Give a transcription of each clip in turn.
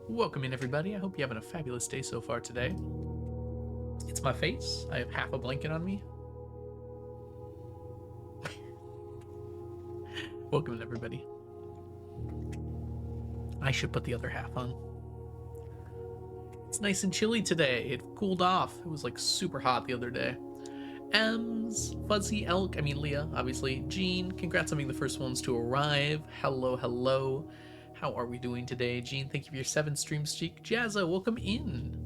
Welcome in, everybody. I hope you're having a fabulous day so far today. It's my face. I have half a blanket on me. Welcome in, everybody. I should put the other half on. It's nice and chilly today. It cooled off. It was like super hot the other day. Ems, Fuzzy Elk, Leah, obviously. Jean, congrats on being the first ones to arrive. Hello, hello. How are we doing today? Jean, thank you for your 7 stream streak. Jazza, welcome in.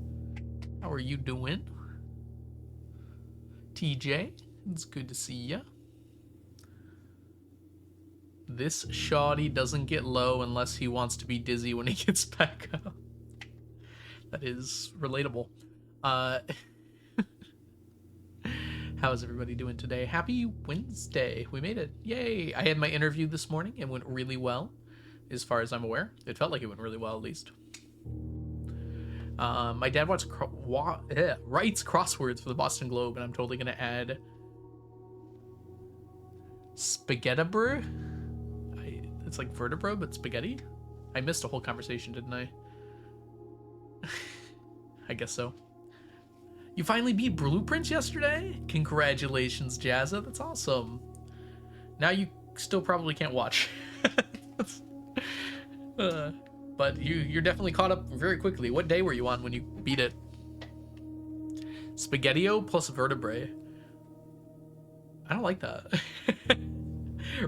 How are you doing? TJ, it's good to see ya. This shoddy doesn't get low unless he wants to be dizzy when he gets back up. That is relatable. How is everybody doing today? Happy Wednesday. We made it. Yay. I had my interview this morning. It went really well, as far as I'm aware. It felt like it went really well, at least. My dad writes crosswords for the Boston Globe, and I'm totally going to add spaghetti. It's like vertebra, but spaghetti? I missed a whole conversation, didn't I? I guess so. You finally beat Blueprints yesterday? Congratulations, Jazza. That's awesome. Now you still probably can't watch. But you're definitely caught up very quickly. What day were you on when you beat it? Spaghettio plus vertebrae. I don't like that.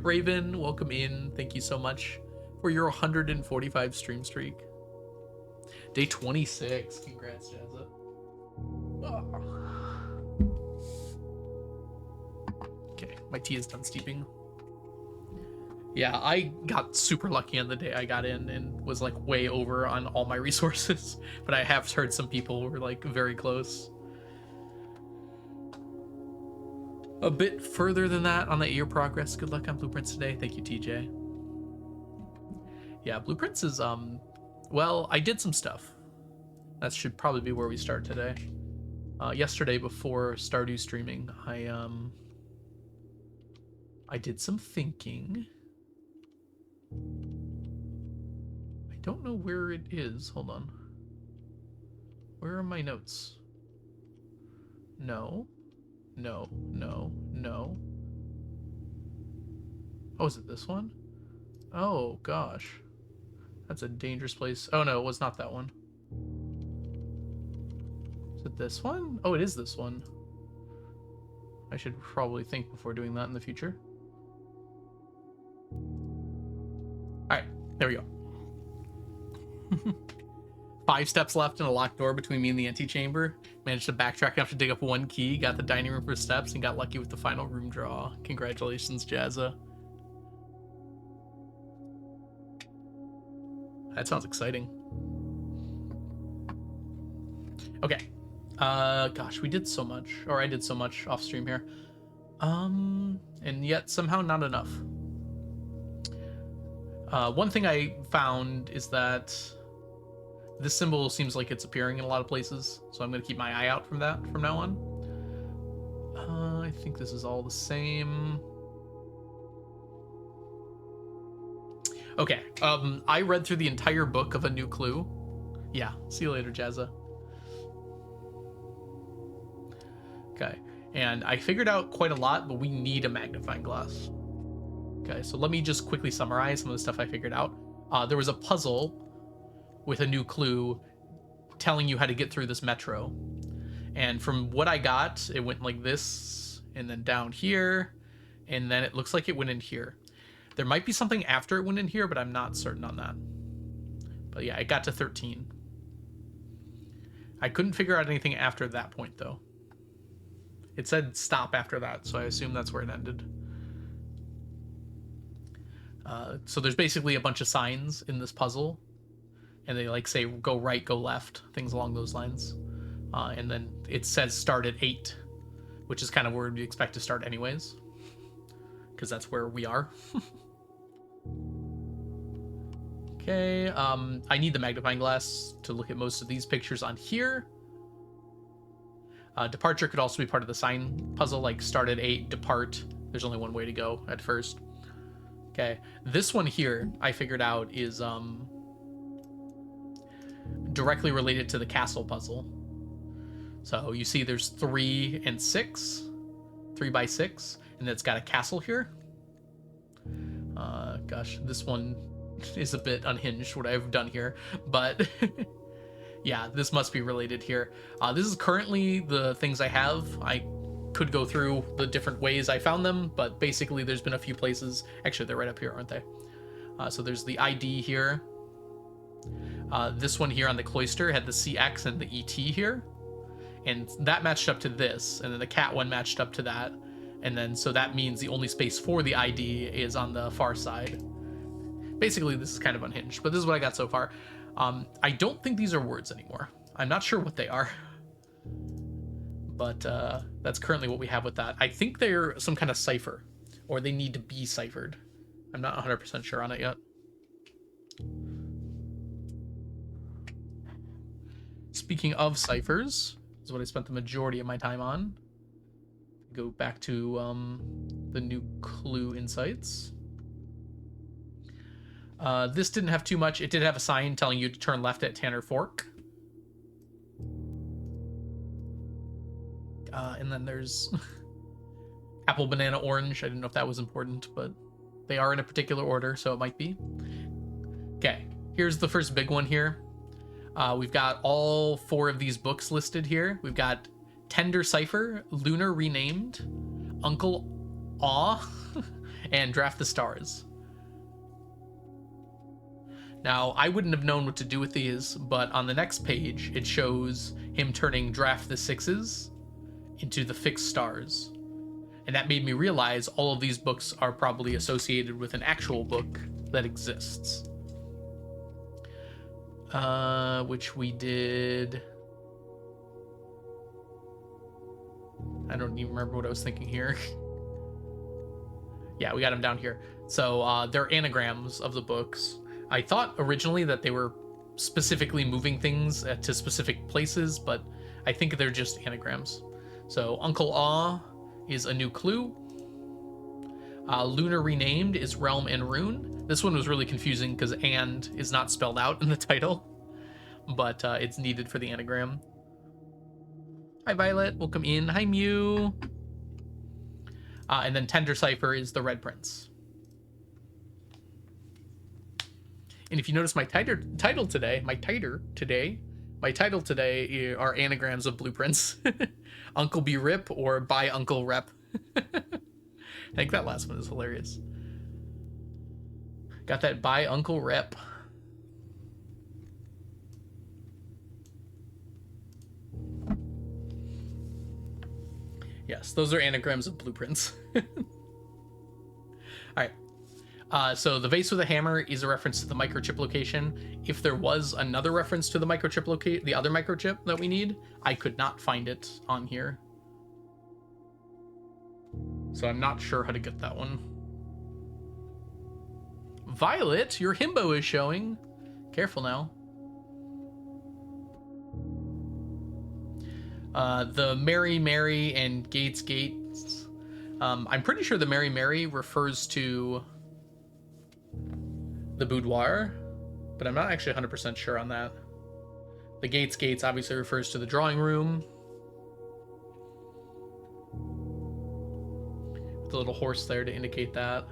Raven, welcome in. Thank you so much for your 145 stream streak. Day 26. Congrats, Jazza. Oh. Okay, my tea is done steeping. Yeah, I got super lucky on the day I got in and was like way over on all my resources. But I have heard some people were like very close. A bit further than that on the year progress. Good luck on Blueprints today. Thank you, TJ. Yeah, Blueprints is, well, I did some stuff. That should probably be where we start today. Yesterday before Stardew streaming, I did some thinking. I don't know where it is. Hold on. Where are my notes? No. No. Oh, is it this one? Oh, gosh. That's a dangerous place. Oh, no, it was not that one. Is it this one? Oh, it is this one. I should probably think before doing that in the future. Alright, there we go. 5 steps left and a locked door between me and the antechamber. Managed to backtrack enough to dig up 1 key, got the dining room for steps, and got lucky with the final room draw. Congratulations, Jazza. That sounds exciting. Okay. Gosh, we did so much. Or I did so much off stream here. And yet somehow not enough. One thing I found is that this symbol seems like it's appearing in a lot of places, so I'm going to keep my eye out from that from now on. I think this is all the same. Okay, I read through the entire book of A New Clue. Yeah, see you later, Jazza. Okay, and I figured out quite a lot, but we need a magnifying glass. Okay, so let me just quickly summarize some of the stuff I figured out. There was a puzzle with a new clue telling you how to get through this metro. And from what I got, it went like this, and then down here, and then it looks like it went in here. There might be something after it went in here, but I'm not certain on that. But yeah, it got to 13. I couldn't figure out anything after that point, though. It said stop after that, so I assume that's where it ended. So there's basically a bunch of signs in this puzzle, and they like say go right, go left, things along those lines. And then it says start at 8, which is kind of where we expect to start anyways, because that's where we are. Okay, I need the magnifying glass to look at most of these pictures on here. Departure could also be part of the sign puzzle, like start at 8, depart. There's only one way to go at first. Okay, this one here I figured out is directly related to the castle puzzle. So you see there's 3 and 6, 3 by 6, and it's got a castle here. Gosh, this one is a bit unhinged, what I've done here, but yeah, this must be related here. This is currently the things I have. I could go through the different ways I found them, but basically there's been a few places. Actually, they're right up here, aren't they? So there's the ID here. This one here on the cloister had the CX and the ET here, and that matched up to this, and then the cat one matched up to that, and then so that means the only space for the ID is on the far side. Basically, this is kind of unhinged, but this is what I got so far. I don't think these are words anymore. I'm not sure what they are, but that's currently what we have with that. I think they're some kind of cipher, or they need to be ciphered. I'm not 100% sure on it yet. Speaking of ciphers, this is what I spent the majority of my time on. Go back to the new clue insights. This didn't have too much. It did have a sign telling you to turn left at Tanner Fork. And then there's apple, banana, orange. I didn't know if that was important, but they are in a particular order, so it might be. Okay, here's the first big one here. We've got all 4 of these books listed here. We've got Tender Cipher, Lunar Renamed, Uncle Awe, and Draft the Stars. Now, I wouldn't have known what to do with these, but on the next page, it shows him turning Draft the Sixes into the Fixed Stars. And that made me realize all of these books are probably associated with an actual book that exists. Which we did... I don't even remember what I was thinking here. Yeah, we got them down here. So they're anagrams of the books. I thought originally that they were specifically moving things to specific places, but I think they're just anagrams. So Uncle Awe is a new clue. Lunar Renamed is Realm and Rune. This one was really confusing because "and" is not spelled out in the title, but it's needed for the anagram. Hi, Violet. Welcome in. Hi, Mew. And then Tender Cipher is the Red Prince. And if you notice my title today are anagrams of blueprints. Uncle Be Rip or By Uncle Rep. I think that last one is hilarious. Got that By Uncle Rep. Yes, those are anagrams of blueprints. All right. So the vase with a hammer is a reference to the microchip location. If there was another reference to the microchip the other microchip that we need, I could not find it on here. So I'm not sure how to get that one. Violet, your himbo is showing. Careful now. The Mary Mary and Gates Gates. I'm pretty sure the Mary Mary refers to the boudoir, but I'm not actually 100% sure on that. The Gates Gates obviously refers to the drawing room. With the little horse there to indicate that.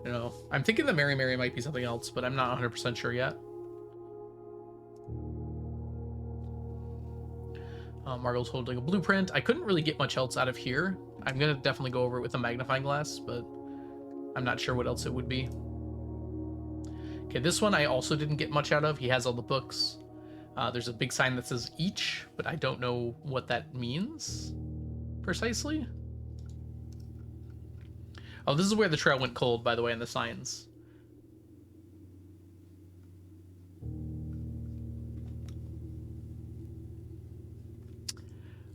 You know, I'm thinking the Mary Mary might be something else, but I'm not 100% sure yet. Margot's holding a blueprint. I couldn't really get much else out of here. I'm gonna definitely go over it with a magnifying glass, but I'm not sure what else it would be. Okay, this one I also didn't get much out of. He has all the books. There's a big sign that says each, but I don't know what that means precisely. Oh, this is where the trail went cold, by the way, in the signs.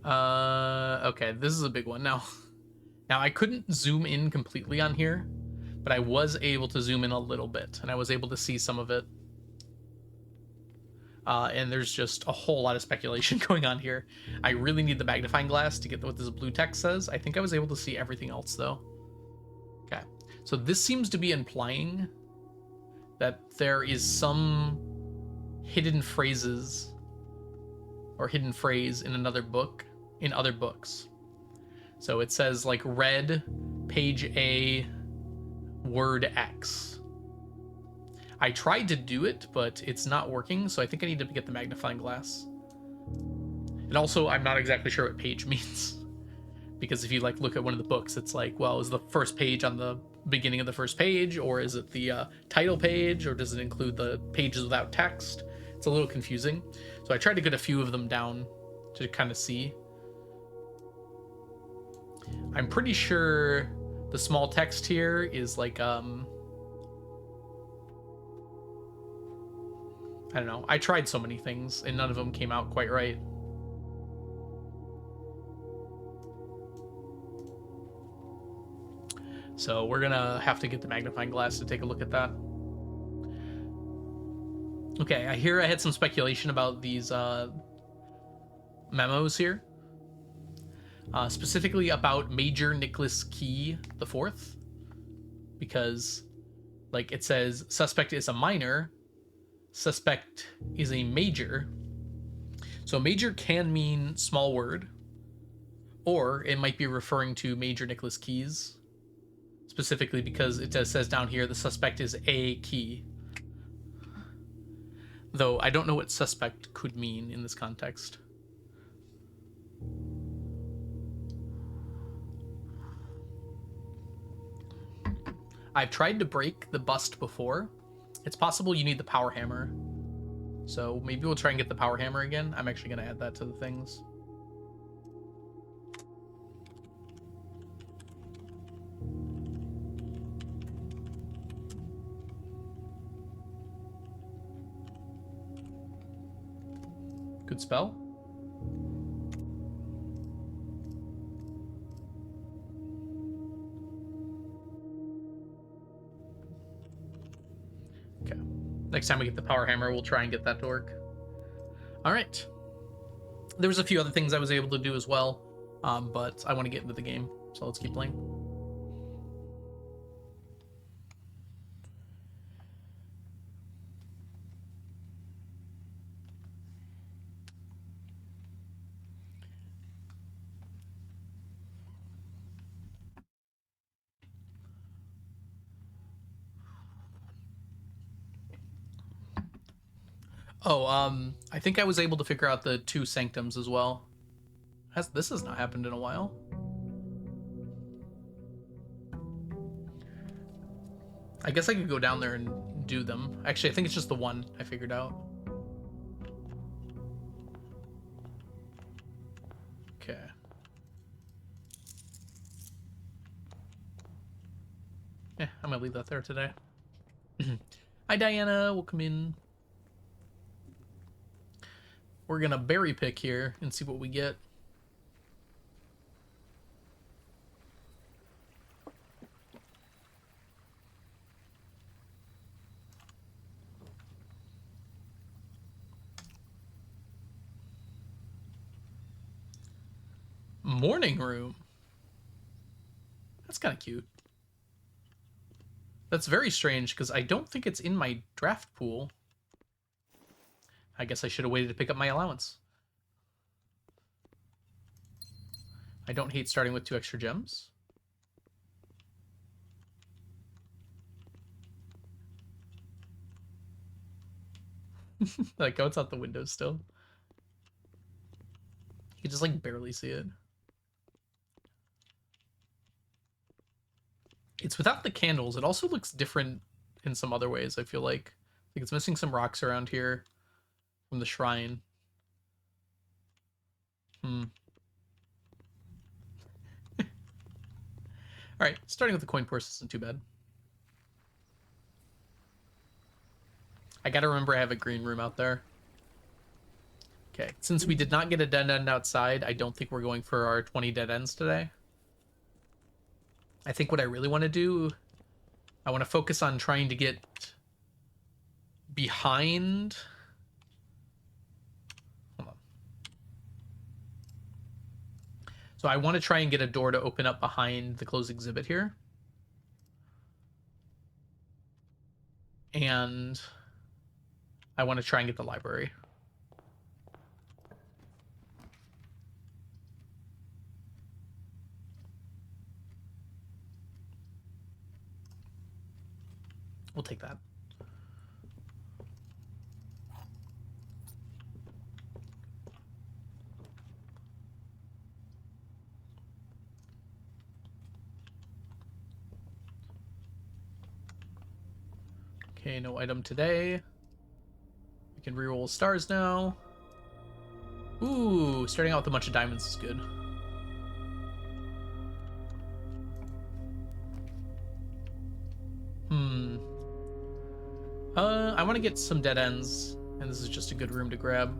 Okay, this is a big one now. Now, I couldn't zoom in completely on here, but I was able to zoom in a little bit, and I was able to see some of it. And there's just a whole lot of speculation going on here. I really need the magnifying glass to get what this blue text says. I think I was able to see everything else, though. Okay, so this seems to be implying that there is some hidden phrases or hidden phrase in another book, in other books. So it says like read page A, word X. I tried to do it, but it's not working, so I think I need to get the magnifying glass. And also, I'm not exactly sure what page means. Because if you like look at one of the books, it's like, well, is the first page on the beginning of the first page, or is it the title page, or does it include the pages without text? It's a little confusing. So I tried to get a few of them down to kind of see. I'm pretty sure the small text here is like, I don't know. I tried so many things and none of them came out quite right. So we're gonna have to get the magnifying glass to take a look at that. Okay, I hear I had some speculation about these memos here. Specifically about Major Nicholas Key the Fourth. Because, like, it says, suspect is a minor, suspect is a major. So major can mean small word, or it might be referring to Major Nicholas Keys, specifically because it says down here the suspect is a key. Though I don't know what suspect could mean in this context. I've tried to break the bust before. It's possible you need the power hammer. So maybe we'll try and get the power hammer again. I'm actually going to add that to the things. Good spell. Okay. Next time we get the power hammer, we'll try and get that to work. All right. There was a few other things I was able to do as well, but I want to get into the game, so let's keep playing. Oh, I think I was able to figure out the 2 sanctums as well. This has not happened in a while. I guess I could go down there and do them. Actually, I think it's just the one I figured out. Okay. Yeah, I'm gonna leave that there today. Hi, Diana. Welcome in. We're gonna berry pick here and see what we get. Morning room. That's kind of cute. That's very strange because I don't think it's in my draft pool. I guess I should have waited to pick up my allowance. I don't hate starting with 2 extra gems. Like, oh, it's out the window still. You can just, like, barely see it. It's without the candles. It also looks different in some other ways, I feel like. Like, it's missing some rocks around here from the shrine. Alright, starting with the coin purse isn't too bad. I gotta remember I have a green room out there. Okay, since we did not get a dead end outside, I don't think we're going for our 20 dead ends today. I think what I really want to do, I want to focus on trying to get behind. Hold on. So I want to try and get a door to open up behind the closed exhibit here. And I want to try and get the library. We'll take that. Okay, no item today. We can reroll stars now. Ooh, starting out with a bunch of diamonds is good. I want to get some dead ends, and this is just a good room to grab.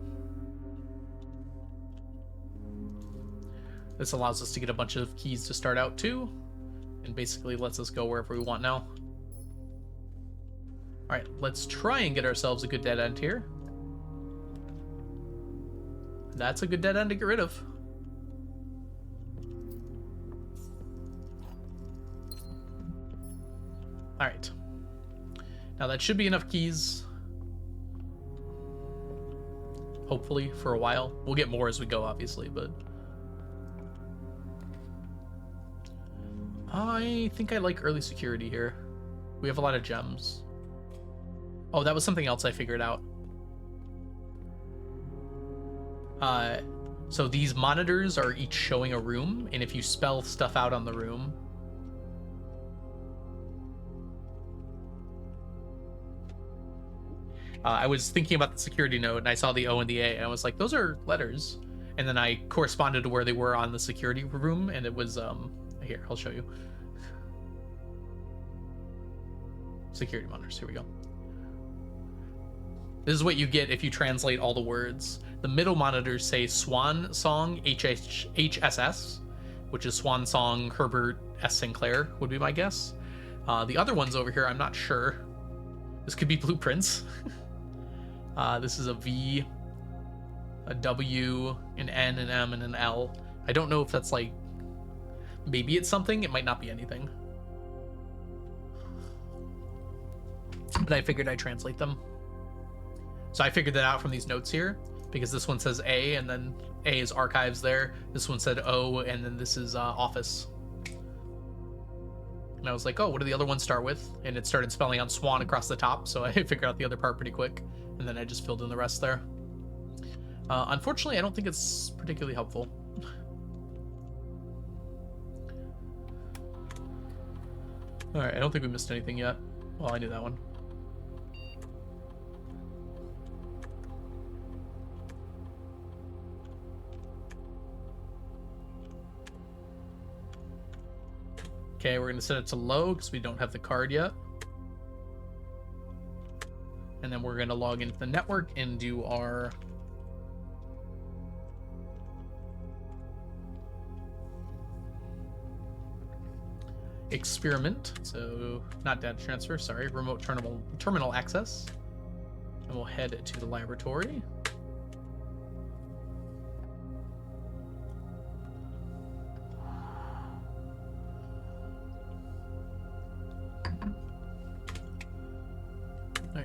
This allows us to get a bunch of keys to start out too, and basically lets us go wherever we want now. All right, let's try and get ourselves a good dead end here. That's a good dead end to get rid of. All right. Now that should be enough keys. Hopefully, for a while. We'll get more as we go, obviously, but... I think I like early security here. We have a lot of gems. Oh, that was something else I figured out. So these monitors are each showing a room, and if you spell stuff out on the room... I was thinking about the security note, and I saw the O and the A, and I was like, those are letters. And then I corresponded to where they were on the security room, and it was, here, I'll show you. Security monitors, here we go. This is what you get if you translate all the words. The middle monitors say Swan Song HSS, which is Swan Song Herbert S. Sinclair, would be my guess. The other ones over here, I'm not sure. This could be blueprints. This is a V, a W, an N, an M, and an L. I don't know if that's like... Maybe it's something. It might not be anything. But I figured I'd translate them. So I figured that out from these notes here, because this one says A, and then A is archives there. This one said O, and then this is office. And I was like, oh, what do the other ones start with? And it started spelling out Swan across the top, so I figured out the other part pretty quick. And then I just filled in the rest there. Unfortunately, I don't think it's particularly helpful. Alright, I don't think we missed anything yet. Well, I knew that one. Okay, we're going to set it to low because we don't have the card yet. And then we're going to log into the network and do our... experiment. So, not data transfer, sorry. Remote terminal access. And we'll head to the laboratory.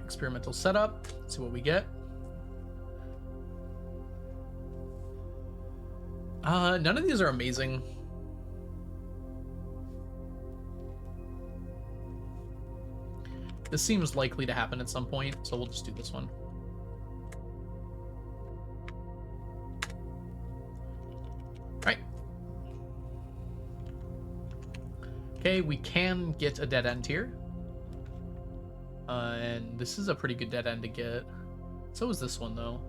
Experimental setup. See what we get. None of these are amazing. This seems likely to happen at some point, so we'll just do this one. Alright. Okay, we can get a dead end here. And this is a pretty good dead end to get. So is this one, though.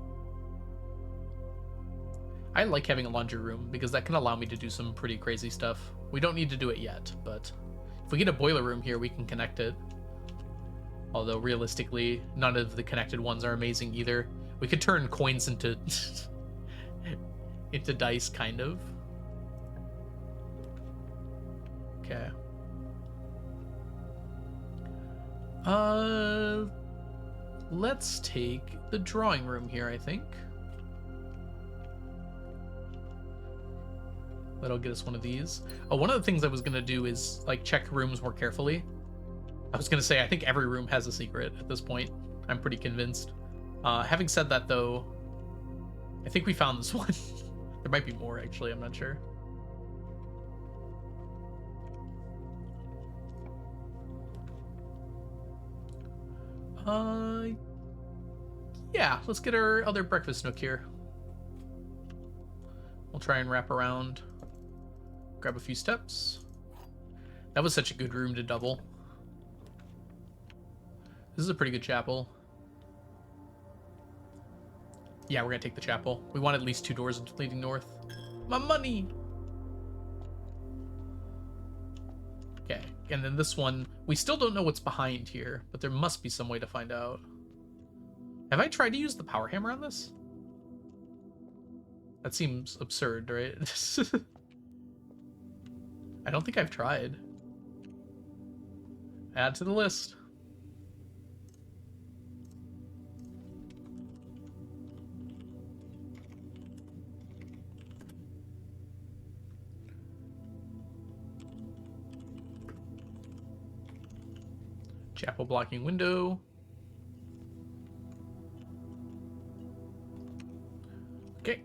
I like having a laundry room, because that can allow me to do some pretty crazy stuff. We don't need to do it yet, but if we get a boiler room here, we can connect it. Although, realistically, none of the connected ones are amazing either. We could turn coins into... into dice, kind of. Okay. Let's take the drawing room here, I think. That'll get us one of these. One of the things I was gonna do is, like, check rooms more carefully. I was gonna say, I think every room has a secret at this point. I'm pretty convinced. Having said that, though, I think we found this one. There might be more, actually. I'm not sure. Yeah, let's get our other breakfast nook here. We'll try and wrap around, grab a few steps. That was such a good room to double. This is a pretty good chapel. Yeah, we're gonna take the chapel. We want at least 2 doors leading north. My money! Okay, and then this one, we still don't know what's behind here, but there must be some way to find out. Have I tried to use the power hammer on this? That seems absurd, right? I don't think I've tried. Add to the list. Chapel blocking window. Okay.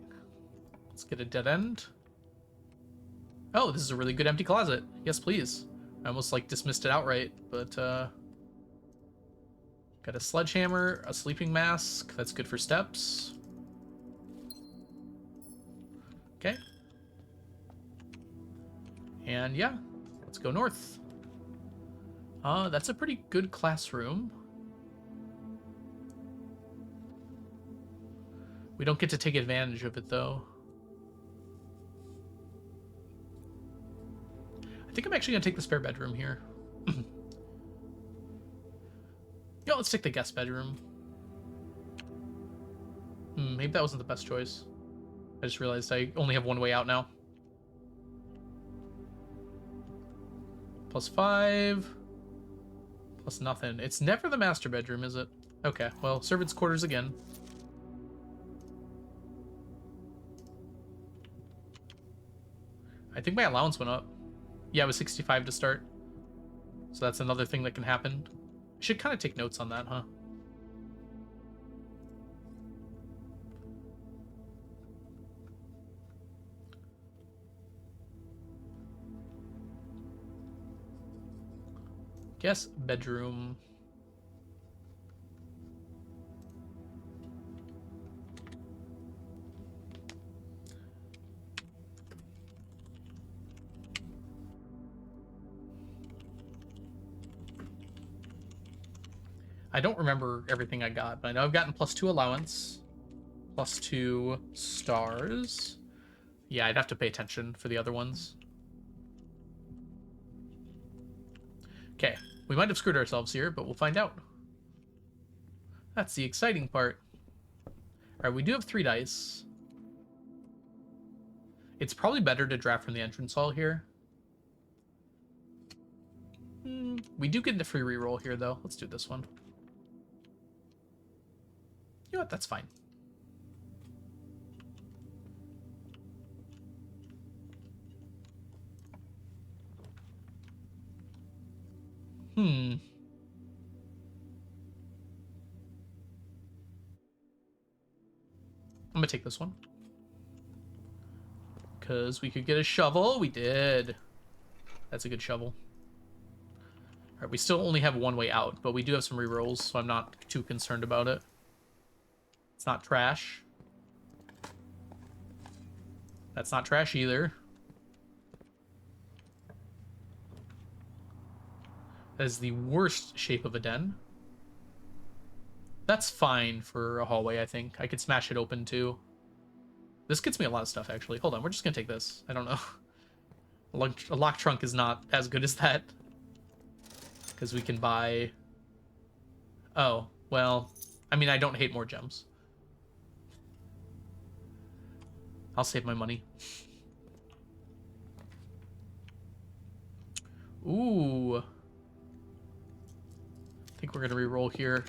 Let's get a dead end. Oh, this is a really good empty closet. Yes, please. I almost like dismissed it outright, but got a sledgehammer, a sleeping mask. That's good for steps. Okay. And yeah, let's go north. That's a pretty good classroom. We don't get to take advantage of it, though. I think I'm actually going to take the spare bedroom here. Yeah, let's take the guest bedroom. Maybe that wasn't the best choice. I just realized I only have one way out now. +5. Plus nothing. It's never the master bedroom, is it? Okay, well, servants' quarters again. I think my allowance went up. Yeah, it was 65 to start. So that's another thing that can happen. I should kind of take notes on that, huh? Guess bedroom. I don't remember everything I got, but I know I've gotten +2 allowance, +2 stars. Yeah, I'd have to pay attention for the other ones. Okay, we might have screwed ourselves here, but we'll find out. That's the exciting part. Alright, we do have 3 dice. It's probably better to draft from the entrance hall here. We do get the free reroll here, though. Let's do this one. You know what? That's fine. I'm gonna take this one. Because we could get a shovel. We did. That's a good shovel. Alright, we still only have one way out, but we do have some rerolls, so I'm not too concerned about it. It's not trash. That's not trash either. That is the worst shape of a den. That's fine for a hallway, I think. I could smash it open, too. This gets me a lot of stuff, actually. Hold on, we're just gonna take this. I don't know. A lock trunk is not as good as that. Because we can buy... Oh, well... I mean, I don't hate more gems. I'll save my money. Ooh. I think we're gonna re-roll here.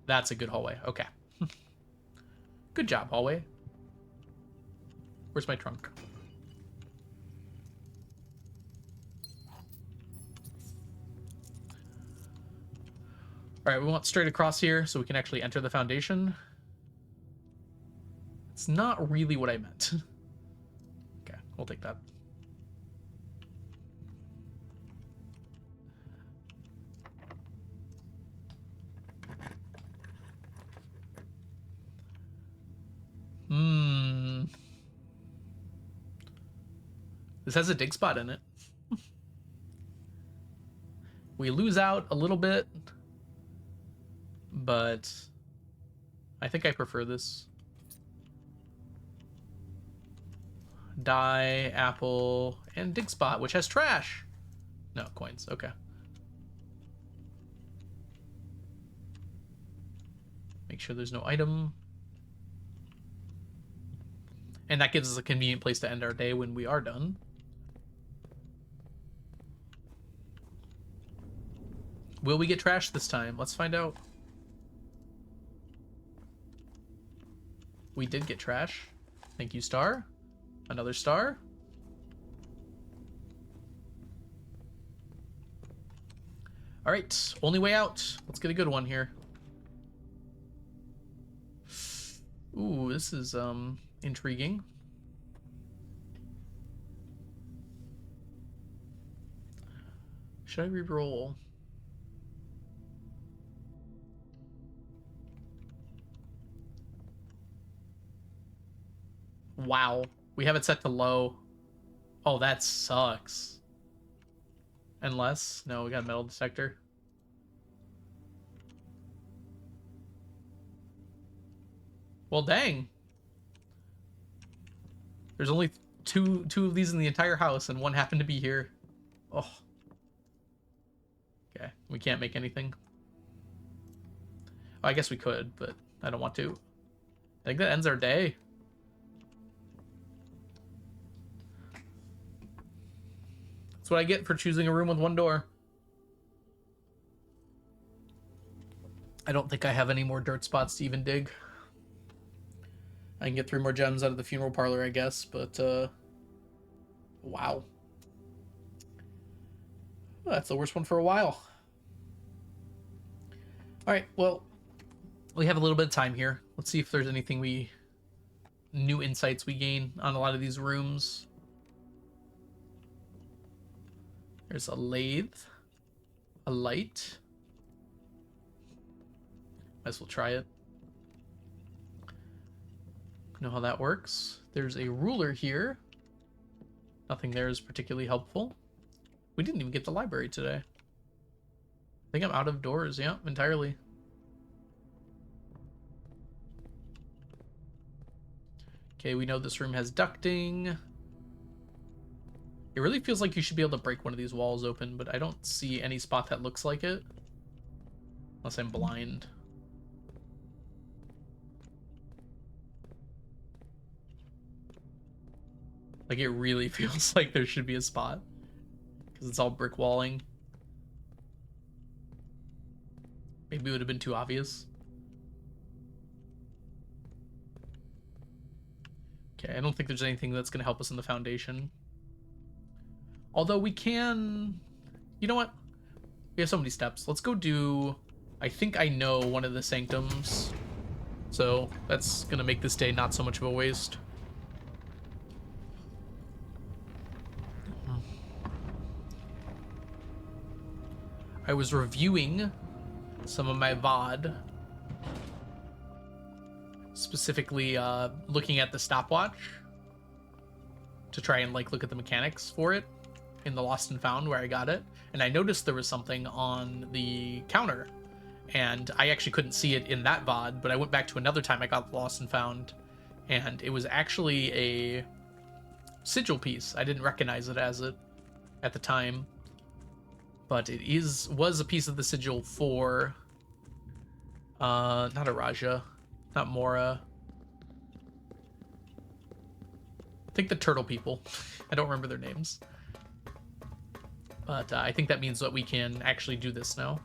That's a good hallway. Okay. Good job, hallway. Where's my trunk? All right, we want straight across here so we can actually enter the foundation. It's not really what I meant. Okay, we'll take that. This has a dig spot in it. We lose out a little bit, but I think I prefer this. Die, apple, and dig spot, which has trash. No, coins. Okay. Make sure there's no item. And that gives us a convenient place to end our day when we are done. Will we get trash this time? Let's find out. We did get trash. Thank you, star. Another star. All right, only way out. Let's get a good one here. Ooh, this is intriguing. Should I re-roll? Wow, we have it set to low. Oh, that sucks. Unless, no, we got a metal detector. Well, dang. There's only two of these in the entire house, and one happened to be here. Oh. Okay, we can't make anything. Oh, I guess we could, but I don't want to. I think that ends our day. That's what I get for choosing a room with one door. I don't think I have any more dirt spots to even dig. I can get 3 more gems out of the funeral parlor, I guess, but, wow. Well, that's the worst one for a while. Alright, well, we have a little bit of time here. Let's see if there's anything new insights we gain on a lot of these rooms. There's a lathe. A light. Might as well try it. Know how that works. There's a ruler here. Nothing there is particularly helpful. We didn't even get the library today. I think I'm out of doors. Yeah, entirely. Okay, we know this room has ducting. It really feels like you should be able to break one of these walls open, but I don't see any spot that looks like it. Unless I'm blind. Like, it really feels like there should be a spot. Because it's all brick walling. Maybe it would have been too obvious. Okay, I don't think there's anything that's going to help us in the foundation. Although we can... You know what? We have so many steps. Let's go do... I think I know one of the sanctums. So that's going to make this day not so much of a waste. I was reviewing some of my VOD, specifically looking at the stopwatch to try and like look at the mechanics for it in the Lost and Found where I got it, and I noticed there was something on the counter, and I actually couldn't see it in that VOD, but I went back to another time I got the Lost and Found, and it was actually a sigil piece. I didn't recognize it as it at the time. But it was a piece of the sigil for, not a Raja, not Mora. I think the turtle people. I don't remember their names. But I think that means that we can actually do this now.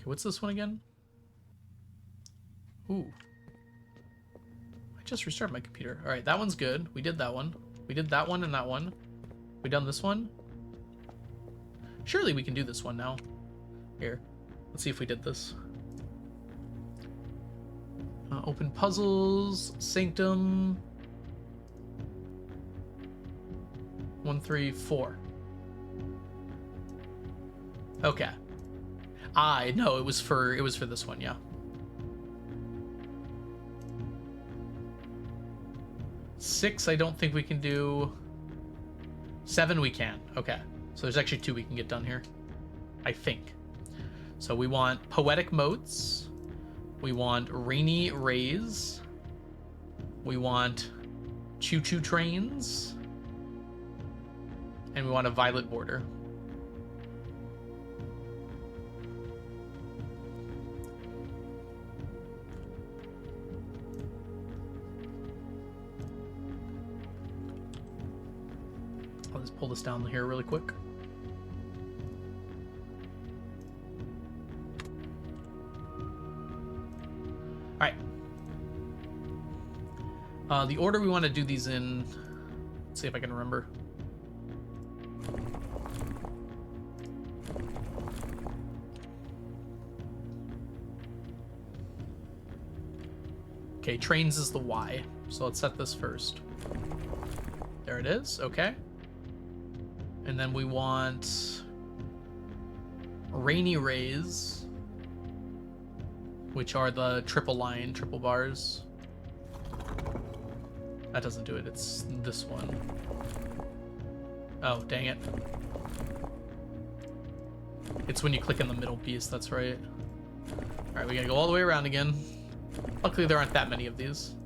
Okay, what's this one again? Ooh. I just restarted my computer. All right, that one's good. We did that one. We did that one and that one. We done this one? Surely we can do this one now. Here, let's see if we did this. Open puzzles, Sanctum. 1, 3, 4. Okay. No, it was for this one, yeah. 6, I don't think we can do. 7, we can. Okay. So there's actually 2 we can get done here. I think. So we want Poetic Motes. We want Rainy Rays. We want Choo Choo Trains. And we want a Violet Border. I'll just pull this down here really quick. All right. The order we want to do these in, let's see if I can remember. Okay, trains is the Y. So let's set this first. There it is. Okay. And then we want Rainy Rays, which are the triple bars. That doesn't do it. It's this one. Oh, dang it. It's when you click in the middle piece. That's right. All right, we gotta go all the way around again. Luckily, there aren't that many of these.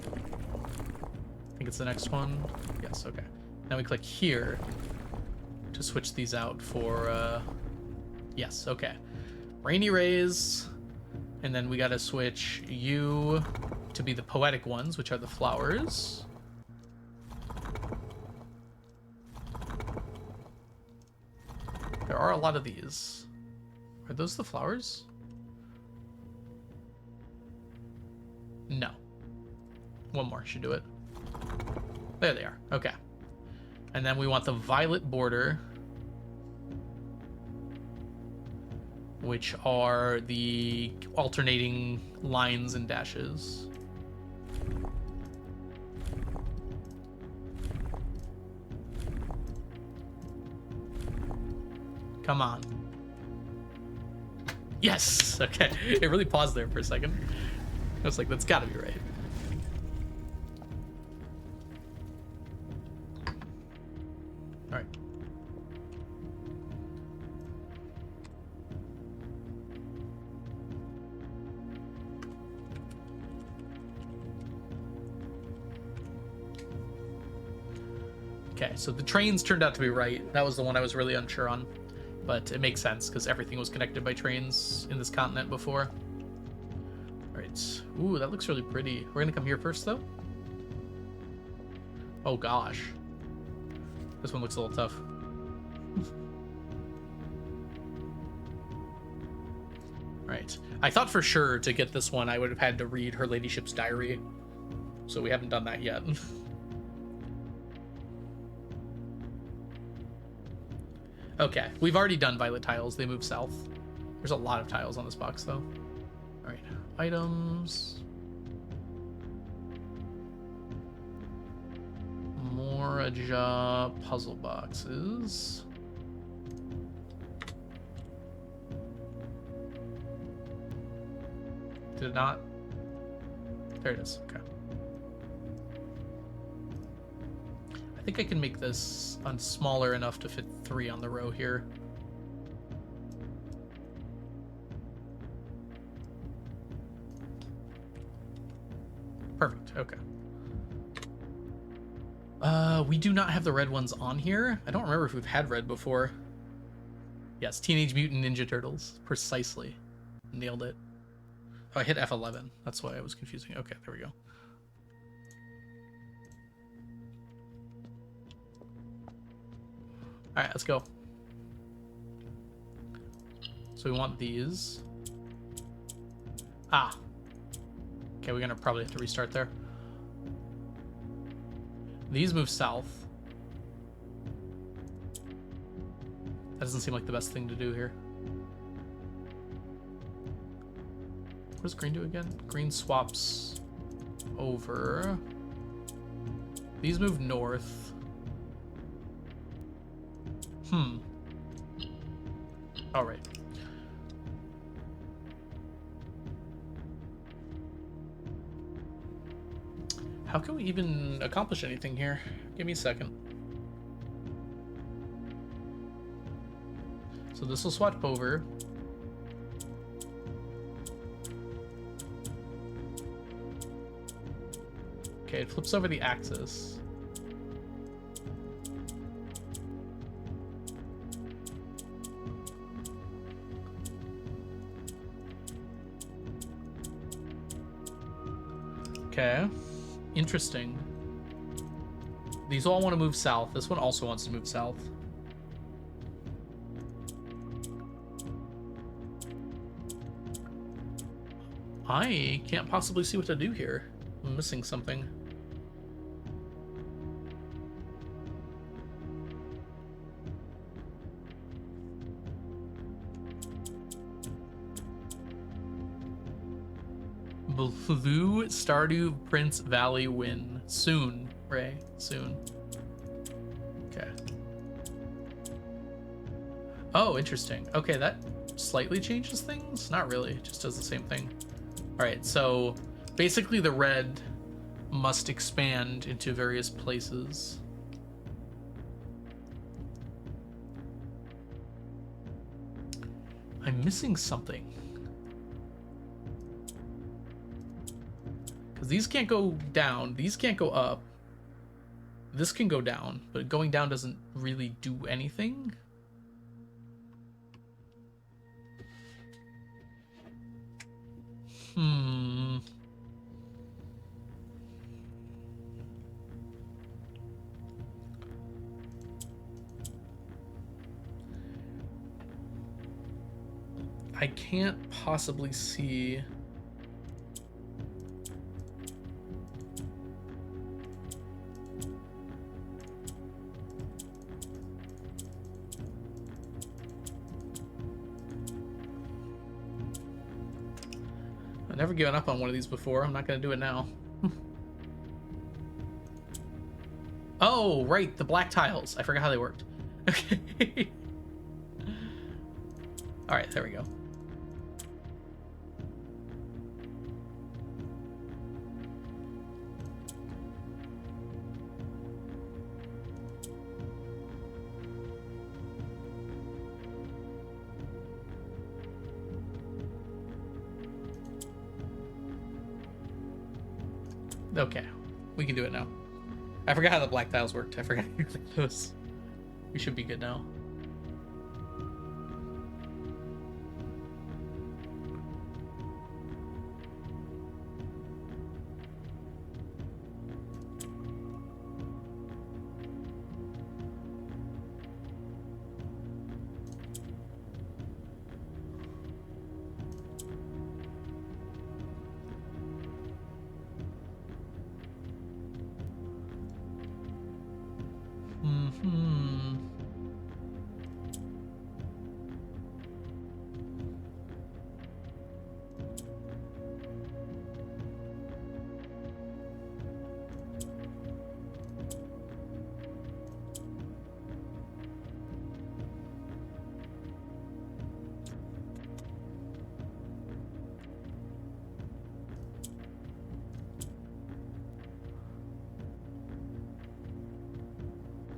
I think it's the next one. Yes, okay. Now we click here to switch these out for, yes, okay. Rainy Rays, and then we gotta switch you to be the poetic ones, which are the flowers. There are a lot of these. Are those the flowers? No. One more should do it. There they are. Okay. And then we want the violet border, which are the alternating lines and dashes. Come on. Yes! Okay. It really paused there for a second. I was like, that's gotta be right. All right. Okay, so the trains turned out to be right. That was the one I was really unsure on. But it makes sense because everything was connected by trains in this continent before. All right. Ooh, that looks really pretty. We're gonna come here first, though. Oh gosh, this one looks a little tough. All right. I thought for sure to get this one I would have had to read Her Ladyship's diary, so we haven't done that yet. Okay, we've already done violet tiles. They move south. There's a lot of tiles on this box, though. All right, items. Moraja puzzle boxes. Did it not? There it is. Okay. I think I can make this smaller enough to fit 3 on the row here. Perfect. Okay. We do not have the red ones on here. I don't remember if we've had red before. Yes, Teenage Mutant Ninja Turtles. Precisely. Nailed it. Oh, I hit F11. That's why I was confusing. Okay, there we go. All right, let's go. So we want these. Ah. Okay, we're gonna probably have to restart there. These move south. That doesn't seem like the best thing to do here. What does green do again? Green swaps over. These move north. All right. How can we even accomplish anything here? Give me a second. So this will swap over. Okay, it flips over the axis. Okay. Interesting. These all want to move south. This one also wants to move south. I can't possibly see what to do here. I'm missing something. Blue Stardew Prince Valley win. Soon, Ray. Soon. Okay. Oh, interesting. Okay, that slightly changes things? Not really. It just does the same thing. Alright, so basically the red must expand into various places. I'm missing something. Because these can't go down, these can't go up. This can go down, but going down doesn't really do anything. I can't possibly see. I've never given up on one of these before. I'm not going to do it now. Oh, right. The black tiles. I forgot how they worked. Okay. All right, there we go. Okay, we can do it now. I forgot how the black tiles worked. I forgot to click those. We should be good now.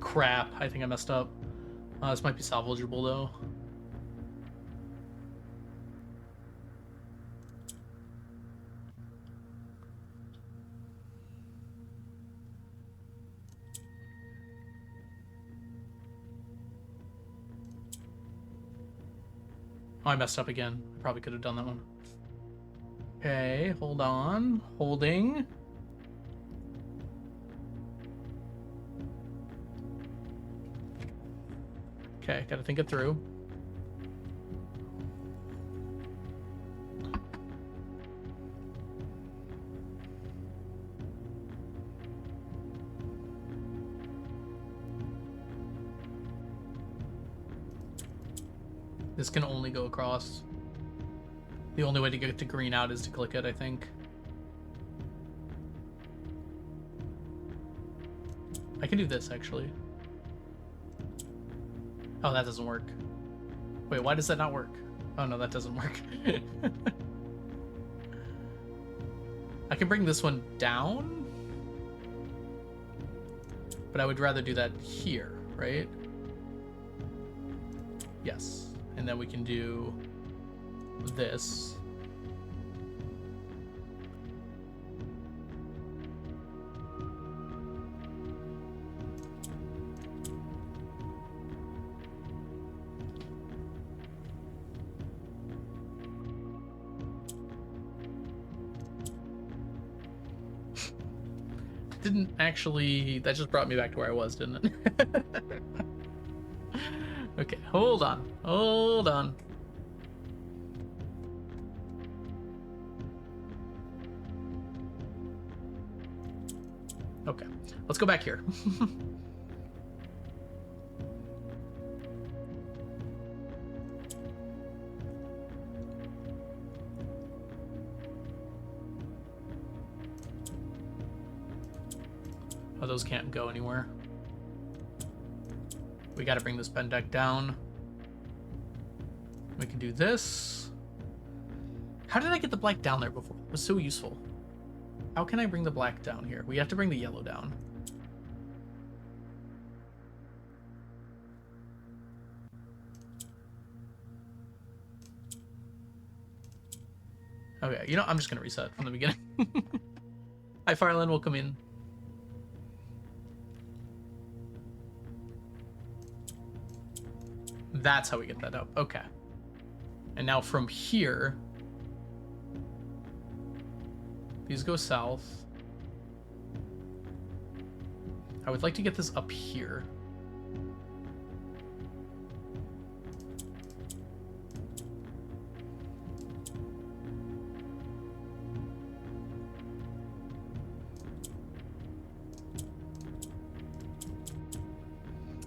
Crap, I think I messed up. This might be salvageable though. Oh, I messed up again. I probably could have done that one. Okay, hold on. Holding. Okay, gotta think it through. This can only go across. The only way to get to green out is to click it, I think. I can do this, actually. Oh, that doesn't work. Wait, why does that not work? Oh, no, that doesn't work. I can bring this one down, but I would rather do that here, right? Yes. And then we can do this. Didn't actually... That just brought me back to where I was, didn't it? Okay, hold on. Hold on. Okay, let's go back here. Oh, those can't go anywhere. We gotta bring this pen deck down. We can do this. How did I get the black down there before? It was so useful. How can I bring the black down here? We have to bring the yellow down. Okay, you know, I'm just gonna reset from the beginning. Hi, Fireland, welcome in. That's how we get that up. Okay. And now from here, these go south. I would like to get this up here.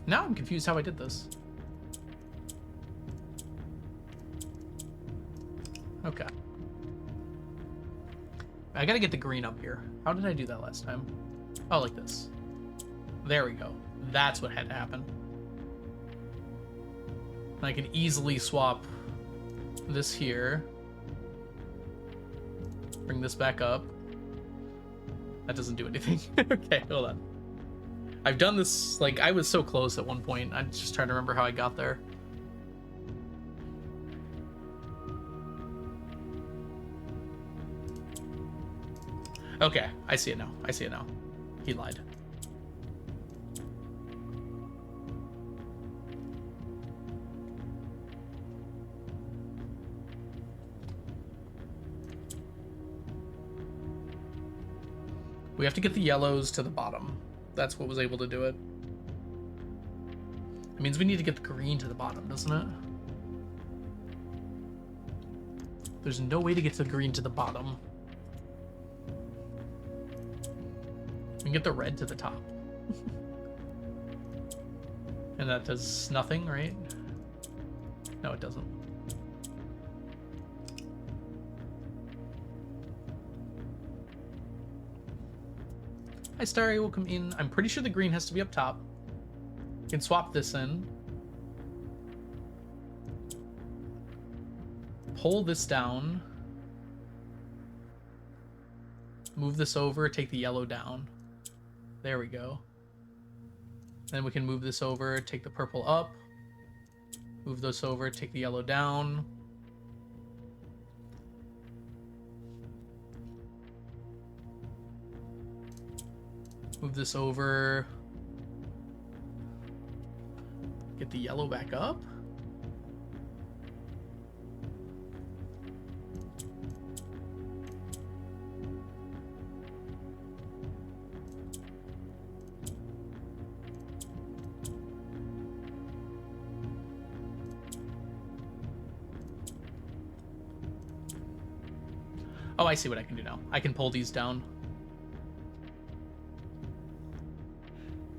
Now I'm confused how I did this. Okay. I gotta get the green up here. How did I do that last time? Oh, like this. There we go. That's what had to happen. And I can easily swap this here. Bring this back up. That doesn't do anything. Okay, hold on. I've done this, like, I was so close at one point. I'm just trying to remember how I got there. Okay, I see it now. I see it now. He lied. We have to get the yellows to the bottom. That's what was able to do it. It means we need to get the green to the bottom, doesn't it? There's no way to get the green to the bottom. We can get the red to the top. And that does nothing, right? No, it doesn't. Hi, Starry, welcome in. I'm pretty sure the green has to be up top. You can swap this in. Pull this down. Move this over, take the yellow down. There we go. Then we can move this over, take the purple up. Move this over, take the yellow down. Move this over. Get the yellow back up. Oh, I see what I can do now. I can pull these down.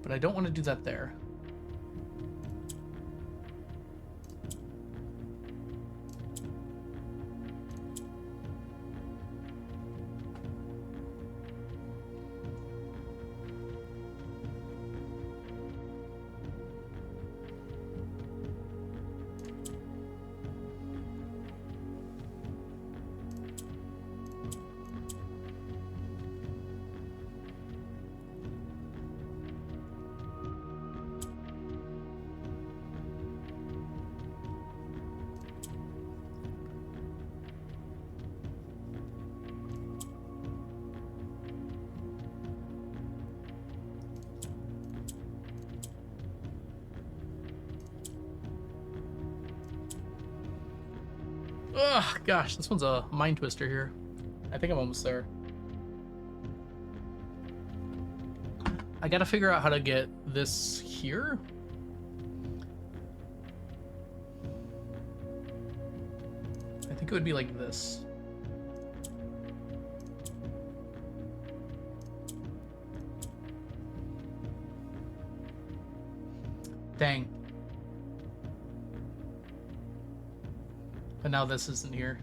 But I don't want to do that there. Ugh, gosh, this one's a mind twister here. I think I'm almost there. I gotta figure out how to get this here. I think it would be like this. Dang. But now this isn't here.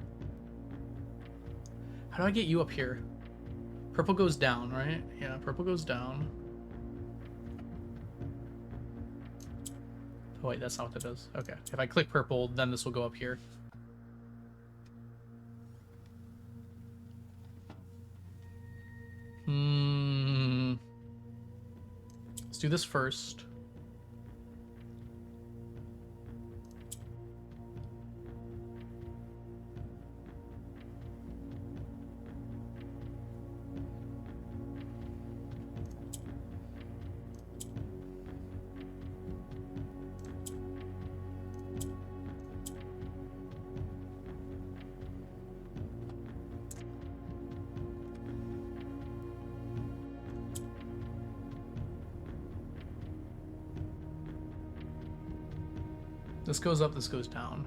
How do I get you up here? Purple goes down, right? Yeah, purple goes down. Oh wait, that's not what that does. Okay, if I click purple, then this will go up here. Let's do this first. This goes up, this goes down.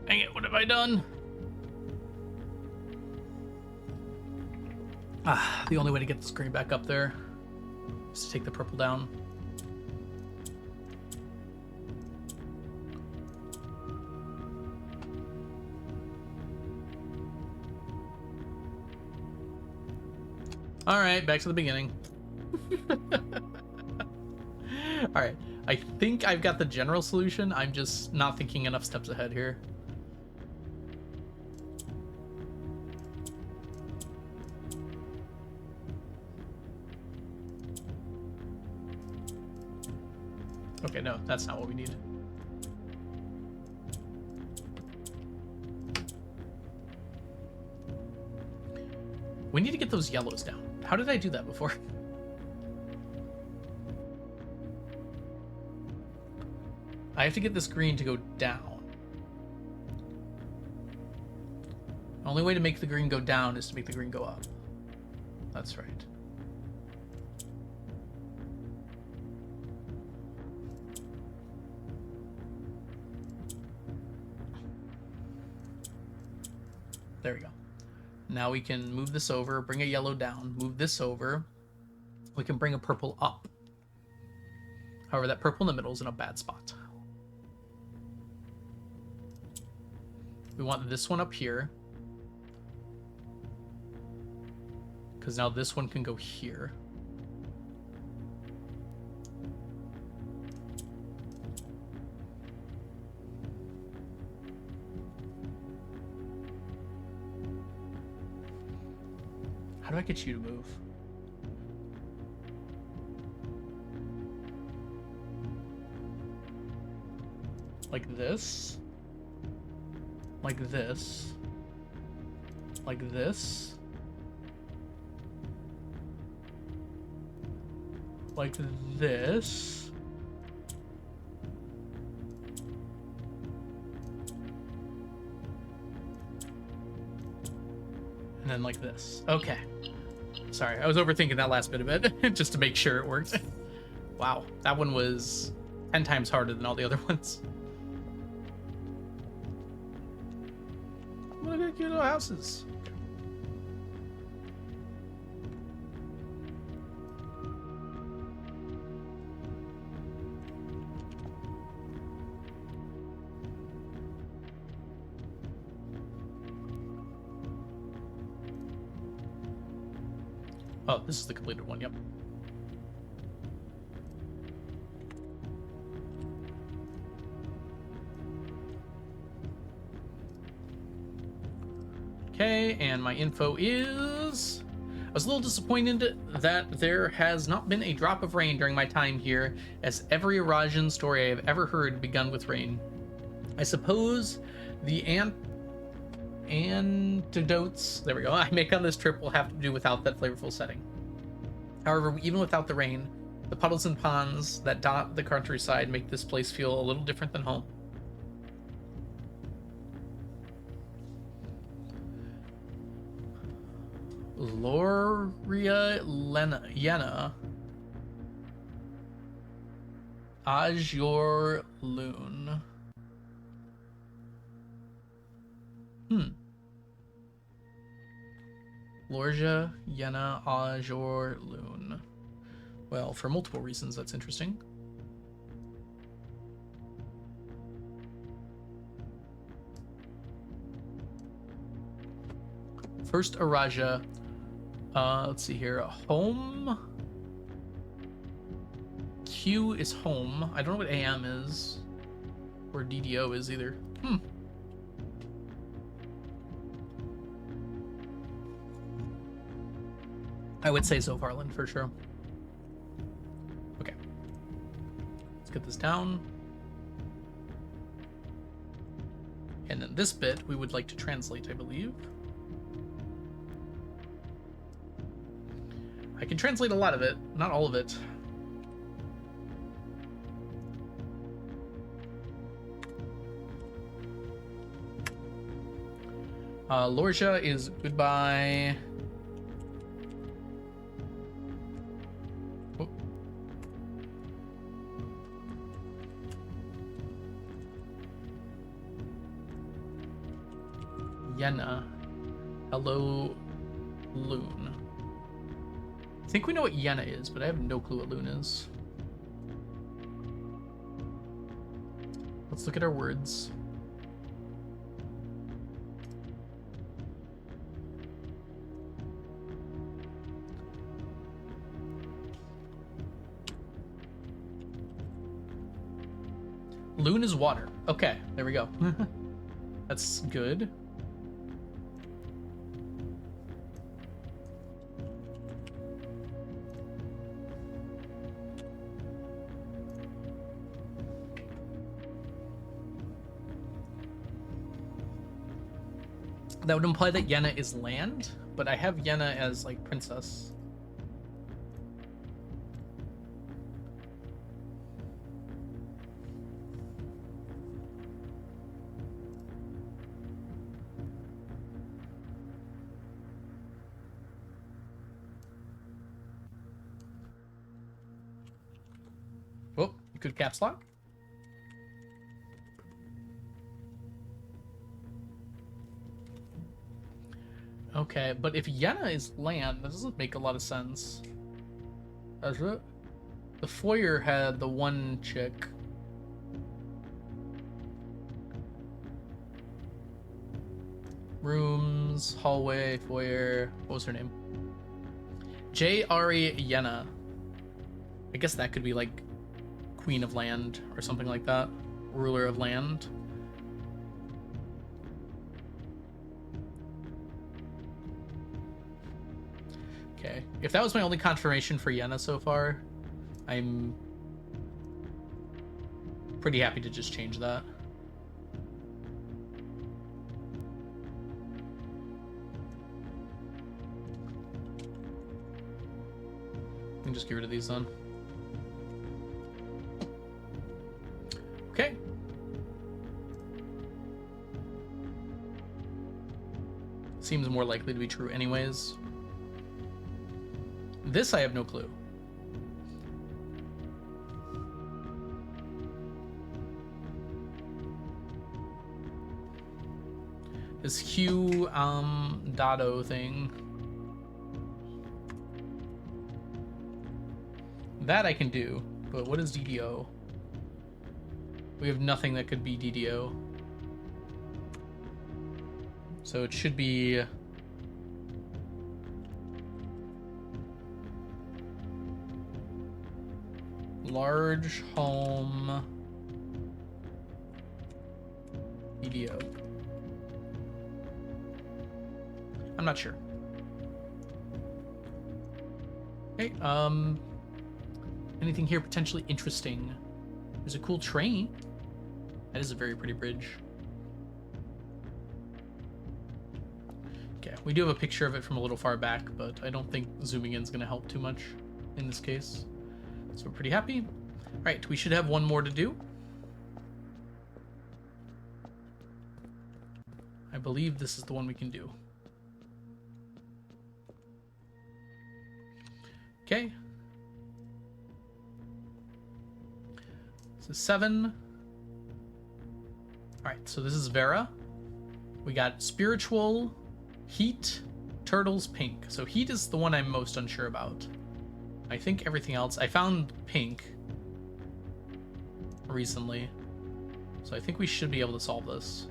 Dang it, what have I done? Ah, the only way to get the screen back up there is to take the purple down. All right, back to the beginning. All right, I think I've got the general solution. I'm just not thinking enough steps ahead here. Okay, no, that's not what we need. We need to get those yellows down. How did I do that before? I have to get this green to go down. The only way to make the green go down is to make the green go up. That's right. There we go. Now we can move this over, bring a yellow down, move this over. We can bring a purple up. However, that purple in the middle is in a bad spot. We want this one up here, because now this one can go here. How do I get you to move? Like this? Like this? Like this? Like this? And then like this. Okay. Sorry, I was overthinking that last bit of it, just to make sure it worked. Wow, that one was 10 times harder than all the other ones. Look at cute little houses. Oh, this is the completed one, yep. Okay, and my info is... was a little disappointed that there has not been a drop of rain during my time here, as every Arajan story I have ever heard begun with rain. I suppose the antidotes, there we go, I make on this trip will have to do without that flavorful setting. However, even without the rain, the puddles and ponds that dot the countryside make this place feel a little different than home. Yena Ajor Loon. Lorja Yena Ajor Loon. Well, for multiple reasons, that's interesting. First, Araja. Let's see here. Home. Q is home. I don't know what AM is. Or DDO is either. I would say Zovarland for sure. Okay. Let's get this down. And then this bit we would like to translate, I believe. I can translate a lot of it, not all of it. Lorja is goodbye. Oh. Yena. Hello, Loon. I think we know what Yena is, but I have no clue what Loon is. Let's look at our words. Loon is water. Okay, there we go. That's good. That would imply that Yena is land, but I have Yena as, like, princess. Oh, you could caps lock. Okay, but if Yena is land, that doesn't make a lot of sense. Does it? The foyer had the one chick. Rooms, hallway, foyer. What was her name? J. Ari Yena. I guess that could be like Queen of Land or something like that. Ruler of Land. Okay, if that was my only confirmation for Yena so far, I'm pretty happy to just change that. I can just get rid of these then. Okay. Seems more likely to be true anyways. This I have no clue. This Hugh Dado thing. That I can do, but what is DDO? We have nothing that could be DDO. So it should be large home DDO. I'm not sure. Okay, anything here potentially interesting? There's a cool train. That is a very pretty bridge. Okay, we do have a picture of it from a little far back, but I don't think zooming in is going to help too much in this case. So we're pretty happy. All right, we should have one more to do. I believe this is the one we can do. Okay. This is 7. All right, so this is Vera. We got spiritual, heat, turtles, pink. So heat is the one I'm most unsure about. I think everything else, I found pink recently, so I think we should be able to solve this.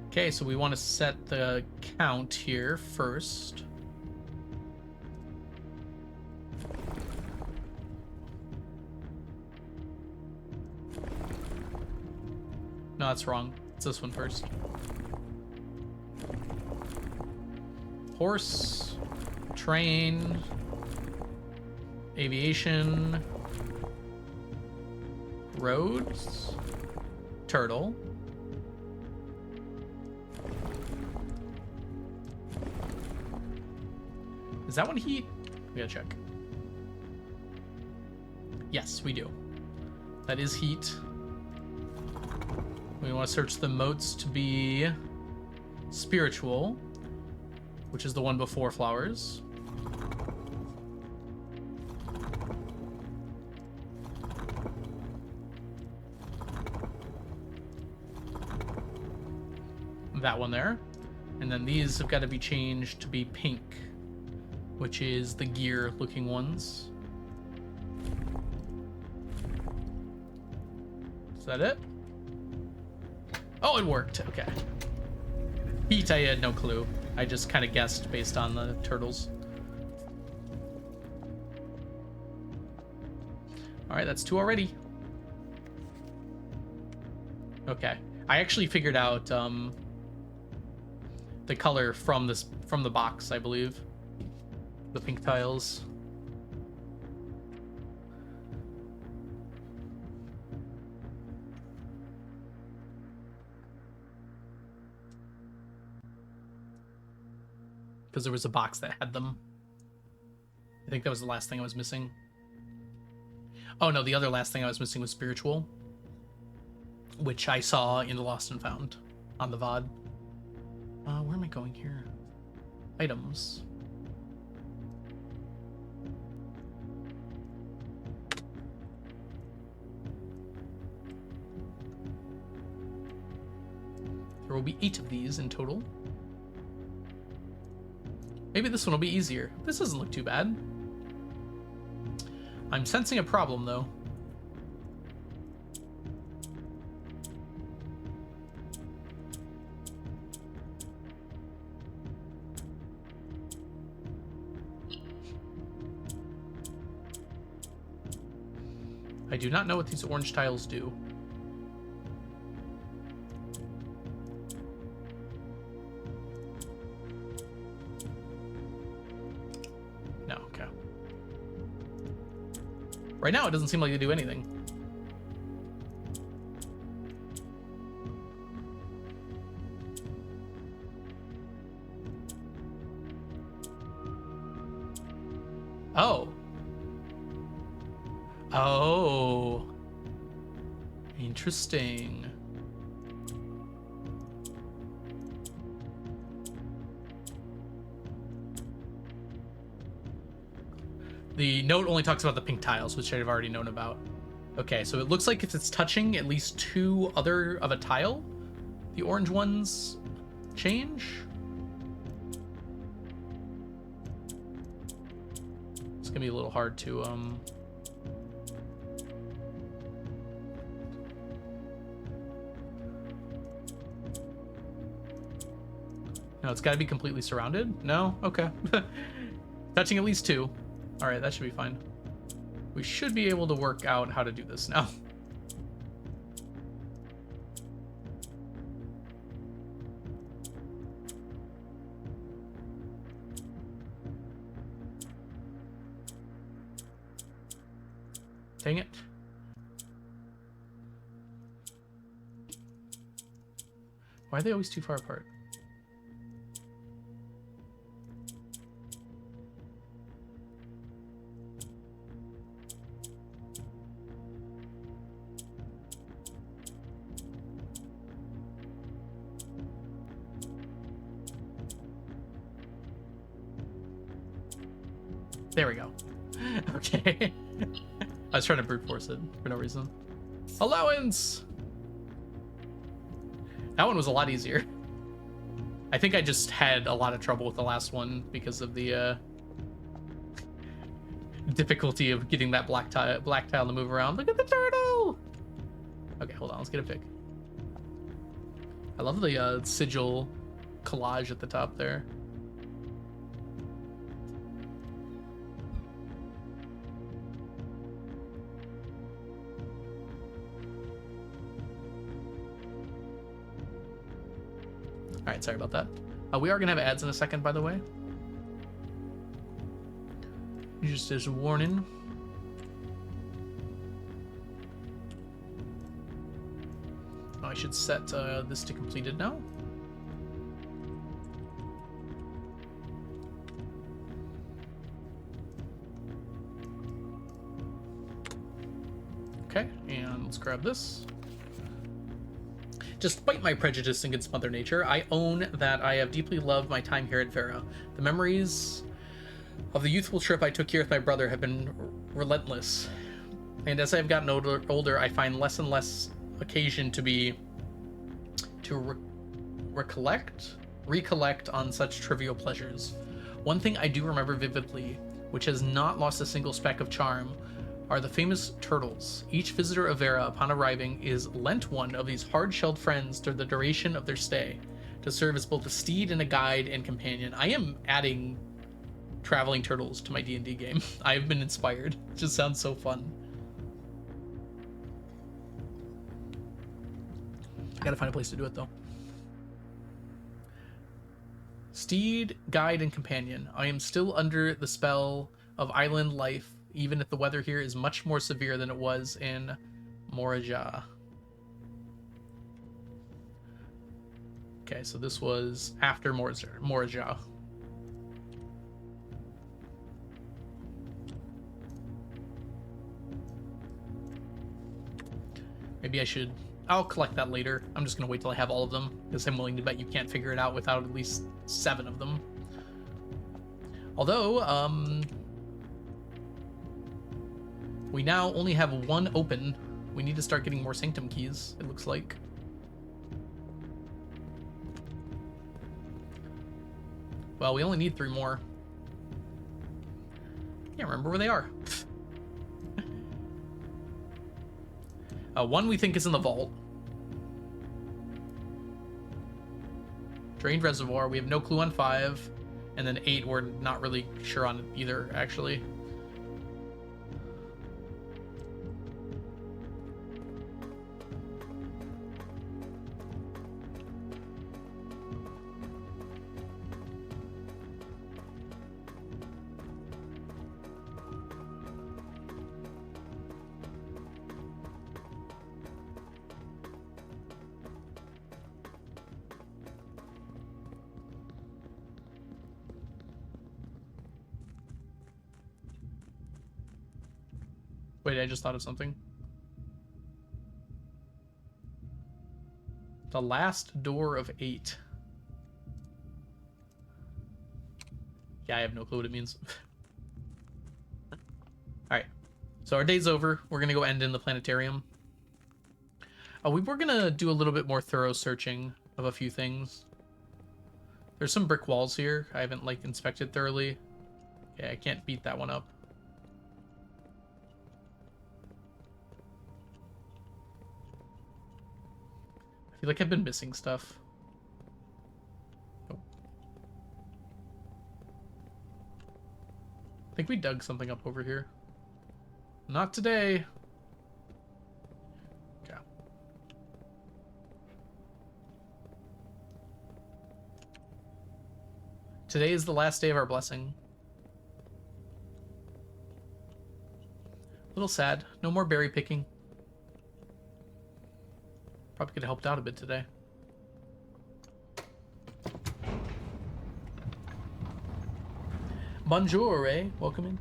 Okay, so we want to set the count here first. No, that's wrong. It's this one first. Horse, train, aviation, roads, turtle. Is that one heat? We gotta check. Yes, we do. That is heat. We want to search the motes to be spiritual, which is the one before flowers. That one there. And then these have got to be changed to be pink, which is the gear looking ones. Is that it? Oh, it worked. Okay. Heat, I had no clue. I just kind of guessed based on the turtles. All right, that's 2 already. Okay. I actually figured out the color from the box, I believe. The pink tiles. Because there was a box that had them. I think that was the last thing I was missing. Oh no, the other last thing I was missing was spiritual, which I saw in the Lost and Found on the VOD. Where am I going here? Items. There will be 8 of these in total. Maybe this one will be easier. This doesn't look too bad. I'm sensing a problem, though. I do not know what these orange tiles do. Right now, it doesn't seem like they do anything. Oh. Oh. Interesting. The note only talks about the pink tiles, which I've already known about. Okay, so it looks like if it's touching at least 2 other of a tile, the orange ones change. It's gonna be a little hard to No, it's gotta be completely surrounded? No? Okay. Touching at least 2. All right, that should be fine. We should be able to work out how to do this now. Dang it. Why are they always too far apart? There we go. Okay. I was trying to brute force it for no reason. Allowance! That one was a lot easier. I think I just had a lot of trouble with the last one because of the difficulty of getting that black tile to move around. Look at the turtle! Okay, hold on. Let's get a pic. I love the sigil collage at the top there. All right, sorry about that. We are gonna have ads in a second, by the way. Just as a warning. Oh, I should set this to completed now. Okay, and let's grab this. Despite my prejudice against Mother Nature, I own that I have deeply loved my time here at Vera. The memories of the youthful trip I took here with my brother have been relentless. And as I have gotten older, I find less and less occasion to recollect on such trivial pleasures. One thing I do remember vividly, which has not lost a single speck of charm, are the famous turtles. Each visitor of Vera, upon arriving, is lent one of these hard-shelled friends during the duration of their stay, to serve as both a steed and a guide and companion. I am adding traveling turtles to my D&D game. I have been inspired. It just sounds so fun. I gotta find a place to do it, though. Steed, guide, and companion. I am still under the spell of island life, even if the weather here is much more severe than it was in Moraja. Okay, so this was after Moraja. Maybe I should... I'll collect that later. I'm just going to wait till I have all of them, because I'm willing to bet you can't figure it out without at least 7 of them. Although, we now only have 1 open. We need to start getting more Sanctum keys, it looks like. Well, we only need 3 more. Can't remember where they are. 1 we think is in the vault. Drained reservoir, we have no clue on 5. And then 8 we're not really sure on either, actually. Wait, I just thought of something. The last door of 8. Yeah, I have no clue what it means. Alright. So our day's over. We're going to go end in the planetarium. We were going to do a little bit more thorough searching of a few things. There's some brick walls here I haven't, like, inspected thoroughly. Yeah, I can't beat that one up. I feel like I've been missing stuff. Nope. I think we dug something up over here. Not today. Okay. Today is the last day of our blessing. Little sad. No more berry picking. Probably could have helped out a bit today. Bonjour, Ray. Welcome in.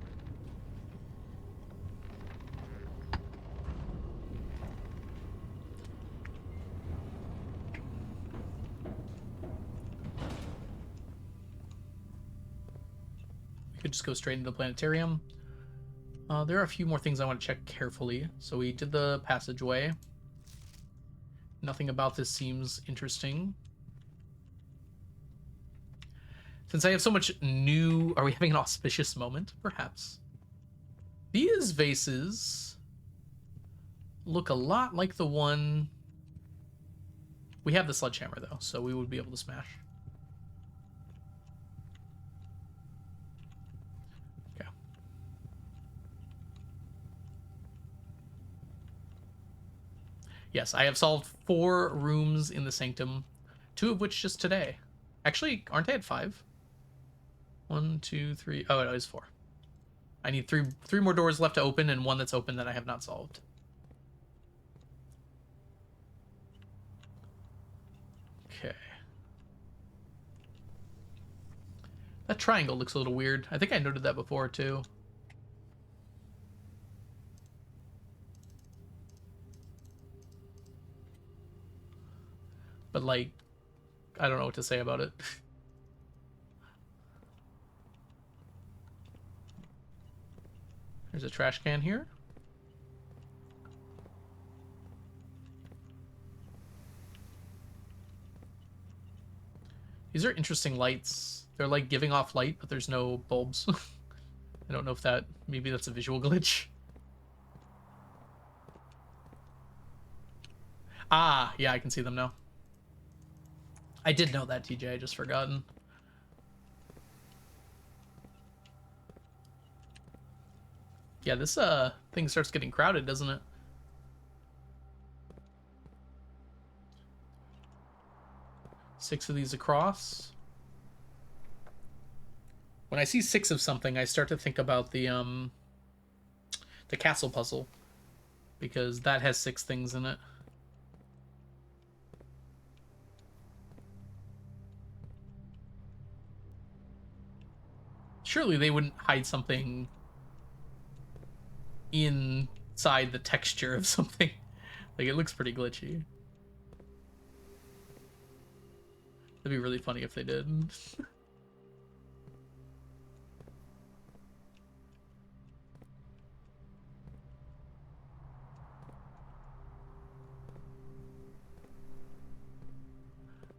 We could just go straight into the planetarium. There are a few more things I want to check carefully. So we did the passageway. Nothing about this seems interesting. Since I have so much new... Are we having an auspicious moment? Perhaps. These vases look a lot like the one... We have the sledgehammer, though, so we would be able to smash. Okay. Yes, I have solved 4 rooms in the Sanctum, 2 of which just today. Actually, aren't they at 5? 1, 2, 3... Oh, it is 4. I need three more doors left to open and 1 that's open that I have not solved. Okay. That triangle looks a little weird. I think I noted that before, too. But, like, I don't know what to say about it. There's a trash can here. These are interesting lights. They're like giving off light, but there's no bulbs. I don't know if that... Maybe that's a visual glitch. Ah, yeah, I can see them now. I did know that, TJ. I just forgotten. Yeah, this thing starts getting crowded, doesn't it? Six of these across. When I see 6 of something, I start to think about the castle puzzle, because that has 6 things in it. Surely they wouldn't hide something inside the texture of something. Like, it looks pretty glitchy. That'd be really funny if they did.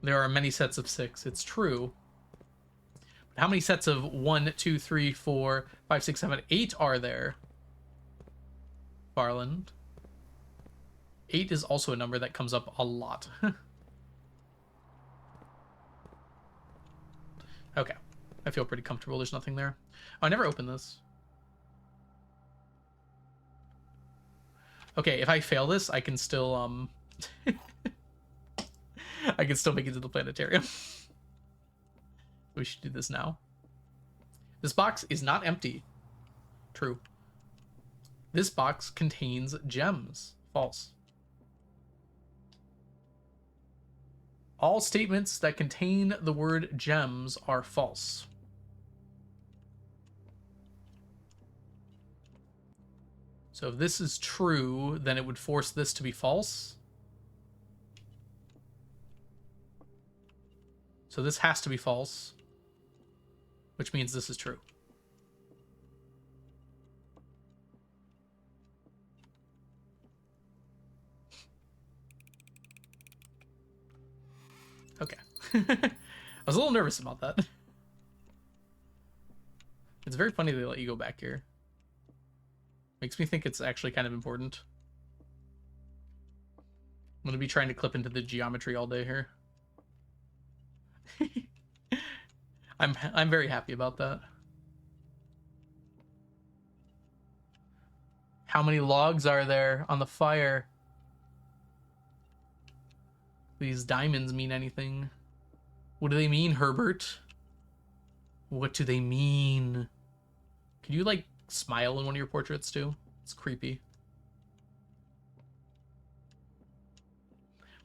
There are many sets of 6, it's true. But how many sets of 1, 2, 3, 4, 5, 6, 7, 8 are there? Farland. 8 is also a number that comes up a lot. Okay. I feel pretty comfortable. There's nothing there. Oh, I never opened this. Okay, if I fail this, I can still, I can still make it to the planetarium. We should do this now. This box is not empty. True. This box contains gems. False. All statements that contain the word gems are false. So if this is true, then it would force this to be false. So this has to be false, which means this is true. Okay. I was a little nervous about that. It's very funny they let you go back here. Makes me think it's actually kind of important. I'm gonna be trying to clip into the geometry all day here. I'm very happy about that. How many logs are there on the fire? These diamonds mean anything? What do they mean, Herbert? What do they mean? Can you, like, smile in one of your portraits, too? It's creepy.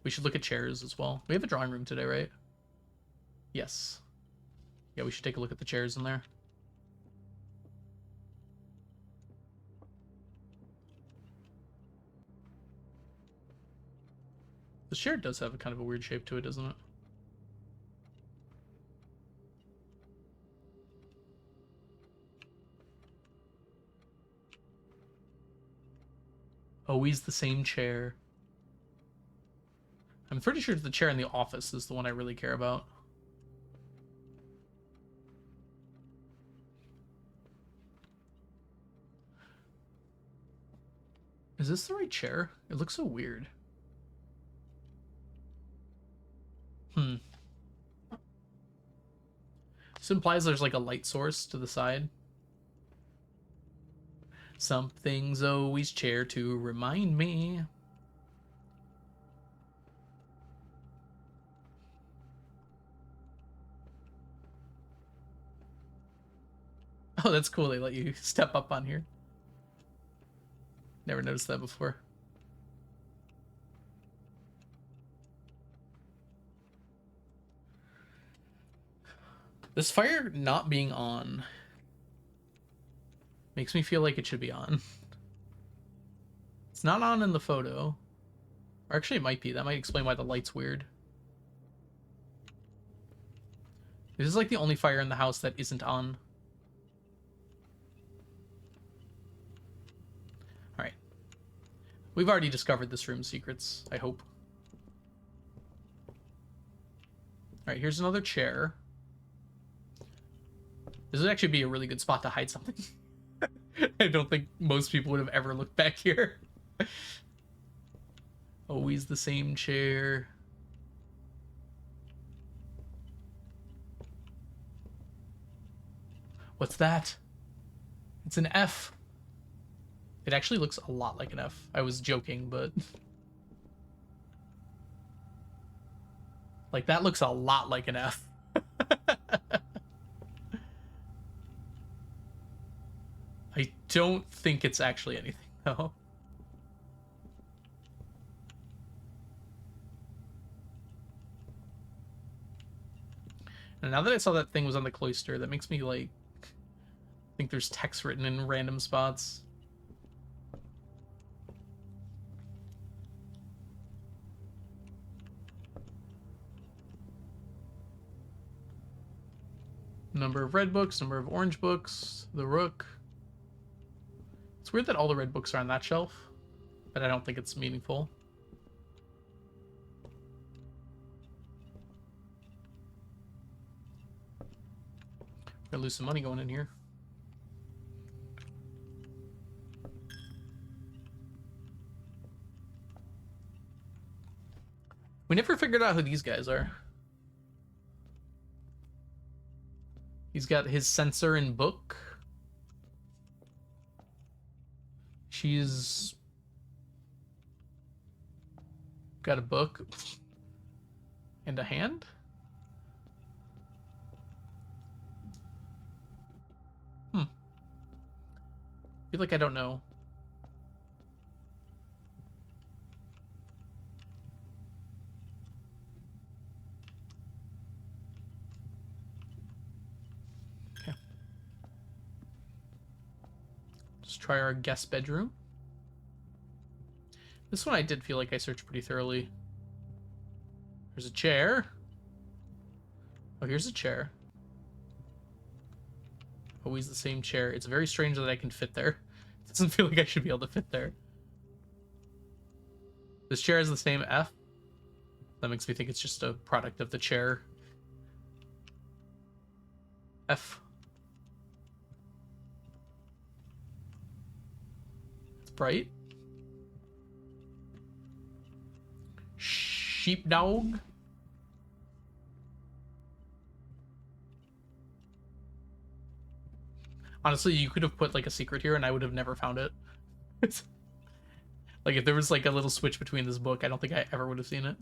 We should look at chairs as well. We have a drawing room today, right? Yes. Yeah, we should take a look at the chairs in there. The chair does have a kind of a weird shape to it, doesn't it? Always the same chair. I'm pretty sure the chair in the office is the one I really care about. Is this the right chair? It looks so weird. This implies there's like a light source to the side. Something's always chair to remind me. Oh, that's cool. They let you step up on here. Never noticed that before. This fire not being on makes me feel like it should be on. It's not on in the photo. Or actually, it might be. That might explain why the light's weird. This is like the only fire in the house that isn't on. Alright. We've already discovered this room's secrets, I hope. Alright, here's another chair. This would actually be a really good spot to hide something. I don't think most people would have ever looked back here. Always the same chair. What's that? It's an F. It actually looks a lot like an F. I was joking, but... like, that looks a lot like an F. I don't think it's actually anything, though. And now that I saw that thing was on the cloister, that makes me, like, think there's text written in random spots. Number of red books, number of orange books, the rook. It's weird that all the red books are on that shelf, but I don't think it's meaningful. Gonna lose some money going in here. We never figured out who these guys are. He's got his sensor and book. She's got a book and a hand. I feel like I don't know. Okay. Just try our guest bedroom. This one I did feel like I searched pretty thoroughly. There's a chair. Oh, here's a chair. Always the same chair. It's very strange that I can fit there. It doesn't feel like I should be able to fit there. This chair is the same F. That makes me think it's just a product of the chair. F. It's bright. Sheepdog. Honestly, you could have put like a secret here and I would have never found it. Like if there was like a little switch between this book, I don't think I ever would have seen it.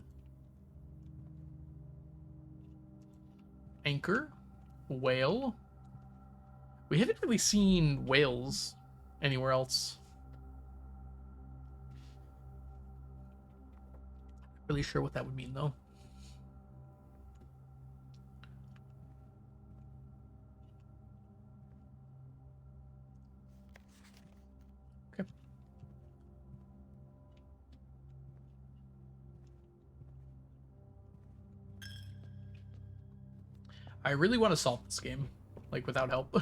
Anchor. Whale. We haven't really seen whales anywhere else. Really sure what that would mean though. Okay. I really want to solve this game, like without help.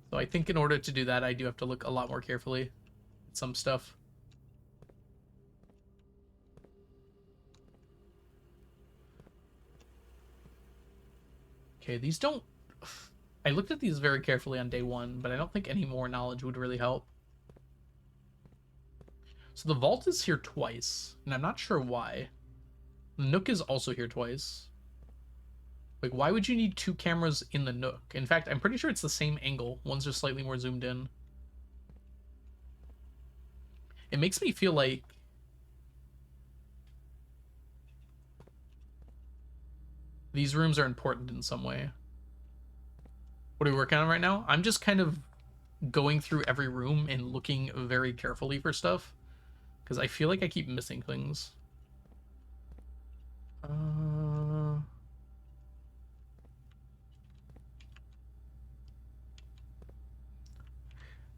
So I think in order to do that, I do have to look a lot more carefully at some stuff. Okay, these don't... I looked at these very carefully on day one, but I don't think any more knowledge would really help. So the vault is here twice, and I'm not sure why. The Nook is also here twice. Like, why would you need two cameras in the Nook? In fact, I'm pretty sure it's the same angle. One's just slightly more zoomed in. It makes me feel like... these rooms are important in some way. What are we working on right now? I'm just kind of going through every room and looking very carefully for stuff. Because I feel like I keep missing things.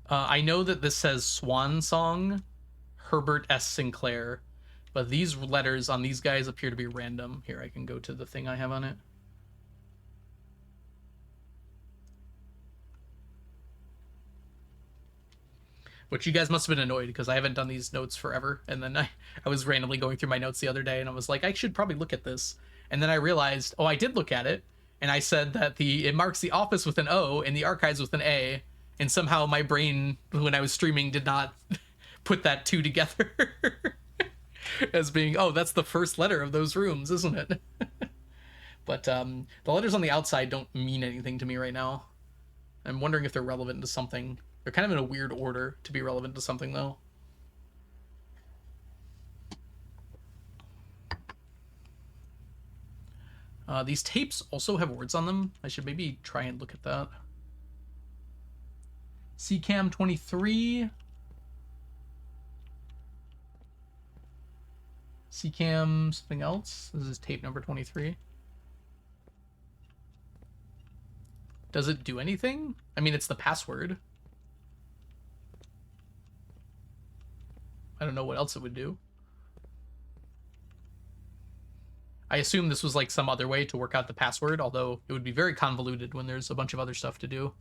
I know that this says Swan Song, Herbert S. Sinclair, but these letters on these guys appear to be random. Here, I can go to the thing I have on it. Which you guys must have been annoyed because I haven't done these notes forever. And then I was randomly going through my notes the other day and I was like, I should probably look at this. And then I realized, oh, I did look at it. And I said that it marks the office with an O and the archives with an A. And somehow my brain, when I was streaming, did not put that two together as being, oh, that's the first letter of those rooms, isn't it? But the letters on the outside don't mean anything to me right now. I'm wondering if they're relevant to something. They're kind of in a weird order to be relevant to something, though. These tapes also have words on them. I should maybe try and look at that. CCAM 23. CCAM something else. This is tape number 23. Does it do anything? I mean, it's the password. I don't know what else it would do. I assume this was like some other way to work out the password, although it would be very convoluted when there's a bunch of other stuff to do.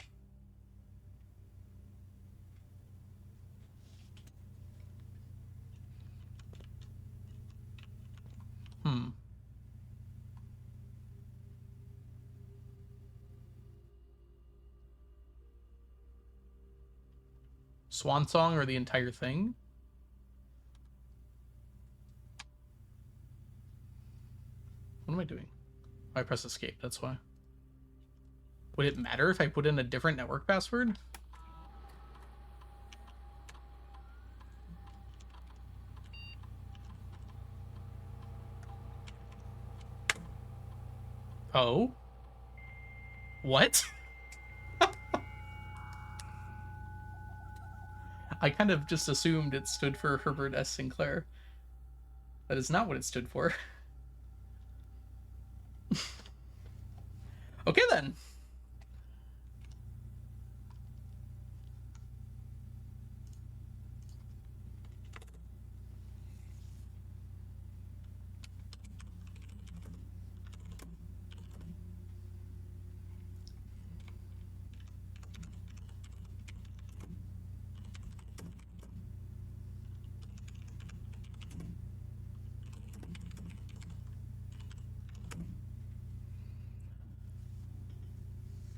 Swan Song or the entire thing? What am I doing? Oh, I press escape, that's why. Would it matter if I put in a different network password? Oh? What? I kind of just assumed it stood for Herbert S. Sinclair. That is not what it stood for. Okay, then.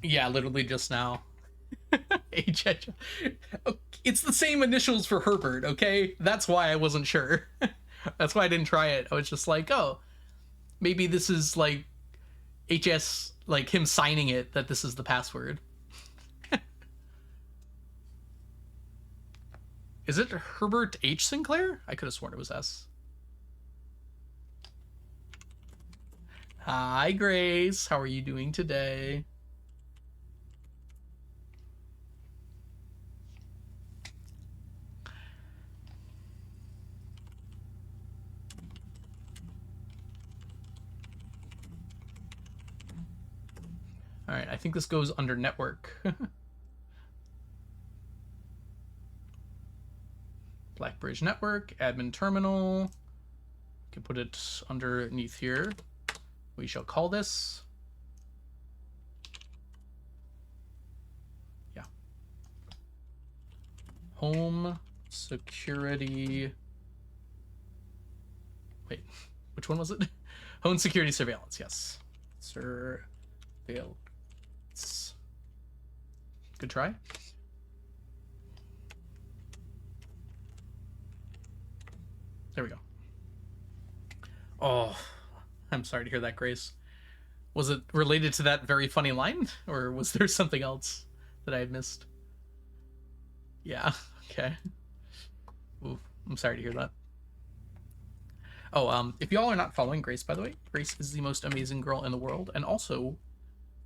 Yeah, literally just now. HH. It's the same initials for Herbert, okay? That's why I wasn't sure. That's why I didn't try it. I was just like, oh, maybe this is like HS, like him signing it that this is the password. Is it Herbert H. Sinclair? I could have sworn it was S. Hi, Grace. How are you doing today? All right, I think this goes under network. Blackbridge network, admin terminal. Can put it underneath here. We shall call this. Yeah. Home security. Wait, which one was it? Home security surveillance, yes. Surveillance. Good try. There we go. Oh, I'm sorry to hear that, Grace. Was it related to that very funny line, or was there something else that I had missed? Yeah, okay. Ooh, I'm sorry to hear that. Oh, if y'all are not following Grace, by the way, Grace is the most amazing girl in the world, and also,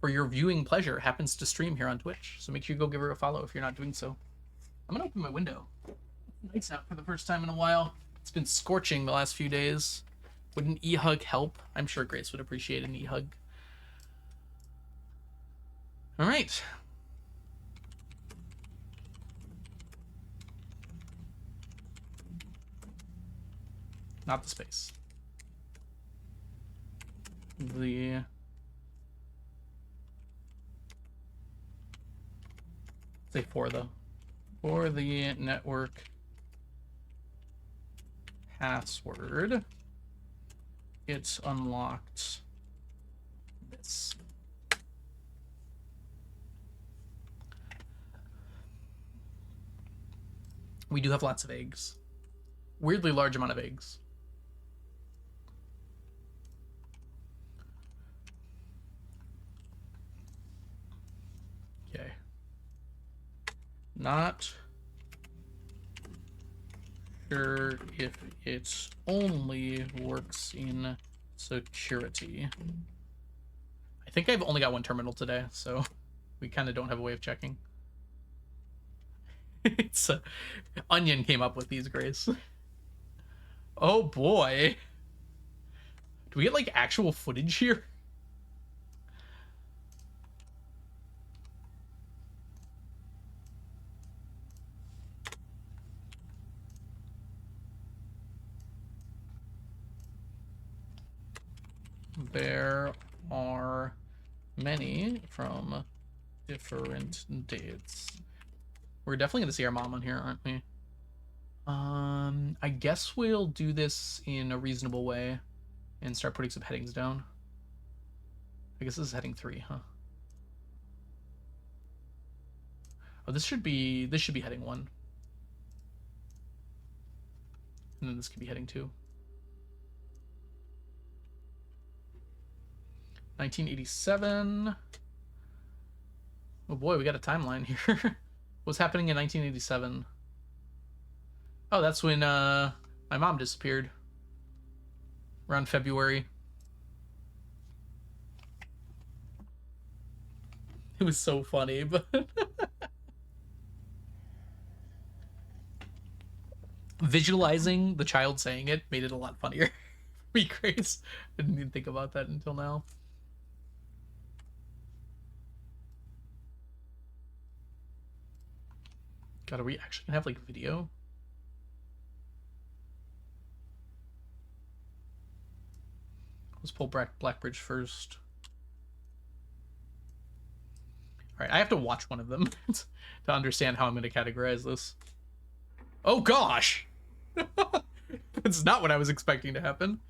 for your viewing pleasure, happens to stream here on Twitch. So make sure you go give her a follow if you're not doing so. I'm gonna open my window. Lights out for the first time in a while. It's been scorching the last few days. Would an e-hug help? I'm sure Grace would appreciate an e-hug. All right. Not the space. The... Say 4, though. For the network password, it's unlocked this. We do have lots of eggs. Weirdly large amount of eggs. Okay. Not sure if it only works in security. I think I've only got one terminal today, so we kind of don't have a way of checking. It's Onion came up with these, Grace. Oh boy. Do we get like actual footage here? There are many from different dates. We're definitely going to see our mom on here, aren't we? I guess we'll do this in a reasonable way and start putting some headings down. I guess this is heading 3, huh? Oh, this should be heading 1. And then this could be heading 2. 1987. Oh boy, we got a timeline here. What's happening in 1987? Oh, that's when my mom disappeared. Around February. It was so funny, but visualizing the child saying it made it a lot funnier. Me, Grace. I didn't even think about that until now. God, are we actually gonna have like video? Let's pull Blackbridge first. All right, I have to watch one of them to understand how I'm going to categorize this. Oh gosh! That's not what I was expecting to happen.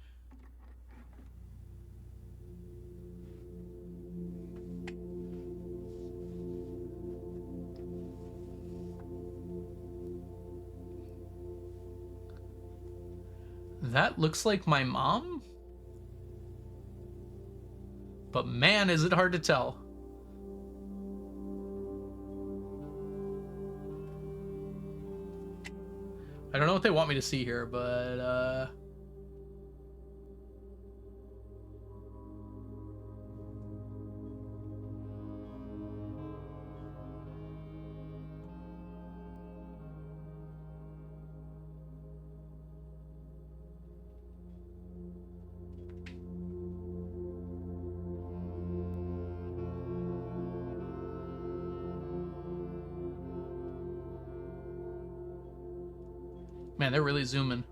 That looks like my mom? But man, is it hard to tell. I don't know what they want me to see here, but Man, they're really zooming.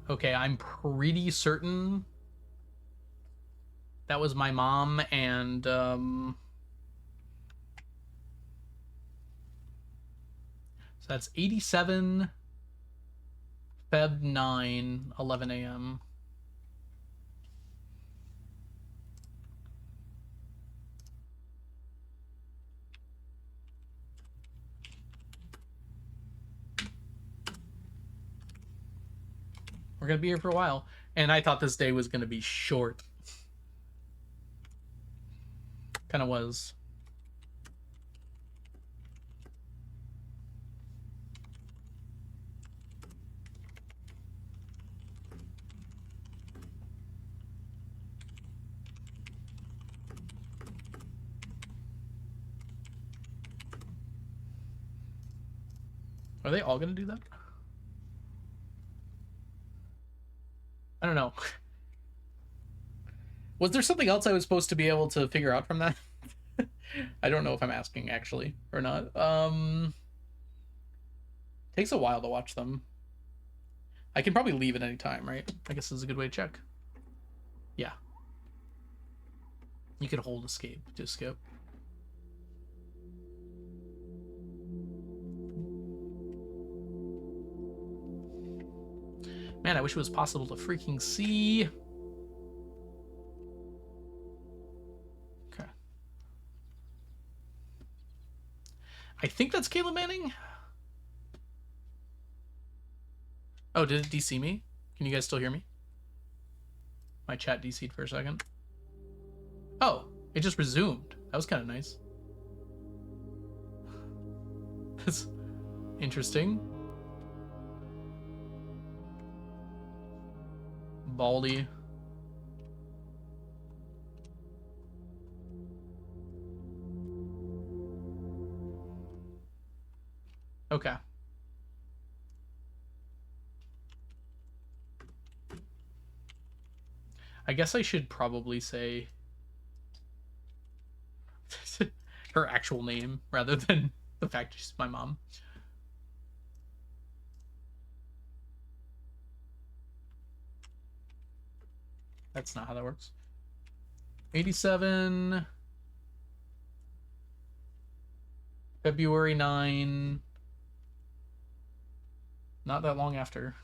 Okay, I'm pretty certain that was my mom, and so that's 87 Feb 9 11 a.m. We're gonna be here for a while, and I thought this day was gonna be short. Kind of was. Are they all gonna do that? I don't know. Was there something else I was supposed to be able to figure out from that? I don't know if I'm asking actually or not. Takes a while to watch them. I can probably leave at any time, right? I guess this is a good way to check. Yeah. You can hold escape to skip. Man, I wish it was possible to freaking see. Okay. I think that's Caleb Manning. Oh, did it DC me? Can you guys still hear me? My chat DC'd for a second. Oh, it just resumed. That was kind of nice. That's interesting. Baldy. Okay. I guess I should probably say her actual name rather than the fact she's my mom. That's not how that works. 87 February 9. Not that long after.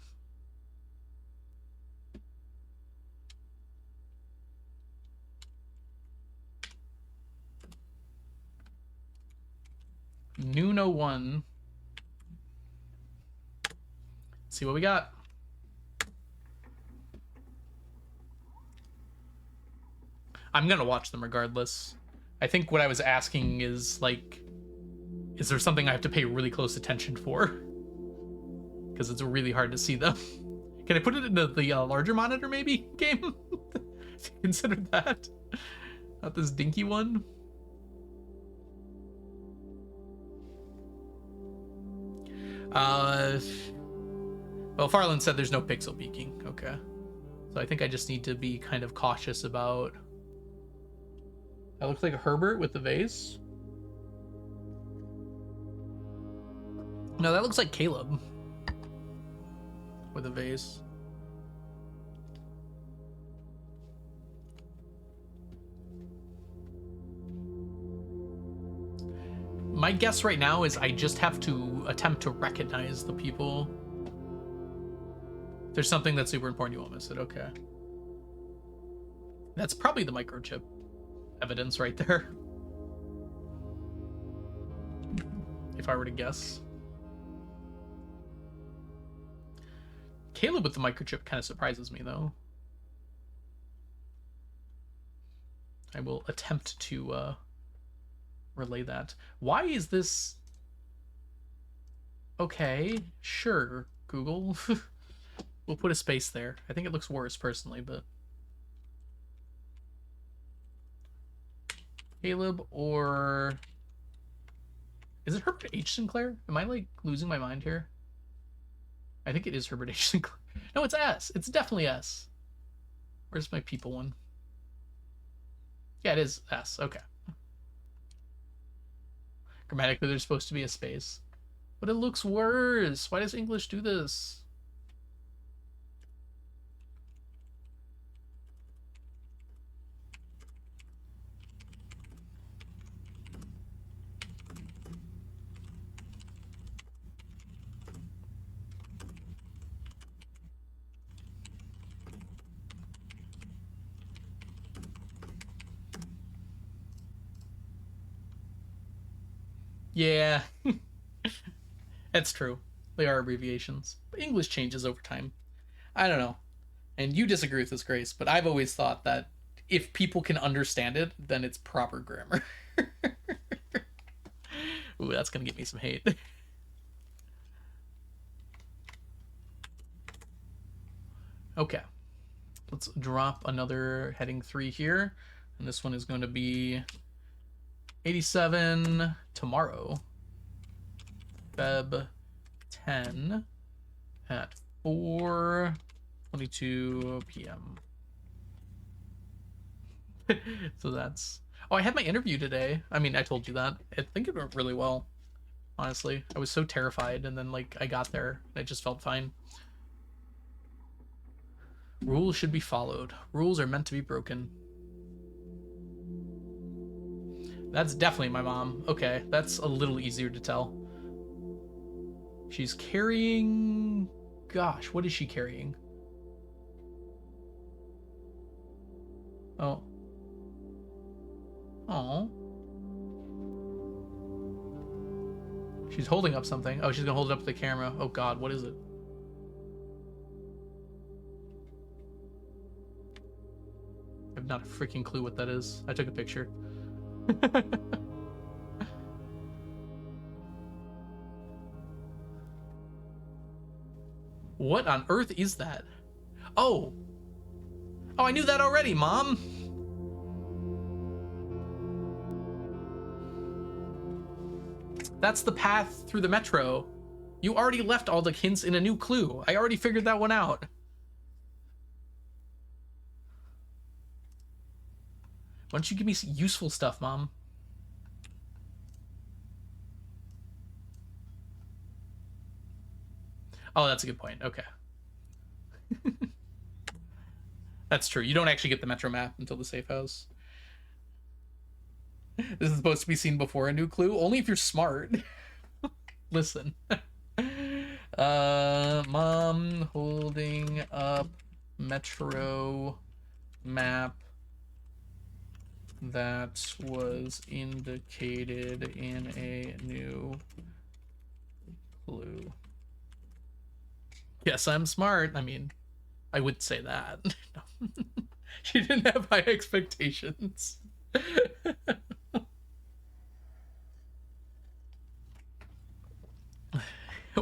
Noon 01. Let's see what we got. I'm gonna watch them regardless. I think what I was asking is, like, is there something I have to pay really close attention for? Because it's really hard to see them. Can I put it into the larger monitor, maybe, game? Consider that. Not this dinky one. Well, Farland said there's no pixel peeking. Okay. So I think I just need to be kind of cautious about... That looks like a Herbert with the vase. No, that looks like Caleb with a vase. My guess right now is I just have to attempt to recognize the people. If there's something that's super important, you won't miss it. Okay. That's probably the microchip evidence right there. If I were to guess. Caleb with the microchip kind of surprises me, though. I will attempt to relay that. Why is this... Okay, sure, Google. We'll put a space there. I think it looks worse, personally, but... Caleb or... Is it Herbert H. Sinclair? Am I, like, losing my mind here? I think it is Herbert H. Sinclair. No, it's S. It's definitely S. Where's my people one? Yeah, it is S. Okay. Grammatically, there's supposed to be a space. But it looks worse. Why does English do this? Yeah, that's true. They are abbreviations. But English changes over time. I don't know. And you disagree with this, Grace, but I've always thought that if people can understand it, then it's proper grammar. Ooh, that's gonna get me some hate. Okay. Let's drop another heading 3 here. And this one is going to be 87 tomorrow. Feb 10 at 4:22 p.m. So that's... Oh, I had my interview today. I mean, I told you that. I think it went really well, honestly. I was so terrified, and then, like, I got there, and it just felt fine. Rules should be followed. Rules are meant to be broken. That's definitely my mom. Okay, that's a little easier to tell. She's carrying... Gosh, what is she carrying? Oh. Oh. She's holding up something. Oh, she's gonna hold it up to the camera. Oh god, what is it? I have not a freaking clue what that is. I took a picture. What on earth is that? Oh. Oh, I knew that already, Mom. That's the path through the metro. You already left all the hints in a new clue. I already figured that one out. Why don't you give me some useful stuff, Mom? Oh, that's a good point. Okay. That's true. You don't actually get the metro map until the safe house. This is supposed to be seen before a new clue. Only if you're smart. Listen. Mom holding up metro map that was indicated in a new clue. Yes, I'm smart. I mean, I would say that. No. She didn't have high expectations.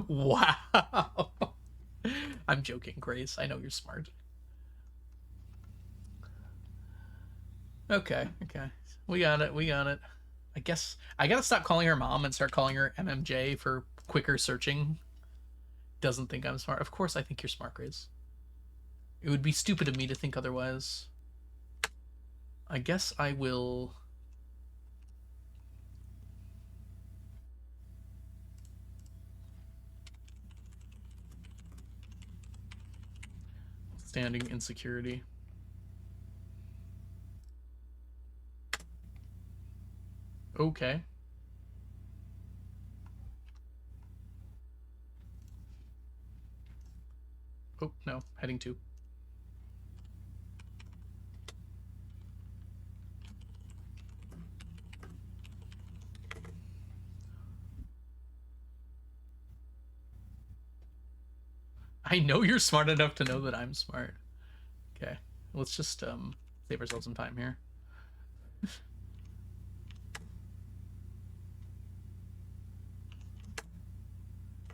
Wow. I'm joking, Grace. I know you're smart. Okay, okay. We got it. We got it. I guess I gotta stop calling her mom and start calling her MMJ for quicker searching. Doesn't think I'm smart. Of course I think you're smart, Grace. It would be stupid of me to think otherwise. I guess I will... Standing insecurity. Okay. Oh, no. Heading 2. I know you're smart enough to know that I'm smart. Okay. Let's just save ourselves some time here.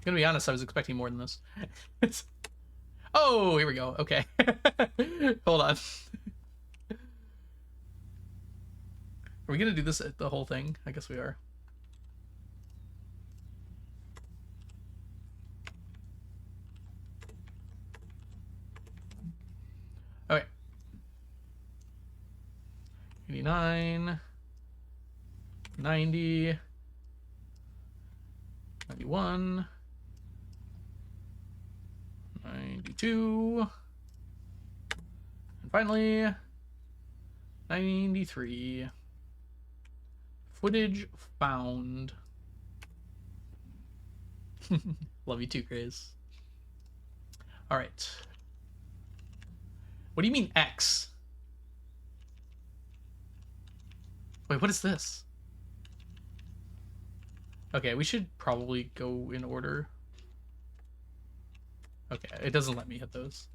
Gonna be honest, I was expecting more than this. Oh, here we go. Okay. Hold on. Are we gonna do this the whole thing? I guess we are. Okay. 89, 90, 91, 92, and finally 93. Footage found. Love you too, Grace. All right. What do you mean X? Wait, what is this? Okay, we should probably go in order. Okay, it doesn't let me hit those.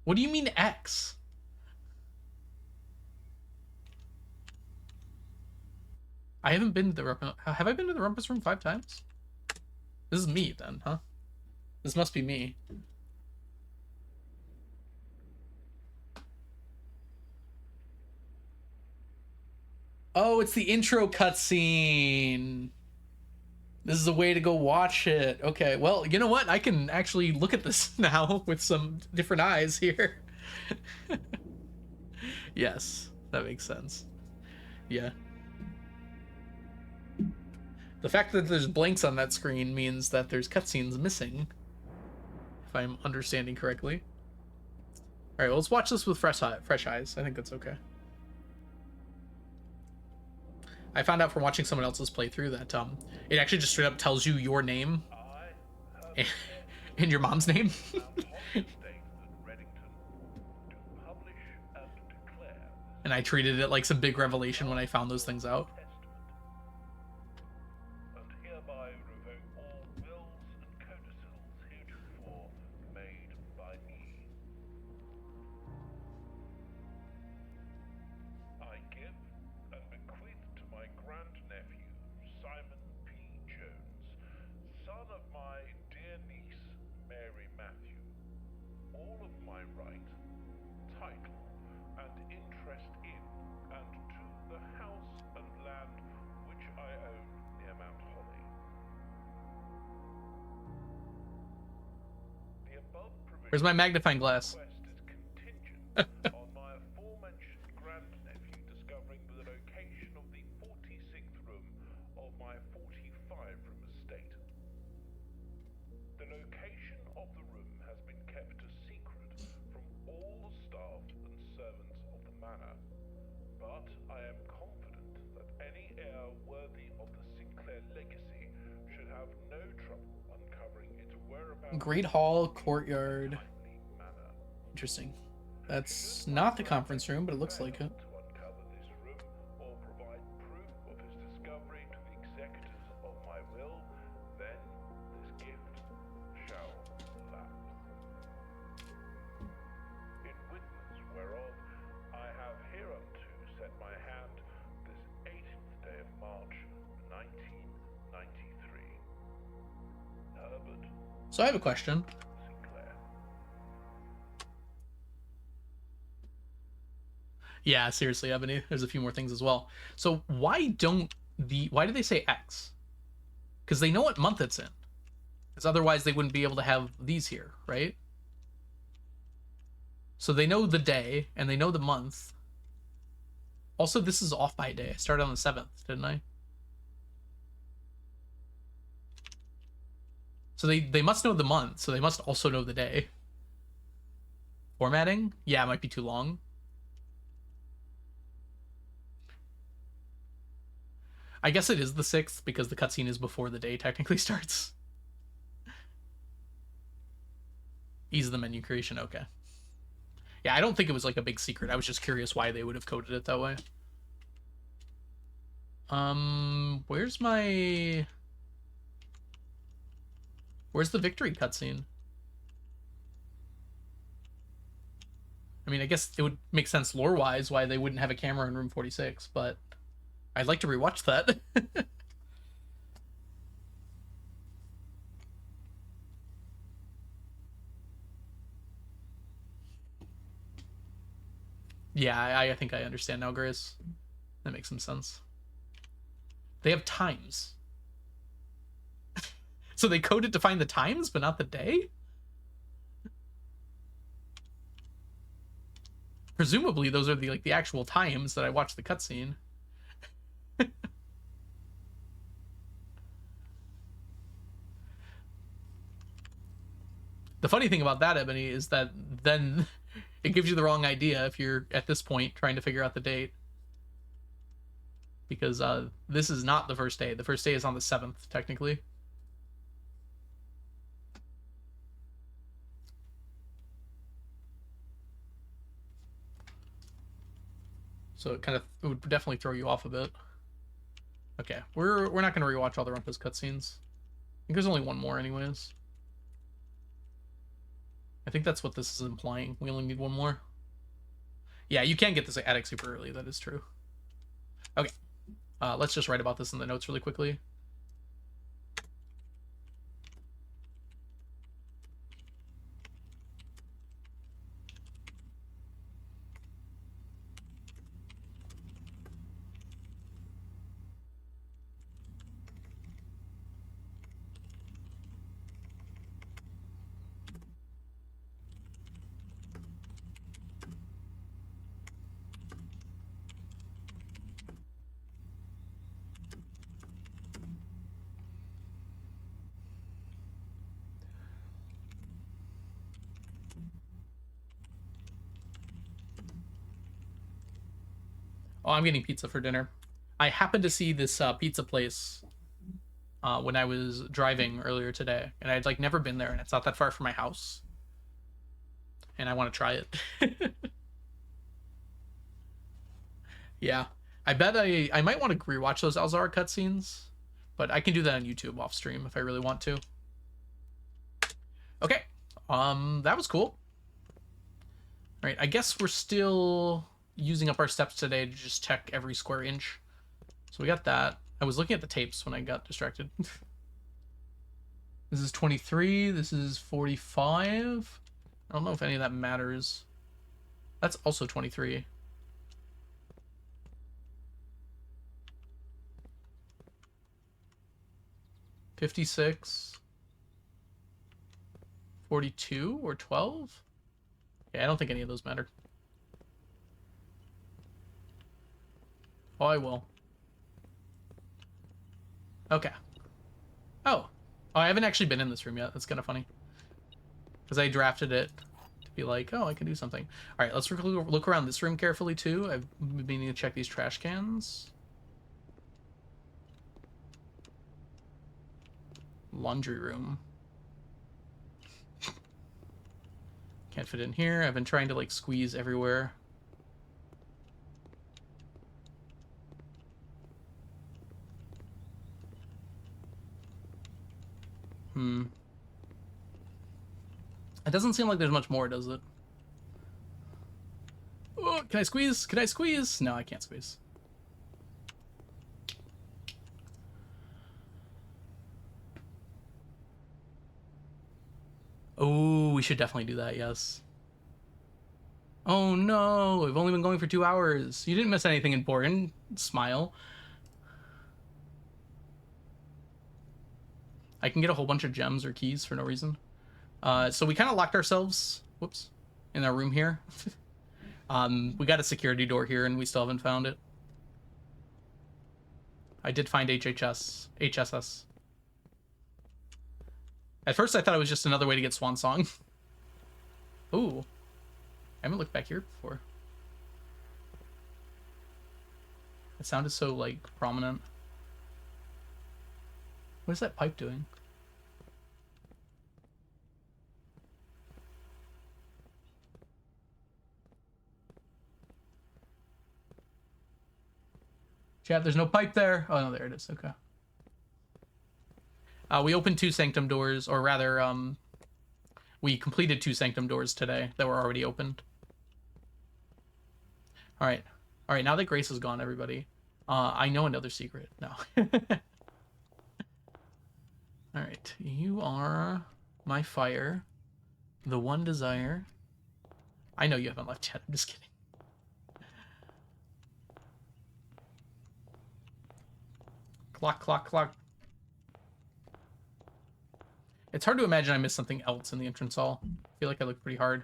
What do you mean X? I haven't been to the Rumpus. Have I been to the Rumpus Room 5 times? This is me then, huh? This must be me. Oh, it's the intro cutscene. This is a way to go watch it. Okay, well, you know what? I can actually look at this now with some different eyes here. Yes, that makes sense. Yeah. The fact that there's blanks on that screen means that there's cutscenes missing, if I'm understanding correctly. All right, well, let's watch this with fresh eyes. I think that's okay. I found out from watching someone else's playthrough that it actually just straight up tells you your name and your mom's name. And I treated it like some big revelation when I found those things out. Where's my magnifying glass? On my aforementioned grandnephew discovering the location of the 46th room of my 45-room estate. The location of the room has been kept a secret from all the staff and servants of the manor, but I am confident that any heir worthy of the Sinclair legacy should have no trouble uncovering its whereabouts. Great Hall Courtyard. Interesting. That's not the conference room, but it looks like it. To uncover this room or provide proof of his discovery to the executors of my will, then this gift shall lapse. In witness whereof I have hereunto set my hand this 18th day of March, 1993. Herbert. So I have a question. Yeah, seriously, Ebony. There's a few more things as well. So why do they say X? Because they know what month it's in. Because otherwise they wouldn't be able to have these here, right? So they know the day and they know the month. Also, this is off by a day. I started on the 7th, didn't I? So they must know the month, so they must also know the day. Formatting? Yeah, it might be too long. I guess it is the 6th because the cutscene is before the day technically starts. Ease the menu creation, okay. Yeah, I don't think it was like a big secret. I was just curious why they would have coded it that way. Where's the victory cutscene? I mean, I guess it would make sense lore-wise why they wouldn't have a camera in room 46, but I'd like to rewatch that. Yeah, I think I understand now, Grace. That makes some sense. They have times. So they coded to find the times, but not the day? Presumably, those are the like the actual times that I watched the cutscene. The funny thing about that, Ebony, is that then it gives you the wrong idea if you're at this point trying to figure out the date. Because this is not the first day. The first day is on the 7th, technically. So it would definitely throw you off a bit. Okay, we're not going to rewatch all the Rumpus cutscenes. I think there's only one more anyways. I think that's what this is implying. We only need one more. Yeah, you can get this attic super early. That is true. Okay. Let's just write about this in the notes really quickly. Oh, I'm getting pizza for dinner. I happened to see this pizza place when I was driving earlier today, and I'd like never been there, and it's not that far from my house, and I want to try it. Yeah, I bet I might want to rewatch those Alzara cutscenes, but I can do that on YouTube off stream if I really want to. Okay, that was cool. All right, I guess we're still using up our steps today to just check every square inch. So we got that. I was looking at the tapes when I got distracted. This is 23. This is 45. I don't know if any of that matters. That's also 23. $56. 42 or 12? Yeah, I don't think any of those matter. Oh, I will. Okay. Oh. Oh, I haven't actually been in this room yet. That's kind of funny. Because I drafted it to be like, oh, I can do something. All right, let's look around this room carefully, too. I've been meaning to check these trash cans. Laundry room. Can't fit in here. I've been trying to, like, squeeze everywhere. It doesn't seem like there's much more, does it? Oh, can I squeeze? Can I squeeze? No, I can't squeeze. Oh, we should definitely do that, yes. Oh no, we've only been going for 2 hours. You didn't miss anything important. Smile. I can get a whole bunch of gems or keys for no reason. So we kind of locked ourselves, whoops, in our room here. We got a security door here and we still haven't found it. I did find HSS. At first I thought it was just another way to get Swan Song. Ooh. I haven't looked back here before. It sounded so, like, prominent. What is that pipe doing? Chat, there's no pipe there. Oh, no, there it is. Okay. We opened 2 sanctum doors, or rather, we completed 2 sanctum doors today that were already opened. All right. All right, now that Grace is gone, everybody, I know another secret. No. All right, you are my fire, the one desire. I know you haven't left yet. I'm just kidding. Clock, clock, clock. It's hard to imagine I missed something else in the entrance hall. I feel like I looked pretty hard.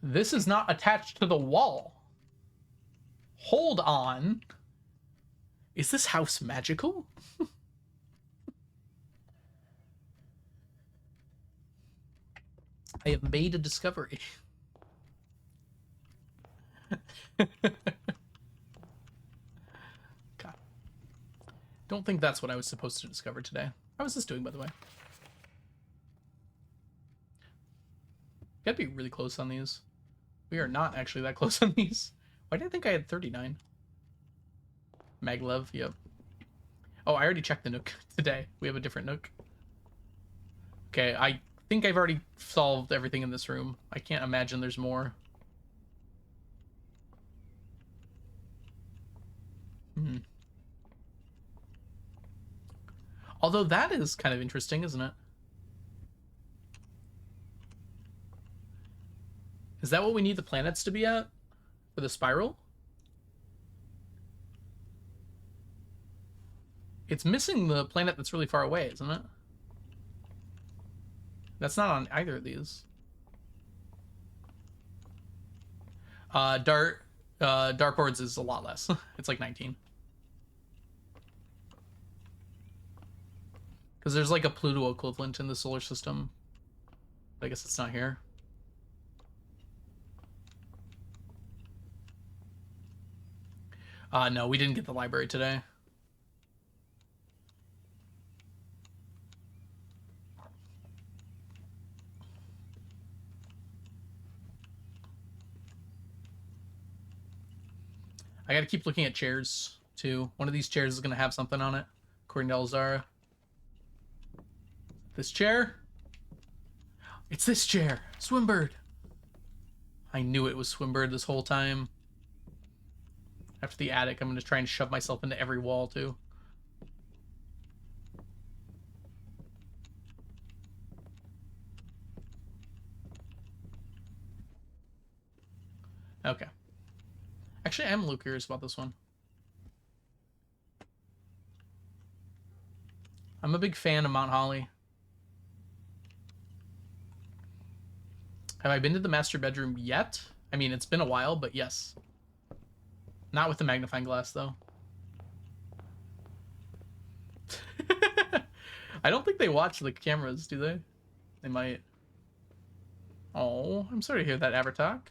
This is not attached to the wall. Hold on. Is this house magical? I have made a discovery. God. Don't think that's what I was supposed to discover today. How is this doing, by the way? Gotta be really close on these. We are not actually that close on these. Why did I think I had 39? Maglev, yep. Oh, I already checked the Nook today. We have a different Nook. Okay, I think I've already solved everything in this room. I can't imagine there's more. Although that is kind of interesting, isn't it? Is that what we need the planets to be at? For the spiral? It's missing the planet that's really far away, isn't it? That's not on either of these. Dartboards is a lot less. It's like 19. Because there's like a Pluto equivalent in the solar system. I guess it's not here. No, we didn't get the library today. I gotta keep looking at chairs, too. One of these chairs is gonna have something on it, according to Elzara. This chair? It's this chair! Swimbird! I knew it was Swimbird this whole time. After the attic, I'm gonna try and shove myself into every wall, too. Okay. Actually, I am a little curious about this one. I'm a big fan of Mount Holly. Have I been to the master bedroom yet? I mean, it's been a while, but yes. Not with the magnifying glass, though. I don't think they watch the cameras, do they? They might. Oh, I'm sorry to hear that, Avatar.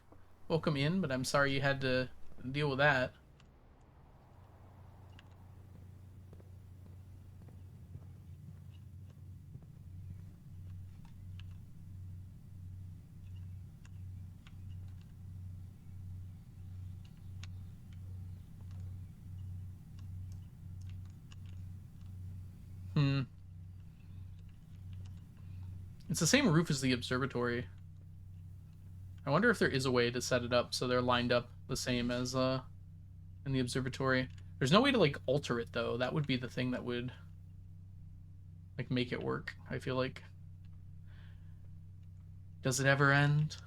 Welcome in, but I'm sorry you had to deal with that. It's the same roof as the observatory. I wonder if there is a way to set it up so they're lined up the same as in the observatory. There's no way to like alter it though. That would be the thing that would like make it work, I feel like. Does it ever end?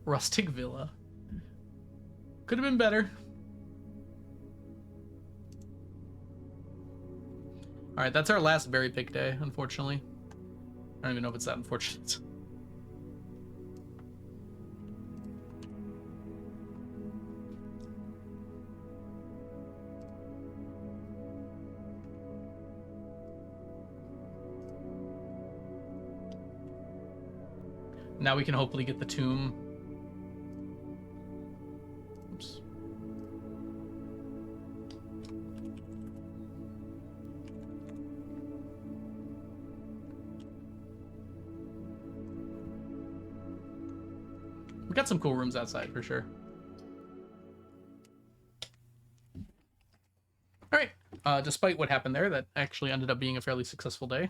Rustic villa. Could have been better. Alright, that's our last berry pick day, unfortunately. I don't even know if it's that unfortunate. Now we can hopefully get the tomb. Oops. We got some cool rooms outside for sure. All right. Despite what happened there, that actually ended up being a fairly successful day.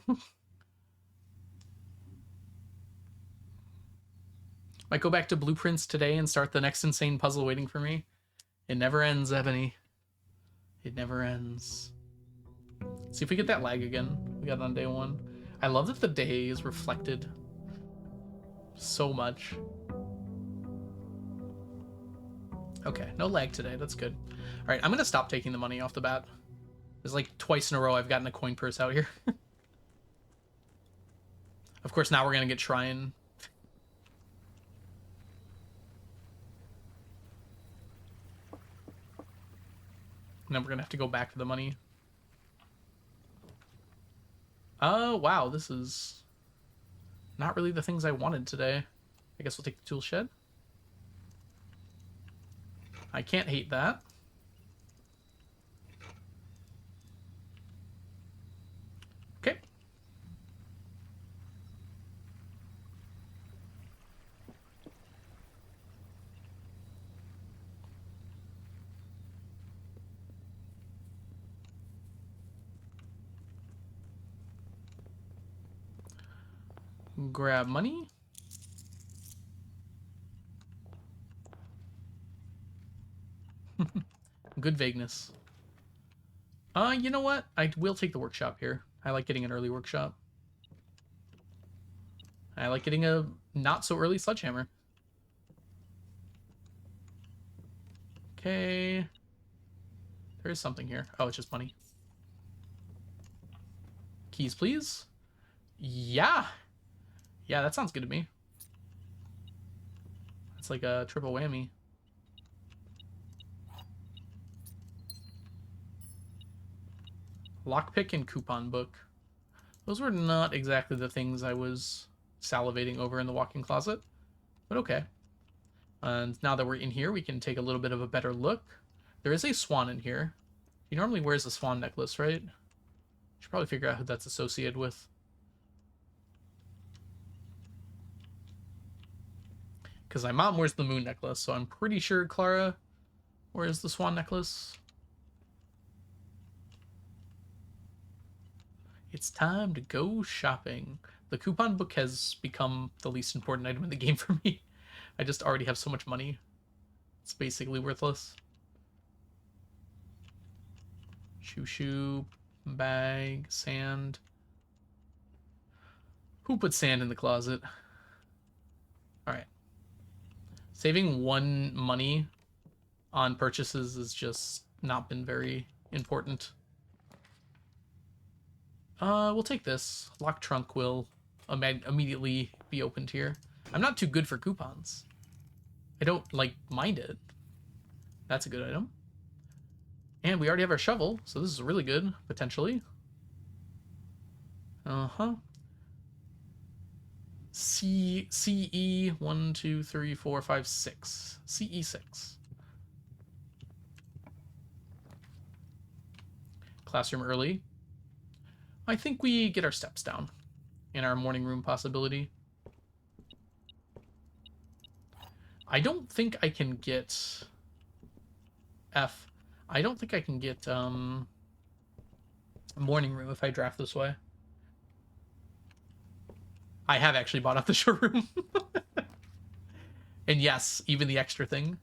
Might go back to blueprints today and start the next insane puzzle waiting for me. It never ends, Ebony. It never ends. See if we get that lag again. We got it on day one. I love that the day is reflected so much. Okay, no lag today. That's good. All right, I'm gonna stop taking the money off the bat. There's like twice in a row I've gotten a coin purse out here. Of course, now we're gonna get Shrine. And then we're gonna have to go back to the money. Oh, wow, this is not really the things I wanted today. I guess we'll take the tool shed. I can't hate that. Okay. Grab money. Good vagueness. You know what? I will take the workshop here. I like getting an early workshop. I like getting a not so early sledgehammer. Okay. There is something here. Oh, it's just money. Keys, please. Yeah. Yeah, that sounds good to me. It's like a triple whammy. Lockpick and coupon book. Those were not exactly the things I was salivating over in the walk-in closet, but okay. And now that we're in here, we can take a little bit of a better look. There is a swan in here. He normally wears a swan necklace, right? Should probably figure out who that's associated with. Because my mom wears the moon necklace, so I'm pretty sure Clara wears the swan necklace. It's time to go shopping. The coupon book has become the least important item in the game for me. I just already have so much money. It's basically worthless. Shoo, bag, sand. Who put sand in the closet? Alright. Saving 1 money on purchases has just not been very important. We'll take this. Lock trunk will immediately be opened here. I'm not too good for coupons. I don't, like, mind it. That's a good item. And we already have our shovel, so this is really good, potentially. Uh-huh. CE 1, 2, 3, 4, 5, 6. CE 6. Classroom early. I think we get our steps down in our morning room possibility. I don't think I can get F. I don't think I can get morning room if I draft this way. I have actually bought out the showroom. And yes, even the extra thing.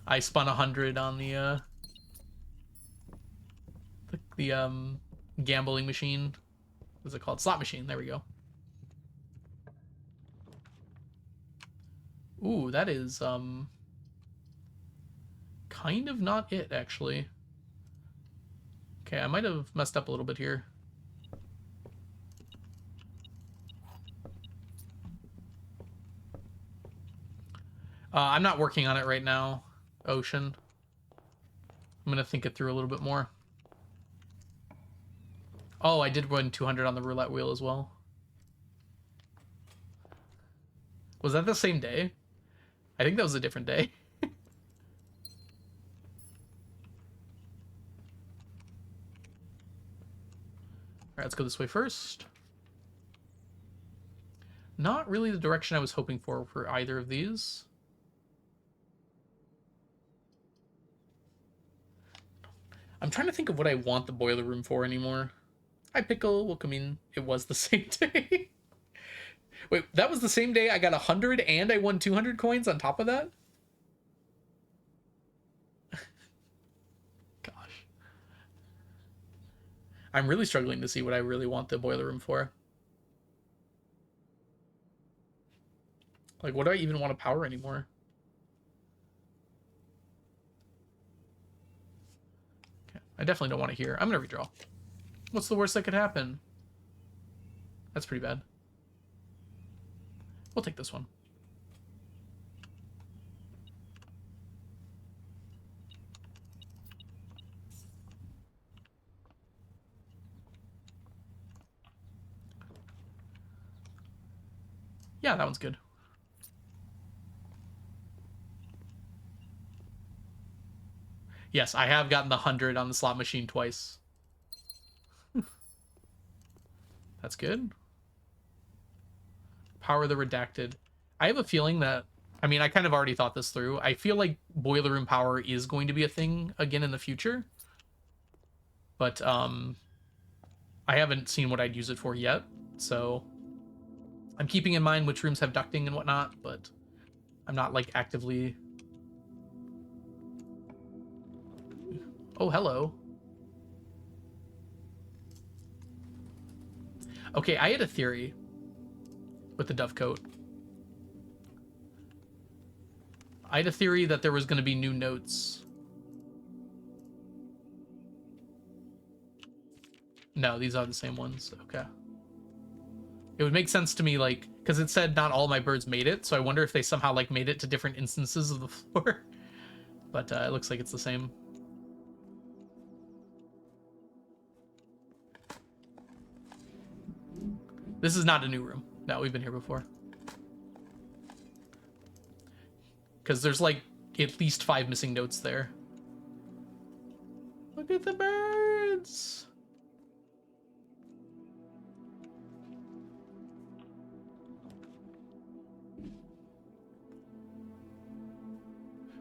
I spun 100 on the gambling machine. What's it called? Slot machine. There we go. Ooh, that is kind of not it, actually. Okay, I might have messed up a little bit here. I'm not working on it right now, Ocean. I'm gonna think it through a little bit more. Oh, I did run 200 on the roulette wheel as well. Was that the same day? I think that was a different day. All right, let's go this way first. Not really the direction I was hoping for either of these. I'm trying to think of what I want the boiler room for anymore. Hi, Pickle. Welcome in. It was the same day. Wait, that was the same day I got 100 and I won 200 coins on top of that? Gosh. I'm really struggling to see what I really want the boiler room for. Like, what do I even want to power anymore? Okay, I definitely don't want to hear. I'm gonna redraw. What's the worst that could happen? That's pretty bad. We'll take this one. Yeah, that one's good. Yes, I have gotten the 100 on the slot machine twice. That's good. Power the redacted. I have a feeling that, I mean, I kind of already thought this through. I feel like boiler room power is going to be a thing again in the future. But I haven't seen what I'd use it for yet. So I'm keeping in mind which rooms have ducting and whatnot, but I'm not like actively. Oh, hello. Okay, I had a theory with the Dovecote. I had a theory that there was going to be new notes. No, these are the same ones. Okay. It would make sense to me, like, because it said not all my birds made it, so I wonder if they somehow, like, made it to different instances of the floor. But it looks like it's the same. This is not a new room. No, we've been here before. Because there's, like, at least 5 missing notes there. Look at the birds!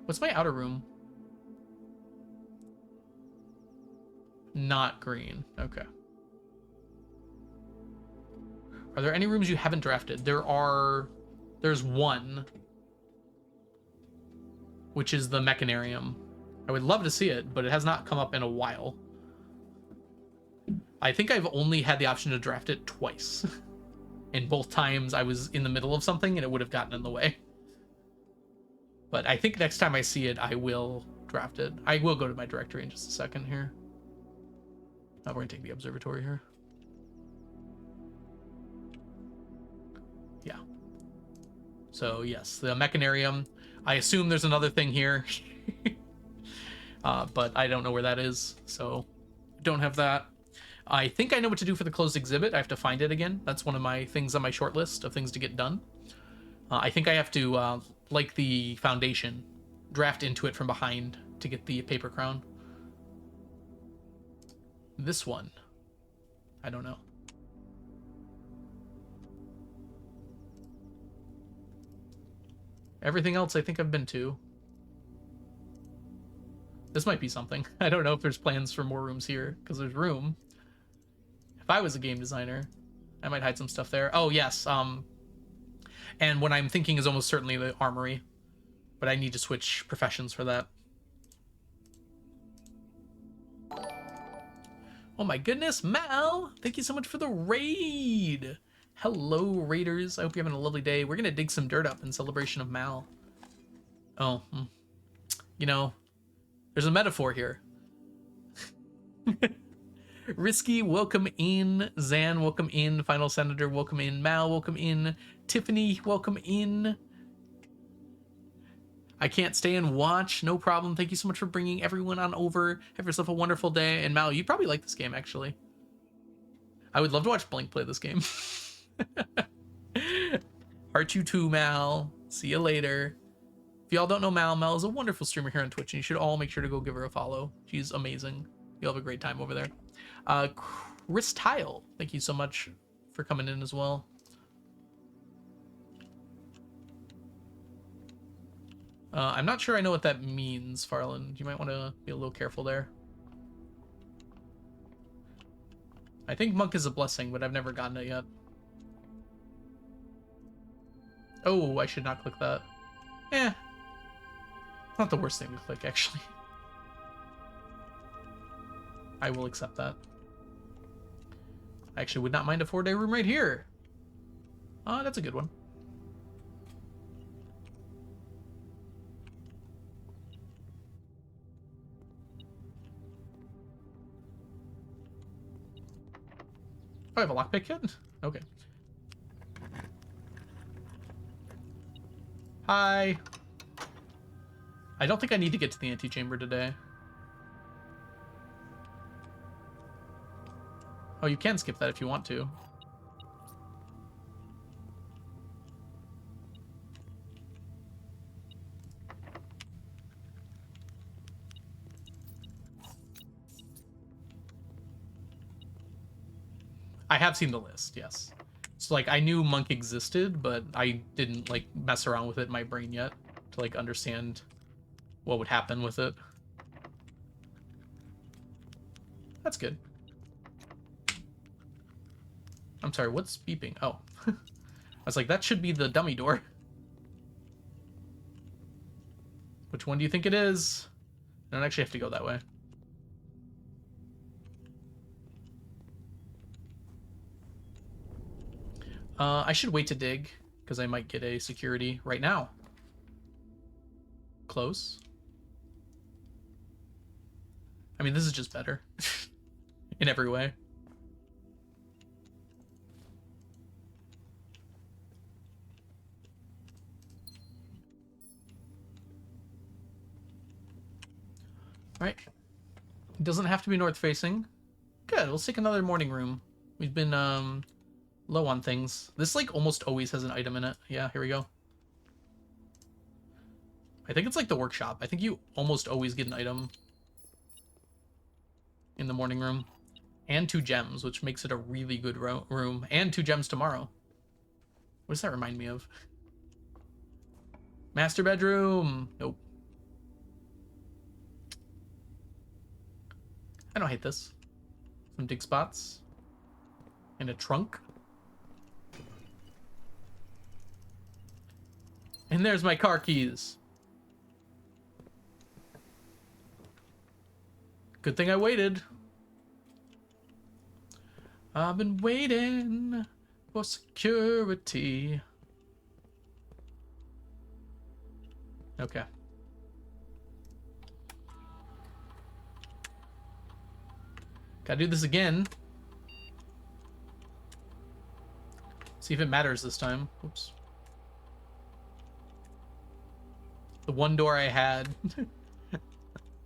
What's my outer room? Not green. Okay. Are there any rooms you haven't drafted? There's one, which is the mechanarium. I would love to see it, but it has not come up in a while. I think I've only had the option to draft it twice. And both times I was in the middle of something and it would have gotten in the way. But I think next time I see it, I will draft it. I will go to my directory in just a second here. Now we're going to take the observatory here. Yeah. So yes, the mechanarium. I assume there's another thing here. But I don't know where that is, so don't have that. I think I know what to do for the closed exhibit. I have to find it again. That's one of my things on my short list of things to get done. I think I have to, like the foundation, draft into it from behind to get the paper crown. This one, I don't know. Everything else I think I've been to. This might be something. I don't know if there's plans for more rooms here, because there's room. If I was a game designer, I might hide some stuff there. Oh, yes. And what I'm thinking is almost certainly the armory. But I need to switch professions for that. Oh my goodness, Mal! Thank you so much for the raid! Hello, raiders. I hope you're having a lovely day. We're going to dig some dirt up in celebration of Mal. Oh, you know, there's a metaphor here. Risky, welcome in. Zan, welcome in. Final Senator, welcome in. Mal, welcome in. Tiffany, welcome in. I can't stay and watch. No problem. Thank you so much for bringing everyone on over. Have yourself a wonderful day. And Mal, you'd probably like this game, actually. I would love to watch Blink play this game. Heart you too, Mal. See you later. If y'all don't know Mal, Mal is a wonderful streamer here on Twitch, and you should all make sure to go give her a follow. She's amazing. You'll have a great time over there. Chris Tile, thank you so much for coming in as well. I'm not sure I know what that means, Farland. You might want to be a little careful there. I think Monk is a blessing, but I've never gotten it yet. Oh, I should not click that. Eh. Not the worst thing to click, actually. I will accept that. I actually would not mind a 4-day room right here. That's a good one. I have a lockpick kit? Okay. Hi. I don't think I need to get to the antechamber today. Oh, you can skip that if you want to. I have seen the list, yes. So, like, I knew Monk existed, but I didn't, like, mess around with it in my brain yet to, like, understand what would happen with it. That's good. I'm sorry, what's beeping? Oh. I was like, that should be the dummy door. Which one do you think it is? I don't actually have to go that way. I should wait to dig, because I might get a security right now. Close. I mean, this is just better. In every way. Alright. It doesn't have to be north facing. Good, let's take another morning room. We've been, low on things. This, like, almost always has an item in it. Yeah, here we go. I think it's like the workshop. I think you almost always get an item in the morning room. And 2 gems, which makes it a really good room. And 2 gems tomorrow. What does that remind me of? Master bedroom! Nope. I don't hate this. Some dig spots. And a trunk. And there's my car keys. Good thing I waited. I've been waiting for security. Okay. Gotta do this again. See if it matters this time. Oops. The one door I had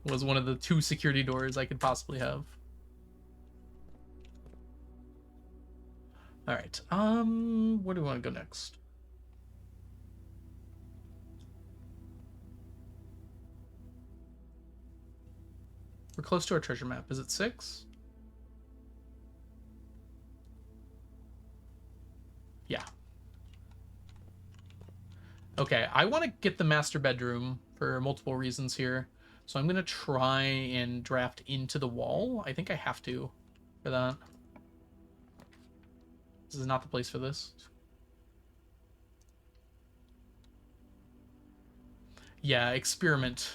was one of the 2 security doors I could possibly have. Alright, where do we want to go next? We're close to our treasure map. Is it 6? Yeah. Okay, I want to get the master bedroom for multiple reasons here. So I'm going to try and draft into the wall. I think I have to for that. This is not the place for this. Yeah, experiment.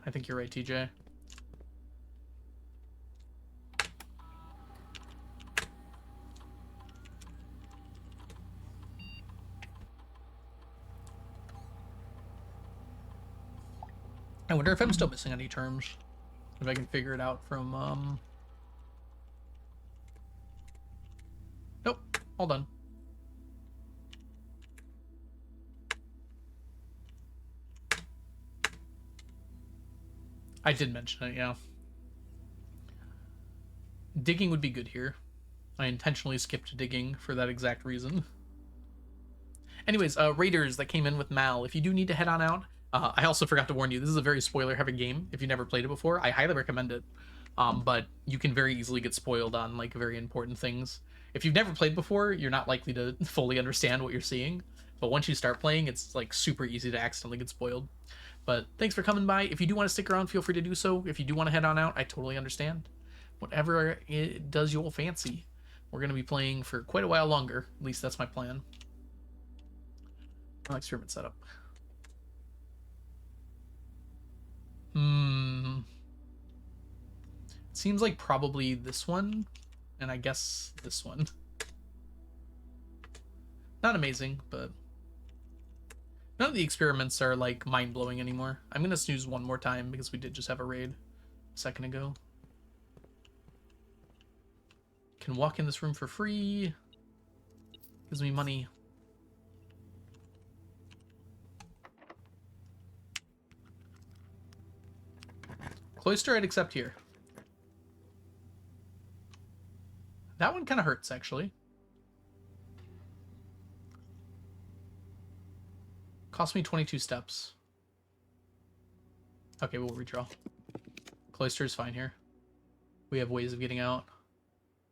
I think you're right, TJ. I wonder if I'm still missing any terms. If I can figure it out from, Nope, all done. I did mention it, yeah. Digging would be good here. I intentionally skipped digging for that exact reason. Anyways, raiders that came in with Mal, if you do need to head on out, I also forgot to warn you, this is a very spoiler-heavy game. If you've never played it before, I highly recommend it. But you can very easily get spoiled on, like, very important things. If you've never played before, you're not likely to fully understand what you're seeing. But once you start playing, it's, like, super easy to accidentally get spoiled. But thanks for coming by. If you do want to stick around, feel free to do so. If you do want to head on out, I totally understand. Whatever it does your fancy. We're going to be playing for quite a while longer. At least that's my plan. Experiment setup. It seems like probably this one, and I guess this one. Not amazing, but none of the experiments are, like, mind-blowing anymore. I'm gonna snooze one more time because we did just have a raid a second ago. Can walk in this room for free. Gives me money. Cloister I'd accept here. That one kind of hurts, actually. Cost me 22 steps. Okay, we'll redraw. Cloister is fine here. We have ways of getting out.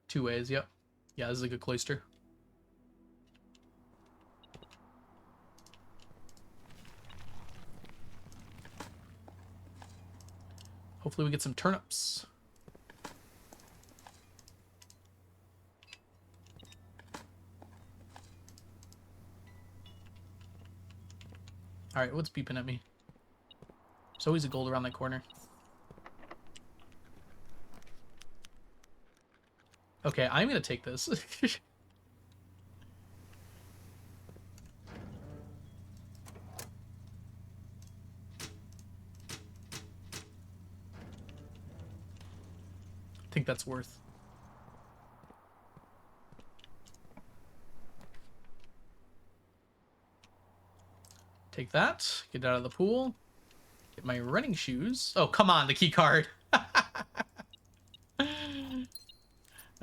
2 ways, yep. Yeah, this is a good cloister. Hopefully we get some turnips. Alright, what's beeping at me? There's always a gold around that corner. Okay, I'm gonna take this. I think that's worth. Take that. Get out of the pool. Get my running shoes. Oh, come on, the key card.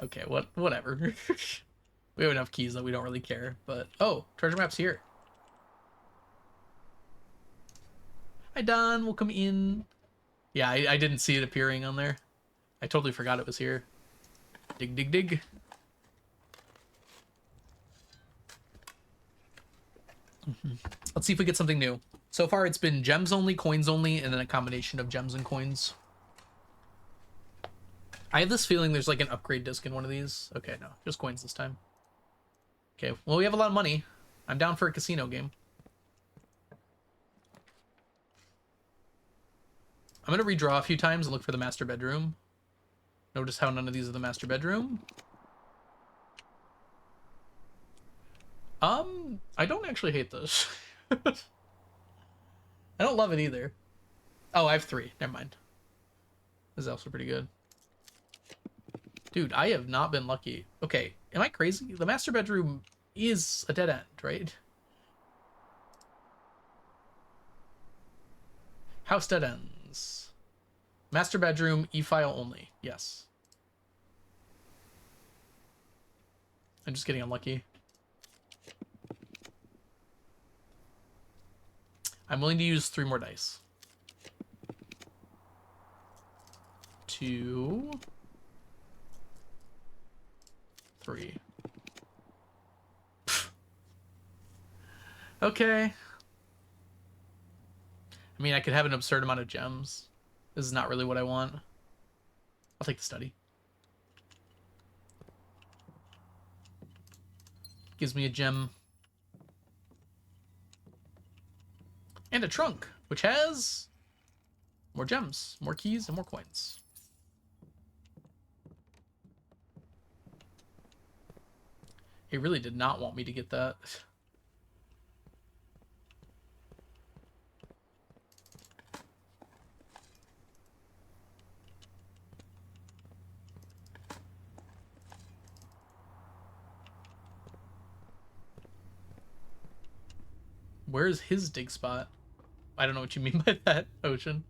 Okay, whatever. We have enough keys that we don't really care, but... Oh, treasure map's here. Hi, Don. Welcome in. Yeah, I didn't see it appearing on there. I totally forgot it was here. Dig, dig, dig. Let's see if we get something new. So far, it's been gems only, coins only, and then a combination of gems and coins. I have this feeling there's like an upgrade disc in one of these. Okay, no, just coins this time. Okay, well, we have a lot of money. I'm down for a casino game. I'm going to redraw a few times and look for the master bedroom. Notice how none of these are the master bedroom. I don't actually hate this. I don't love it either. Oh, I have 3. Never mind. This is also pretty good. Dude, I have not been lucky. Okay, am I crazy? The master bedroom is a dead end, right? House dead ends. Master bedroom, e-file only. Yes. I'm just getting unlucky. I'm willing to use 3 more dice. 2, 3. Okay. I mean, I could have an absurd amount of gems. This is not really what I want. I'll take the study. Gives me a gem. And a trunk, which has more gems, more keys, and more coins. He really did not want me to get that. Where's his dig spot? I don't know what you mean by that, Ocean.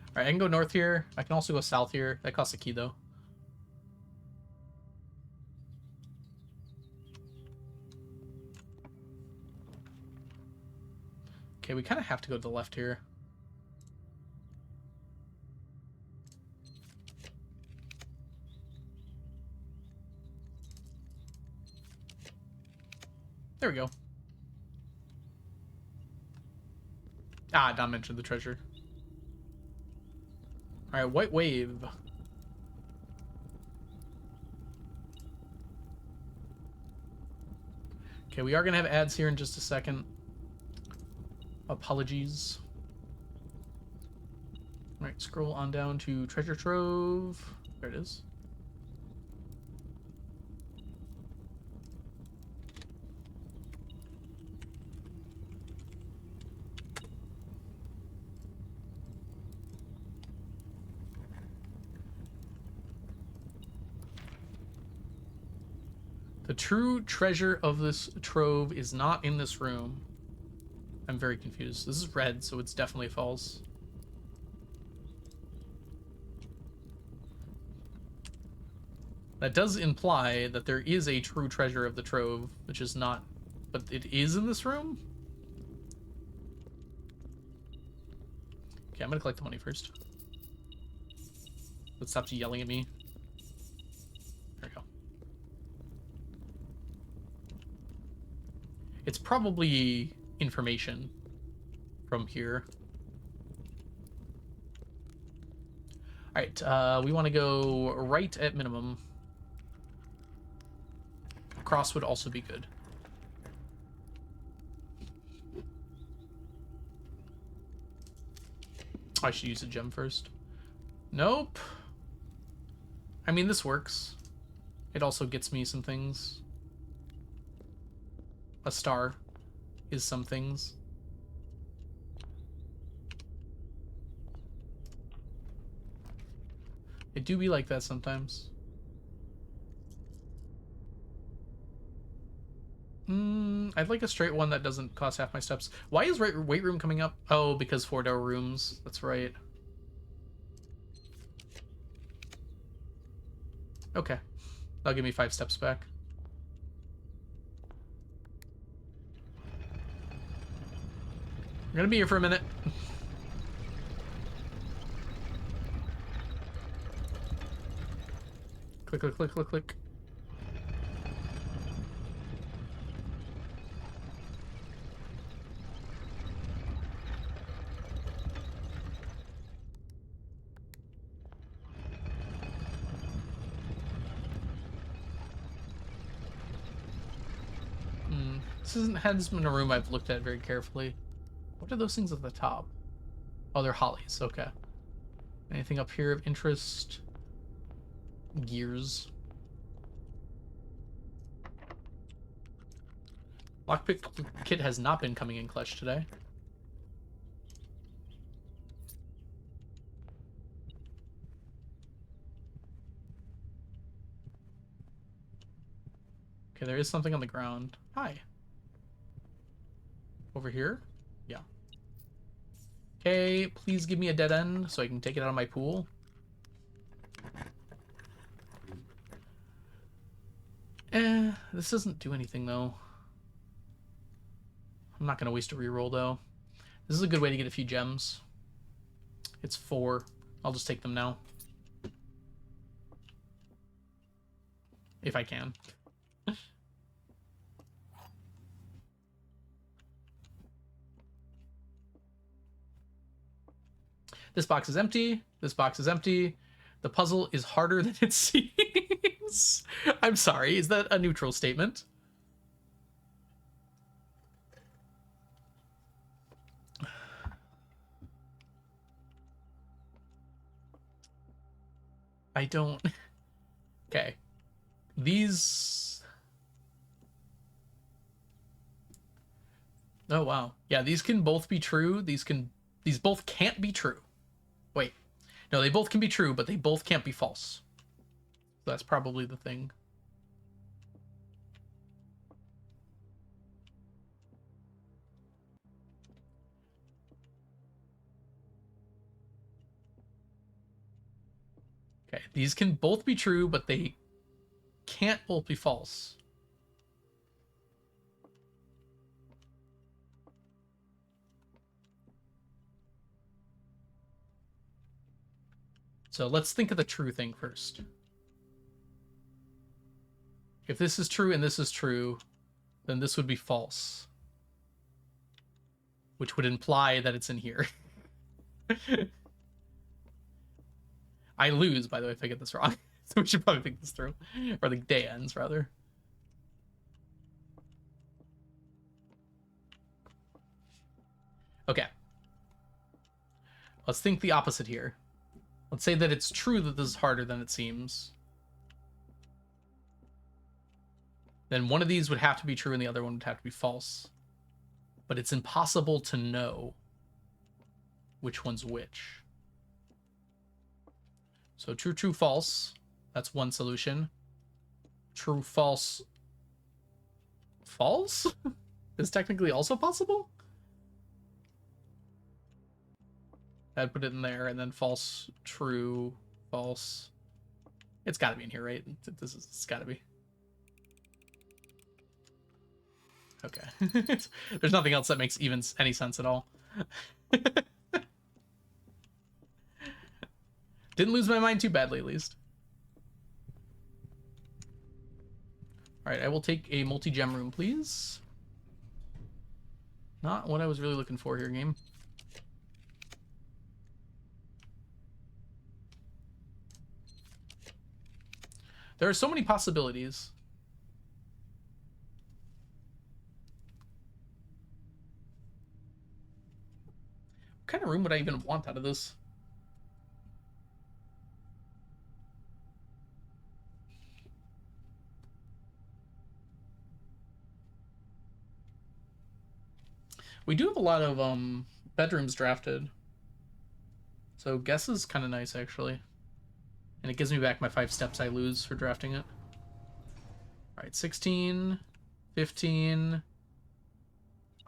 Alright, I can go north here. I can also go south here. That costs a key, though. Okay, we kind of have to go to the left here. There we go. Ah, Don mentioned the treasure. Alright, white wave. Okay, we are going to have ads here in just a second. Apologies. Alright, scroll on down to treasure trove. There it is. The true treasure of this trove is not in this room. I'm very confused. This is red, so it's definitely false. That does imply that there is a true treasure of the trove, which is not... But it is in this room? Okay, I'm gonna collect the money first. Let's stop yelling at me. There we go. It's probably information from here. Alright, we want to go right at minimum. Cross would also be good. I should use a gem first. Nope. I mean, this works. It also gets me some things. A star is some things. It do be like that sometimes. I'd like a straight one that doesn't cost half my steps. Why is weight room coming up? Oh, because 4-door rooms. That's right. Okay. That'll give me 5 steps back. I'm gonna be here for a minute. Click, click, click, click, click. Hasn't been a room I've looked at very carefully. What are those things at the top? Oh, they're hollies. Okay. Anything up here of interest? Gears. Lockpick kit has not been coming in clutch today. Okay, there is something on the ground. Hi. Over here? Yeah. Okay, please give me a dead end so I can take it out of my pool. This doesn't do anything though. I'm not gonna waste a reroll though. This is a good way to get a few gems. It's 4. I'll just take them now. If I can. This box is empty. This box is empty. The puzzle is harder than it seems. I'm sorry, is that a neutral statement? I don't... Okay. These... Oh, wow. Yeah, these can both be true. These both can't be true. Wait. No, they both can be true, but they both can't be false. So that's probably the thing. Okay, these can both be true, but they can't both be false. So let's think of the true thing first. If this is true and this is true, then this would be false. Which would imply that it's in here. I lose, by the way, if I get this wrong. So we should probably think this through. Or the day ends, rather. Okay. Let's think the opposite here. Let's say that it's true that this is harder than it seems. Then one of these would have to be true and the other one would have to be false. But it's impossible to know which one's which. So true, true, false. That's one solution. True, false, false is technically also possible. I'd put it in there, and then false, true, false. It's got to be in here, right? It's got to be. Okay. There's nothing else that makes even any sense at all. Didn't lose my mind too badly, at least. Alright, I will take a multi-gem room, please. Not what I was really looking for here, game. There are so many possibilities. What kind of room would I even want out of this? We do have a lot of bedrooms drafted. So guess is kind of nice, actually. And it gives me back my 5 steps I lose for drafting it. Alright, 16, 15.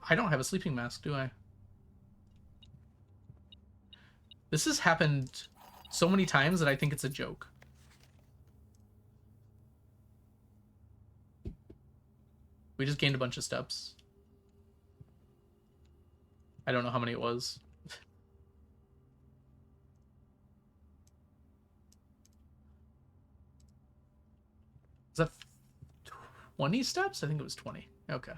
I don't have a sleeping mask, do I? This has happened so many times that I think it's a joke. We just gained a bunch of steps. I don't know how many it was. Is that 20 steps? I think it was 20. Okay.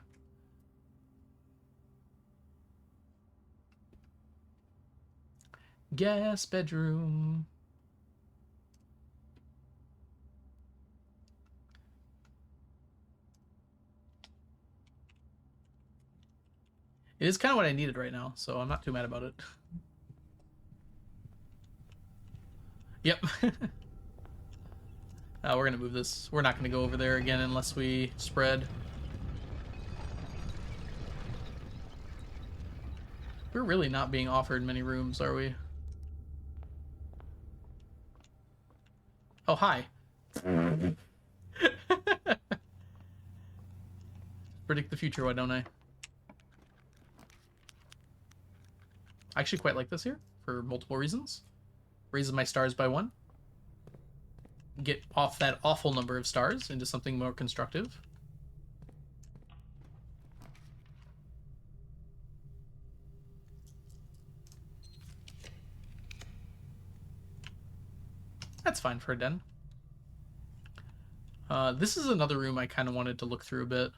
Guest bedroom. It is kind of what I needed right now, so I'm not too mad about it. Yep. We're gonna move this. We're not gonna go over there again unless we spread. We're really not being offered many rooms, are we? Oh, hi. Predict the future, why don't I? I actually quite like this here for multiple reasons. Raises my stars by 1. Get off that awful number of stars into something more constructive. That's fine for a den. This is another room I kind of wanted to look through a bit.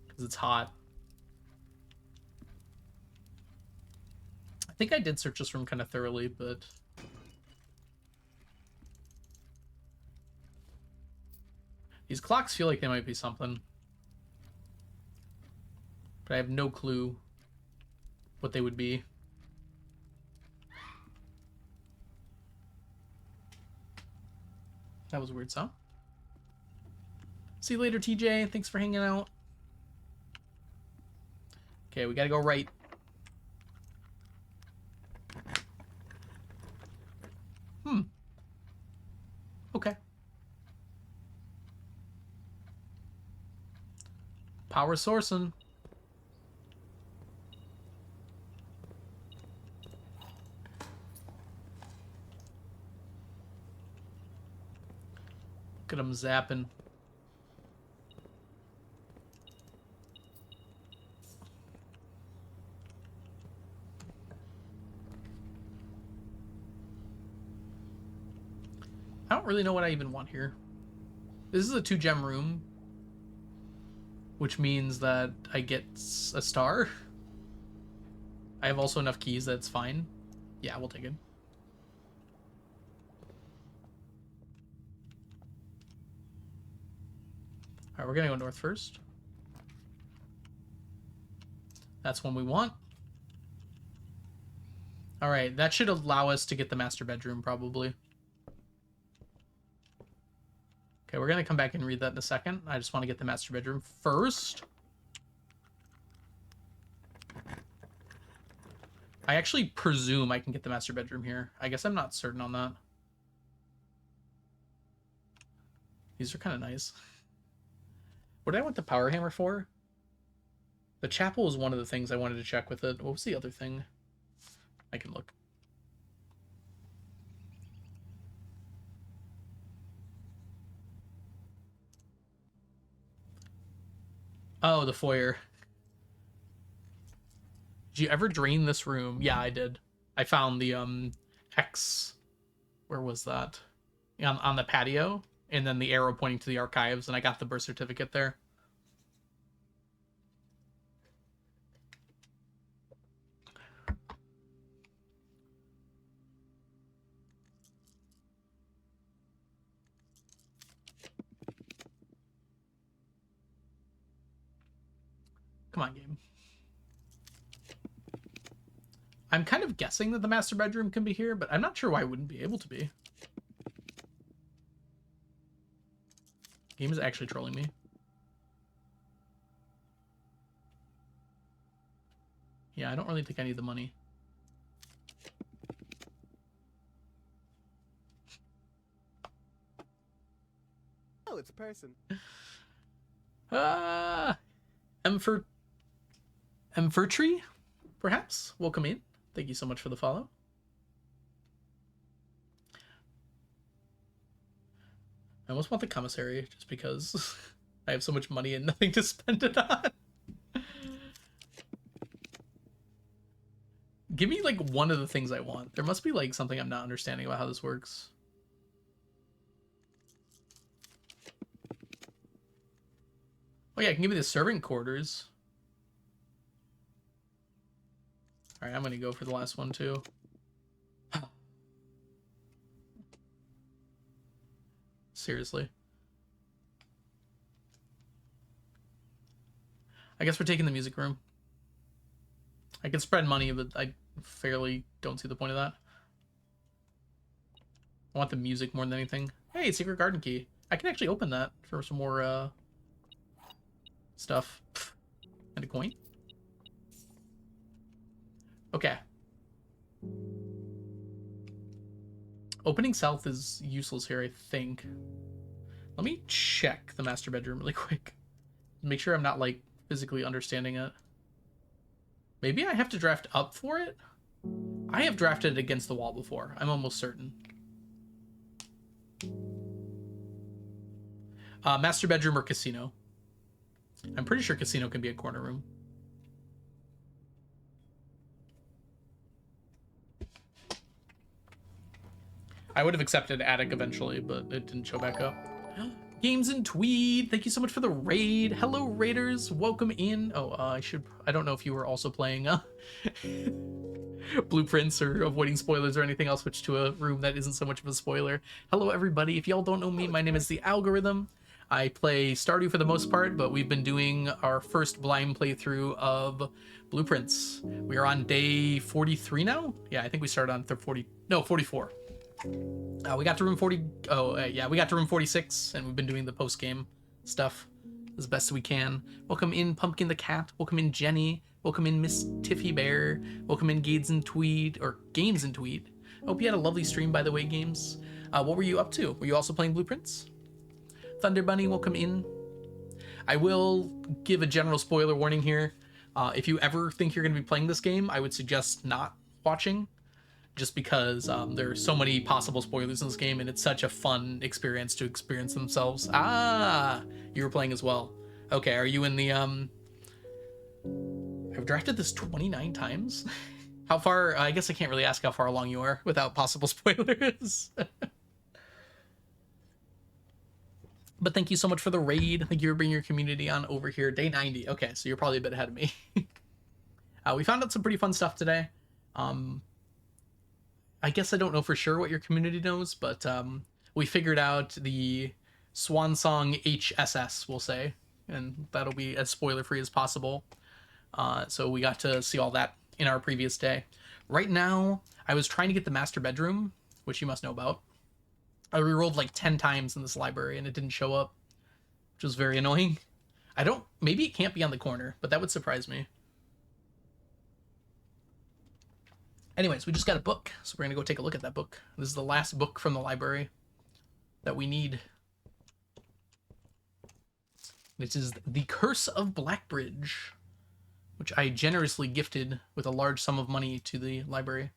Because it's hot. I think I did search this room kind of thoroughly, but... These clocks feel like they might be something. But I have no clue what they would be. That was a weird sound. See you later, TJ. Thanks for hanging out. Okay, we gotta go right. Okay. Power sourcing. Look at them zapping. I don't really know what I even want here. This is a 2-gem room, which means that I get a star. I have also enough keys that it's fine. Yeah, we'll take it. Alright, we're gonna go north first. That's one we want. Alright, that should allow us to get the master bedroom, probably. Okay, we're gonna come back and read that in a second. I just want to get the master bedroom first. I actually presume I can get the master bedroom here. I guess I'm not certain on that. These are kind of nice. What did I want the power hammer for? The chapel was one of the things I wanted to check with it. What was the other thing? I can look. Oh, the foyer. Did you ever drain this room? Yeah, I did. I found the X. Where was that? On the patio, and then the arrow pointing to the archives, and I got the birth certificate there. Come on, game. I'm kind of guessing that the master bedroom can be here, but I'm not sure why it wouldn't be able to be. Game is actually trolling me. Yeah, I don't really think I need the money. Oh, it's a person. Tree, perhaps? Welcome in. Thank you so much for the follow. I almost want the commissary just because I have so much money and nothing to spend it on. Give me like one of the things I want. There must be like something I'm not understanding about how this works. Oh yeah, I can give me the servant quarters. All right, I'm gonna go for the last one too. Seriously. I guess we're taking the music room. I could spread money, but I fairly don't see the point of that. I want the music more than anything. Hey, secret garden key. I can actually open that for some more stuff. And a coin. Okay. Opening south is useless here, I think. Let me check the master bedroom really quick. Make sure I'm not, like, physically understanding it. Maybe I have to draft up for it? I have drafted it against the wall before. I'm almost certain. Master bedroom or casino? I'm pretty sure casino can be a corner room. I would have accepted attic eventually, but it didn't show back up. Games and Tweed, thank you so much for the raid. Hello, raiders, welcome in. Oh, I don't know if you were also playing blueprints or avoiding spoilers or anything. I'll switch to a room that isn't so much of a spoiler. Hello, everybody. If y'all don't know me, my name is The Algorithm. I play Stardew for the most part, but we've been doing our first blind playthrough of Blueprints. We are on day 43 now? Yeah, I think we started on 44. We got to room 40. Yeah, we got to room 46, and we've been doing the post-game stuff as best we can. Welcome in, Pumpkin the Cat. Welcome in, Jenny. Welcome in, Miss Tiffy Bear. Welcome in, Games and Tweed. Hope you had a lovely stream, by the way, Games. What were you up to? Were you also playing Blueprints? Thunder Bunny, welcome in. I will give a general spoiler warning here. If you ever think you're going to be playing this game, I would suggest not watching. Just because there are so many possible spoilers in this game, and it's such a fun experience to experience themselves. Ah, you were playing as well. Okay, are you in the I've drafted this 29 times. How far? I guess I can't really ask how far along you are without possible spoilers. But thank you so much for the raid. Thank you for bringing your community on over here. Day 90. Okay, so you're probably a bit ahead of me. We found out some pretty fun stuff today. I guess I don't know for sure what your community knows, but we figured out the Swan Song HSS, we'll say, and that'll be as spoiler-free as possible. So we got to see all that in our previous day. Right now, I was trying to get the master bedroom, which you must know about. I rerolled like 10 times in this library, and it didn't show up, which was very annoying. Maybe it can't be on the corner, but that would surprise me. Anyways, we just got a book, so we're gonna go take a look at that book. This is the last book from the library that we need. It is The Curse of Blackbridge, which I generously gifted with a large sum of money to the library.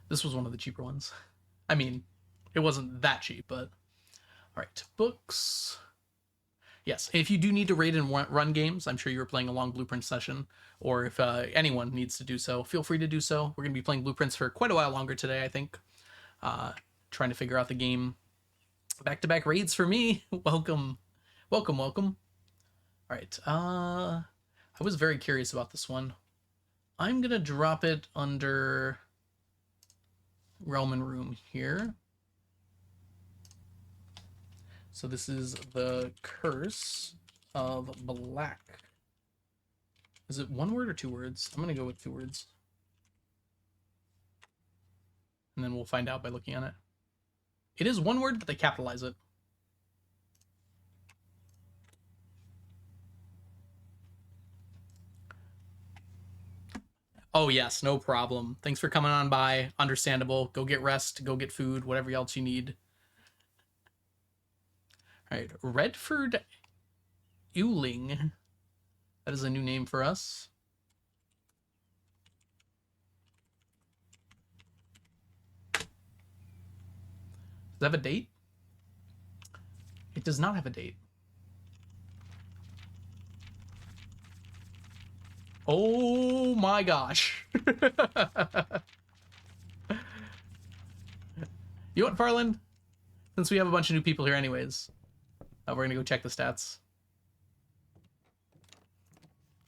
This was one of the cheaper ones. I mean, it wasn't that cheap, but... Alright, books... Yes, if you do need to raid and run games, I'm sure you were playing a long Blueprint session, or if anyone needs to do so, feel free to do so. We're going to be playing Blueprints for quite a while longer today, I think. Trying to figure out the game. Back-to-back raids for me. Welcome. Welcome, welcome. All right. I was very curious about this one. I'm going to drop it under Realm and Room here. So this is The Curse of Black. Is it one word or two words? I'm going to go with 2 words. And then we'll find out by looking at it. It is 1 word, but they capitalize it. Oh, yes, no problem. Thanks for coming on by. Understandable. Go get rest, go get food, whatever else you need. All right, Redford Ewing. That is a new name for us. Does it have a date? It does not have a date. Oh my gosh. You know what, Farland? Since we have a bunch of new people here anyways, we're going to go check the stats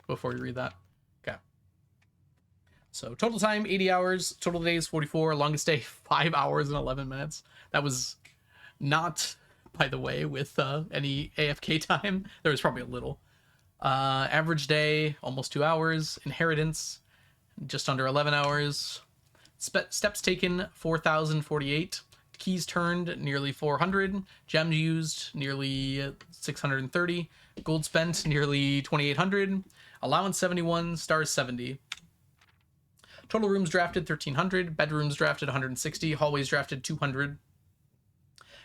before we read that. Okay. So total time, 80 hours. Total days, 44. Longest day, 5 hours and 11 minutes. That was not, by the way, with any AFK time. There was probably a little. Average day, almost 2 hours. Inheritance, just under 11 hours. Steps taken, 4,048. Keys turned, nearly 400. Gems used, nearly 630. Gold spent, nearly 2,800. Allowance 71, stars 70. Total rooms drafted, 1,300. Bedrooms drafted, 160. Hallways drafted, 200.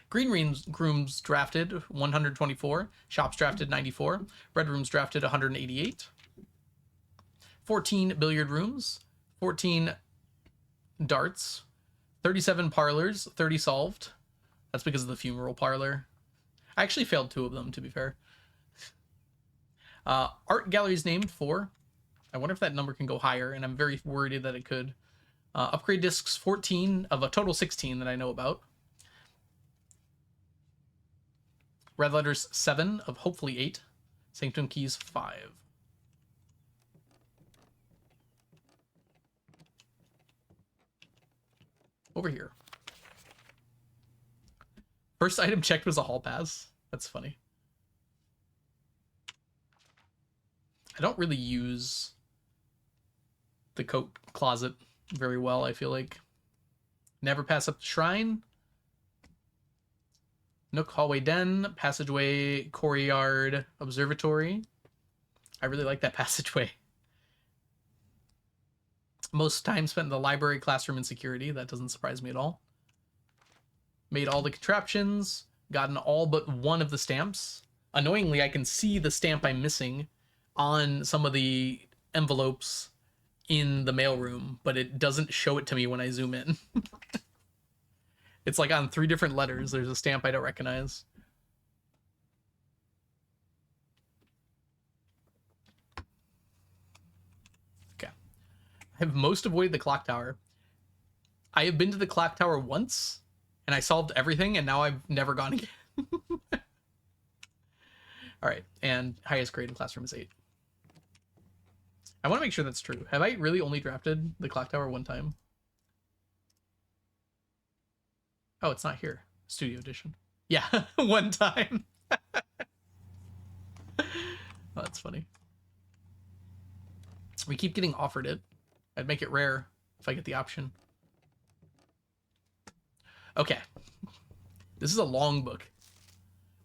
Green rooms drafted, 124. Shops drafted, 94. Red rooms drafted, 188. 14 billiard rooms. 14 darts. 37 parlors, 30 solved. That's because of the funeral parlor. I actually failed 2 of them, to be fair. Art galleries named 4. I wonder if that number can go higher, and I'm very worried that it could. Upgrade discs 14 of a total 16 that I know about. Red letters 7 of hopefully 8. Sanctum keys 5. Over here. First item checked was a hall pass. That's funny. I don't really use the coat closet very well, I feel like. Never pass up the shrine. Nook, hallway, den, passageway, courtyard, observatory. I really like that passageway. Most time spent in the library, classroom, and security. That doesn't surprise me at all. Made all the contraptions. Gotten all but 1 of the stamps. Annoyingly, I can see the stamp I'm missing on some of the envelopes in the mailroom, but it doesn't show it to me when I zoom in. It's like on 3 different letters. There's a stamp I don't recognize. Okay. I have most avoided the clock tower. I have been to the clock tower once, and I solved everything, and now I've never gone again. All right, and highest grade in classroom is 8. I want to make sure that's true. Have I really only drafted the clock tower 1 time? Oh, it's not here. Studio edition. Yeah, 1 time. Oh, that's funny. We keep getting offered it. I'd make it rare if I get the option. Okay. This is a long book.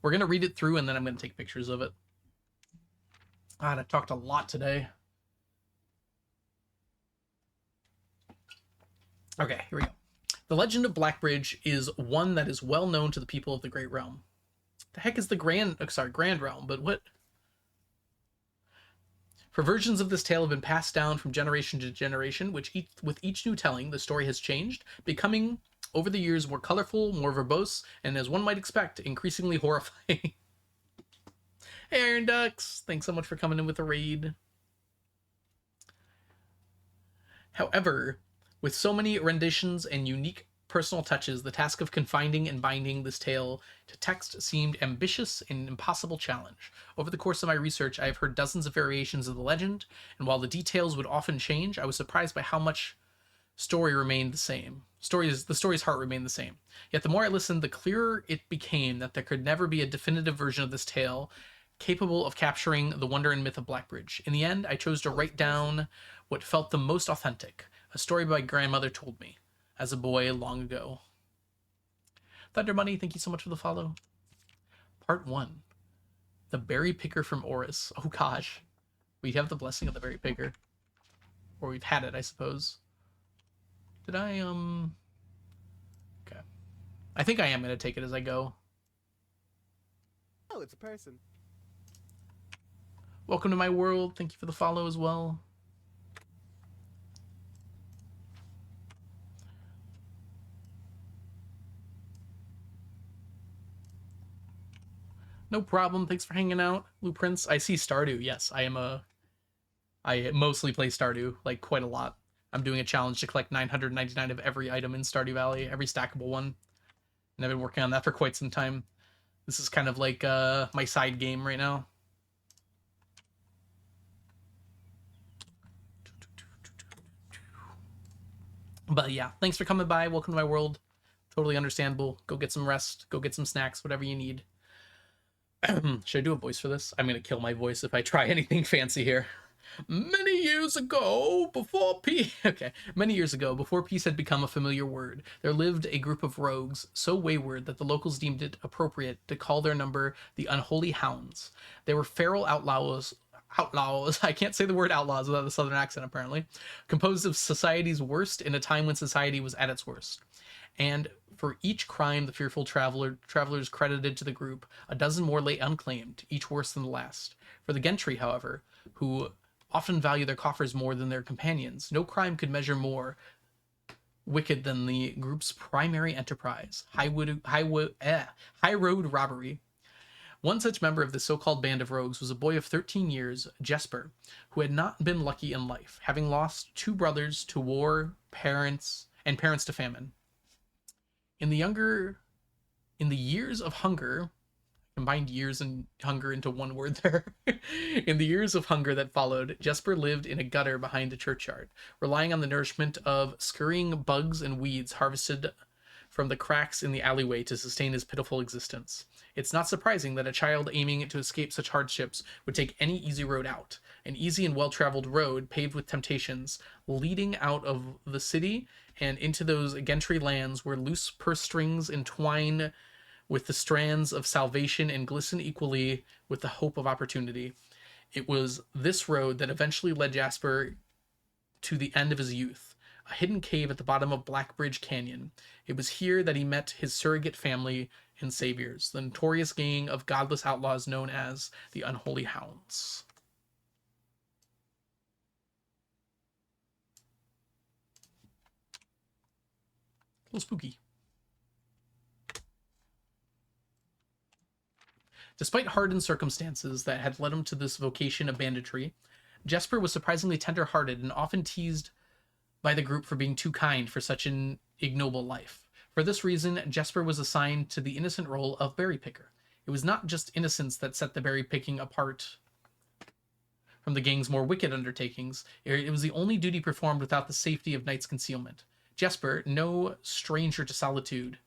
We're going to read it through, and then I'm going to take pictures of it. God, I've talked a lot today. Okay, here we go. The legend of Blackbridge is one that is well known to the people of the Great Realm. The heck is the Grand Realm? But what? For versions of this tale have been passed down from generation to generation, with each new telling, the story has changed, becoming over the years more colorful, more verbose, and as one might expect, increasingly horrifying. Hey, Iron Ducks! Thanks so much for coming in with the raid. However, with so many renditions and unique personal touches, the task of confining and binding this tale to text seemed ambitious and impossible challenge. Over the course of my research, I have heard dozens of variations of the legend, and while the details would often change, I was surprised by how much story remained the same. The story's heart remained the same. Yet the more I listened, the clearer it became that there could never be a definitive version of this tale capable of capturing the wonder and myth of Blackbridge. In the end, I chose to write down what felt the most authentic, a story my grandmother told me as a boy long ago. Thunder Money, thank you so much for the follow. Part 1. The Berry Picker from Oris. Oh gosh. We have the blessing of the Berry Picker. Or we've had it, I suppose. Did I, Okay. I think I am going to take it as I go. Oh, it's a person. Welcome to my world. Thank you for the follow as well. No problem. Thanks for hanging out, Blueprints. I see Stardew. Yes, I mostly play Stardew, like quite a lot. I'm doing a challenge to collect 999 of every item in Stardew Valley, every stackable one. And I've been working on that for quite some time. This is kind of like my side game right now. But yeah, thanks for coming by. Welcome to my world. Totally understandable. Go get some rest. Go get some snacks, whatever you need. Should I do a voice for this? I'm going to kill my voice if I try anything fancy here. Many years ago, before peace... Okay. Many years ago, before peace had become a familiar word, there lived a group of rogues so wayward that the locals deemed it appropriate to call their number the Unholy Hounds. They were feral outlaws, I can't say the word outlaws without a southern accent apparently, composed of society's worst in a time when society was at its worst. And for each crime the fearful travelers credited to the group, a dozen more lay unclaimed, each worse than the last. For the gentry, however, who often value their coffers more than their companions, no crime could measure more wicked than the group's primary enterprise, high road robbery. One such member of the so-called band of rogues was a boy of 13 years, Jesper, who had not been lucky in life, having lost 2 brothers to war, parents to famine. In the years of hunger, combined years and hunger into one word there. In the years of hunger that followed, Jesper lived in a gutter behind a churchyard, relying on the nourishment of scurrying bugs and weeds harvested from the cracks in the alleyway to sustain his pitiful existence. It's not surprising that a child aiming to escape such hardships would take any easy road out, an easy and well-traveled road paved with temptations, leading out of the city and into those gentry lands where loose purse strings entwine with the strands of salvation and glisten equally with the hope of opportunity. It was this road that eventually led Jasper to the end of his youth, a hidden cave at the bottom of Blackbridge Canyon. It was here that he met his surrogate family and saviors, the notorious gang of godless outlaws known as the Unholy Hounds. A little spooky. Despite hardened circumstances that had led him to this vocation of banditry, Jesper was surprisingly tender-hearted and often teased by the group for being too kind for such an ignoble life. For this reason, Jesper was assigned to the innocent role of berry picker. It was not just innocence that set the berry picking apart from the gang's more wicked undertakings. It was the only duty performed without the safety of night's concealment. Jesper, no stranger to solitude,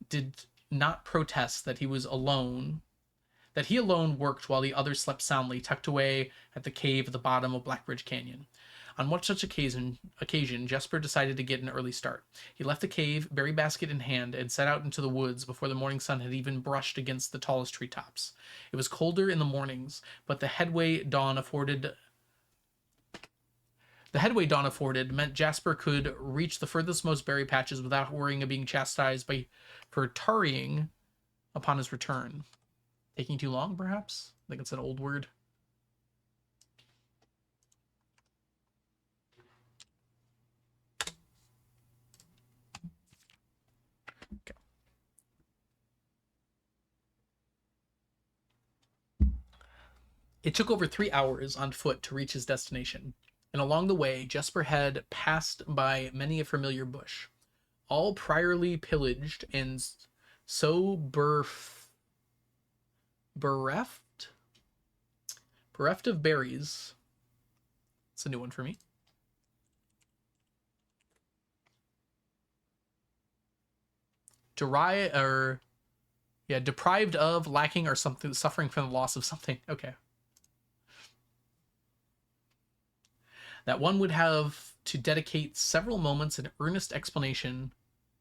did not protest that he alone worked while the others slept soundly, tucked away at the cave at the bottom of Blackbridge Canyon. On one such occasion, Jesper decided to get an early start. He left the cave, berry basket in hand, and set out into the woods before the morning sun had even brushed against the tallest treetops. It was colder in the mornings, but the headway dawn afforded meant Jasper could reach the furthest most berry patches without worrying of being chastised for tarrying upon his return. Taking too long, perhaps? I think it's an old word. Okay. It took over 3 hours on foot to reach his destination, and along the way, Jesper had passed by many a familiar bush, all priorly pillaged and so bereft of berries. It's a new one for me. Deprived of, lacking, or something, suffering from the loss of something. Okay. That one would have to dedicate several moments in earnest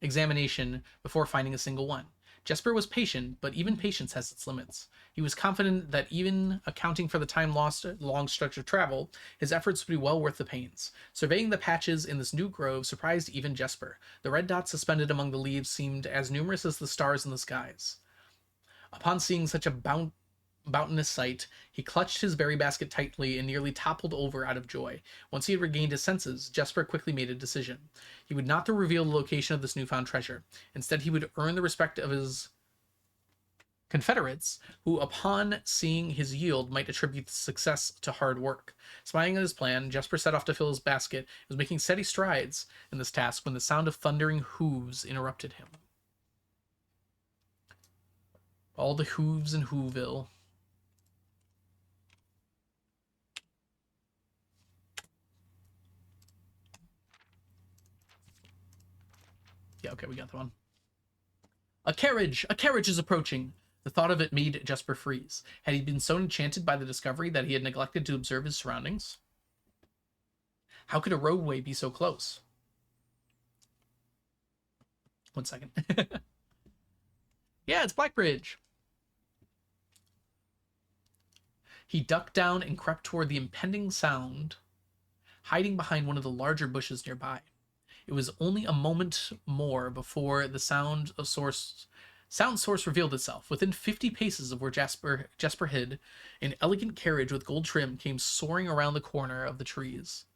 examination before finding a single one. Jesper was patient, but even patience has its limits. He was confident that even accounting for the time lost at long stretch of travel, his efforts would be well worth the pains. Surveying the patches in this new grove surprised even Jesper. The red dots suspended among the leaves seemed as numerous as the stars in the skies. Upon seeing such a bounteous sight, he clutched his berry basket tightly and nearly toppled over out of joy. Once he had regained his senses, Jesper quickly made a decision. He would not reveal the location of this newfound treasure. Instead, he would earn the respect of his confederates, who, upon seeing his yield, might attribute the success to hard work. Smiling at his plan, Jesper set off to fill his basket. He was making steady strides in this task when the sound of thundering hooves interrupted him. All the hooves in Whoville. Yeah, okay, we got the one. A carriage! A carriage is approaching! The thought of it made Jesper freeze. Had he been so enchanted by the discovery that he had neglected to observe his surroundings? How could a roadway be so close? 1 second. Yeah, it's Blackbridge. He ducked down and crept toward the impending sound, hiding behind one of the larger bushes nearby. It was only a moment more before the sound source revealed itself. Within 50 paces of where Jesper hid, an elegant carriage with gold trim came soaring around the corner of the trees,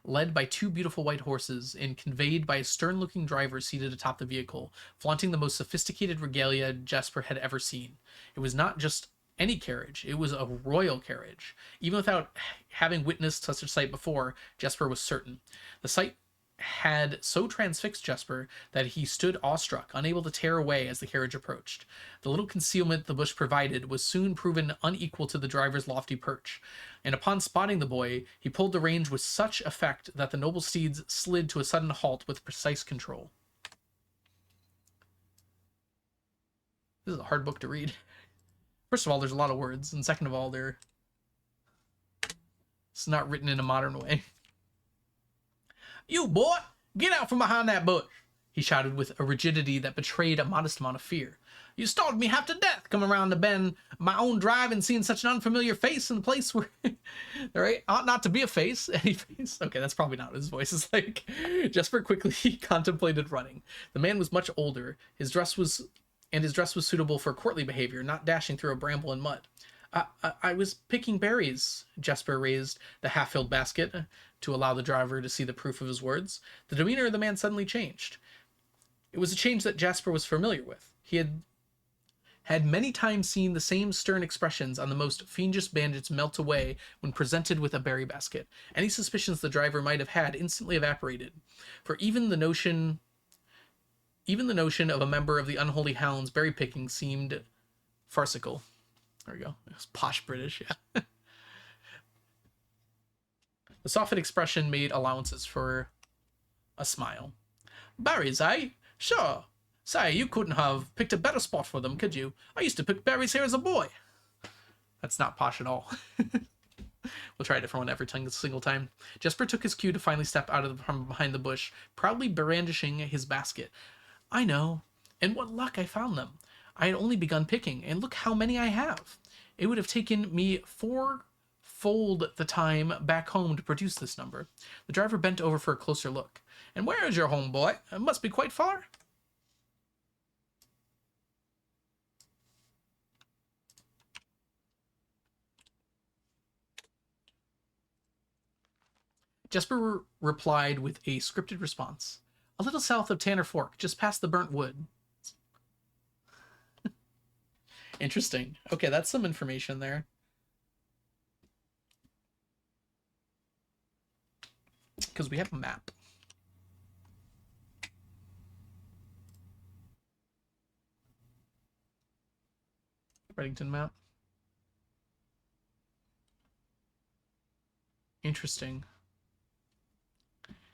led by 2 beautiful white horses and conveyed by a stern-looking driver seated atop the vehicle, flaunting the most sophisticated regalia Jesper had ever seen. It was not just any carriage, it was a royal carriage. Even without having witnessed such a sight before, Jesper was certain. The sight had so transfixed Jesper that he stood awestruck, unable to tear away as the carriage approached. The little concealment the bush provided was soon proven unequal to the driver's lofty perch, and upon spotting the boy, he pulled the reins with such effect that the noble steeds slid to a sudden halt with precise control. This is a hard book to read. First of all, there's a lot of words, and second of all, it's not written in a modern way. You boy, get out from behind that bush, he shouted with a rigidity that betrayed a modest amount of fear. You startled me half to death coming around the bend my own drive and seeing such an unfamiliar face in a place where there ought not to be a face, any face. Okay, that's probably not what his voice is like. Jesper quickly contemplated running. The man was much older. His dress was suitable for courtly behavior, not dashing through a bramble and mud. I was picking berries. Jesper raised the half-filled basket to allow the driver to see the proof of his words. The demeanor of the man suddenly changed. It was a change that Jesper was familiar with. He had many times seen the same stern expressions on the most fiendish bandits melt away when presented with a berry basket. Any suspicions the driver might have had instantly evaporated, for even the notion of a member of the unholy hounds berry picking seemed farcical. There we go. It was posh British, yeah. The softened expression made allowances for a smile. Berries, eh? Sure. Say, you couldn't have picked a better spot for them, could you? I used to pick berries here as a boy. That's not posh at all. We'll try a different one every single time. Jesper took his cue to finally step out from behind the bush, proudly brandishing his basket. I know. And what luck I found them. I had only begun picking, and look how many I have. It would have taken me 4-fold the time back home to produce this number. The driver bent over for a closer look. And where is your home, boy? It must be quite far. Jesper replied with a scripted response. A little south of Tanner Fork, just past the burnt wood. Interesting. Okay, that's some information there. Because we have a map. Reddington map. Interesting.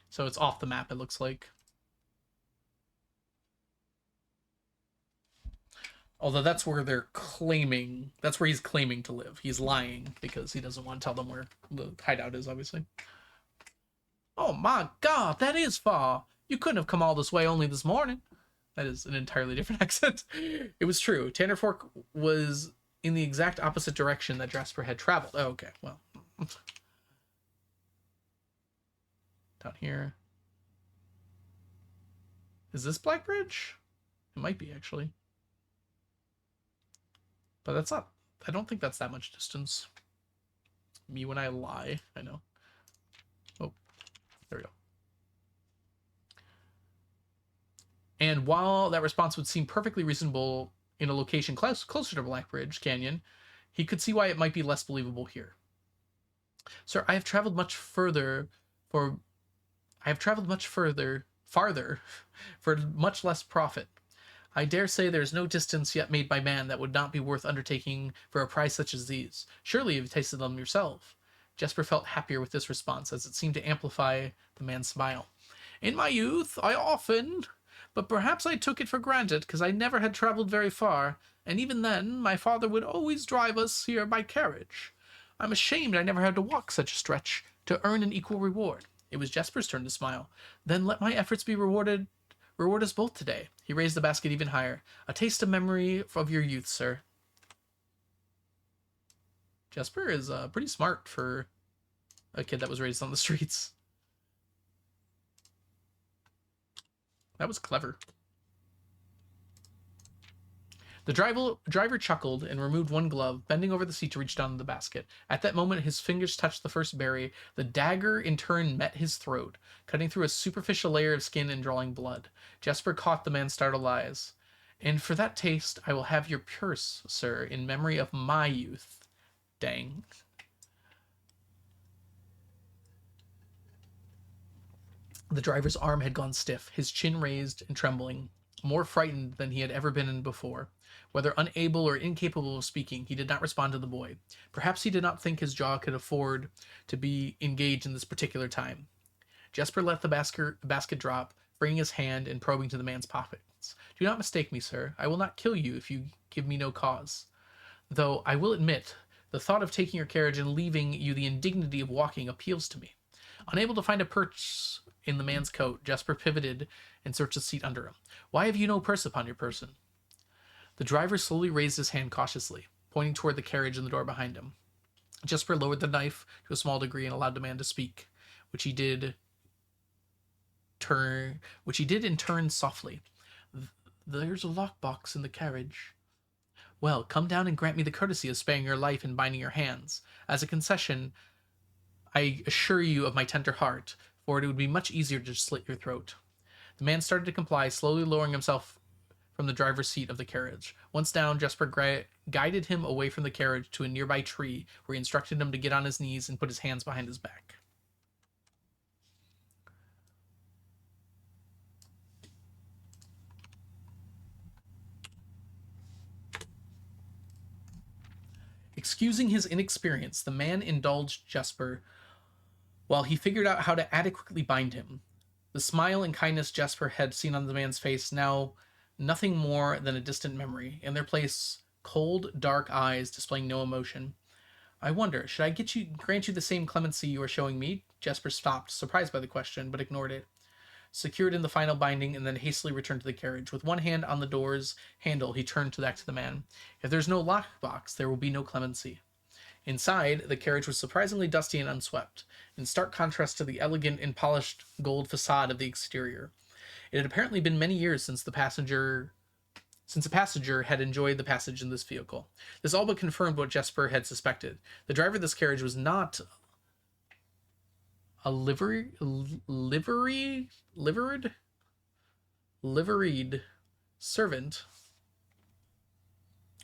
So it's off the map, it looks like. Although that's where they're claiming, that's where he's claiming to live. He's lying because he doesn't want to tell them where the hideout is, obviously. Oh my god, that is far. You couldn't have come all this way only this morning. That is an entirely different accent. It was true. Tanner Fork was in the exact opposite direction that Jasper had traveled. Oh, okay, well. Down here. Is this Blackbridge? It might be, actually. But that's not... I don't think that's that much distance. Me when I lie, I know. Oh, there we go. And while that response would seem perfectly reasonable in a location closer to Blackbridge Canyon, he could see why it might be less believable here. Sir, I have traveled much farther for much less profit. I dare say there is no distance yet made by man that would not be worth undertaking for a price such as these. Surely you've tasted them yourself. Jesper felt happier with this response, as it seemed to amplify the man's smile. In my youth, I often... But perhaps I took it for granted, because I never had traveled very far, and even then, my father would always drive us here by carriage. I'm ashamed I never had to walk such a stretch to earn an equal reward. It was Jesper's turn to smile. Then let my efforts be reward us both today. He raised the basket even higher. A taste of memory of your youth, sir. Jesper is pretty smart for a kid that was raised on the streets. That was clever. The driver chuckled and removed one glove, bending over the seat to reach down to the basket. At that moment, his fingers touched the first berry. The dagger, in turn, met his throat, cutting through a superficial layer of skin and drawing blood. Jesper caught the man's startled eyes. And for that taste, I will have your purse, sir, in memory of my youth. Dang. The driver's arm had gone stiff, his chin raised and trembling, more frightened than he had ever been before. Whether unable or incapable of speaking, he did not respond to the boy. Perhaps he did not think his jaw could afford to be engaged in this particular time. Jesper let the basket drop, bringing his hand and probing to the man's pockets. Do not mistake me, sir. I will not kill you if you give me no cause. Though, I will admit, the thought of taking your carriage and leaving you the indignity of walking appeals to me. Unable to find a purse in the man's coat, Jesper pivoted and searched a seat under him. Why have you no purse upon your person? The driver slowly raised his hand cautiously, pointing toward the carriage and the door behind him. Jesper lowered the knife to a small degree and allowed the man to speak, which he did in turn softly. There's a lockbox in the carriage. Well, come down and grant me the courtesy of sparing your life and binding your hands. As a concession, I assure you of my tender heart, for it would be much easier to slit your throat. The man started to comply, slowly lowering himself from the driver's seat of the carriage. Once down, Jesper guided him away from the carriage to a nearby tree, where he instructed him to get on his knees and put his hands behind his back. Excusing his inexperience, the man indulged Jesper while he figured out how to adequately bind him. The smile and kindness Jesper had seen on the man's face now nothing more than a distant memory. In their place, cold, dark eyes displaying no emotion. I wonder, should I grant you the same clemency you are showing me? Jesper stopped, surprised by the question, but ignored it. Secured in the final binding, and then hastily returned to the carriage. With one hand on the door's handle, he turned back to the man. If there's no lockbox, there will be no clemency. Inside, the carriage was surprisingly dusty and unswept, in stark contrast to the elegant and polished gold facade of the exterior. It had apparently been many years since a passenger had enjoyed the passage in this vehicle. This all but confirmed what Jesper had suspected. The driver of this carriage was not A liveried servant.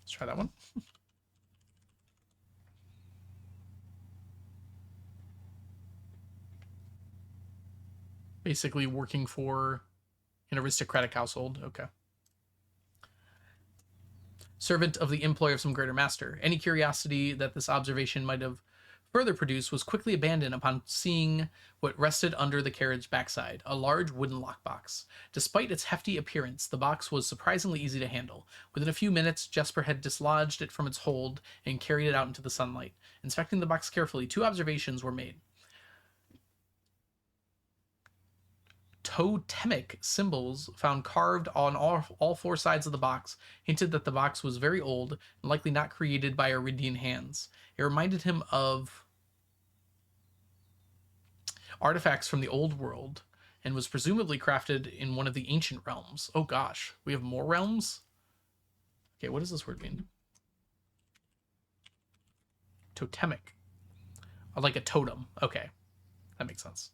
Let's try that one. Basically working for an aristocratic household. Okay. Servant of the employ of some greater master. Any curiosity that this observation might have further produced was quickly abandoned upon seeing what rested under the carriage backside, a large wooden lockbox. Despite its hefty appearance, the box was surprisingly easy to handle. Within a few minutes, Jesper had dislodged it from its hold and carried it out into the sunlight. Inspecting the box carefully, two observations were made. Totemic symbols found carved on all four sides of the box hinted that the box was very old and likely not created by Iridian hands. It reminded him of artifacts from the old world and was presumably crafted in one of the ancient realms. Oh gosh, we have more realms? Okay, what does this word mean? Totemic. Like a totem. Okay, that makes sense.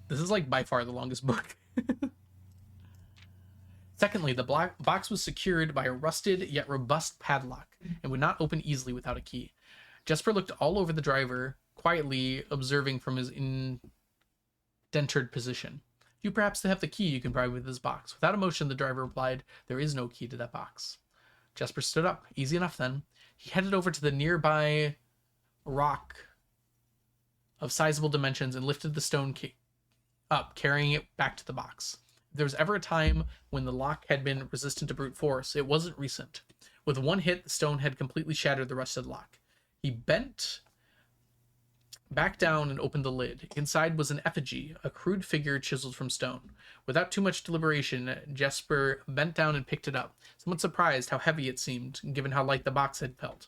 This is like by far the longest book. Secondly, the box was secured by a rusted yet robust padlock and would not open easily without a key. Jesper looked all over the driver, quietly observing from his indentured position. You perhaps have the key you can pry with this box. Without emotion, the driver replied, there is no key to that box. Jesper stood up. Easy enough then. He headed over to the nearby rock of sizable dimensions and lifted the stone key up, carrying it back to the box. If there was ever a time when the lock had been resistant to brute force, it wasn't recent. With one hit, the stone had completely shattered the rusted lock. He bent back down and opened the lid. Inside was an effigy, a crude figure chiseled from stone. Without too much deliberation, Jesper bent down and picked it up, somewhat surprised how heavy it seemed, given how light the box had felt.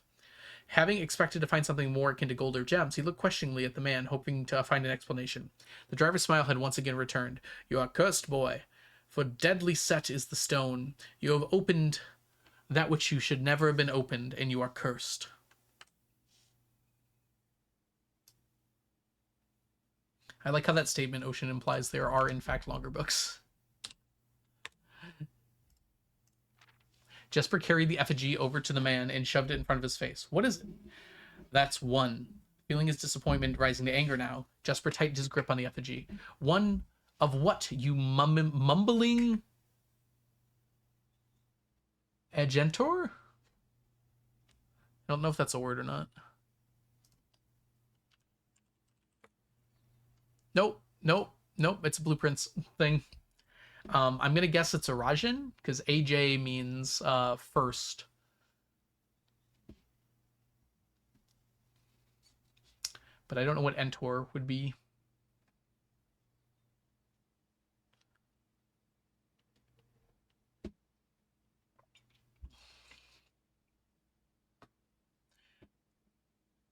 Having expected to find something more akin to gold or gems, he looked questioningly at the man, hoping to find an explanation. The driver's smile had once again returned. You are cursed, boy, for deadly set is the stone. You have opened that which you should never have been opened, and you are cursed. I like how that statement, Ocean, implies there are, in fact, longer books. Jesper carried the effigy over to the man and shoved it in front of his face. What is it? That's one. Feeling his disappointment rising to anger now, Jesper tightened his grip on the effigy. One of what, you mumbling agentor? I don't know if that's a word or not. Nope. It's a blueprints thing. I'm gonna guess it's Arajan because AJ means first. But I don't know what Entor would be.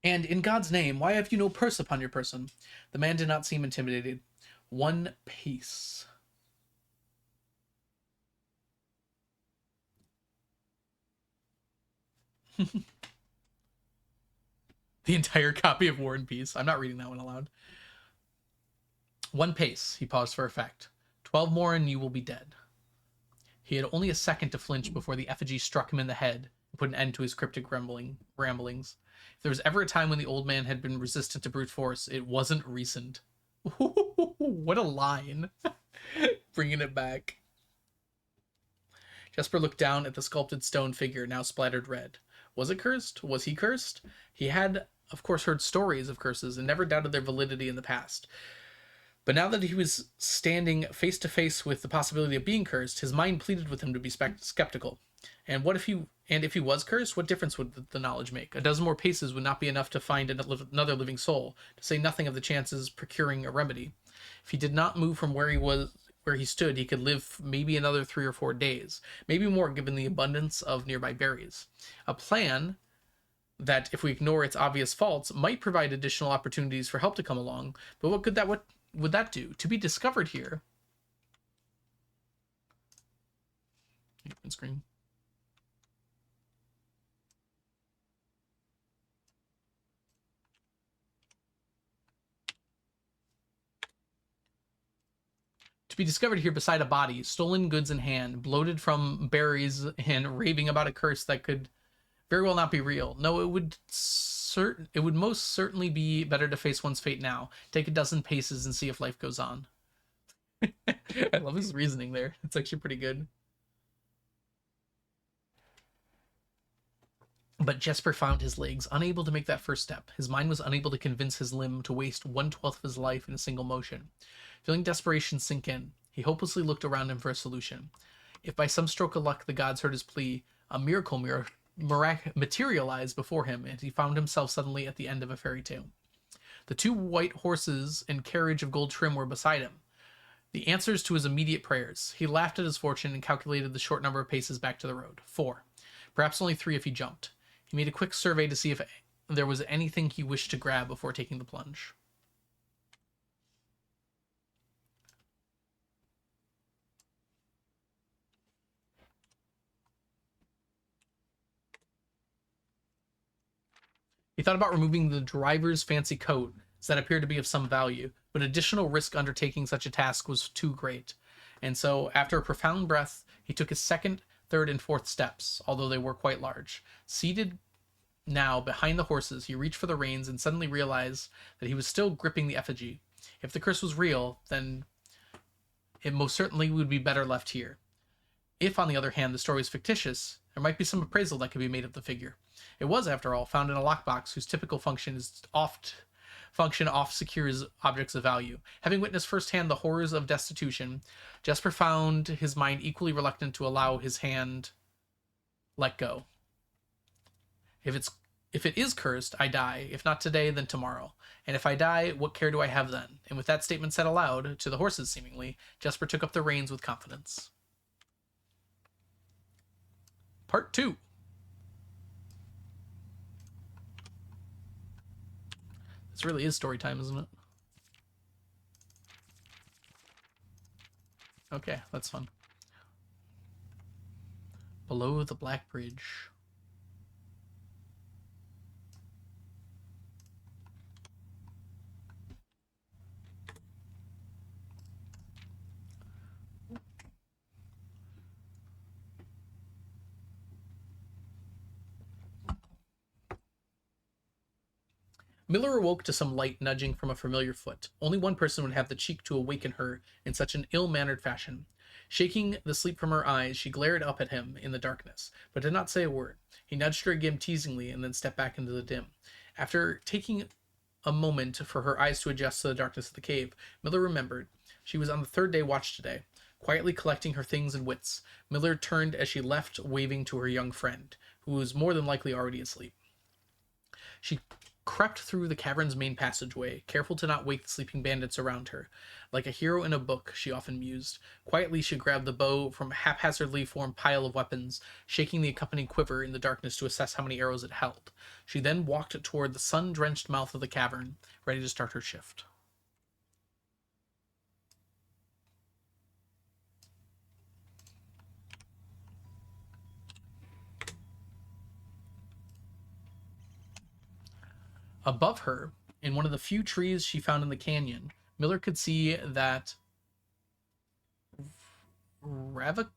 And in God's name, why have you no purse upon your person? The man did not seem intimidated. One pace. The entire copy of War and Peace. I'm not reading that one aloud. One pace. He paused for effect. 12 more and you will be dead. He had only a second to flinch before the effigy struck him in the head and put an end to his cryptic ramblings. If there was ever a time when the old man had been resistant to brute force, it wasn't recent. What a line. Bringing it back. Jesper looked down at the sculpted stone figure, now splattered red. Was it cursed? Was he cursed? He had, of course, heard stories of curses and never doubted their validity in the past. But now that he was standing face to face with the possibility of being cursed, his mind pleaded with him to be skeptical. And if he was cursed, what difference would the knowledge make? A dozen more paces would not be enough to find another living soul, to say nothing of the chances procuring a remedy. If he did not move from where he stood, he could live maybe another 3 or 4 days, maybe more given the abundance of nearby berries. A plan that, if we ignore its obvious faults, might provide additional opportunities for help to come along. But what would that do? To be discovered here Green screen. To be discovered here beside a body, stolen goods in hand, bloated from berries, and raving about a curse that could very well not be real. No, it would most certainly be better to face one's fate now. Take a dozen paces and see if life goes on. I love his reasoning there. It's actually pretty good. But Jesper found his legs, unable to make that first step. His mind was unable to convince his limb to waste 1/12 of his life in a single motion. Feeling desperation sink in, he hopelessly looked around him for a solution. If by some stroke of luck the gods heard his plea, a miracle materialized before him, and he found himself suddenly at the end of a fairy tale. The 2 white horses and carriage of gold trim were beside him, the answers to his immediate prayers. He laughed at his fortune and calculated the short number of paces back to the road. 4. Perhaps only 3 if he jumped. He made a quick survey to see if there was anything he wished to grab before taking the plunge. He thought about removing the driver's fancy coat, as that appeared to be of some value, but additional risk undertaking such a task was too great. And so, after a profound breath, he took his second, third, and fourth steps, although they were quite large. Seated now behind the horses, he reached for the reins and suddenly realized that he was still gripping the effigy. If the curse was real, then it most certainly would be better left here. If, on the other hand, the story was fictitious, there might be some appraisal that could be made of the figure. It was, after all, found in a lockbox whose typical function oft secures objects of value. Having witnessed firsthand the horrors of destitution, Jesper found his mind equally reluctant to allow his hand let go. If it is cursed, I die. If not today, then tomorrow. And if I die, what care do I have then? And with that statement said aloud, to the horses seemingly, Jesper took up the reins with confidence. Part 2. This really is story time, isn't it? Okay, that's fun. Below the Black Bridge. Miller awoke to some light nudging from a familiar foot. Only one person would have the cheek to awaken her in such an ill-mannered fashion. Shaking the sleep from her eyes, she glared up at him in the darkness, but did not say a word. He nudged her again teasingly and then stepped back into the dim. After taking a moment for her eyes to adjust to the darkness of the cave, Miller remembered. She was on the 3rd day watch today. Quietly collecting her things and wits, Miller turned as she left, waving to her young friend, who was more than likely already asleep. She crept through the cavern's main passageway, careful to not wake the sleeping bandits around her. Like a hero in a book, she often mused. Quietly, she grabbed the bow from a haphazardly formed pile of weapons, shaking the accompanying quiver in the darkness to assess how many arrows it held. She then walked toward the sun-drenched mouth of the cavern, ready to start her shift. Above her, in one of the few trees she found in the canyon, Miller could see that Ravia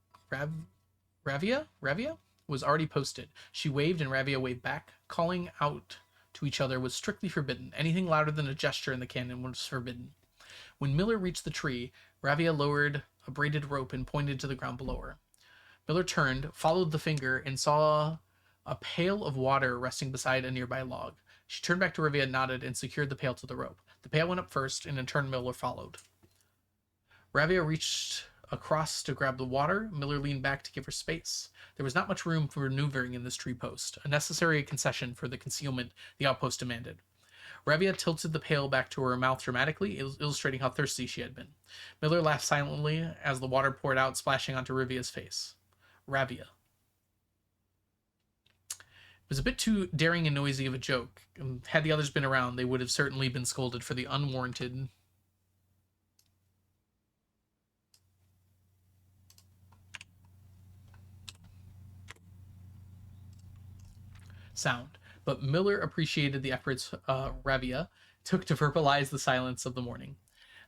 was already posted. She waved and Ravia waved back. Calling out to each other was strictly forbidden. Anything louder than a gesture in the canyon was forbidden. When Miller reached the tree, Ravia lowered a braided rope and pointed to the ground below her. Miller turned, followed the finger, and saw a pail of water resting beside a nearby log. She turned back to Ravia, nodded, and secured the pail to the rope. The pail went up first, and in turn Miller followed. Ravia reached across to grab the water. Miller leaned back to give her space. There was not much room for maneuvering in this tree post, a necessary concession for the concealment the outpost demanded. Ravia tilted the pail back to her mouth dramatically, illustrating how thirsty she had been. Miller laughed silently as the water poured out, splashing onto Ravia's face. Ravia. It was a bit too daring and noisy of a joke. Had the others been around, they would have certainly been scolded for the unwarranted. sound, but Miller appreciated the efforts Ravia took to verbalize the silence of the morning.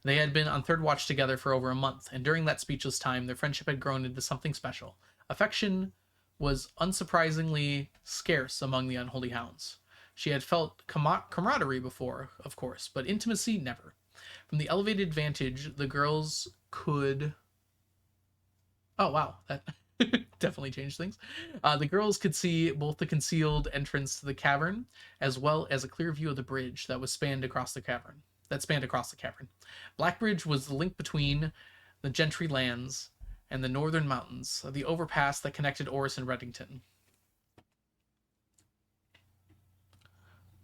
They had been on third watch together for over a month, and during that speechless time, their friendship had grown into something special. Affection was unsurprisingly scarce among the unholy hounds. She had felt camaraderie before, of course, but intimacy never. From the elevated vantage, the girls could. Oh, wow. That definitely changed things. The girls could see both the concealed entrance to the cavern as well as a clear view of the bridge that was spanned across the cavern. That spanned across the cavern. Blackbridge was the link between the Gentry lands and the northern mountains, the overpass that connected Oris and Reddington.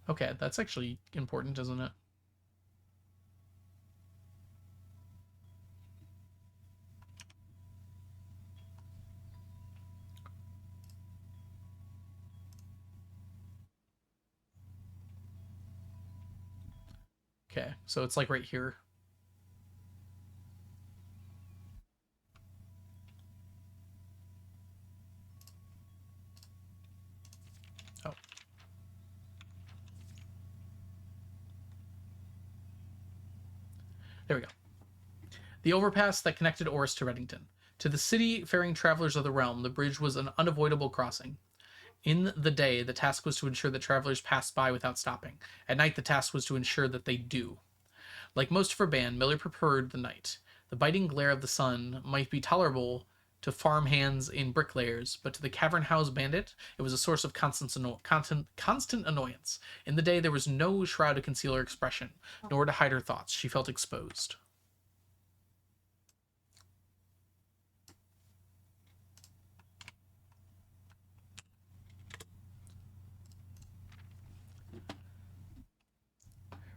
Okay, that's actually important, isn't it? Okay, so it's like right here. Oh. There we go. The overpass that connected Oris to Reddington. To the city-faring travelers of the realm, the bridge was an unavoidable crossing. In the day, the task was to ensure that travelers passed by without stopping. At night, the task was to ensure that they do. Like most of her band, Miller preferred the night. The biting glare of the sun might be tolerable to farm hands in bricklayers, but to the cavern house bandit, it was a source of constant annoyance. In the day, there was no shroud to conceal her expression, nor to hide her thoughts. She felt exposed.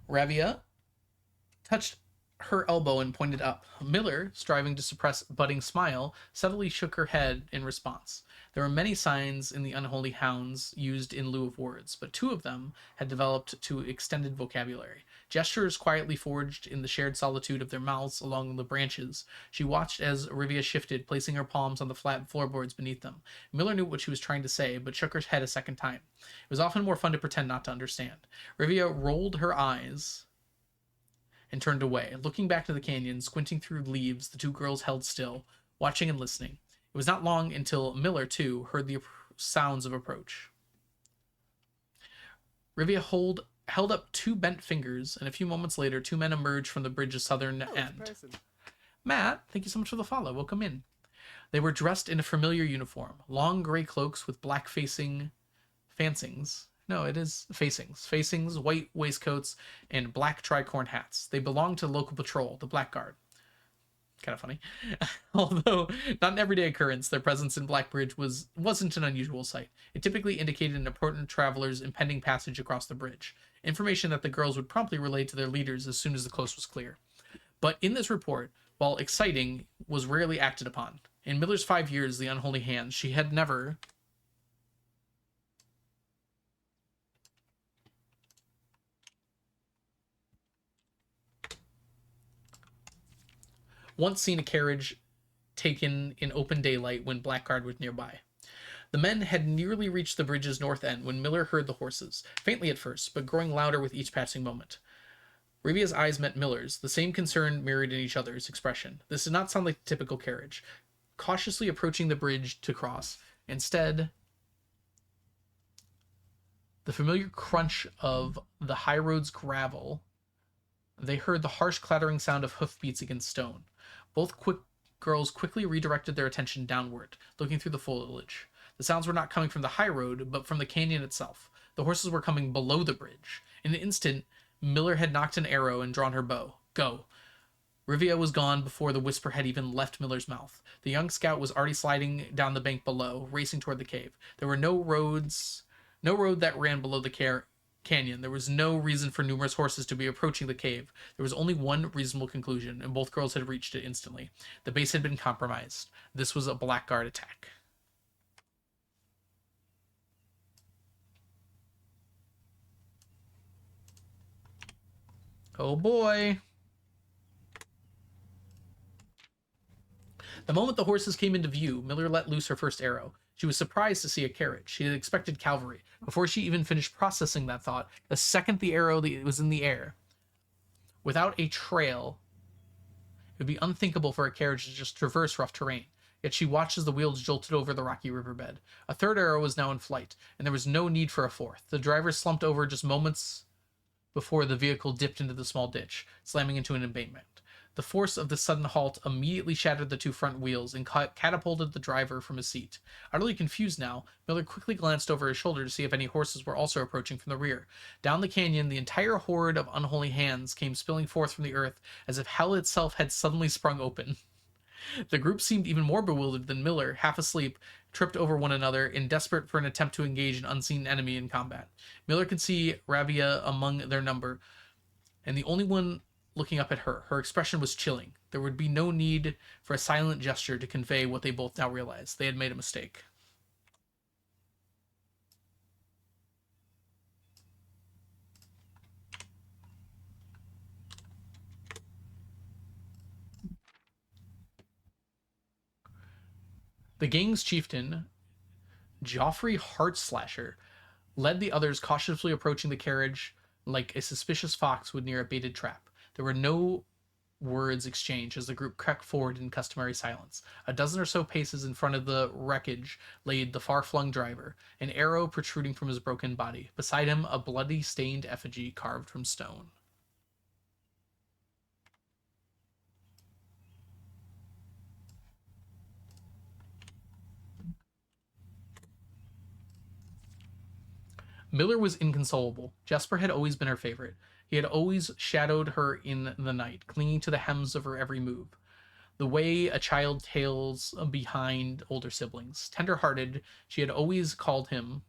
Ravia touched her elbow and pointed up. Miller, striving to suppress a budding smile, subtly shook her head in response. There were many signs in the unholy hounds used in lieu of words, but two of them had developed to extended vocabulary. Gestures quietly forged in the shared solitude of their mouths along the branches. She watched as Rivia shifted, placing her palms on the flat floorboards beneath them. Miller knew what she was trying to say, but shook her head a second time. It was often more fun to pretend not to understand. Rivia rolled her eyes and turned away. Looking back to the canyon, squinting through leaves, the two girls held still, watching and listening. It was not long until Miller, too, heard the sounds of approach. Rivia held up two bent fingers, and a few moments later, two men emerged from the bridge's southern end. Matt, thank you so much for the follow. Welcome in. They were dressed in a familiar uniform, long gray cloaks with black facings. No, it is facings, white waistcoats, and black tricorn hats. They belonged to the local patrol, the Blackguard. Kind of funny. Although not an everyday occurrence, their presence in Blackbridge wasn't an unusual sight. It typically indicated an important traveler's impending passage across the bridge, information that the girls would promptly relay to their leaders as soon as the coast was clear. But in this report, while exciting, was rarely acted upon. In Miller's 5 years, the unholy hands, she had never once seen a carriage taken in open daylight when Blackguard was nearby. The men had nearly reached the bridge's north end when Miller heard the horses, faintly at first, but growing louder with each passing moment. Rivia's eyes met Miller's, the same concern mirrored in each other's expression. This did not sound like the typical carriage. Cautiously approaching the bridge to cross, instead, the familiar crunch of the high road's gravel, they heard the harsh clattering sound of hoofbeats against stone. Both girls quickly redirected their attention downward, looking through the foliage. The sounds were not coming from the high road, but from the canyon itself. The horses were coming below the bridge. In an instant, Miller had knocked an arrow and drawn her bow. Go. Rivia was gone before the whisper had even left Miller's mouth. The young scout was already sliding down the bank below, racing toward the cave. There were no road that ran below the canyon. There was no reason for numerous horses to be approaching the cave. There was only one reasonable conclusion, and both girls had reached it instantly. The base had been compromised. This was a Blackguard attack. Oh boy. The moment the horses came into view, Miller let loose her first arrow. She was surprised to see a carriage. She had expected cavalry. Before she even finished processing that thought, the second the arrow was in the air, without a trail, it would be unthinkable for a carriage to just traverse rough terrain. Yet she watched as the wheels jolted over the rocky riverbed. A third arrow was now in flight, and there was no need for a fourth. The driver slumped over just moments before the vehicle dipped into the small ditch, slamming into an embankment. The force of the sudden halt immediately shattered the two front wheels and catapulted the driver from his seat. Utterly confused now, Miller quickly glanced over his shoulder to see if any horses were also approaching from the rear. Down the canyon, the entire horde of unholy hands came spilling forth from the earth as if hell itself had suddenly sprung open. The group seemed even more bewildered than Miller, half asleep, tripped over one another in desperate for an attempt to engage an unseen enemy in combat. Miller could see Ravia among their number, and the only one looking up at her. Her expression was chilling. There would be no need for a silent gesture to convey what they both now realized. They had made a mistake. The gang's chieftain, Joffrey Heartslasher, led the others, cautiously approaching the carriage like a suspicious fox would near a baited trap. There were no words exchanged as the group crept forward in customary silence. A dozen or so paces in front of the wreckage lay the far-flung driver, an arrow protruding from his broken body. Beside him, a bloody, stained effigy carved from stone. Miller was inconsolable. Jesper had always been her favorite. He had always shadowed her in the night, clinging to the hems of her every move. The way a child tails behind older siblings. Tender-hearted, she had always called him,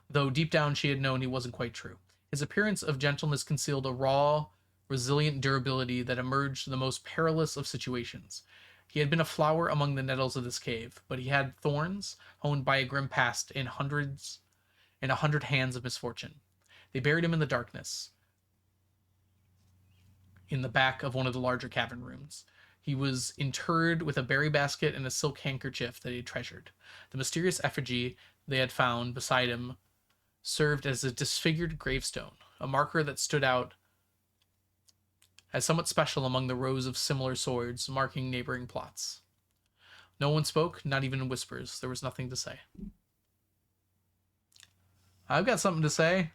though deep down she had known he wasn't quite true. His appearance of gentleness concealed a raw, resilient durability that emerged in the most perilous of situations. He had been a flower among the nettles of this cave, but he had thorns, honed by a grim past in a hundred hands of misfortune. They buried him in the darkness, in the back of one of the larger cavern rooms. He was interred with a berry basket and a silk handkerchief that he had treasured. The mysterious effigy they had found beside him served as a disfigured gravestone, a marker that stood out as somewhat special among the rows of similar swords marking neighboring plots. No one spoke, not even in whispers. There was nothing to say. I've got something to say.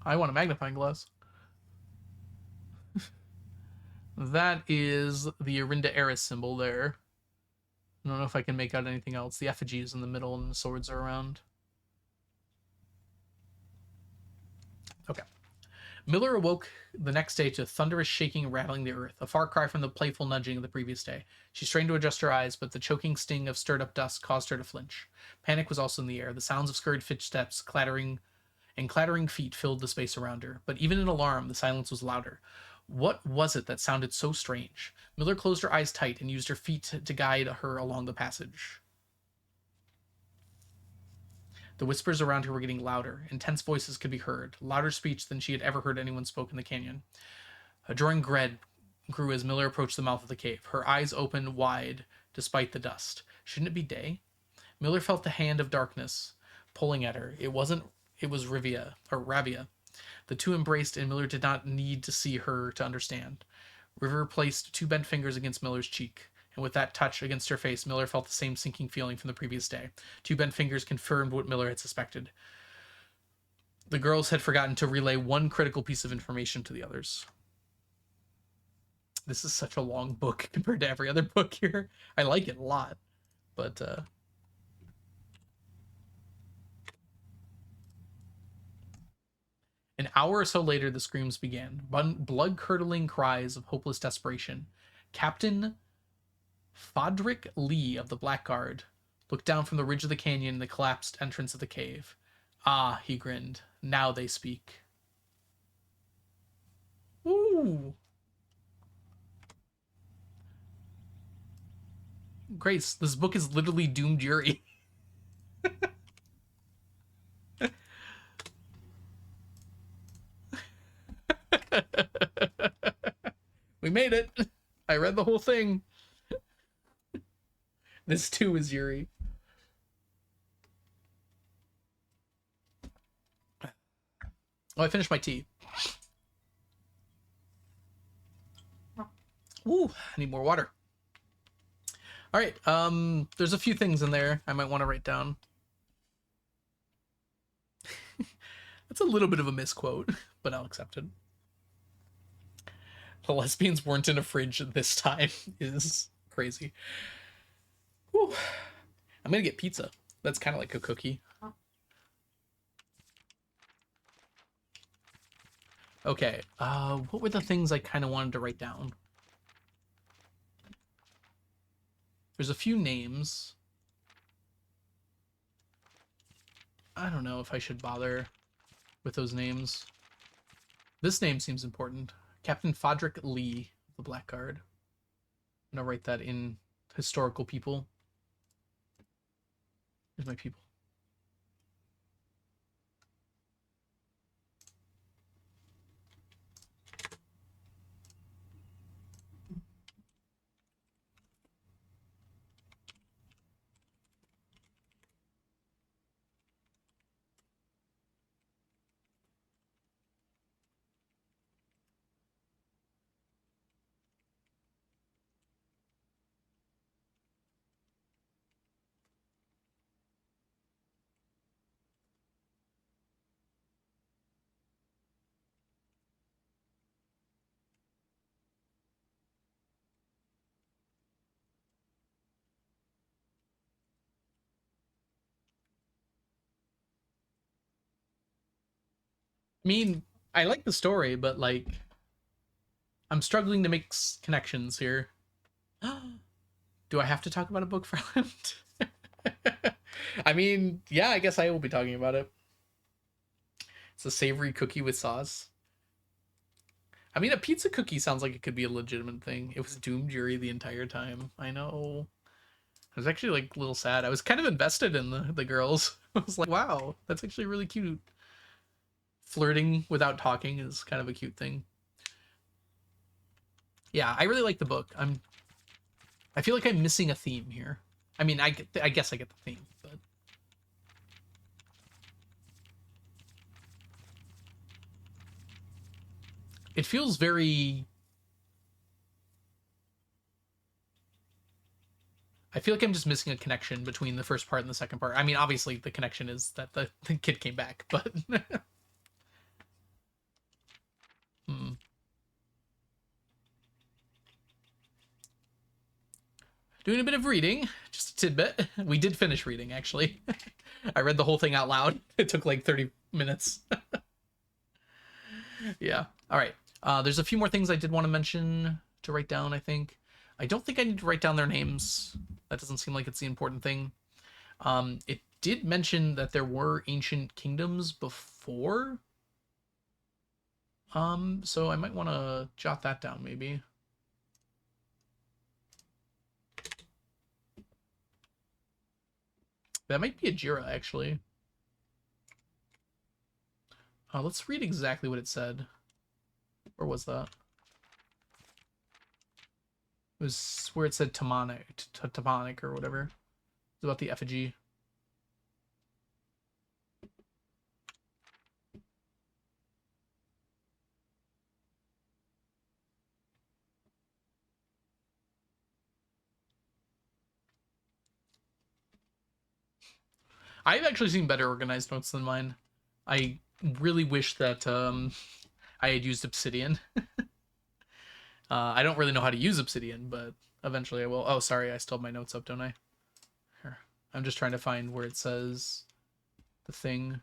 I want a magnifying glass. That is the Arinda Eris symbol there. I don't know if I can make out anything else. The effigy is in the middle and the swords are around. Okay. Miller awoke the next day to thunderous shaking rattling the earth, a far cry from the playful nudging of the previous day. She strained to adjust her eyes, but the choking sting of stirred up dust caused her to flinch. Panic was also in the air. The sounds of scurried footsteps, clattering feet filled the space around her. But even in alarm, the silence was louder. What was it that sounded so strange? Miller closed her eyes tight and used her feet to guide her along the passage. The whispers around her were getting louder. Intense voices could be heard, louder speech than she had ever heard anyone spoke in the canyon. A drawing dread grew as Miller approached the mouth of the cave, her eyes open wide despite the dust. Shouldn't it be day? Miller felt the hand of darkness pulling at her. It was Ravia. The two embraced, and Miller did not need to see her to understand. River placed two bent fingers against Miller's cheek, and with that touch against her face, Miller felt the same sinking feeling from the previous day. Two bent fingers confirmed what Miller had suspected. The girls had forgotten to relay one critical piece of information to the others. This is such a long book compared to every other book here. I like it a lot, but an hour or so later, the screams began. Blood-curdling cries of hopeless desperation. Captain Fodrick Lee of the Blackguard looked down from the ridge of the canyon in the collapsed entrance of the cave. Ah, he grinned. Now they speak. Ooh. Grace, this book is literally doomed Yuri. made it. I read the whole thing. This too is Yuri. Oh, I finished my tea. Ooh, I need more water. All right, there's a few things in there I might want to write down. That's a little bit of a misquote, but I'll accept it. The lesbians weren't in a fridge this time is crazy. Whew. I'm gonna get pizza. That's kind of like a cookie. Okay, what were the things I kind of wanted to write down? There's a few names. I don't know if I should bother with those names. This name seems important. Captain Fodrick Lee, the Blackguard. I'm gonna write that in historical people. Here's my people. I mean, I like the story, but like, I'm struggling to make connections here. Do I have to talk about a book, Farland? I mean, yeah, I guess I will be talking about it. It's a savory cookie with sauce. I mean, a pizza cookie sounds like it could be a legitimate thing. It was doomed Yuri the entire time. I know. I was actually like a little sad. I was kind of invested in the girls. I was like, wow, that's actually really cute. Flirting without talking is kind of a cute thing. Yeah, I really like the book. I feel like I'm missing a theme here. I mean, I guess I get the theme, but it feels very... I feel like I'm just missing a connection between the first part and the second part. I mean, obviously the connection is that the kid came back, but... hmm. Doing a bit of reading, just a tidbit. We did finish reading, actually. I read the whole thing out loud. It took like 30 minutes. Yeah. All right. There's a few more things I did want to mention to write down, I think. I don't think I need to write down their names. That doesn't seem like it's the important thing. It did mention that there were ancient kingdoms before. So I might want to jot that down, maybe. That might be a Jira, actually. Let's read exactly what it said. Where was that? It was where it said Tamonic or whatever. It's about the effigy. I've actually seen better organized notes than mine. I really wish that I had used Obsidian. I don't really know how to use Obsidian, but eventually I will. Oh, sorry, I still have my notes up, don't I? Here. I'm just trying to find where it says the thing.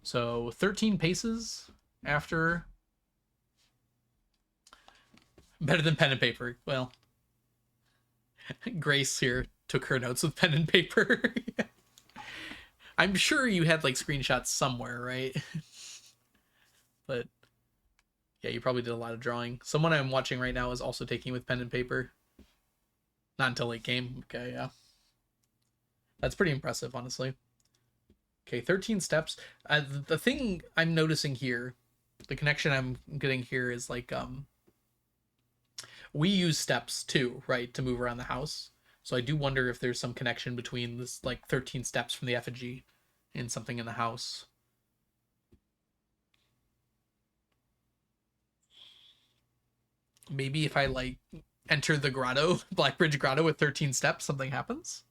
So 13 paces after. Better than pen and paper. Well, Grace here took her notes with pen and paper. I'm sure you had like screenshots somewhere, right? But yeah, you probably did a lot of drawing. Someone I'm watching right now is also taking with pen and paper. Not until late game. Okay, yeah. That's pretty impressive, honestly. Okay, 13 steps. The thing I'm noticing here, the connection I'm getting here is like we use steps too, right, to move around the house. So I do wonder if there's some connection between this like 13 steps from the effigy and something in the house. Maybe if I like enter the grotto, Blackbridge Grotto with 13 steps, something happens.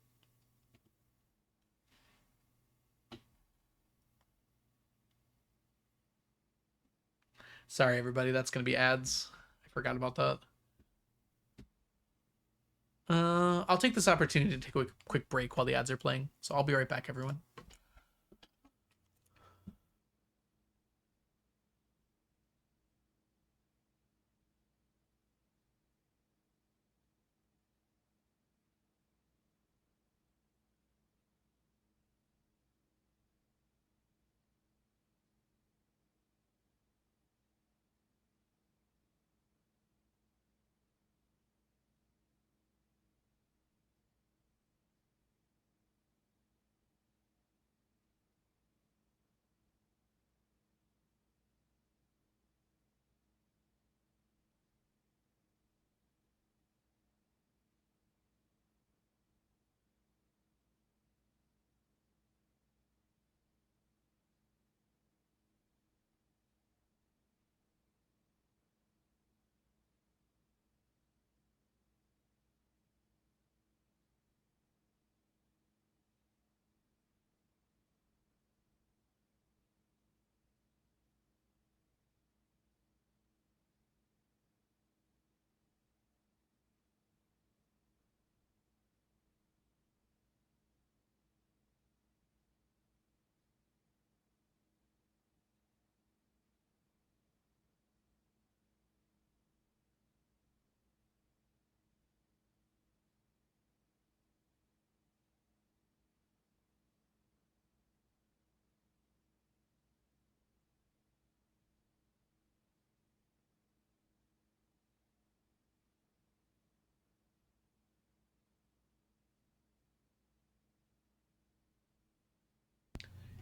Sorry, everybody, that's going to be ads. I forgot about that. I'll take this opportunity to take a quick break while the ads are playing. So I'll be right back, everyone.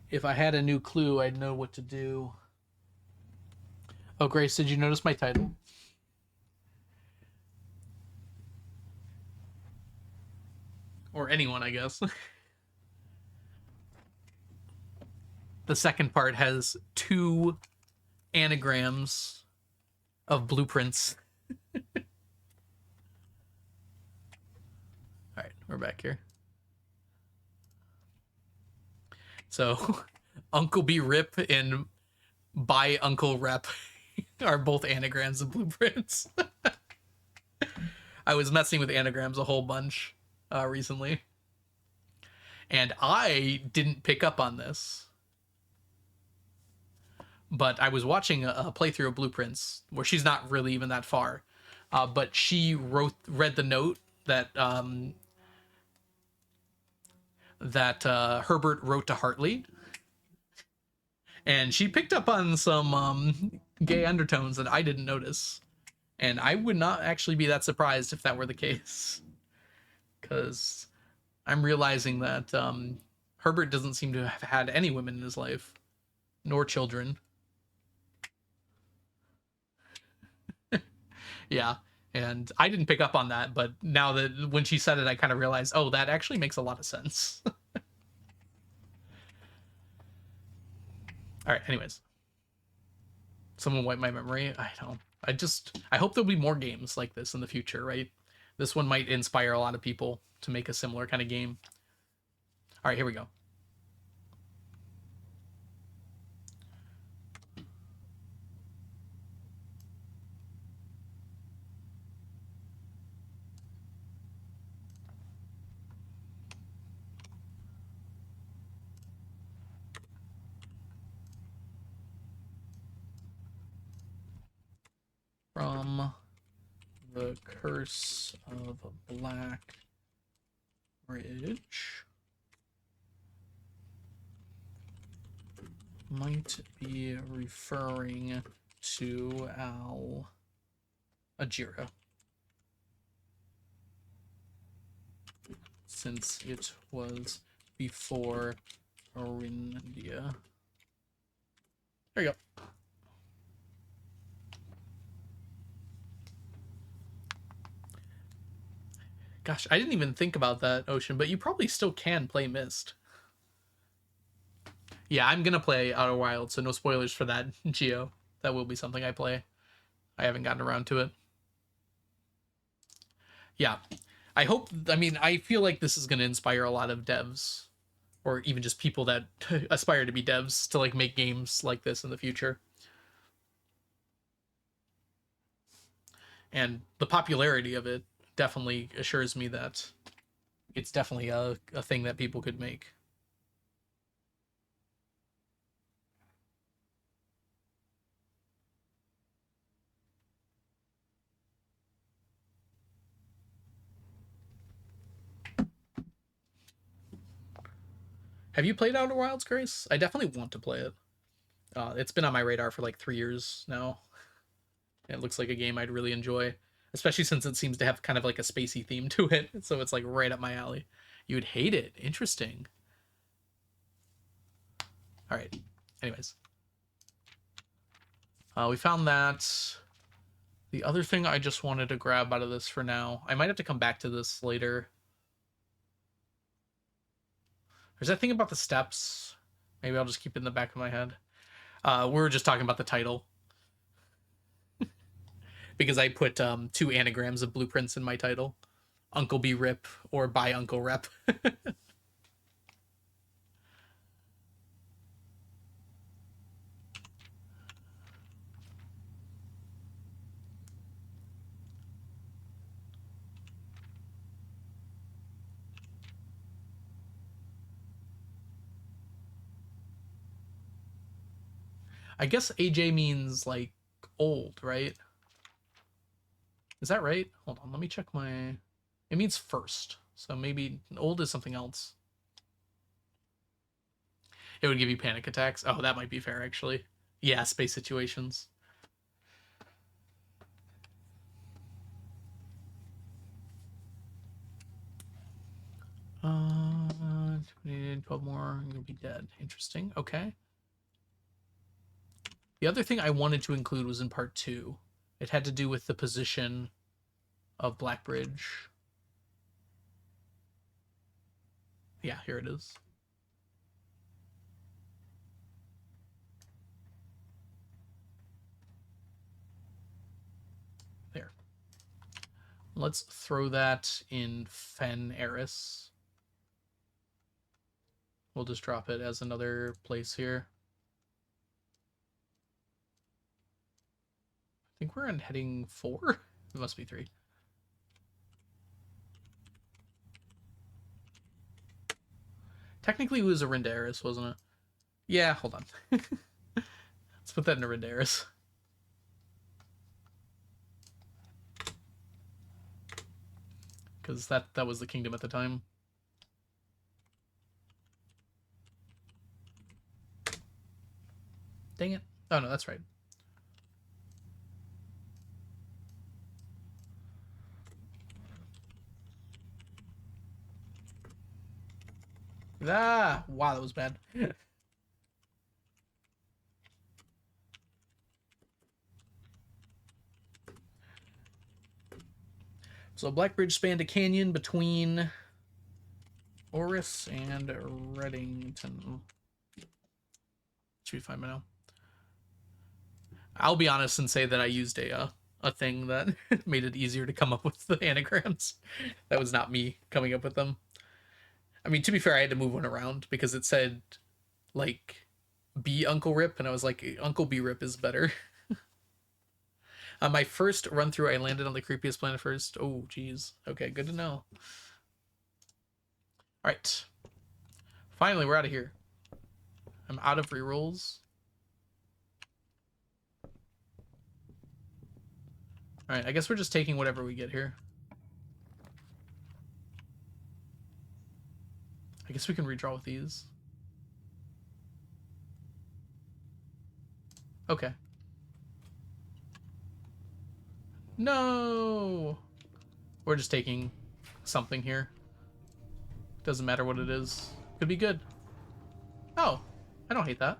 If I had a new clue, I'd know what to do. Oh, Grace, did you notice my title? Or anyone, I guess. The second part has 2 anagrams of blueprints. All right, we're back here. So, Uncle B Rip and By Uncle Rep are both anagrams of blueprints. I was messing with anagrams a whole bunch recently, and I didn't pick up on this. But I was watching a playthrough of Blueprints where she's not really even that far, but she read the note that Herbert wrote to Hartley, and she picked up on some gay undertones that I didn't notice, and I would not actually be that surprised if that were the case, because I'm realizing that Herbert doesn't seem to have had any women in his life, nor children. Yeah. And I didn't pick up on that, but now that when she said it, I kind of realized, oh, that actually makes a lot of sense. All right. Anyways, someone wipe my memory. I don't. I hope there'll be more games like this in the future, right? This one might inspire a lot of people to make a similar kind of game. All right, here we go. From the Curse of Black Ridge might be referring to Ajira, since it was before Orindia. There you go. Gosh, I didn't even think about that, Ocean, but you probably still can play Mist. Yeah, I'm gonna play Outer Wilds, so no spoilers for that, Geo. That will be something I play. I haven't gotten around to it. Yeah. I hope, I mean, I feel like this is gonna inspire a lot of devs, or even just people that aspire to be devs, to like make games like this in the future. And the popularity of it definitely assures me that it's definitely a thing that people could make. Have you played Outer Wilds, Grace? I definitely want to play it. It's been on my radar for like 3 years now. It looks like a game I'd really enjoy, especially since it seems to have kind of like a spacey theme to it. So it's like right up my alley. You would hate it. Interesting. All right. Anyways, we found that. The other thing I just wanted to grab out of this for now, I might have to come back to this later. There's that thing about the steps. Maybe I'll just keep it in the back of my head. We were just talking about the title. Because I put 2 anagrams of blueprints in my title. Uncle B Rip or by Uncle Rep. I guess AJ means like old, right? Is that right? Hold on, let me check my... It means first. So maybe old is something else. It would give you panic attacks. Oh, that might be fair, actually. Yeah, space situations. Uh, 12 more, I'm gonna be dead. Interesting. Okay. The other thing I wanted to include was in part 2. It had to do with the position of Blackbridge. Yeah, here it is. There. Let's throw that in Fen Eris. We'll just drop it as another place here. I think we're on heading 4. It must be 3. Technically it was a Rindaris, wasn't it? Yeah, hold on. Let's put that in a Rindaris. Because that was the kingdom at the time. Dang it. Oh no, that's right. Ah, wow, that was bad. So Blackbridge spanned a canyon between Oris and Reddington. Should be fine by now. I'll be honest and say that I used a thing that made it easier to come up with the anagrams. That was not me coming up with them. I mean, to be fair, I had to move one around because it said like B Uncle Rip, and I was like, Uncle B Rip is better. On my first run through, I landed on the creepiest planet first. Oh, geez. Okay, good to know. All right. Finally, we're out of here. I'm out of rerolls. All right, I guess we're just taking whatever we get here. I guess we can redraw with these. Okay. No! We're just taking something here. Doesn't matter what it is. Could be good. Oh, I don't hate that.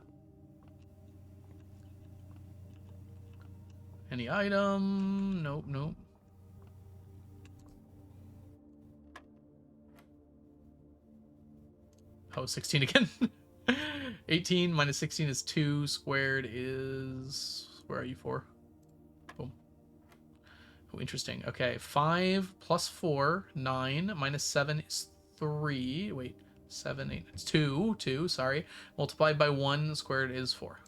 Any item? Nope, nope. Oh, 16 again. 18 minus 16 is 2. Squared is... Where are you, 4? Boom. Oh, interesting. Okay, 5 plus 4, 9. Minus 7 is 3. Wait, 7, 8. It's 2. 2, sorry. Multiplied by 1, squared is 4.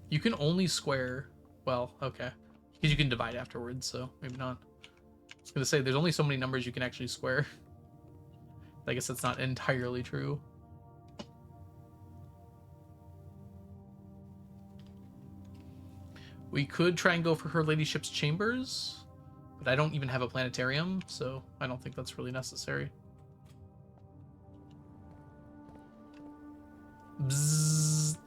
You can only square... Well, okay. Because you can divide afterwards, so maybe not. I was gonna say, there's only so many numbers you can actually square. I guess that's not entirely true. We could try and go for Her Ladyship's chambers, but I don't even have a planetarium, so I don't think that's really necessary. Bzzz.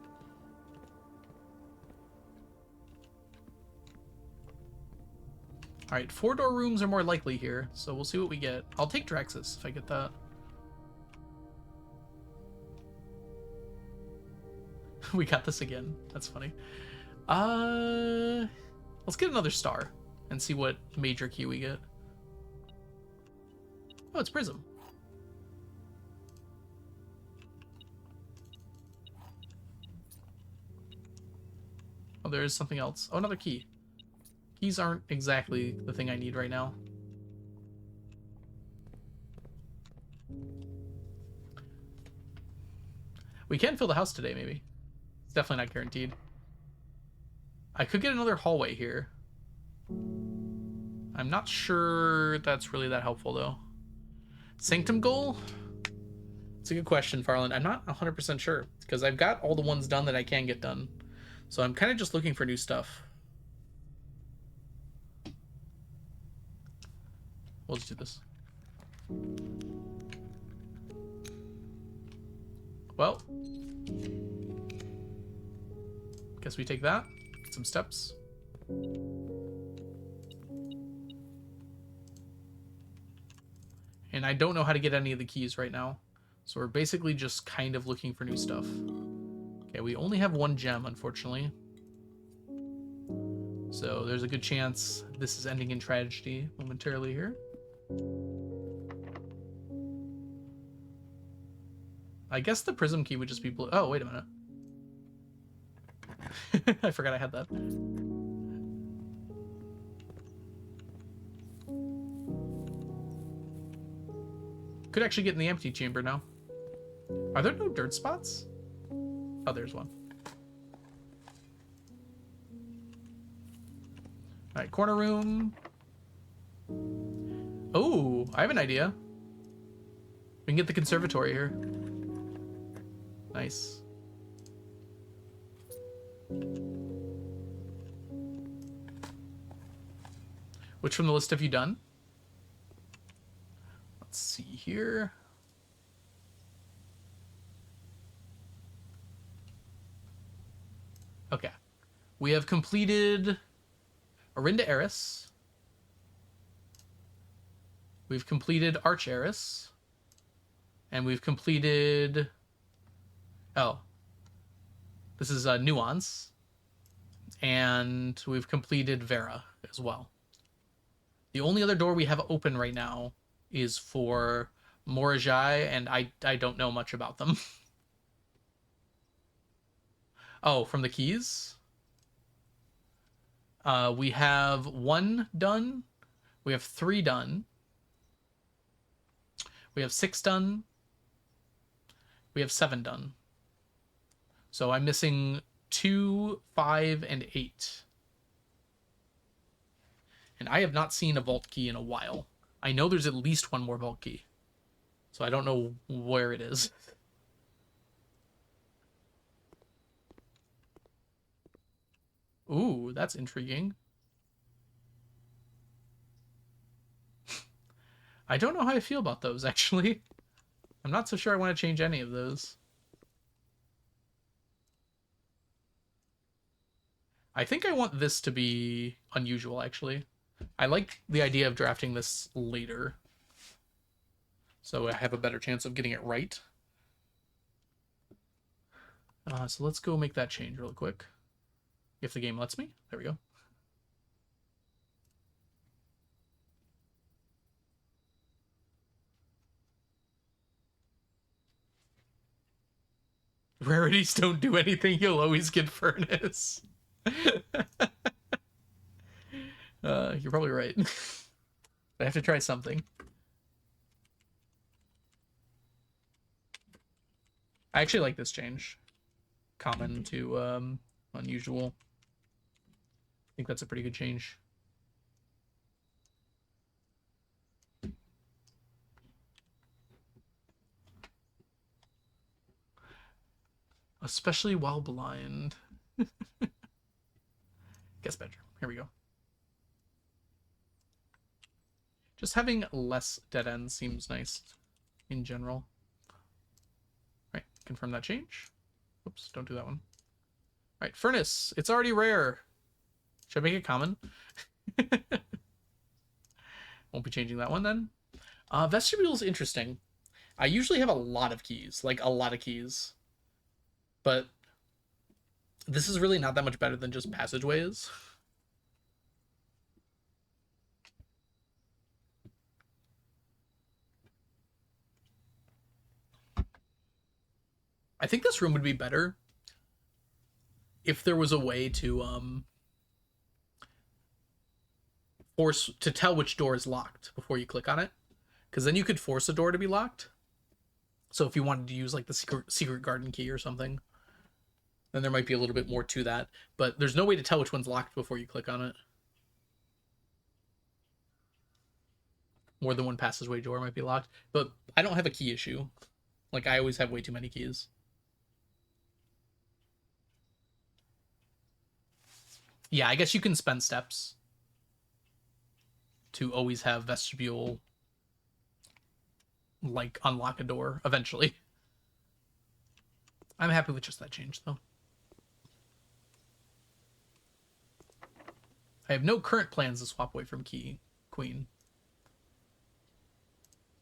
Alright, 4-door rooms are more likely here, so we'll see what we get. I'll take Draxus if I get that. We got this again. That's funny. Let's get another star and see what major key we get. Oh, it's Prism. Oh, there is something else. Oh, another key. Keys aren't exactly the thing I need right now. We can fill the house today, maybe. It's definitely not guaranteed. I could get another hallway here. I'm not sure that's really that helpful, though. Sanctum goal? It's a good question, Farland. I'm not 100% sure, because I've got all the ones done that I can get done. So I'm kind of just looking for new stuff. We'll just do this. Well, guess we take that. Get some steps. And I don't know how to get any of the keys right now. So we're basically just kind of looking for new stuff. Okay, we only have 1 gem, unfortunately. So there's a good chance this is ending in tragedy momentarily here. I guess the prism key would just be blue. Oh, wait a minute. I forgot I had that. Could actually get in the empty chamber now. Are there no dirt spots? Oh, there's one. Alright, corner room. Oh, I have an idea. We can get the conservatory here. Nice. Which from the list have you done? Let's see here. Okay. We have completed Orinda Eris. We've completed Arch Eris. And we've completed... Oh. This is Nuance. And we've completed Vera as well. The only other door we have open right now is for Morajai, and I don't know much about them. Oh, from the keys? We have 1 done. We have 3 done. We have 6 done. We have 7 done. So I'm missing 2, 5, and 8. And I have not seen a vault key in a while. I know there's at least 1 more vault key. So I don't know where it is. Ooh, that's intriguing. I don't know how I feel about those, actually. I'm not so sure I want to change any of those. I think I want this to be unusual, actually. I like the idea of drafting this later, so I have a better chance of getting it right. So let's go make that change real quick. If the game lets me. There we go. Rarities don't do anything, you'll always get furnace. You're probably right. I have to try something. I actually like this change. Common to unusual. I think that's a pretty good change. Especially while blind. Guest bedroom. Here we go. Just having less dead ends seems nice in general. Right, confirm that change. Oops, don't do that one. Alright, furnace. It's already rare. Should I make it common? Won't be changing that one then. Vestibule is interesting. I usually have a lot of keys, like a lot of keys. But this is really not that much better than just passageways. I think this room would be better if there was a way to force to tell which door is locked before you click on it, because then you could force a door to be locked. So if you wanted to use like the secret garden key or something, then there might be a little bit more to that. But there's no way to tell which one's locked before you click on it. More than one passageway door might be locked, but I don't have a key issue. Like, I always have way too many keys. Yeah, I guess you can spend steps to always have vestibule, like, unlock a door eventually. I'm happy with just that change, though. I have no current plans to swap away from Queen.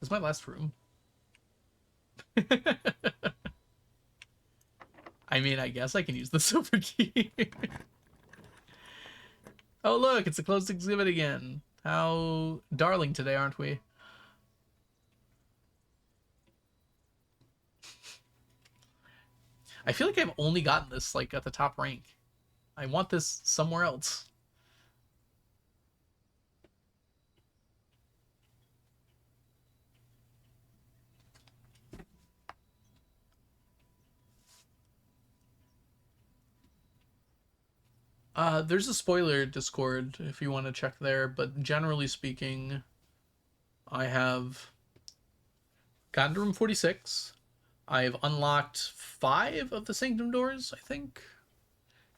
This is my last room. I mean, I guess I can use the silver key. Oh, look, it's a closed exhibit again. How darling today, aren't we? I feel like I've only gotten this, like, at the top rank. I want this somewhere else. There's a spoiler Discord if you want to check there, but generally speaking, I have gotten to room 46. I've unlocked 5 of the Sanctum doors, I think,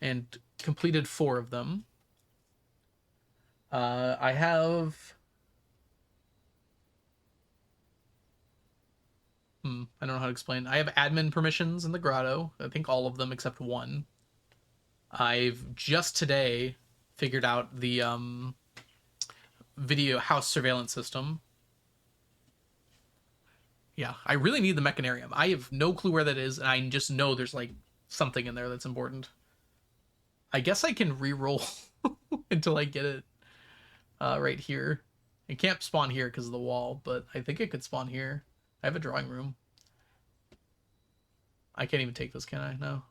and completed 4 of them. I have... I don't know how to explain. I have admin permissions in the grotto. I think all of them except one. I've just today figured out the video house surveillance system. Yeah, I really need the mechanarium. I have no clue where that is, and I just know there's like something in there that's important. I guess I can re-roll until I get it right here. It can't spawn here because of the wall, but I think it could spawn here. I have a drawing room. I can't even take this, can I? No.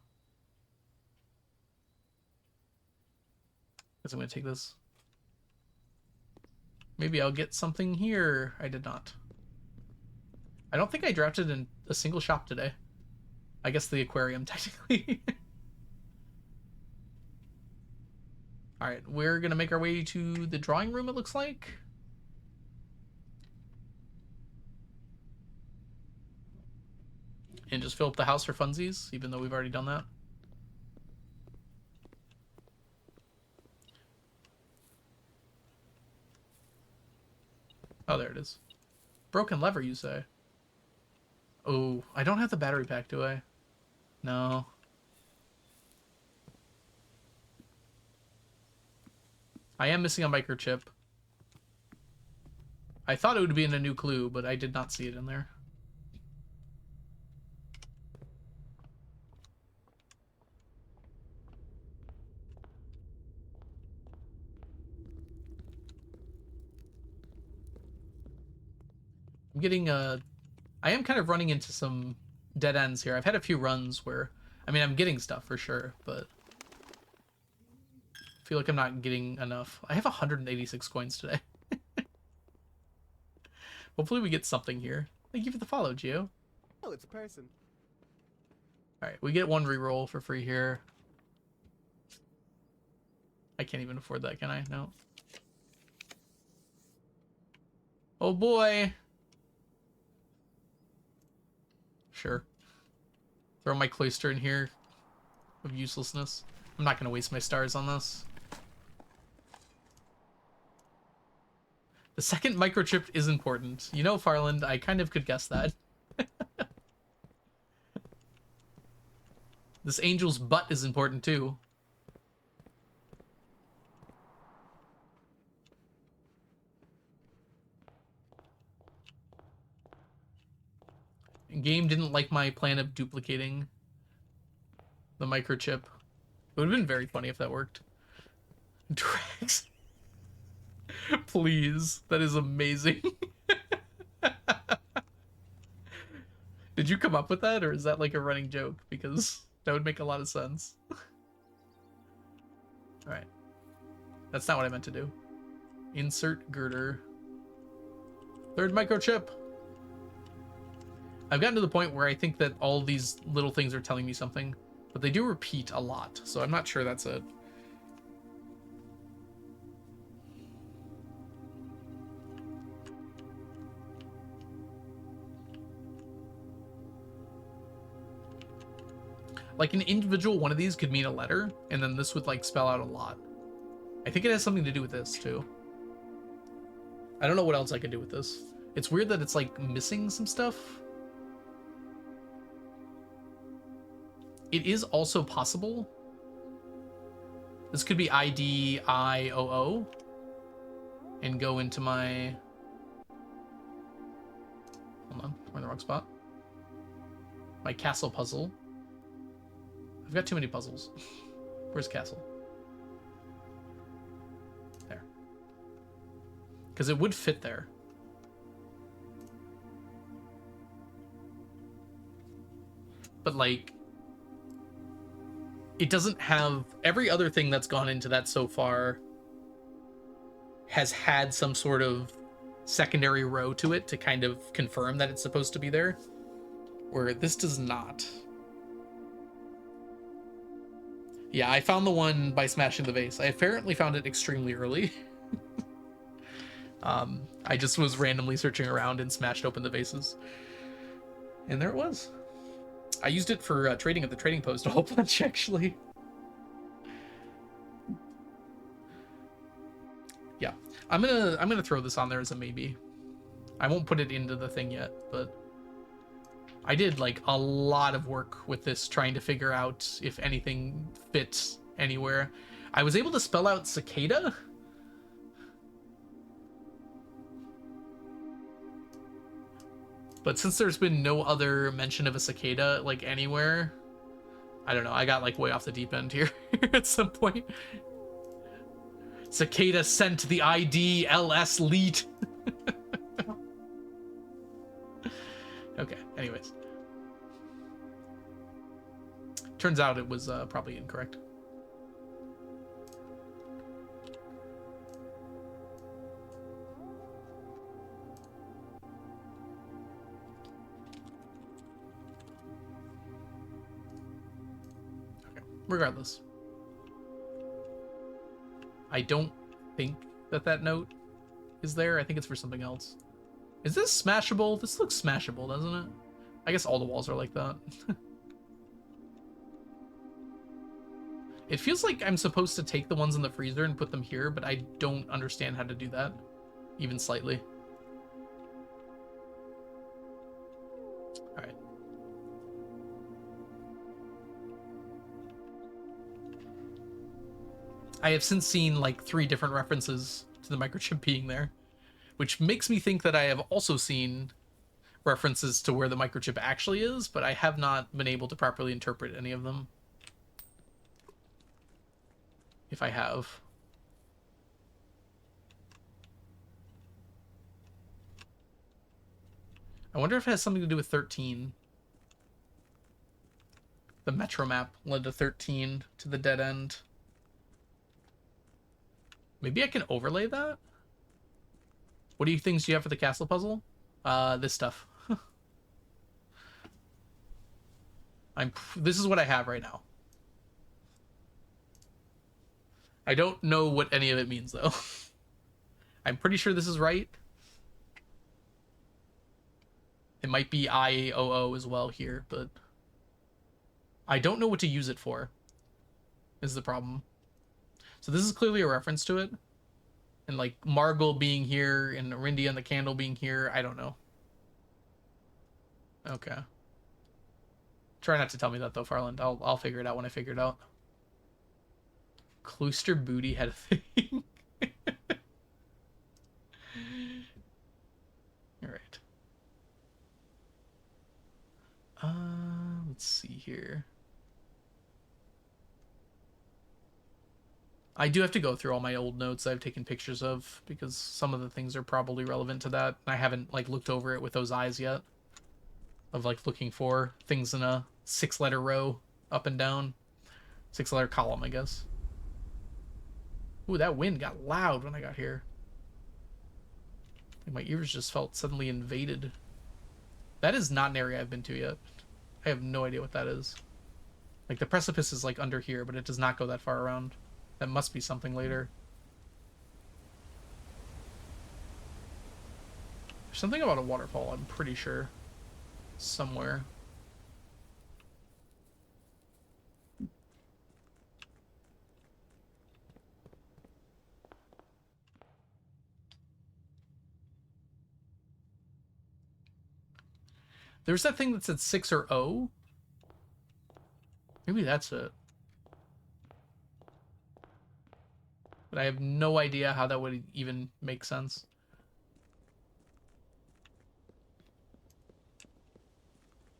Guess I'm gonna take this. Maybe I'll get something here. I did not. I don't think I drafted in a single shop today. I guess the aquarium, technically. Alright, we're gonna make our way to the drawing room, it looks like. And just fill up the house for funsies, even though we've already done that. Oh, there it is. Broken lever, you say? Oh, I don't have the battery pack, do I? No. I am missing a microchip. I thought it would be in a new clue, but I did not see it in there. I'm getting I am kind of running into some dead ends here. I've had a few runs where, I mean, I'm getting stuff for sure, but I feel like I'm not getting enough. I have 186 coins today. Hopefully we get something here. Thank you for the follow, Gio. Oh, it's a person. Alright, we get one reroll for free here. I can't even afford that, can I? No. Oh boy. Sure. Throw my cloister in here of uselessness. I'm not going to waste my stars on this. The second microchip is important. You know, Farland, I kind of could guess that. This angel's butt is important too. Game didn't like my plan of duplicating the microchip. It would have been very funny if that worked. Drax. Please. That is amazing. Did you come up with that, or is that like a running joke? Because that would make a lot of sense. Alright. That's not what I meant to do. Insert girder. Third microchip. I've gotten to the point where I think that all these little things are telling me something, but they do repeat a lot, so I'm not sure that's it. Like an individual one of these could mean a letter, and then this would like spell out a lot. I think it has something to do with this too. I don't know what else I can do with this. It's weird that it's like missing some stuff. It is also possible. This could be IDIOO and go into my... Hold on, we're in the wrong spot. My castle puzzle. I've got too many puzzles. Where's castle? There. Because it would fit there. But like... it doesn't have... every other thing that's gone into that so far has had some sort of secondary row to it to kind of confirm that it's supposed to be there, where this does not. Yeah, I found the one by smashing the vase. I apparently found it extremely early. I just was randomly searching around and smashed open the vases. And there it was. I used it for trading at the trading post a whole bunch, actually. Yeah, I'm gonna throw this on there as a maybe. I won't put it into the thing yet, but I did like a lot of work with this trying to figure out if anything fits anywhere. I was able to spell out cicada. But since there's been no other mention of a cicada, like, anywhere, I don't know, I got, like, way off the deep end here at some point. Cicada sent the ID LS lead. Okay, anyways. Turns out it was probably incorrect. Regardless, I don't think that note is there. I think it's for something else. Is this smashable? This looks smashable, doesn't it? I guess all the walls are like that. It feels like I'm supposed to take the ones in the freezer and put them here, but I don't understand how to do that, even slightly. All right. I have since seen like 3 different references to the microchip being there, which makes me think that I have also seen references to where the microchip actually is, but I have not been able to properly interpret any of them. If I have. I wonder if it has something to do with 13. The metro map led to 13 to the dead end. Maybe I can overlay that? What do you think do you have for the castle puzzle? This stuff. This is what I have right now. I don't know what any of it means though. I'm pretty sure this is right. It might be IOO as well here, but I don't know what to use it for, is the problem. So this is clearly a reference to it. And like Margle being here and Arindia and the candle being here, I don't know. Okay. Try not to tell me that though, Farland. I'll figure it out when I figure it out. Cloister Booty had a thing. Alright. Let's see here. I do have to go through all my old notes I've taken pictures of because some of the things are probably relevant to that. I haven't like looked over it with those eyes yet. Of like looking for things in a 6-letter row up and down. 6-letter column, I guess. Ooh, that wind got loud when I got here. Like my ears just felt suddenly invaded. That is not an area I've been to yet. I have no idea what that is. Like the precipice is like under here, but it does not go that far around. That must be something later. There's something about a waterfall, I'm pretty sure. Somewhere. There's that thing that said 6 or O. Maybe that's it. But I have no idea how that would even make sense.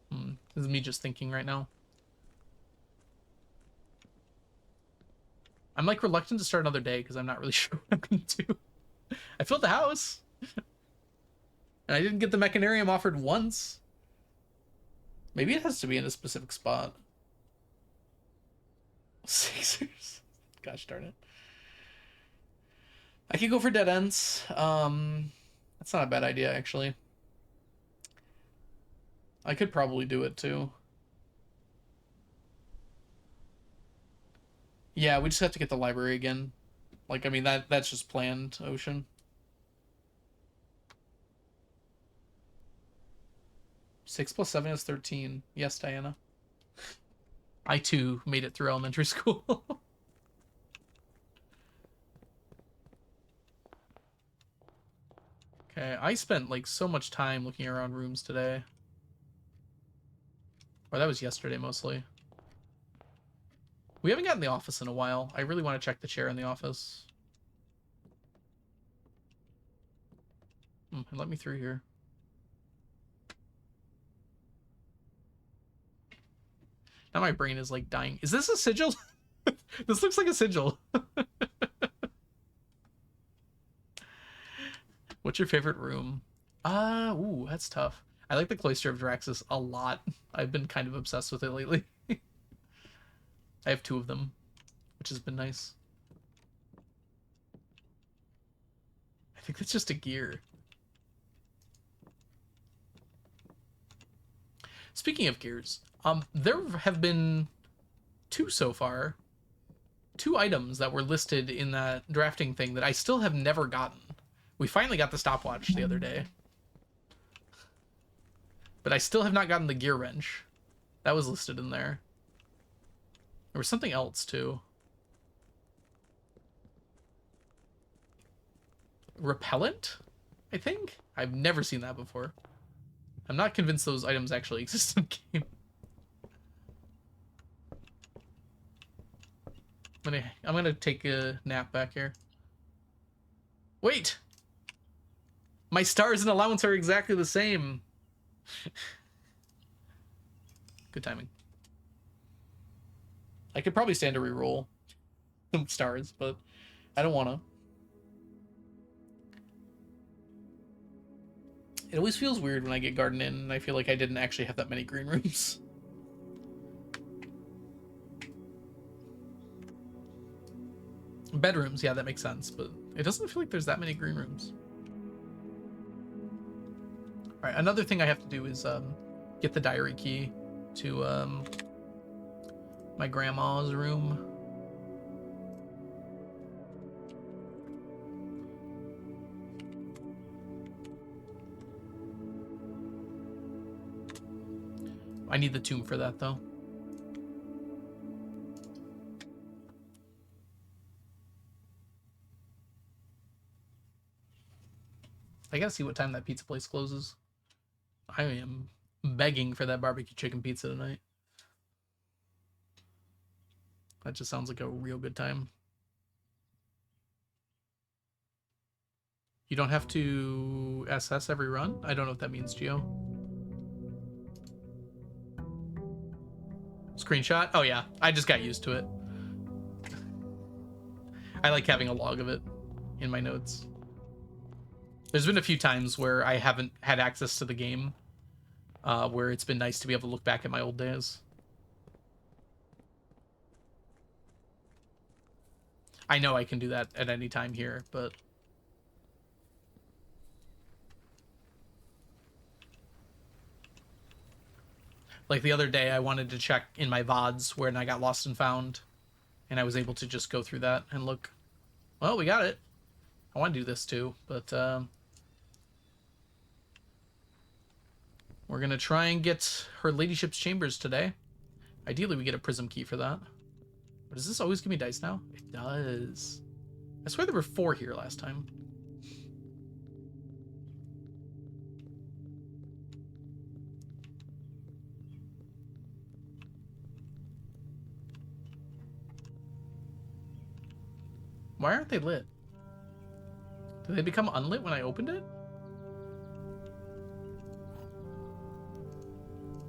This is me just thinking right now. I'm like reluctant to start another day because I'm not really sure what I'm going to do. I filled the house. And I didn't get the mechanarium offered once. Maybe it has to be in a specific spot. Sixers. Gosh darn it. I could go for dead ends. That's not a bad idea, actually. I could probably do it, too. Yeah, we just have to get the library again. Like, I mean, that's just planned, Ocean. Six plus 7 is 13. Yes, Diana. I, too, made it through elementary school. Okay, I spent, like, so much time looking around rooms today. Or that was yesterday, mostly. We haven't gotten the office in a while. I really want to check the chair in the office. Let me through here. Now my brain is, like, dying. Is this a sigil? This looks like a sigil. What's your favorite room? Ooh, that's tough. I like the Cloister of Draxus a lot. I've been kind of obsessed with it lately. I have 2 of them, which has been nice. I think that's just a gear. Speaking of gears, there have been 2 so far. 2 items that were listed in that drafting thing that I still have never gotten. We finally got the stopwatch the other day. But I still have not gotten the gear wrench. That was listed in there. There was something else, too. Repellent? I think? I've never seen that before. I'm not convinced those items actually exist in the game. I'm gonna take a nap back here. Wait! My stars and allowance are exactly the same. Good timing. I could probably stand to reroll some stars, but I don't want to. It always feels weird when I get Garden in and I feel like I didn't actually have that many green rooms. Bedrooms, yeah, that makes sense, but it doesn't feel like there's that many green rooms. All right, another thing I have to do is get the diary key to my grandma's room. I need the tomb for that, though. I gotta see what time that pizza place closes. I am begging for that barbecue chicken pizza tonight. That just sounds like a real good time. You don't have to SS every run? I don't know what that means, Gio. Screenshot? Oh yeah, I just got used to it. I like having a log of it in my notes. There's been a few times where I haven't had access to the game, where it's been nice to be able to look back at my old days. I know I can do that at any time here, but... Like the other day, I wanted to check in my VODs when I got lost and found, and I was able to just go through that and look. Well, we got it. I want to do this too, but we're going to try and get her ladyship's chambers today. Ideally, we get a prism key for that. But does this always give me dice now? It does. I swear there were 4 here last time. Why aren't they lit? Did they become unlit when I opened it?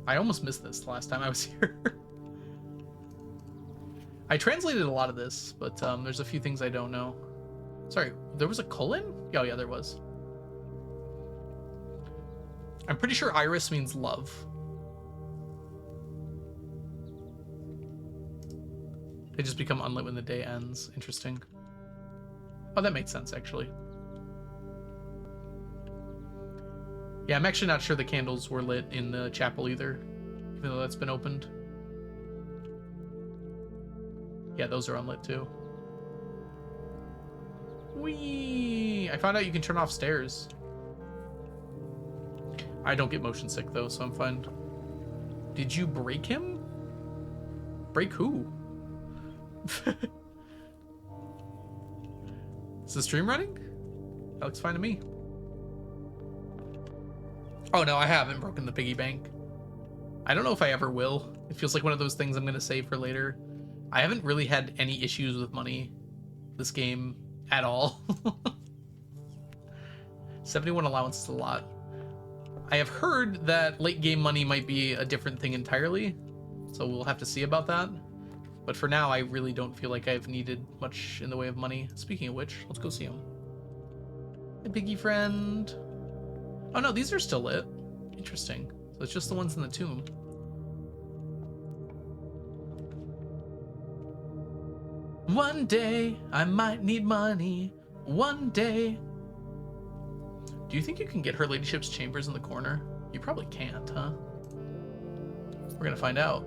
I almost missed this the last time I was here. I translated a lot of this, but there's a few things I don't know. Sorry, there was a colon? Oh yeah, there was. I'm pretty sure iris means love. They just become unlit when the day ends. Interesting. Oh, that makes sense, actually. Yeah, I'm actually not sure the candles were lit in the chapel either, even though that's been opened. Yeah, those are unlit too. Whee! I found out you can turn off stairs. I don't get motion sick though, so I'm fine. Did you break him? Break who? Is the stream running? That looks fine to me. Oh no, I haven't broken the piggy bank. I don't know if I ever will. It feels like one of those things I'm gonna save for later. I haven't really had any issues with money this game at all. 71 allowance is a lot. I have heard that late game money might be a different thing entirely, so we'll have to see about that. But for now, I really don't feel like I've needed much in the way of money. Speaking of which, let's go see him. Hey, piggy friend. Oh no, these are still lit. Interesting. So it's just the ones in the tomb. One day, I might need money. One day. Do you think you can get her ladyship's chambers in the corner? You probably can't, huh? We're gonna find out.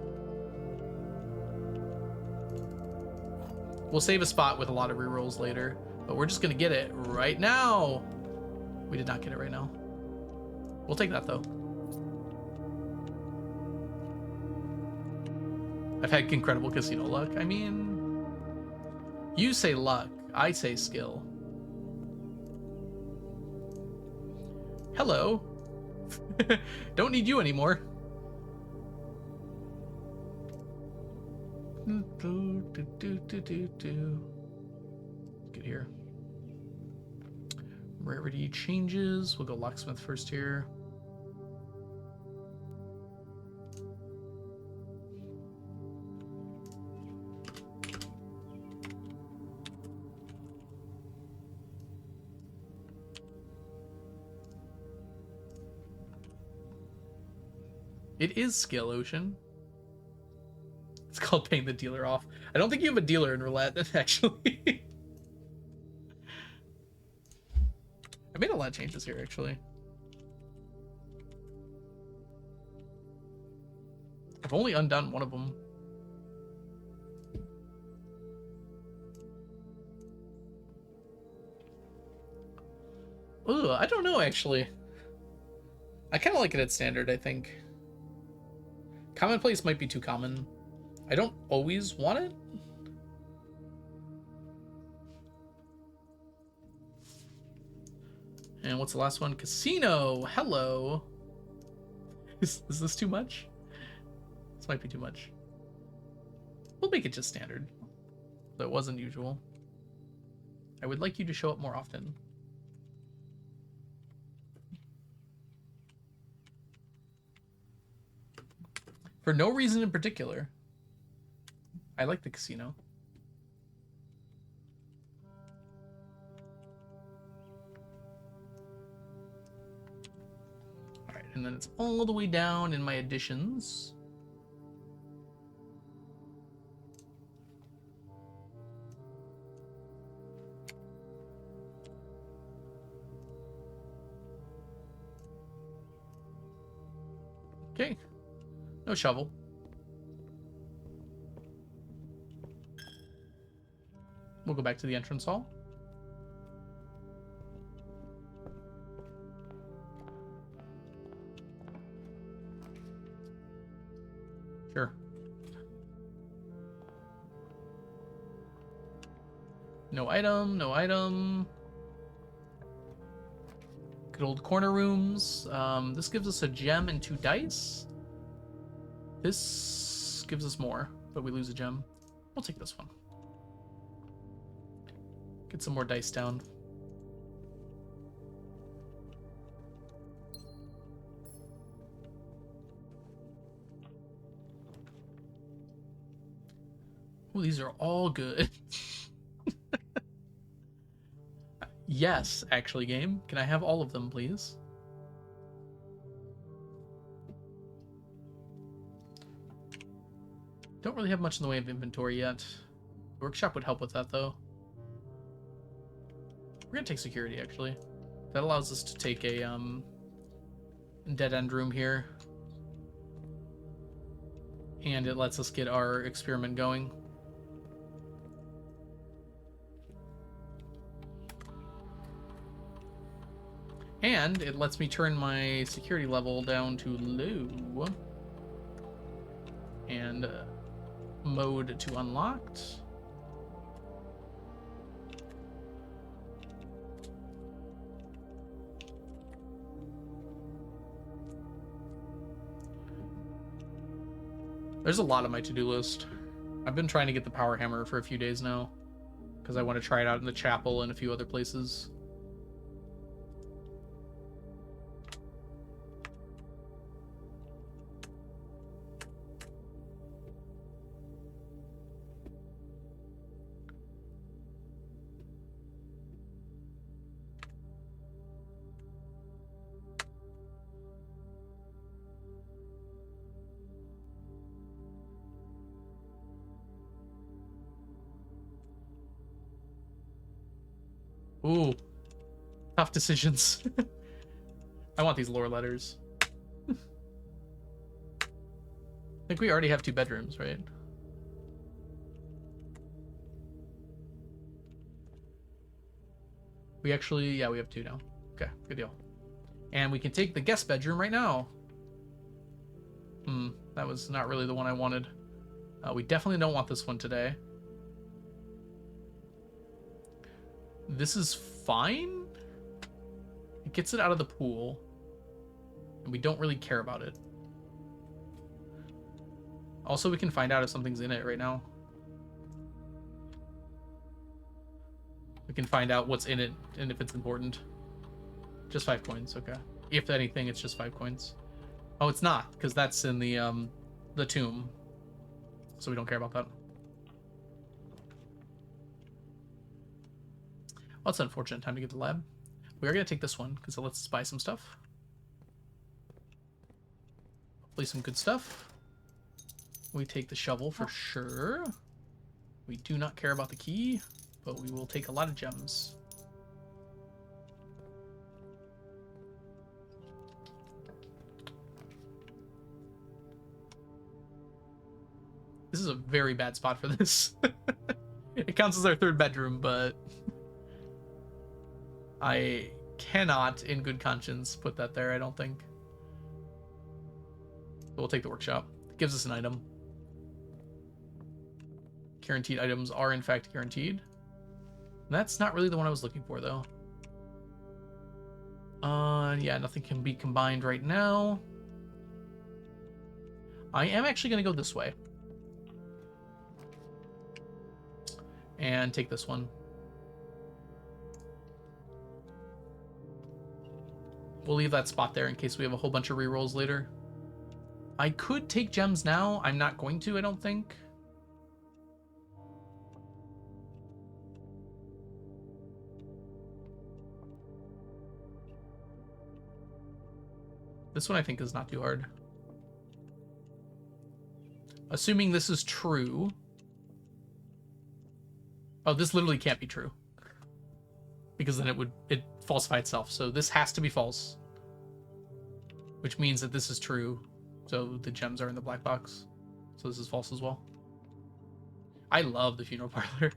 We'll save a spot with a lot of rerolls later, but we're just gonna get it right now. We did not get it right now. We'll take that though. I've had incredible casino luck. I mean, you say luck, I say skill. Hello. Don't need you anymore. Get here. Rarity changes. We'll go locksmith first here. It is Skill Ocean. It's called paying the dealer off. I don't think you have a dealer in roulette, actually. I made a lot of changes here, actually. I've only undone one of them. Ooh, I don't know, actually. I kind of like it at standard, I think. Commonplace might be too common. I don't always want it. And what's the last one? Casino. Hello. Is this too much? This might be too much. We'll make it just standard. Though it was unusual. I would like you to show up more often. For no reason in particular. I like the casino. Alright, and then it's all the way down in my additions. Okay. No shovel. We'll go back to the entrance hall. Sure. No item, no item. Good old corner rooms. This gives us a gem and 2 dice. This gives us more, but we lose a gem. We'll take this one. Get some more dice down. Oh, these are all good. Yes, actually, game. Can I have all of them, please? Don't really have much in the way of inventory yet. Workshop would help with that, though. We're gonna take security, actually. That allows us to take a dead-end room here. And it lets us get our experiment going. And it lets me turn my security level down to low. And mode to unlocked. There's a lot on my to-do list. I've been trying to get the power hammer for a few days now, because I want to try it out in the chapel and a few other places. Ooh, tough decisions. I want these lore letters. I think we already have 2 bedrooms, right? We actually, yeah, we have 2 now. Okay, good deal. And we can take the guest bedroom right now. That was not really the one I wanted. We definitely don't want this one today. This is fine. It gets it out of the pool. And we don't really care about it. Also, we can find out if something's in it right now. We can find out what's in it and if it's important. Just 5 coins, okay. If anything, it's just 5 coins. Oh, it's not, because that's in the tomb. So we don't care about that. Well, it's an unfortunate time to get to the lab. We are going to take this one, because it lets us buy some stuff. Hopefully some good stuff. We take the shovel for sure. We do not care about the key, but we will take a lot of gems. This is a very bad spot for this. It counts as our 3rd bedroom, but I cannot, in good conscience, put that there, I don't think. We'll take the workshop. It gives us an item. Guaranteed items are, in fact, guaranteed. That's not really the one I was looking for, though. Yeah, nothing can be combined right now. I am actually going to go this way. And take this one. We'll leave that spot there in case we have a whole bunch of rerolls later. I could take gems now. I'm not going to, I don't think. This one I think is not too hard. Assuming this is true. Oh, this literally can't be true. Because then it'd falsify itself. So this has to be false. Which means that this is true. So the gems are in the black box. So this is false as well. I love the funeral parlor.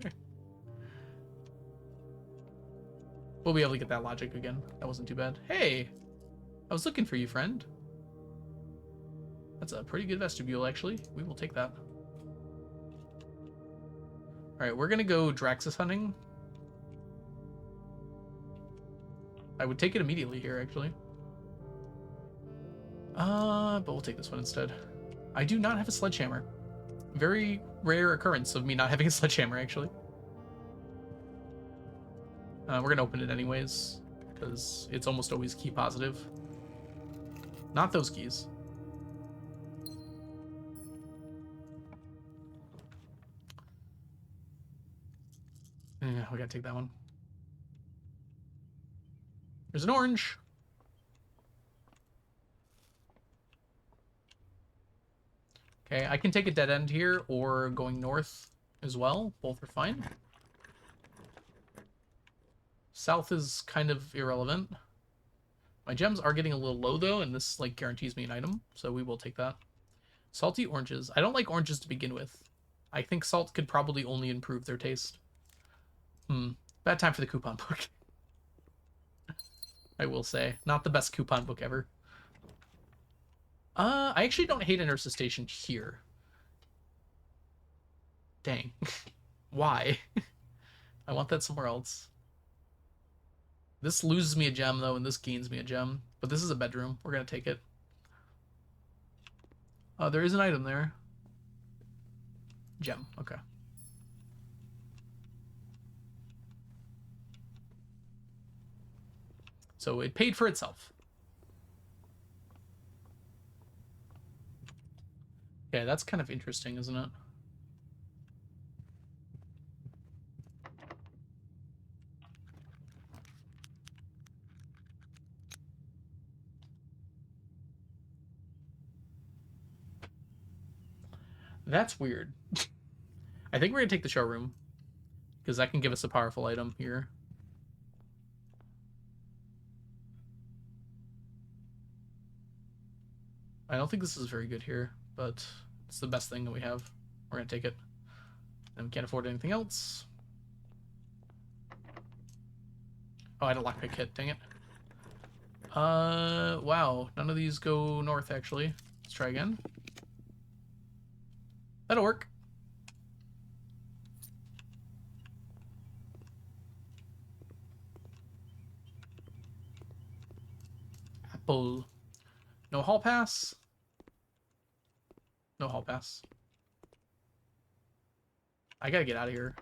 We'll be able to get that logic again. That wasn't too bad. Hey! I was looking for you, friend. That's a pretty good vestibule, actually. We will take that. Alright, we're gonna go Draxus hunting. I would take it immediately here, actually. But we'll take this one instead. I do not have a sledgehammer. Very rare occurrence of me not having a sledgehammer, actually. We're gonna open it anyways, because it's almost always key positive. Not those keys. Yeah, we gotta take that one. There's an orange. Okay, I can take a dead end here or going north as well. Both are fine. South is kind of irrelevant. My gems are getting a little low though, and this like guarantees me an item, so we will take that. Salty oranges. I don't like oranges to begin with. I think salt could probably only improve their taste. Bad time for the coupon book. I will say. Not the best coupon book ever. I actually don't hate a nurse's station here. Dang. Why? I want that somewhere else. This loses me a gem, though, and this gains me a gem. But this is a bedroom. We're going to take it. There is an item there. Gem. Okay. So it paid for itself. Okay, that's kind of interesting, isn't it? That's weird. I think we're going to take the showroom, because that can give us a powerful item here. I don't think this is very good here, but it's the best thing that we have. We're going to take it. And we can't afford anything else. Oh, I had a lockpick kit. Dang it. Wow. None of these go north, actually. Let's try again. That'll work. Apple. No hall pass. No hall pass. I gotta get out of here.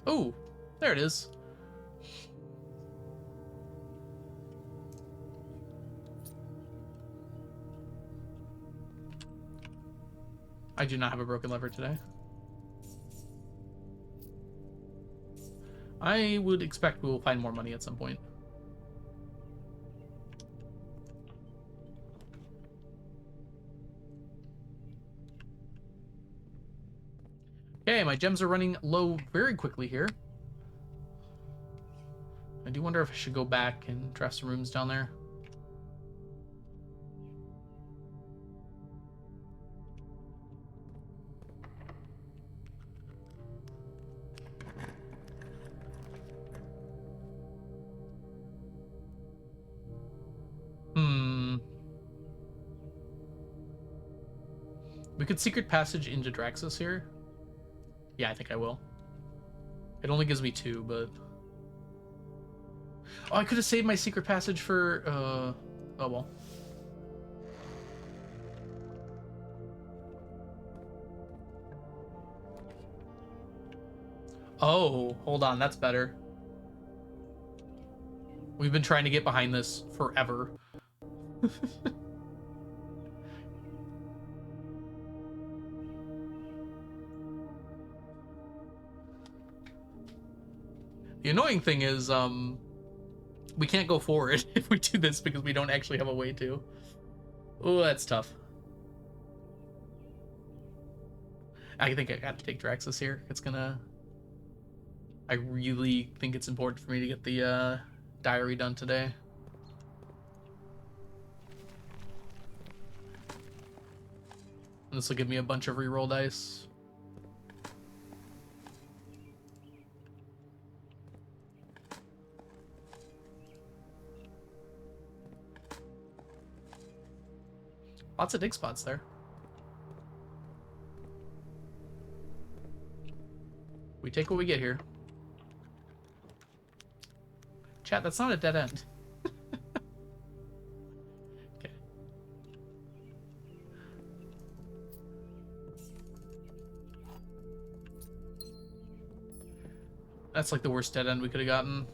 Oh, there it is. I do not have a broken lever today. I would expect we will find more money at some point. Okay, my gems are running low very quickly here. I do wonder if I should go back and draft some rooms down there. We could secret passage into Draxus here. Yeah, I think I will. It only gives me 2, but... Oh, I could have saved my secret passage for, oh well. Oh, hold on, that's better. We've been trying to get behind this forever. The annoying thing is, we can't go forward if we do this because we don't actually have a way to. Oh, that's tough. I think I got to take Draxus here. It's gonna... I really think it's important for me to get the diary done today. And this will give me a bunch of reroll dice. Lots of dig spots there. We take what we get here. Chat, that's not a dead end. Okay. That's like the worst dead end we could have gotten.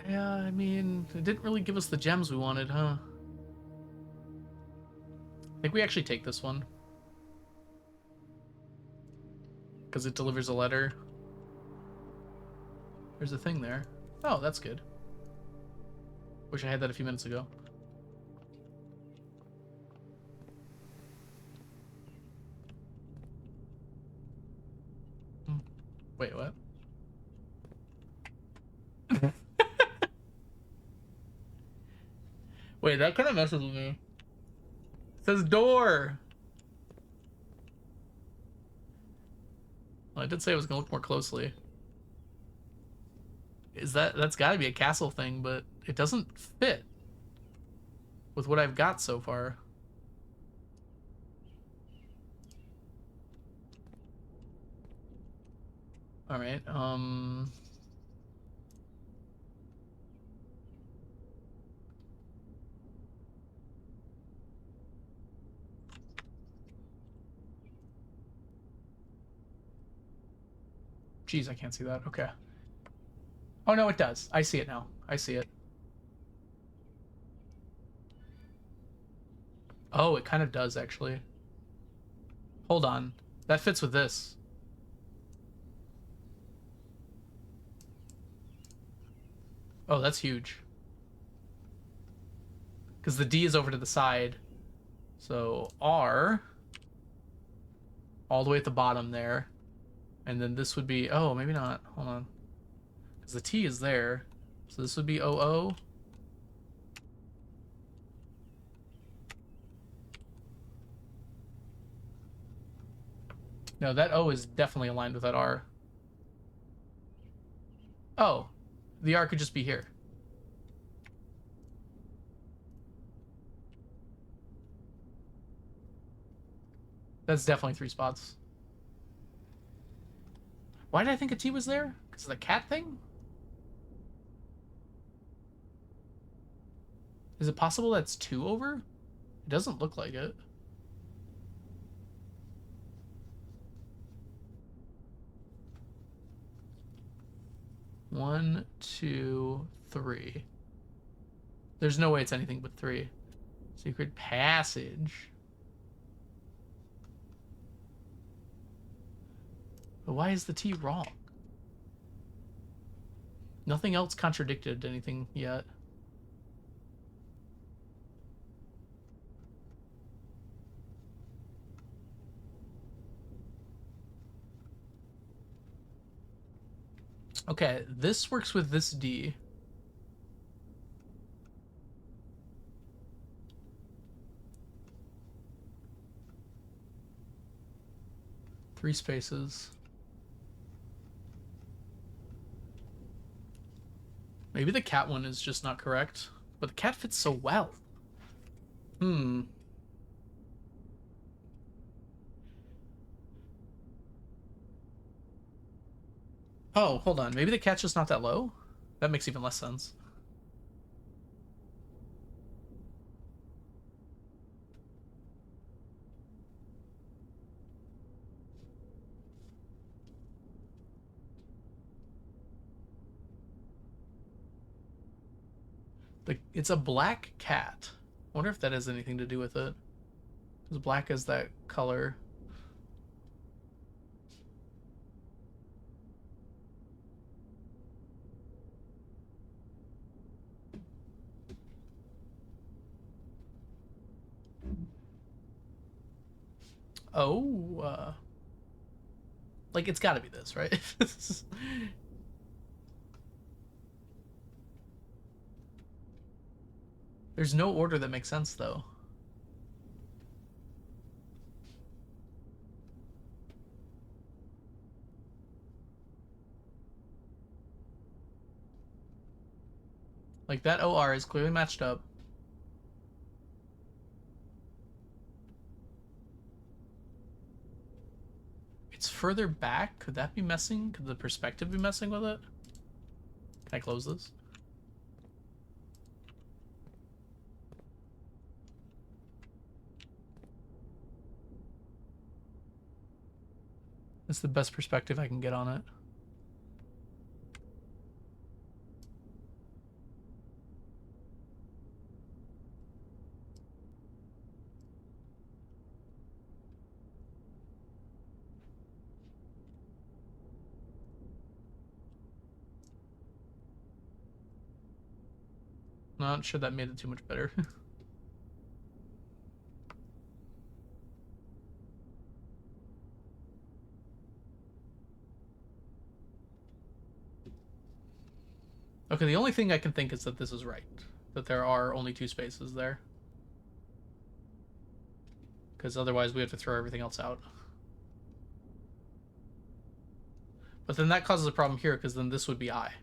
Yeah, I mean, it didn't really give us the gems we wanted, huh? I think we actually take this one. Because it delivers a letter. There's a thing there. Oh, that's good. Wish I had that a few minutes ago. Wait, what? Wait, that kind of messes with me. It says door. Well, I did say I was gonna look more closely. That's gotta be a castle thing, but it doesn't fit with what I've got so far. Alright, Jeez, I can't see that. Okay. Oh, no, it does. I see it now. I see it. Oh, it kind of does, actually. Hold on. That fits with this. Oh, that's huge. Because the D is over to the side. So R, all the way at the bottom there. And then this would be, oh, maybe not. Hold on. Because the T is there. So this would be OO. No, that O is definitely aligned with that R. Oh, the R could just be here. That's definitely 3 spots. Why did I think a T was there? Because of the cat thing? Is it possible that's 2 over? It doesn't look like it. 1, 2, 3. There's no way it's anything but 3. Secret passage. But why is the T wrong? Nothing else contradicted anything yet. Okay, this works with this D. Three spaces. Maybe the cat one is just not correct, but the cat fits so well. Hmm. Oh, hold on. Maybe the cat's just not that low? That makes even less sense. It's a black cat. I wonder if that has anything to do with it. Because black is that color. Oh, like it's got to be this, right? There's no order that makes sense, though. Like, that OR is clearly matched up. It's further back. Could that be messing? Could the perspective be messing with it? Can I close this? That's the best perspective I can get on it. Not sure that made it too much better. Okay, the only thing I can think is that this is right. That there are only 2 spaces there. Because otherwise we have to throw everything else out. But then that causes a problem here, because then this would be I.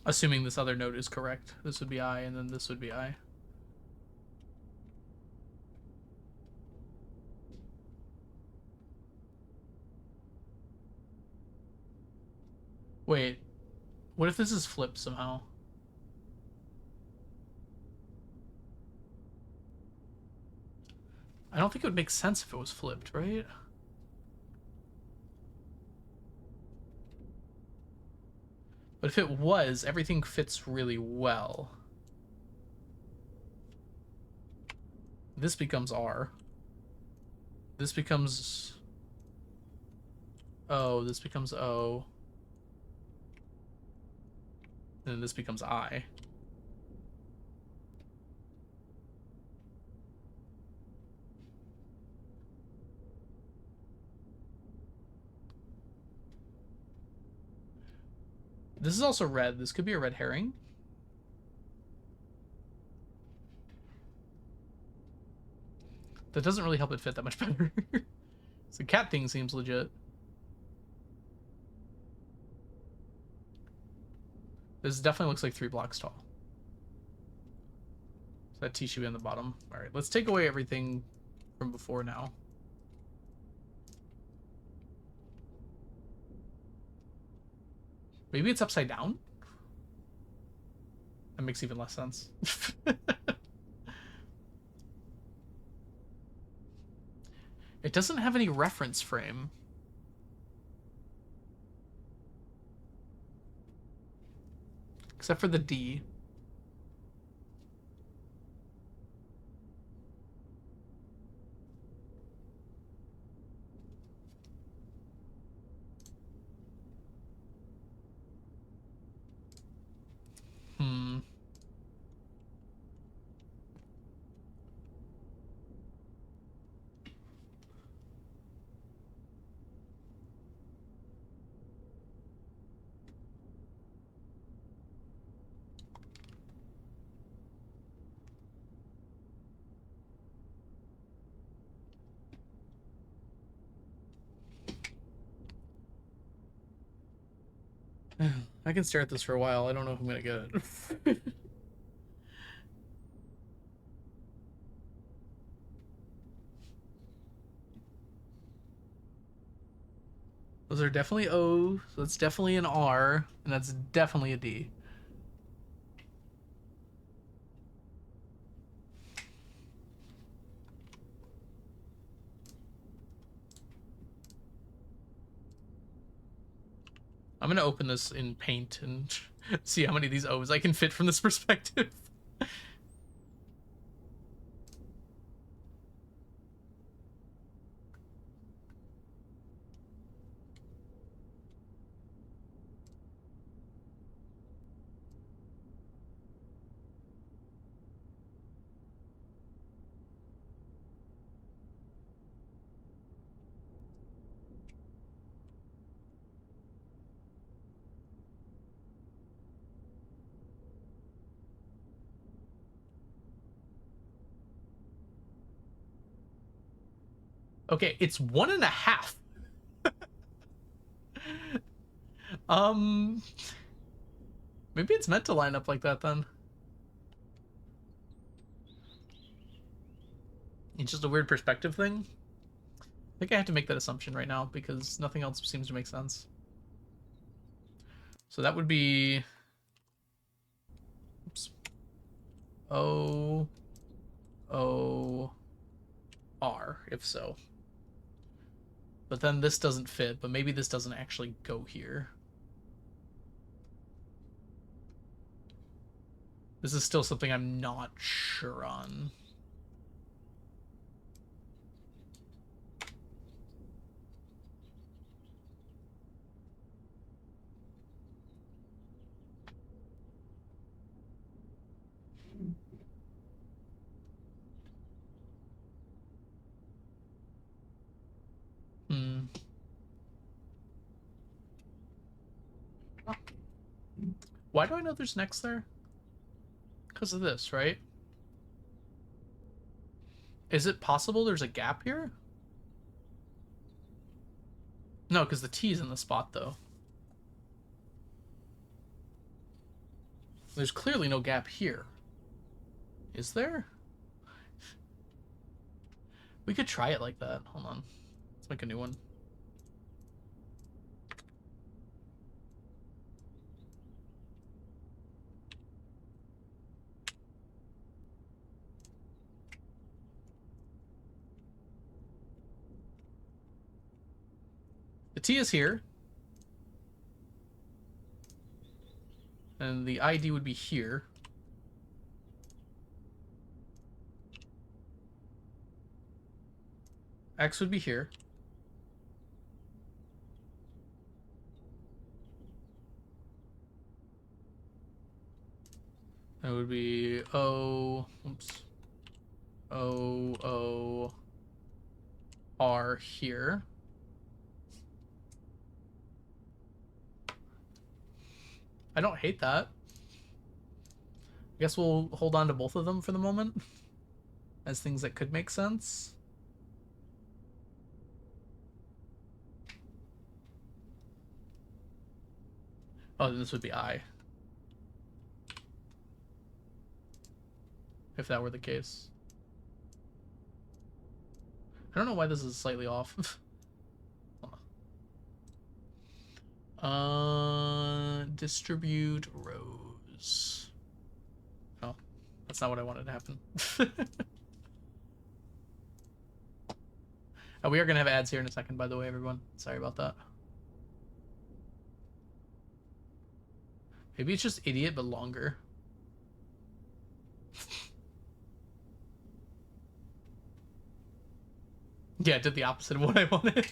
Assuming this other node is correct. This would be I, and then this would be I. Wait. What if this is flipped somehow? I don't think it would make sense if it was flipped, right? But if it was, everything fits really well. This becomes R. This becomes O. This becomes O. And then this becomes I. This is also red. This could be a red herring. That doesn't really help it fit that much better. The cat thing seems legit. This definitely looks like 3 blocks tall. So that T should be on the bottom. Alright, let's take away everything from before now. Maybe it's upside down? That makes even less sense. It doesn't have any reference frame. Except for the D. Hmm. I can stare at this for a while. I don't know if I'm gonna get it. Those are definitely O, so that's definitely an R, and that's definitely a D. I'm gonna open this in Paint and see how many of these O's I can fit from this perspective. Okay, it's 1.5. Um, maybe it's meant to line up like that then. It's just a weird perspective thing. I think I have to make that assumption right now because nothing else seems to make sense. So that would be, oops, O, O, R, if so. But then this doesn't fit, but maybe this doesn't actually go here. This is still something I'm not sure on. Hmm. Why do I know there's next there? Because of this, right? Is it possible there's a gap here? No, because the T's in the spot, though. There's clearly no gap here. Is there? We could try it like that. Hold on. Let's make a new one. The T is here. And the ID would be here. X would be here. That would be O, oops, O, O, R here. I don't hate that. I guess we'll hold on to both of them for the moment as things that could make sense. Oh, then this would be I. If that were the case. I don't know why this is slightly off. distribute rows. Oh, that's not what I wanted to happen. We are going to have ads here in a second, by the way, everyone. Sorry about that. Maybe it's just idiot, but longer. Yeah, it did the opposite of what I wanted.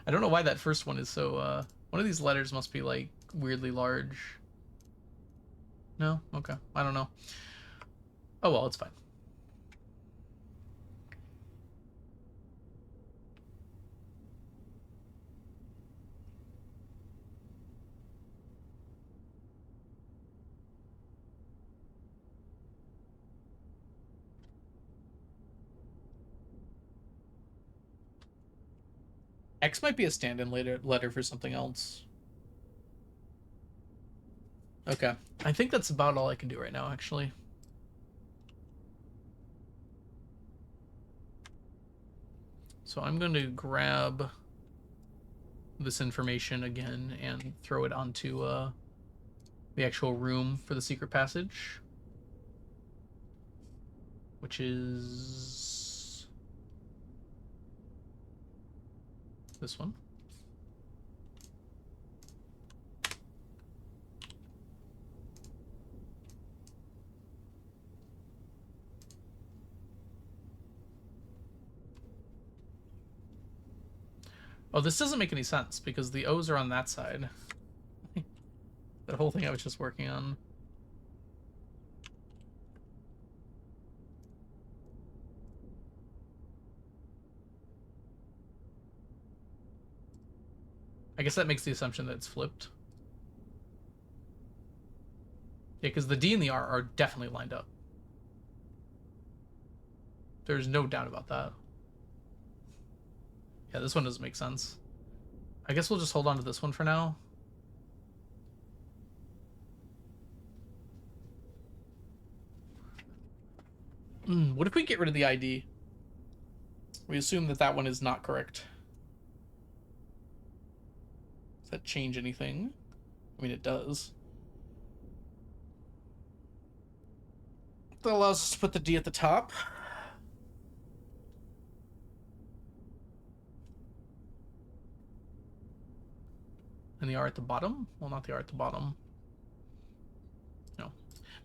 I don't know why that first one is so, one of these letters must be, like, weirdly large. No? Okay. I don't know. Oh, well, it's fine. X might be a stand-in letter for something else. Okay. I think that's about all I can do right now, actually. So I'm going to grab this information again and throw it onto the actual room for the secret passage, which is this one. Oh, this doesn't make any sense because the O's are on that side. That whole thing I was just working on. I guess that makes the assumption that it's flipped. Yeah, because the D and the R are definitely lined up. There's no doubt about that. Yeah, this one doesn't make sense. I guess we'll just hold on to this one for now. What if we get rid of the ID? We assume that that one is not correct. Does that change anything? I mean, it does. That allows us to put the D at the top. And the R at the bottom? Well, not the R at the bottom. No.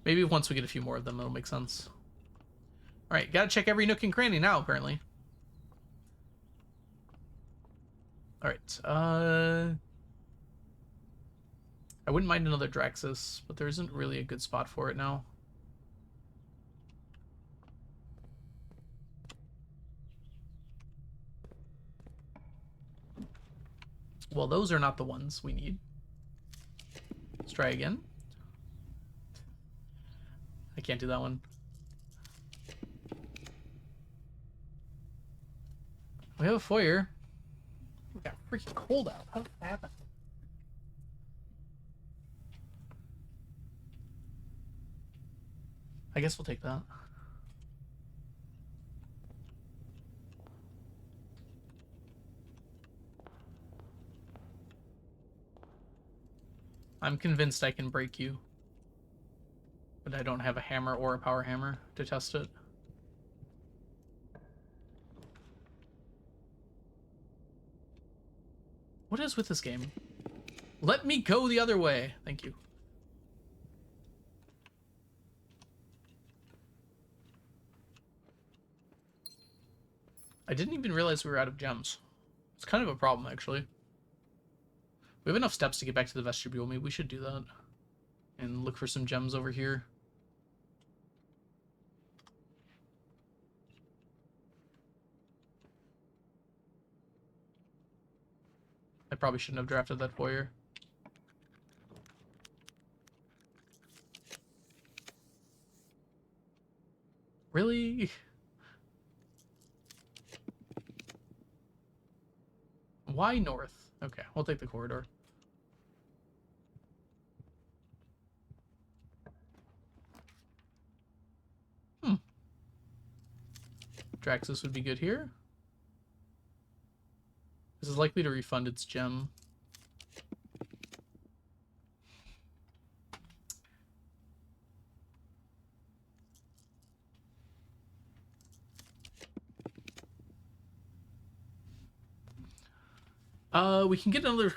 Maybe once we get a few more of them, it'll make sense. Alright, gotta check every nook and cranny now, apparently. Alright, I wouldn't mind another Draxus, but there isn't really a good spot for it now. Well, those are not the ones we need. Let's try again. I can't do that one. We have a foyer. It got freaking cold out. How did that happen? I guess we'll take that. I'm convinced I can break you. But I don't have a hammer or a power hammer to test it. What is with this game? Let me go the other way. Thank you. I didn't even realize we were out of gems. It's kind of a problem, actually. We have enough steps to get back to the vestibule. Maybe we should do that. And look for some gems over here. I probably shouldn't have drafted that foyer. Really? Why north? Okay, we'll take the corridor. Draxus would be good here. This is likely to refund its gem. We can get another.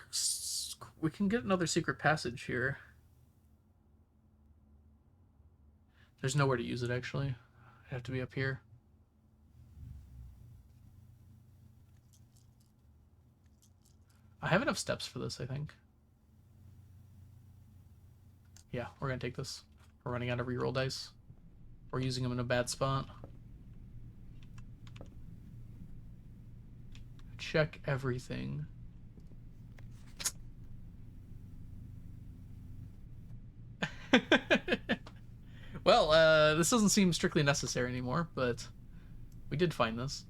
We can get another secret passage here. There's nowhere to use it actually. I have to be up here. I have enough steps for this, I think. Yeah, we're gonna take this. We're running out of reroll dice. We're using them in a bad spot. Check everything. Well, this doesn't seem strictly necessary anymore, but we did find this.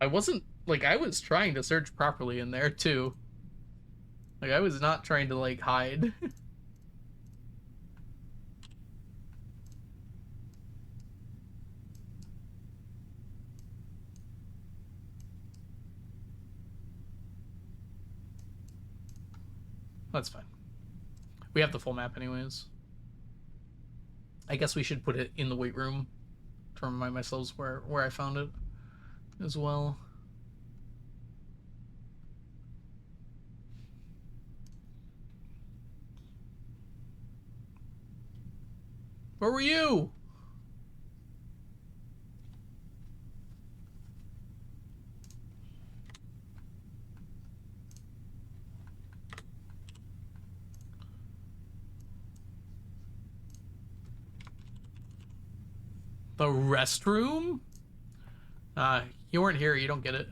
I wasn't, like, I was trying to search properly in there, too. Like, I was not trying to, like, hide. That's fine. We have the full map anyways. I guess we should put it in the weight room to remind myself where I found it as well. Where were you? The restroom? You weren't here. You don't get it.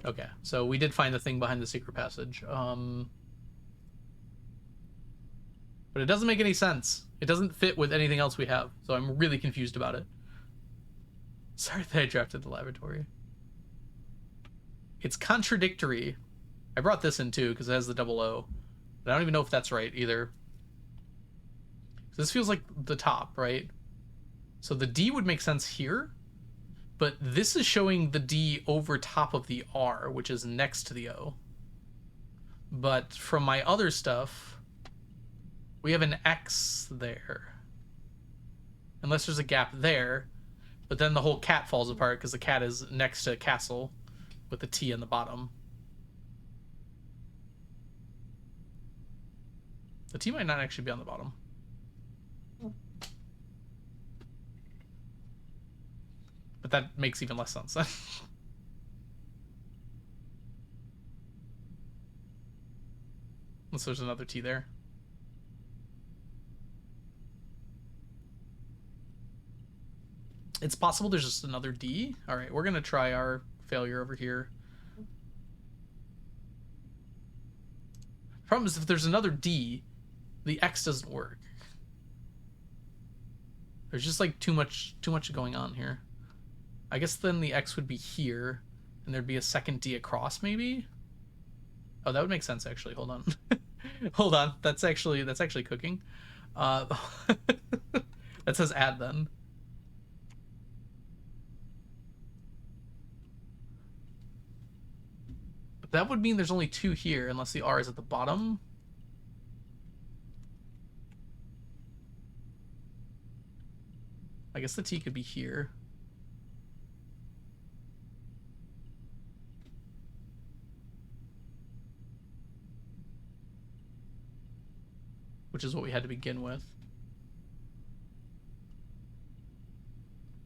Okay, so we did find the thing behind the secret passage. But it doesn't make any sense. It doesn't fit with anything else we have, so I'm really confused about it. Sorry that I drafted the laboratory. It's contradictory. I brought this in too because it has the double O. But I don't even know if that's right either. So this feels like the top, right? So the D would make sense here, but this is showing the D over top of the R, which is next to the O. But from my other stuff, we have an X there. Unless there's a gap there, but then the whole cat falls apart because the cat is next to castle with the T in the bottom. The T might not actually be on the bottom. But that makes even less sense. Unless there's another T there. It's possible there's just another D. All right, we're going to try our failure over here. Problem is if there's another D, the X doesn't work. There's just like too much going on here. I guess then the X would be here, and there'd be a second D across, maybe? Oh, that would make sense, actually. Hold on. Hold on. That's actually cooking. That says add, then. But that would mean there's only two here, unless the R is at the bottom. I guess the T could be here. Which is what we had to begin with.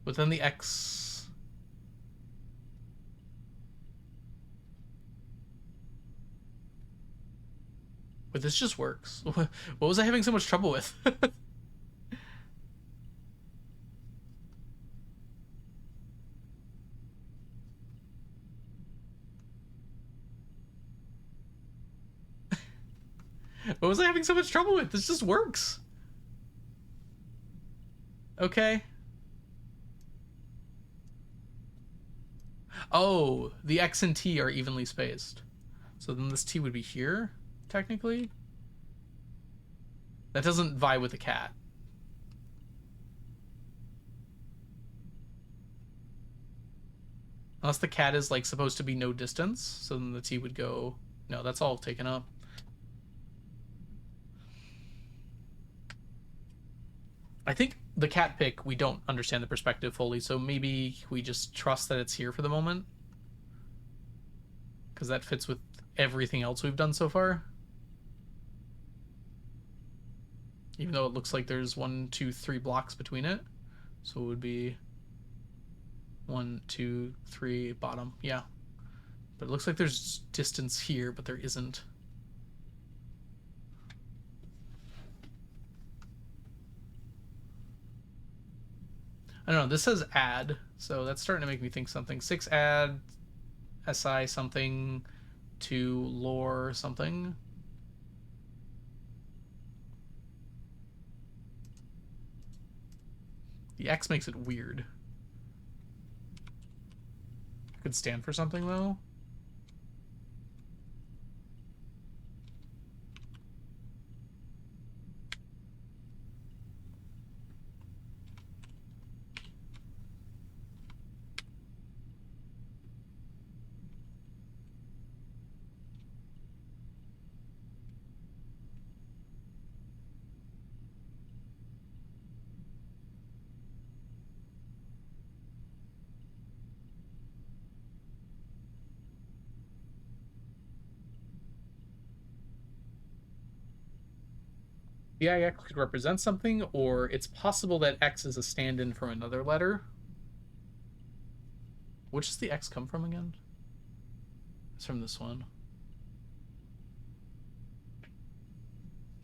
But then the X... But this just works. What was I having so much trouble with? What was I having so much trouble with? This just works. Okay. Oh, the X and T are evenly spaced. So then this T would be here, technically. That doesn't vie with the cat. Unless the cat is like supposed to be no distance, so then the T would go. No, that's all taken up. I think the cat pick, we don't understand the perspective fully, so maybe we just trust that it's here for the moment. Because that fits with everything else we've done so far. Even though it looks like there's 1, 2, 3 blocks between it. So it would be 1, 2, 3, bottom. Yeah. But it looks like there's distance here, but there isn't. I don't know. This says add, so that's starting to make me think something. 6 add, SI something to lore something. The X makes it weird. It could stand for something though. VIX could represent something, or it's possible that X is a stand-in from another letter. Which does the X come from again? It's from this one.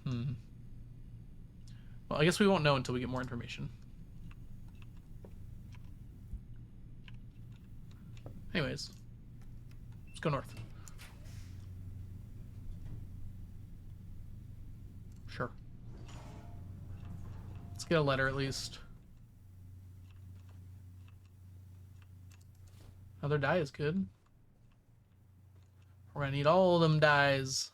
Well, I guess we won't know until we get more information. Anyways, let's go north. Sure. Let's get a letter at least. Another die is good. We're gonna need all of them dies.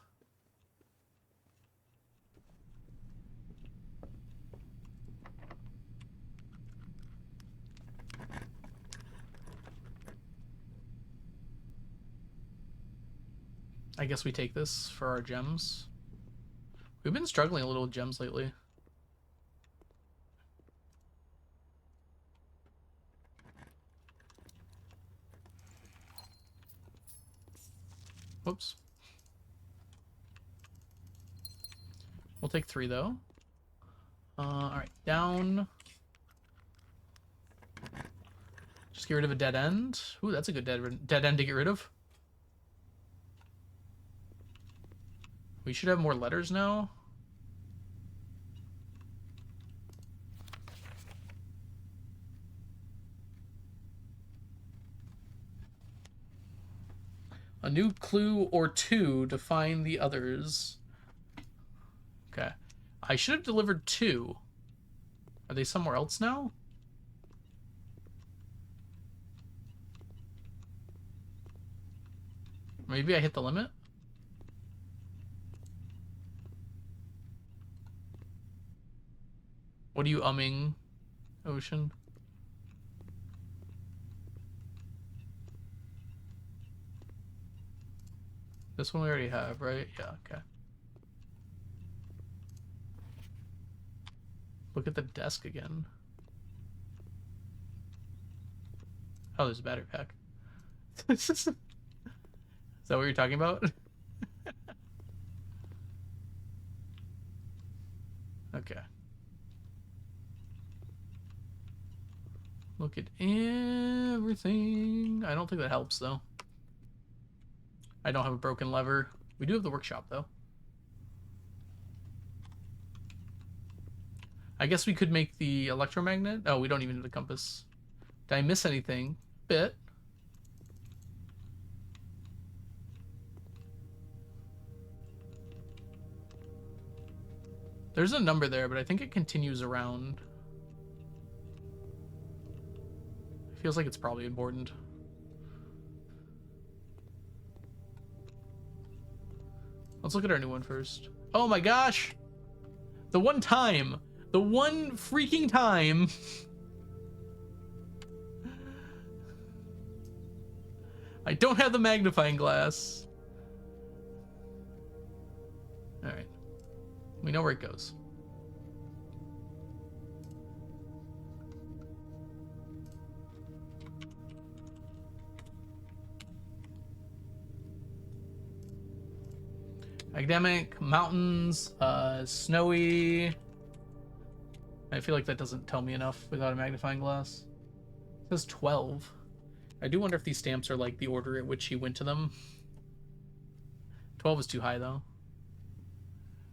I guess we take this for our gems. We've been struggling a little with gems lately. Whoops. We'll take 3 though. Alright, down. Just get rid of a dead end. Ooh, that's a good dead end to get rid of. We should have more letters now. A new clue or 2 to find the others. Okay. I should have delivered 2. Are they somewhere else now? Maybe I hit the limit? What are you umming, Ocean? This one we already have, right? Yeah, okay. Look at the desk again. Oh, there's a battery pack. Is that what you're talking about? Okay. Look at everything. I don't think that helps, though. I don't have a broken lever. We do have the workshop, though. I guess we could make the electromagnet. Oh, we don't even have the compass. Did I miss anything? Bit. There's a number there, but I think it continues around. Feels like it's probably important. Let's look at our new one first. Oh my gosh! The one time! The one freaking time! I don't have the magnifying glass. All right. We know where it goes. Academic, mountains, snowy. I feel like that doesn't tell me enough without a magnifying glass. It says 12. I do wonder if these stamps are like the order at which he went to them. 12 is too high though.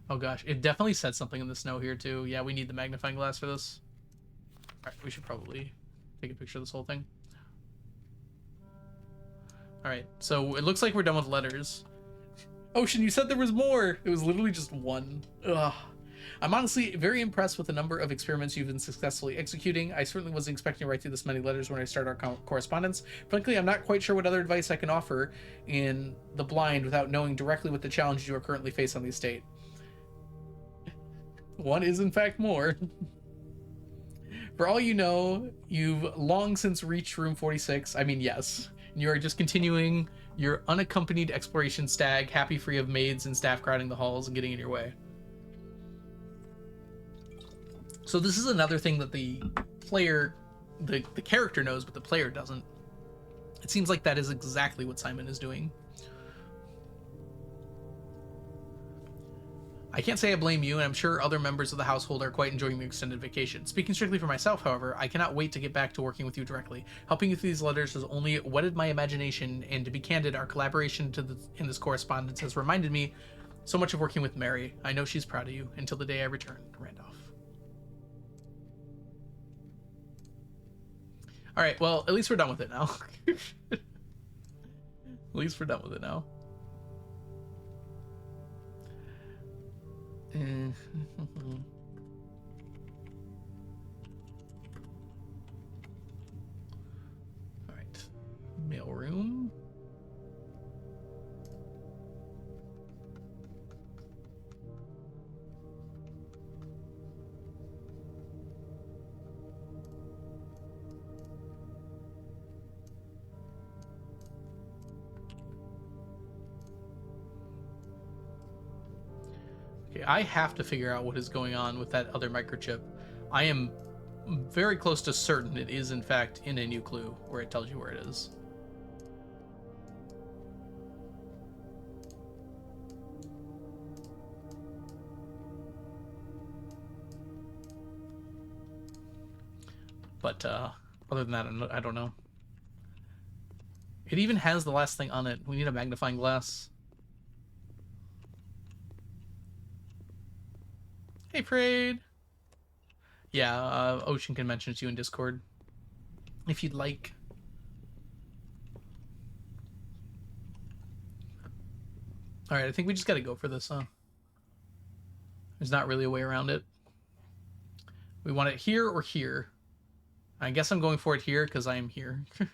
Oh gosh, it definitely said something in the snow here too. Yeah, we need the magnifying glass for this. Alright, we should probably take a picture of this whole thing. Alright, so it looks like we're done with letters. Ocean, you said there was more! It was literally just one. Ugh. I'm honestly very impressed with the number of experiments you've been successfully executing. I certainly wasn't expecting to write through this many letters when I started our correspondence. Frankly, I'm not quite sure what other advice I can offer in the blind without knowing directly what the challenges you are currently faced on the estate. One is in fact more. For all you know, you've long since reached room 46. I mean, yes. And you are just continuing your unaccompanied exploration stag, happy free of maids and staff crowding the halls and getting in your way. So this is another thing that the player, the character knows, but the player doesn't. It seems like that is exactly what Simon is doing. I can't say I blame you, and I'm sure other members of the household are quite enjoying the extended vacation. Speaking strictly for myself, however, I cannot wait to get back to working with you directly. Helping you through these letters has only whetted my imagination, and to be candid, our collaboration in this correspondence has reminded me so much of working with Mary. I know she's proud of you. Until the day I return, Randolph. All right, well, at least we're done with it now. At least we're done with it now. All right, mailroom. Okay, I have to figure out what is going on with that other microchip. I am very close to certain it is, in fact, in a new clue where it tells you where it is. But other than that, I don't know. It even has the last thing on it. We need a magnifying glass. Hey, Parade. Yeah, Ocean can mention it to you in Discord if you'd like. All right, I think we just got to go for this, huh? There's not really a way around it. We want it here or here. I guess I'm going for it here because I am here. All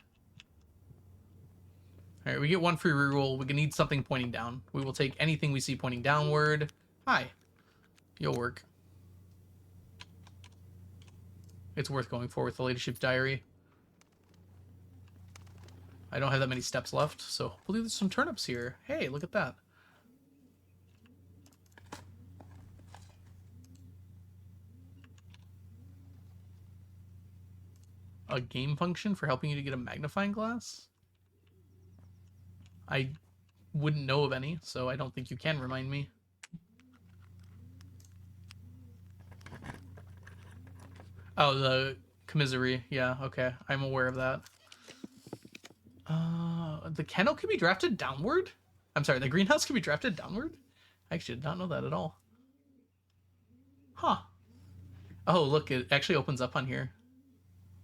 right, we get one free reroll. We can need something pointing down. We will take anything we see pointing downward. Hi. You'll work. It's worth going for with the Ladyship's Diary. I don't have that many steps left, so hopefully there's some turnips here. Hey, look at that. A game function for helping you to get a magnifying glass? I wouldn't know of any, so I don't think you can remind me. Oh, the commissary. Yeah, okay. I'm aware of that. The kennel can be drafted downward? I'm sorry, the greenhouse can be drafted downward? I actually did not know that at all. Huh. Oh, look, it actually opens up on here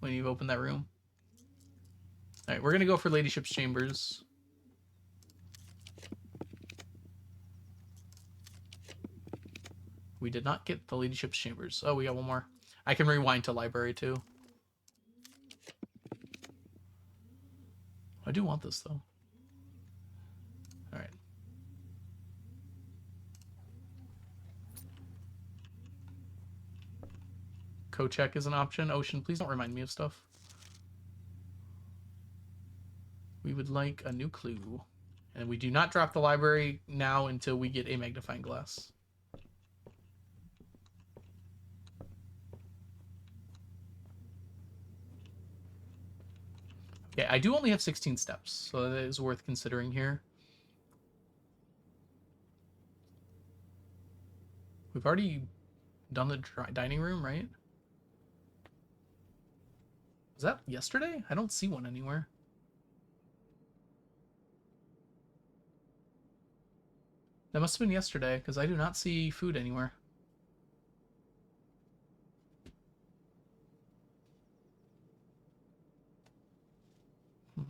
when you open that room. All right, we're going to go for Ladyship's Chambers. We did not get the Ladyship's Chambers. Oh, we got one more. I can rewind to library too. I do want this though. All right. Co-check is an option. Ocean, please don't remind me of stuff. We would like a new clue. And we do not drop the library now until we get a magnifying glass. Okay, I do only have 16 steps, so that is worth considering here. We've already done the dining room, right? Was that yesterday? I don't see one anywhere. That must have been yesterday, because I do not see food anywhere.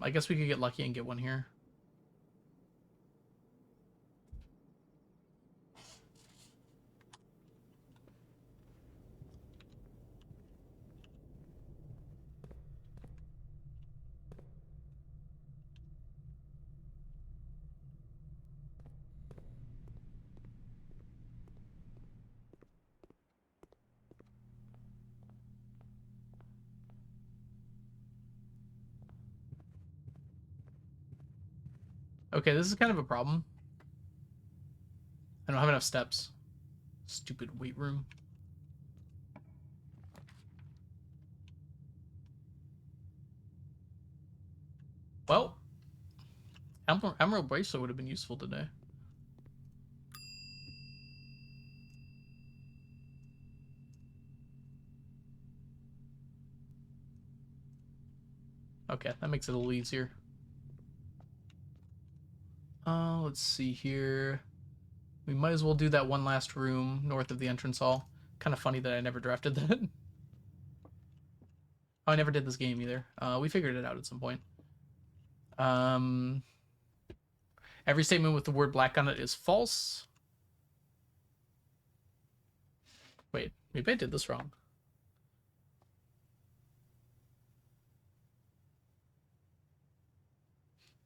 I guess we could get lucky and get one here. Okay, this is kind of a problem. I don't have enough steps. Stupid weight room. Well, Emerald Bracelet would have been useful today. Okay, that makes it a little easier. Let's see here. We might as well do that one last room north of the entrance hall. Kind of funny that I never drafted that. Oh, I never did this game either. We figured it out at some point. Every statement with the word black on it is false. Wait, maybe I did this wrong.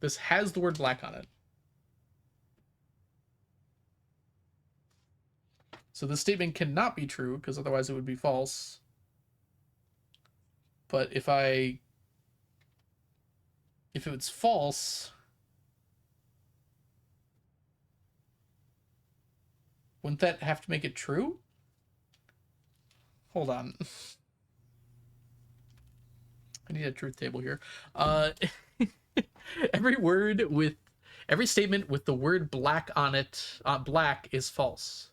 This has the word black on it. So this statement cannot be true, because otherwise it would be false. But if it's false, wouldn't that have to make it true? Hold on. I need a truth table here. Every statement with the word black on it, black is false.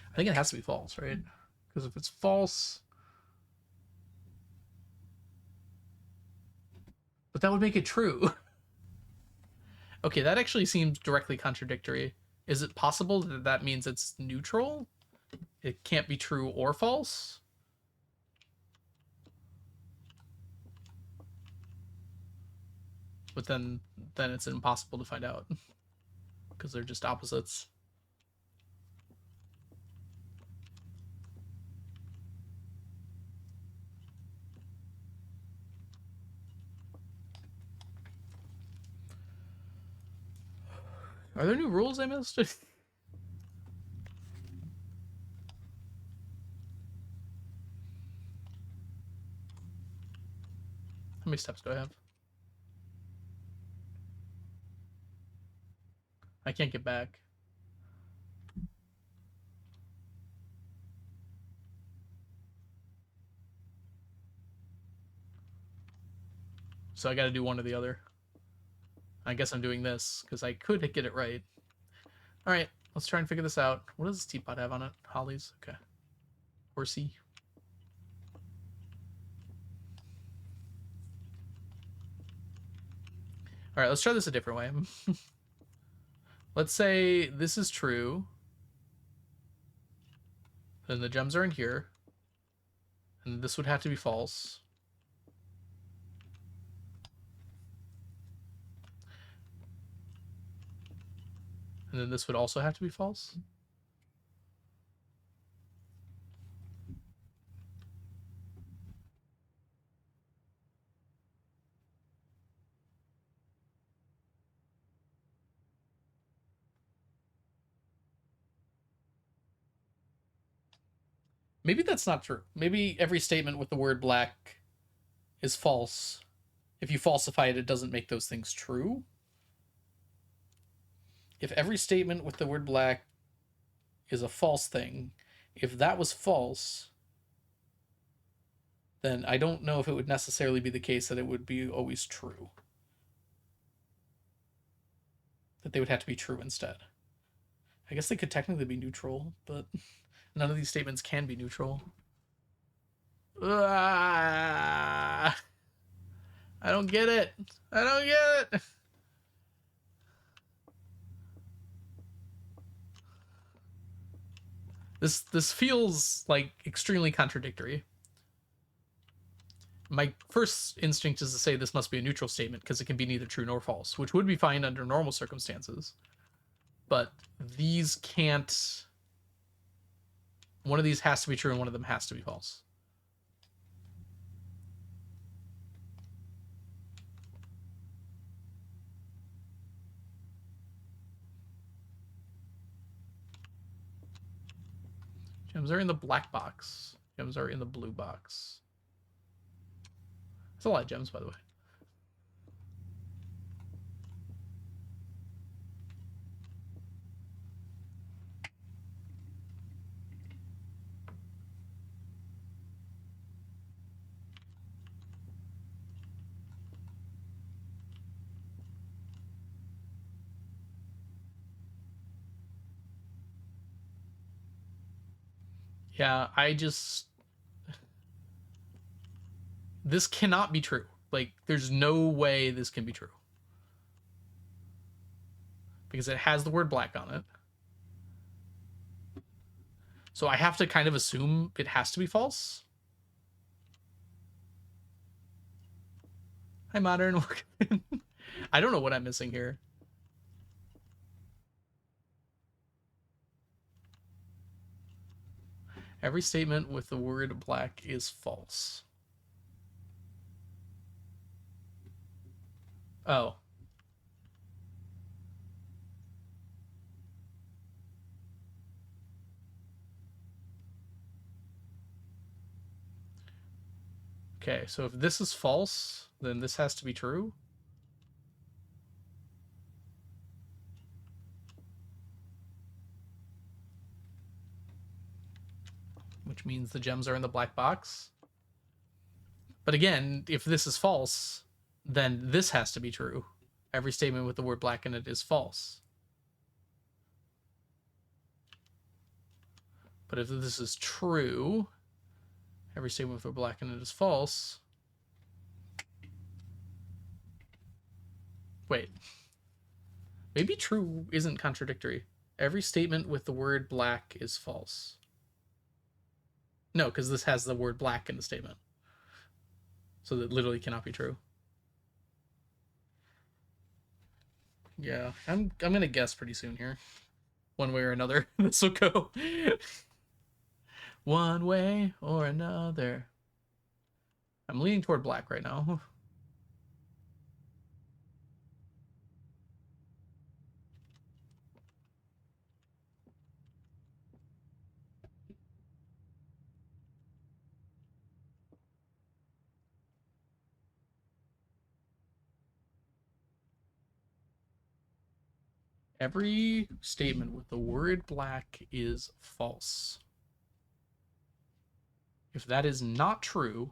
I think it has to be false, right? Because if it's false, but that would make it true. Okay, that actually seems directly contradictory. Is it possible that that means it's neutral? It can't be true or false? But then it's impossible to find out because they're just opposites. Are there new rules I missed? How many steps do I have? I can't get back. So I gotta do one or the other. I guess I'm doing this because I could get it right. All right, let's try and figure this out. What does this teapot have on it? Hollies. Okay. Horsey. All right, let's try this a different way. Let's say this is true. Then the gems are in here. And this would have to be false. And then this would also have to be false. Maybe that's not true. Maybe every statement with the word black is false. If you falsify it, it doesn't make those things true. If every statement with the word black is a false thing, if that was false, then I don't know if it would necessarily be the case that it would be always true. That they would have to be true instead. I guess they could technically be neutral, but none of these statements can be neutral. I don't get it. I don't get it. This feels like extremely contradictory. My first instinct is to say this must be a neutral statement because it can be neither true nor false, which would be fine under normal circumstances. But these can't. One of these has to be true and one of them has to be false. Gems are in the black box. Gems are in the blue box. That's a lot of gems, by the way. Yeah, this cannot be true. Like, there's no way this can be true. Because it has the word black on it. So I have to kind of assume it has to be false. Hi, Modern. I don't know what I'm missing here. Every statement with the word black is false. Oh. Okay, so if this is false, then this has to be true. Which means the gems are in the black box. But again, if this is false, then this has to be true. Every statement with the word black in it is false. But if this is true, every statement with the word black in it is false. Wait. Maybe true isn't contradictory. Every statement with the word black is false. No, because this has the word black in the statement. So that literally cannot be true. Yeah, I'm gonna guess pretty soon here. One way or another, this will go. One way or another. I'm leaning toward black right now. Every statement with the word black is false. If that is not true,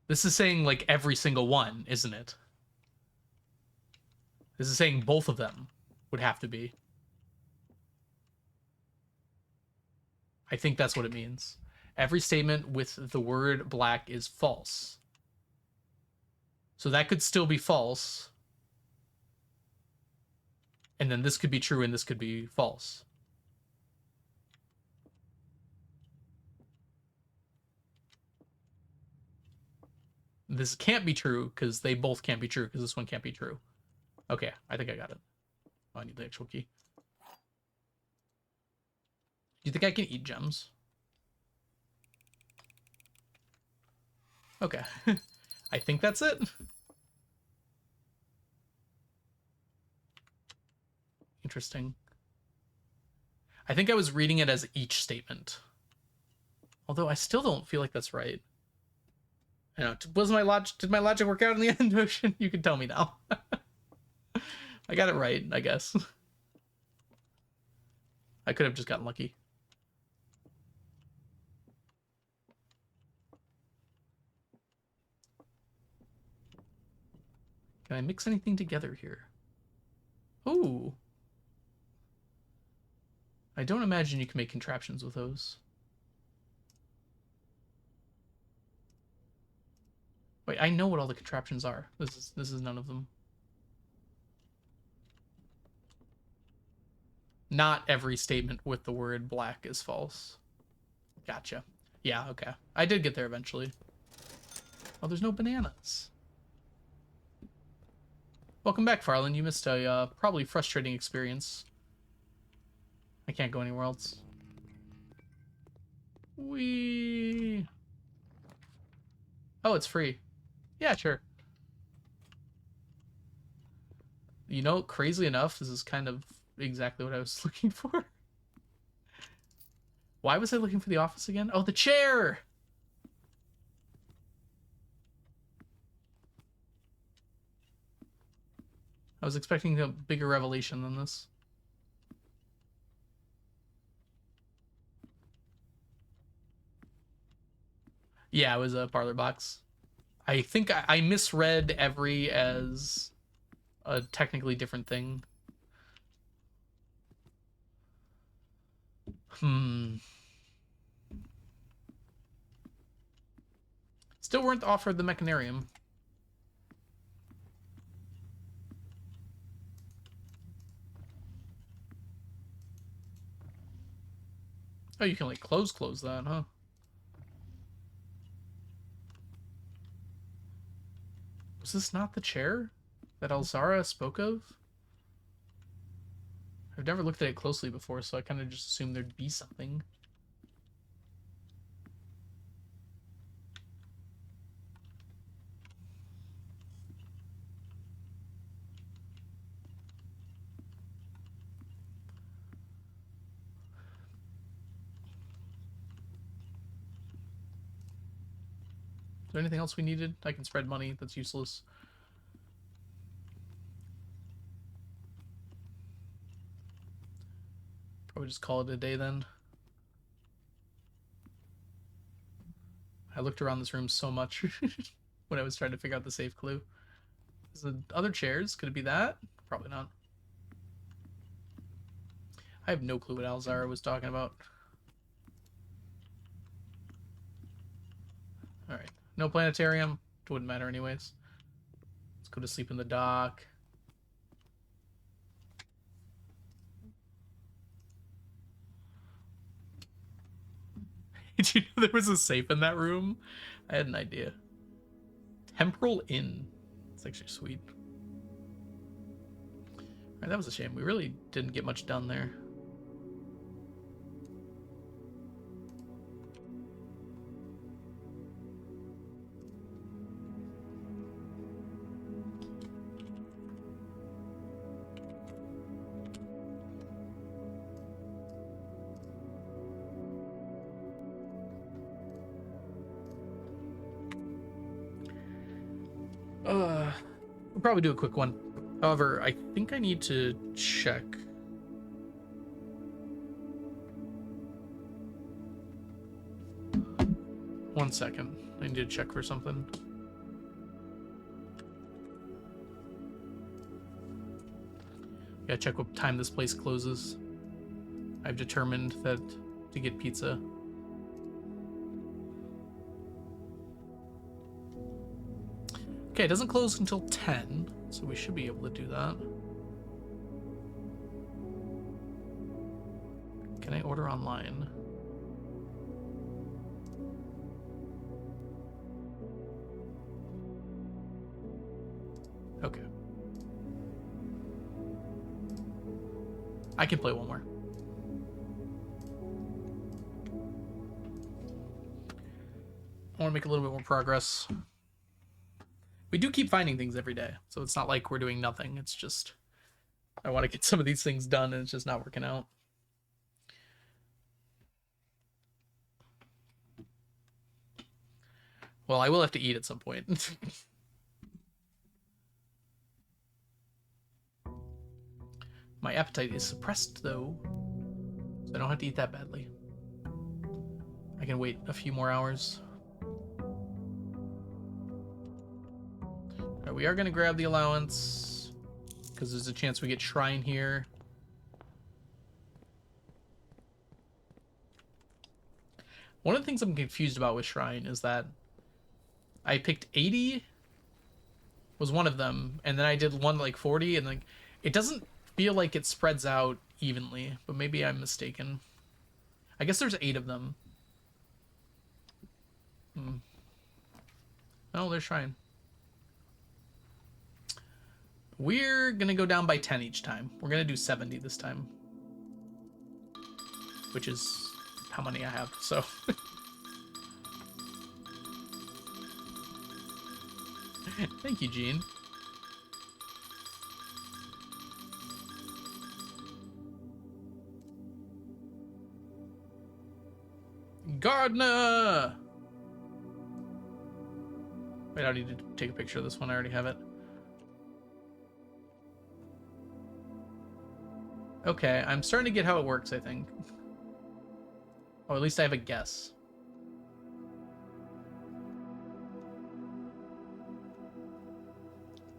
this is saying like every single one, isn't it? This is saying both of them would have to be. I think that's what it means. Every statement with the word black is false. So that could still be false. And then this could be true and this could be false. This can't be true because they both can't be true because this one can't be true. Okay, I think I got it. Oh, I need the actual key. Do you think I can eat gems? Okay. I think that's it. Interesting. I think I was reading it as each statement. Although I still don't feel like that's right. I know. Was my logic? Did my logic work out in the end, Ocean? You can tell me now. I got it right, I guess. I could have just gotten lucky. Can I mix anything together here? Oh. I don't imagine you can make contraptions with those. Wait, I know what all the contraptions are. This is none of them. Not every statement with the word black is false. Gotcha. Yeah, okay. I did get there eventually. Oh, there's no bananas. Welcome back, Farland. You missed a probably frustrating experience. I can't go anywhere else. Wee. Oh, it's free. Yeah, sure. You know, crazily enough, this is kind of exactly what I was looking for. Why was I looking for the office again? Oh, the chair! I was expecting a bigger revelation than this. Yeah, it was a parlor box. I think I misread every as a technically different thing. Still weren't offered the mechanarium. Oh, you can like close that, huh? Was this not the chair that Alzara spoke of? I've never looked at it closely before, so I kind of just assumed there'd be something. Is there anything else we needed? I can spread money. That's useless. Probably just call it a day then. I looked around this room so much when I was trying to figure out the safe clue. Is the other chairs? Could it be that? Probably not. I have no clue what Alzara was talking about. Alright. No planetarium. It wouldn't matter anyways. Let's go to sleep in the dock. Did you know there was a safe in that room? I had an idea. Temporal Inn. It's actually sweet. Alright, that was a shame. We really didn't get much done there. We'll probably do a quick one. However, I think I need to check. One second. I need to check for something. Gotta check what time this place closes. I've determined that to get pizza. Okay, it doesn't close until 10, so we should be able to do that. Can I order online? Okay. I can play one more. I want to make a little bit more progress. We do keep finding things every day, so it's not like we're doing nothing. It's just I want to get some of these things done, and it's just not working out. Well, I will have to eat at some point. My appetite is suppressed, though, so I don't have to eat that badly. I can wait a few more hours. Right, we are going to grab the allowance, because there's a chance we get Shrine here. One of the things I'm confused about with Shrine is that I picked 80 was one of them, and then I did one like 40, and like it doesn't feel like it spreads out evenly, but maybe I'm mistaken. I guess there's 8 of them. Oh, there's Shrine. We're gonna go down by 10 each time. We're gonna do 70 this time, which is how many I have, so. Thank you, Gene. Gardener! Wait, I don't need to take a picture of this one. I already have it. Okay, I'm starting to get how it works, I think. Oh, at least I have a guess.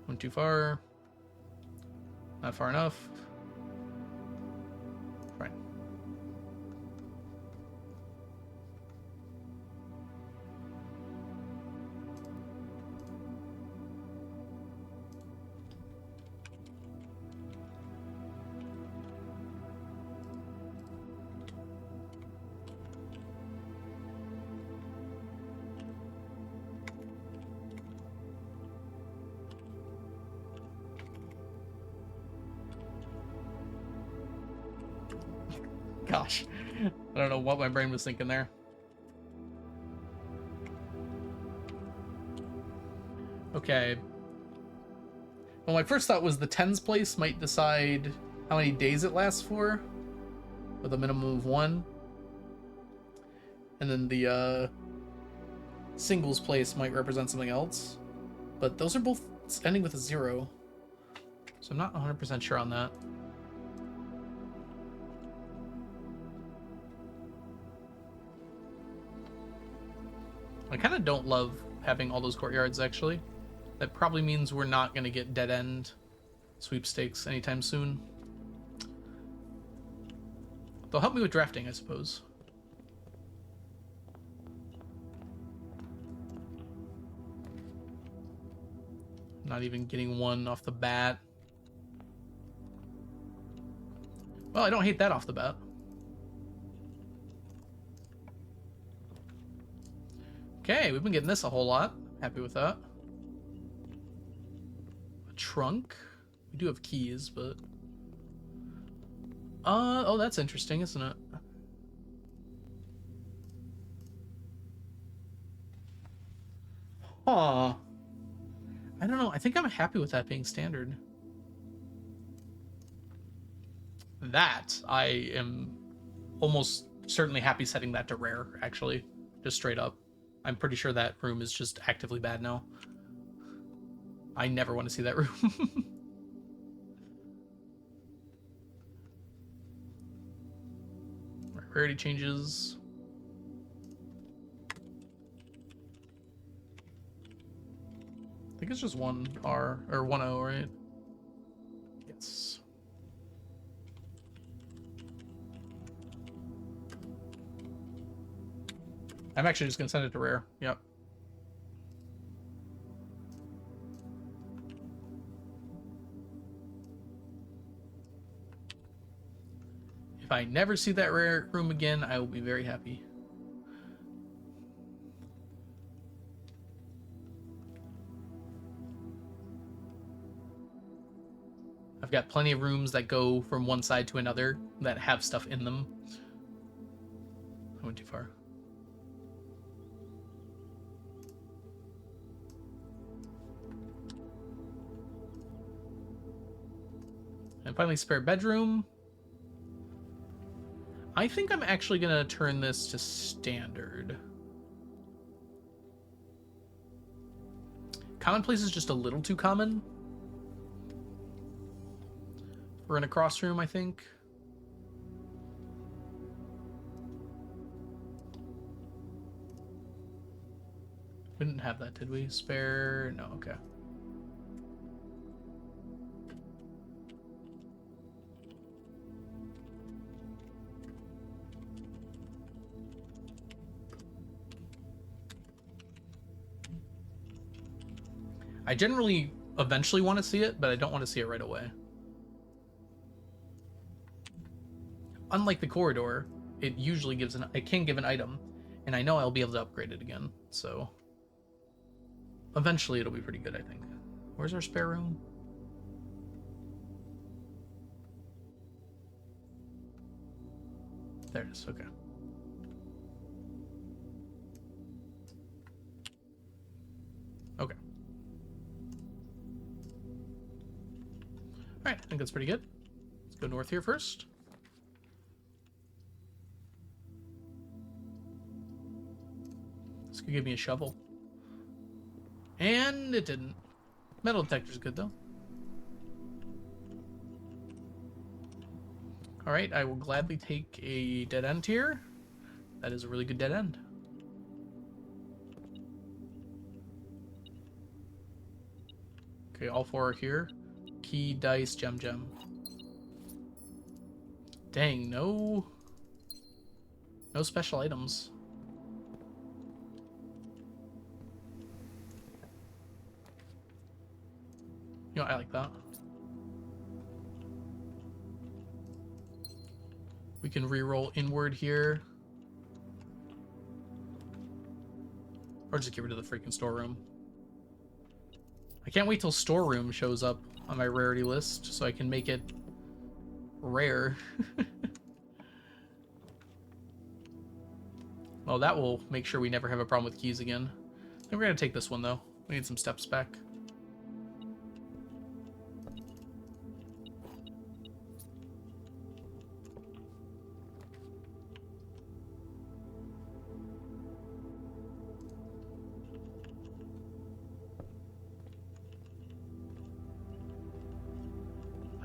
Went too far. Not far enough. Right. Gosh, I don't know what my brain was thinking there. Okay. Well, my first thought was the tens place might decide how many days it lasts for, with a minimum of 1. And then the singles place might represent something else. But those are both ending with a 0. So I'm not 100% sure on that. I kind of don't love having all those courtyards, actually. That probably means we're not going to get dead-end sweepstakes anytime soon. They'll help me with drafting, I suppose. Not even getting one off the bat. Well, I don't hate that off the bat. Okay, we've been getting this a whole lot. Happy with that. A trunk. We do have keys, but... oh, that's interesting, isn't it? Huh. I don't know. I think I'm happy with that being standard. That, I am almost certainly happy setting that to rare, actually. Just straight up. I'm pretty sure that room is just actively bad now. I never want to see that room. Rarity changes. I think it's just 1R, or 1O, right? Yes. I'm actually just gonna send it to rare. Yep. If I never see that rare room again, I will be very happy. I've got plenty of rooms that go from one side to another that have stuff in them. I went too far. And finally, spare bedroom. I think I'm actually gonna turn this to standard. Commonplace is just a little too common. We're in a cross room, I think. We didn't have that, did we? Spare? No, okay. I generally eventually want to see it, but I don't want to see it right away. Unlike the corridor, it usually gives it can give an item, and I know I'll be able to upgrade it again, so eventually it'll be pretty good, I think. Where's our spare room? There it is, okay. Okay. Alright, I think that's pretty good. Let's go north here first. This could give me a shovel. And it didn't. Metal detector's good, though. Alright, I will gladly take a dead end here. That is a really good dead end. Okay, all four are here. Key, dice, gem. Dang, no special items. You know, I like that. We can re-roll inward here. Or just get rid of the freaking storeroom. I can't wait till storeroom shows up on my rarity list so I can make it rare. Well, that will make sure we never have a problem with keys again. I think we're gonna take this one though. We need some steps back.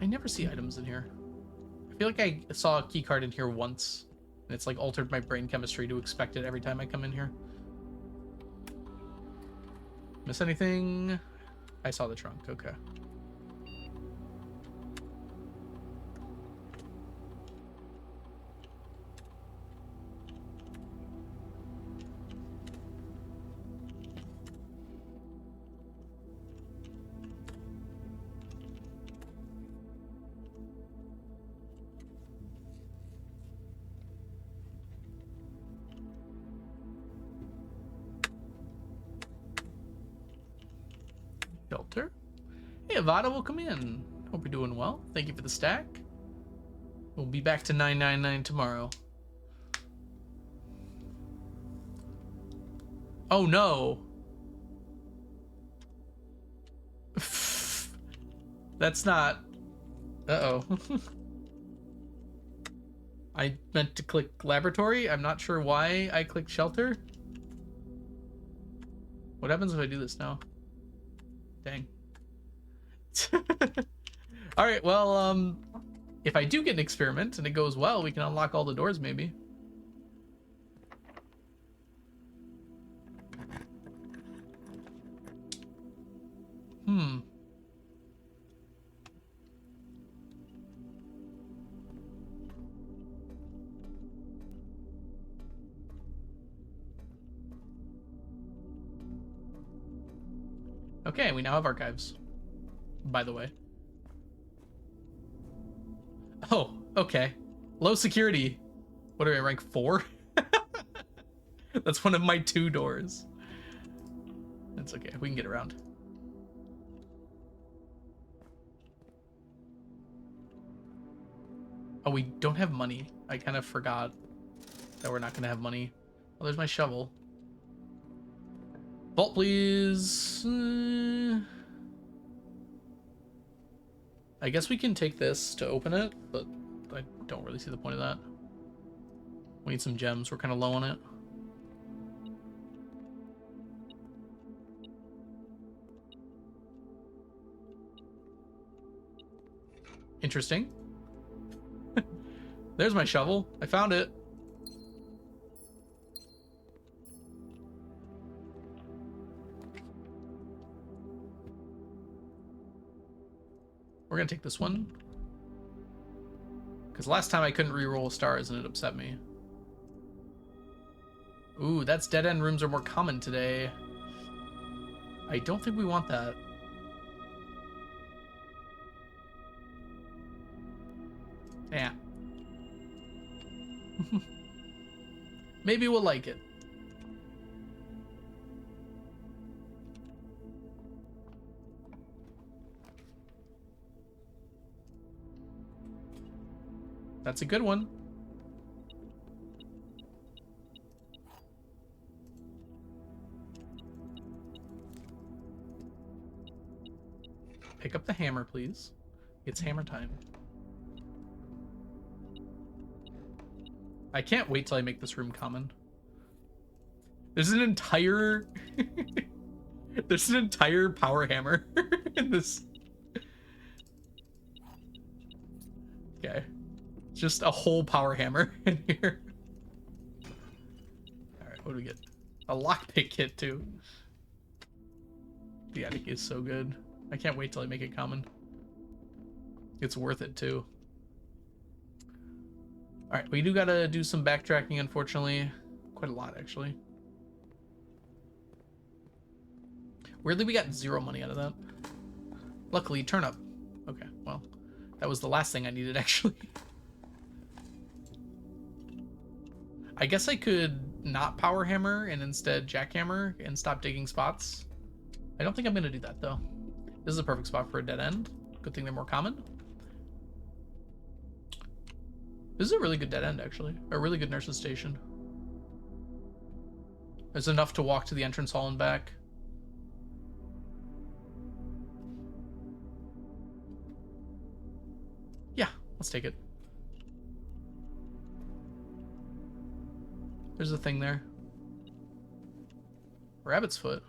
I never see items in here. I feel like I saw a key card in here once, and it's like altered my brain chemistry to expect it every time I come in here. Miss anything? I saw the trunk, okay. Shelter. Hey, Avada, welcome in. Hope you're doing well. Thank you for the stack. We'll be back to 999 tomorrow. Oh no. That's not... Uh-oh. I meant to click laboratory. I'm not sure why I clicked shelter. What happens if I do this now? Dang. All right, well, if I do get an experiment and it goes well, we can unlock all the doors maybe. Okay, we now have archives, by the way. Oh, okay. Low security. What are we, rank 4? That's one of my 2 doors. That's okay, we can get around. Oh, we don't have money. I kind of forgot that we're not going to have money. Oh, there's my shovel. Vault, please. I guess we can take this to open it, but I don't really see the point of that. We need some gems. We're kind of low on it. Interesting. There's my shovel. I found it. We're gonna take this one. Because last time I couldn't re-roll stars and it upset me. Ooh, that's dead-end rooms are more common today. I don't think we want that. Yeah. Maybe we'll like it. That's a good one. Pick up the hammer, please. It's hammer time. I can't wait till I make this room common. There's an entire... There's an entire power hammer in this. Okay. Just a whole power hammer in here. Alright, what do we get? A lockpick kit, too. The attic is so good. I can't wait till I make it common. It's worth it, too. Alright, we do gotta do some backtracking, unfortunately. Quite a lot, actually. Weirdly, we got 0 money out of that. Luckily, turnip. Okay, well, that was the last thing I needed, actually. I guess I could not power hammer and instead jackhammer and stop digging spots. I don't think I'm gonna do that, though. This is a perfect spot for a dead end. Good thing they're more common. This is a really good dead end, actually. A really good nurse's station. There's enough to walk to the entrance hall and back. Yeah, let's take it. There's a thing there. Rabbit's foot.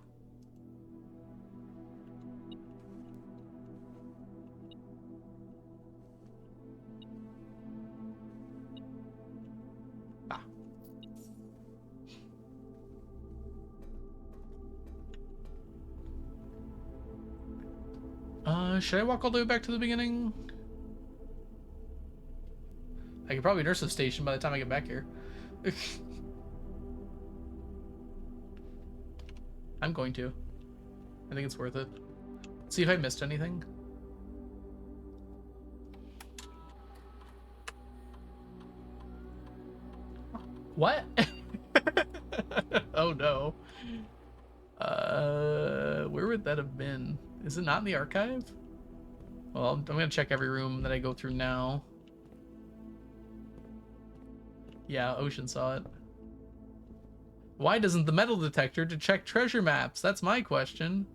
Should I walk all the way back to the beginning? I could probably nurse the station by the time I get back here. I'm going to. I think it's worth it. See if I missed anything. What? Oh no. Where would that have been? Is it not in the archive? Well, I'm gonna check every room that I go through now. Yeah, Ocean saw it. Why doesn't the metal detector to check treasure maps? That's my question.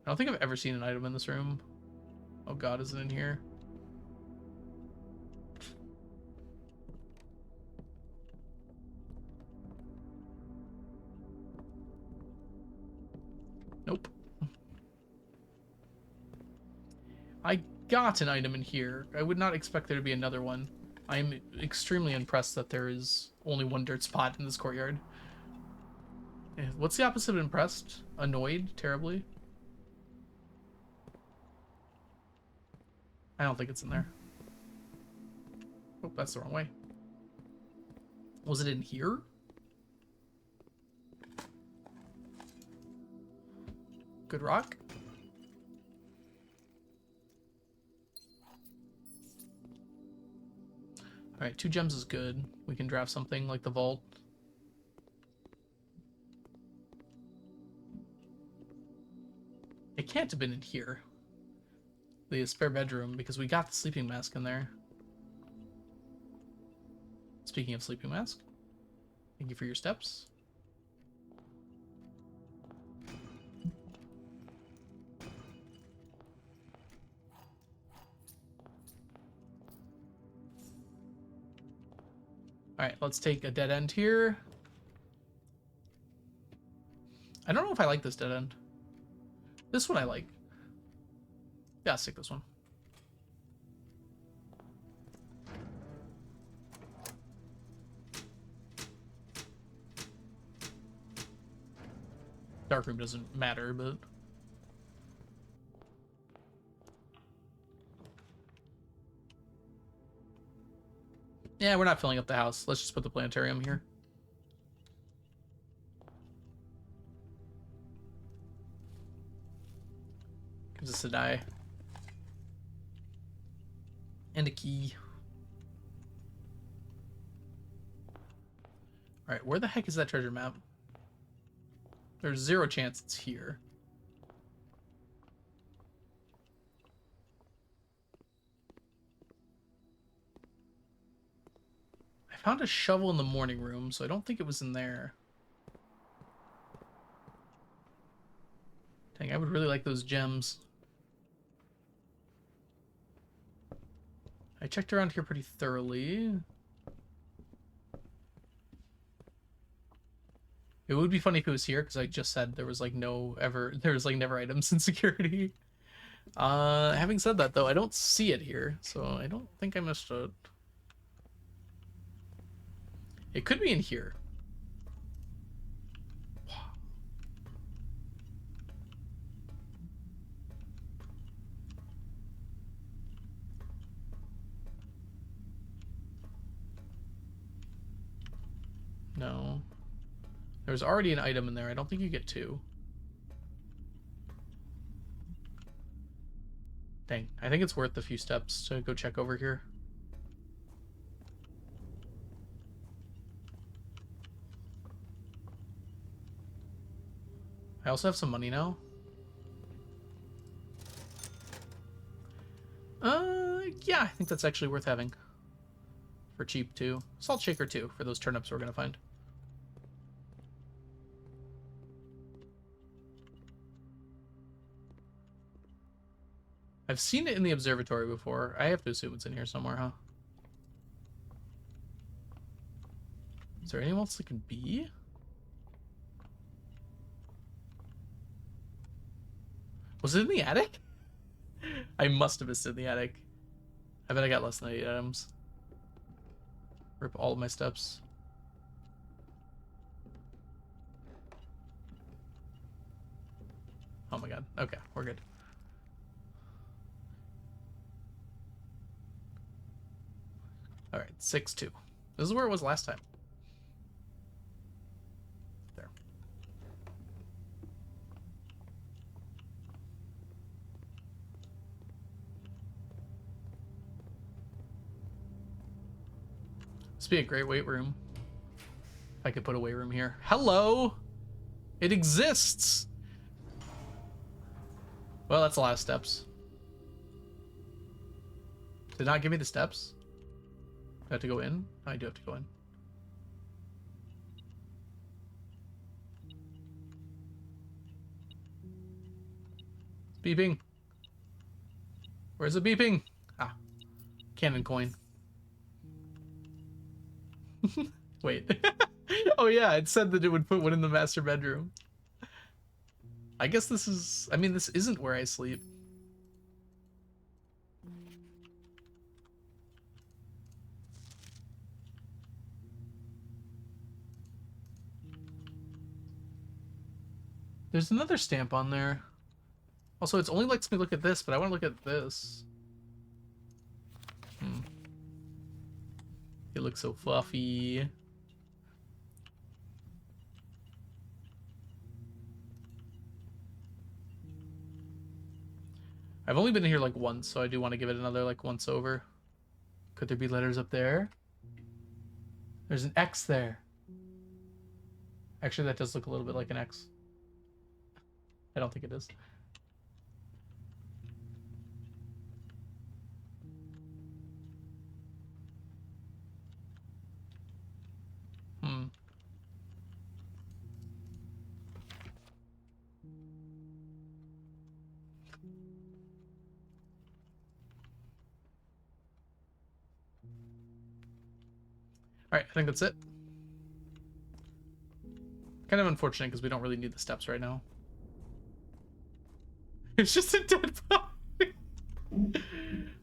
I don't think I've ever seen an item in this room. Oh god, is it in here? Nope. I got an item in here. I would not expect there to be another one. I am extremely impressed that there is only one dirt spot in this courtyard. What's the opposite of impressed? Annoyed terribly? I don't think it's in there. Oh, that's the wrong way. Was it in here? Good rock. Alright, 2 gems is good. We can draft something like the vault. It can't have been in here. The spare bedroom, because we got the sleeping mask in there. Speaking of sleeping mask, thank you for your steps. All right, let's take a dead end here. I don't know if I like this dead end. This one I like. Yeah, I'll stick this one. Darkroom doesn't matter, but... Yeah, we're not filling up the house. Let's just put the planetarium here. Gives us a die. And a key. Alright, where the heck is that treasure map? There's 0 chance it's here. I found a shovel in the morning room, so I don't think it was in there. Dang, I would really like those gems. I checked around here pretty thoroughly. It would be funny if it was here, because I just said there was like never items in security. Having said that though, I don't see it here, so I don't think I missed it. It could be in here. No. There's already an item in there. I don't think you get 2. Dang. I think it's worth a few steps to go check over here. I also have some money now. Yeah, I think that's actually worth having. For cheap, too. Salt shaker, too, for those turnips we're gonna find. I've seen it in the observatory before. I have to assume it's in here somewhere, huh? Is there anyone else that can be? Was it in the attic? I must have missed it in the attic. I bet I got less than 8 items. Rip all of my steps. Oh my god. Okay, we're good. Alright, 6-2. This is where it was last time. There. This would be a great weight room. If I could put a weight room here. Hello! It exists! Well, that's a lot of steps. Did it not give me the steps? Do I have to go in? I do have to go in. It's beeping. Where's the beeping? Ah. Cannon coin. Wait. Oh yeah, it said that it would put one in the master bedroom. I guess this is... I mean, this isn't where I sleep. There's another stamp on there. Also, it only lets me look at this, but I want to look at this. It looks so fluffy. I've only been here like once, so I do want to give it another like once over. Could there be letters up there? There's an X there. Actually, that does look a little bit like an X. I don't think it is. Alright, I think that's it. Kind of unfortunate because we don't really need the steps right now. It's just a dead body.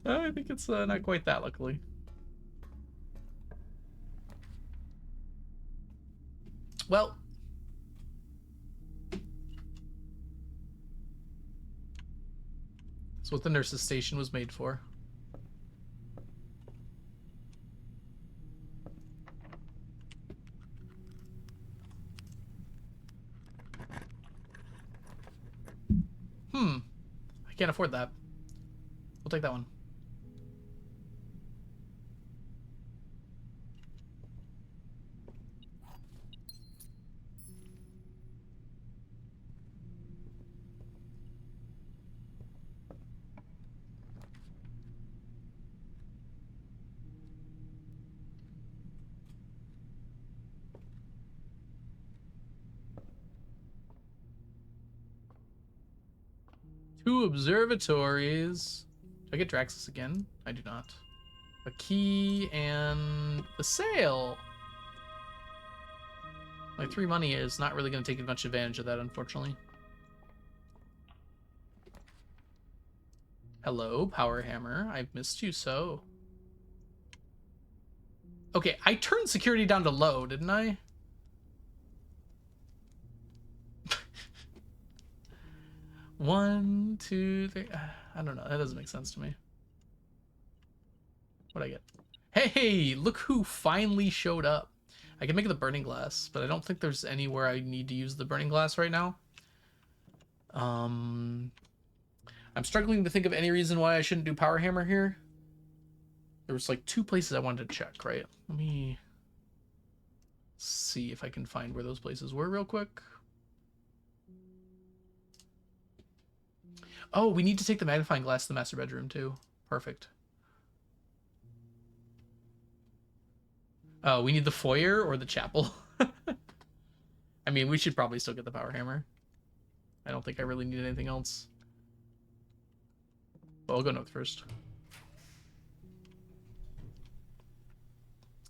I think it's not quite that, luckily. Well. That's what the nurse's station was made for. I can't afford that. We'll take that one. Two observatories. Do I get Draxus again? I do not. A key and the sail. My 3 money is not really going to take much advantage of that, unfortunately. Hello, Power Hammer. I've missed you so. Okay, I turned security down to low, didn't I? One, two, three. I don't know. That doesn't make sense to me. What'd I get? Hey, look who finally showed up. I can make the burning glass, but I don't think there's anywhere I need to use the burning glass right now. I'm struggling to think of any reason why I shouldn't do Power Hammer here. There was like 2 places I wanted to check, right? Let me see if I can find where those places were real quick. Oh, we need to take the magnifying glass to the master bedroom too. Perfect. Oh, we need the foyer or the chapel. I mean, we should probably still get the Power Hammer. I don't think I really need anything else. Well, I'll go north first.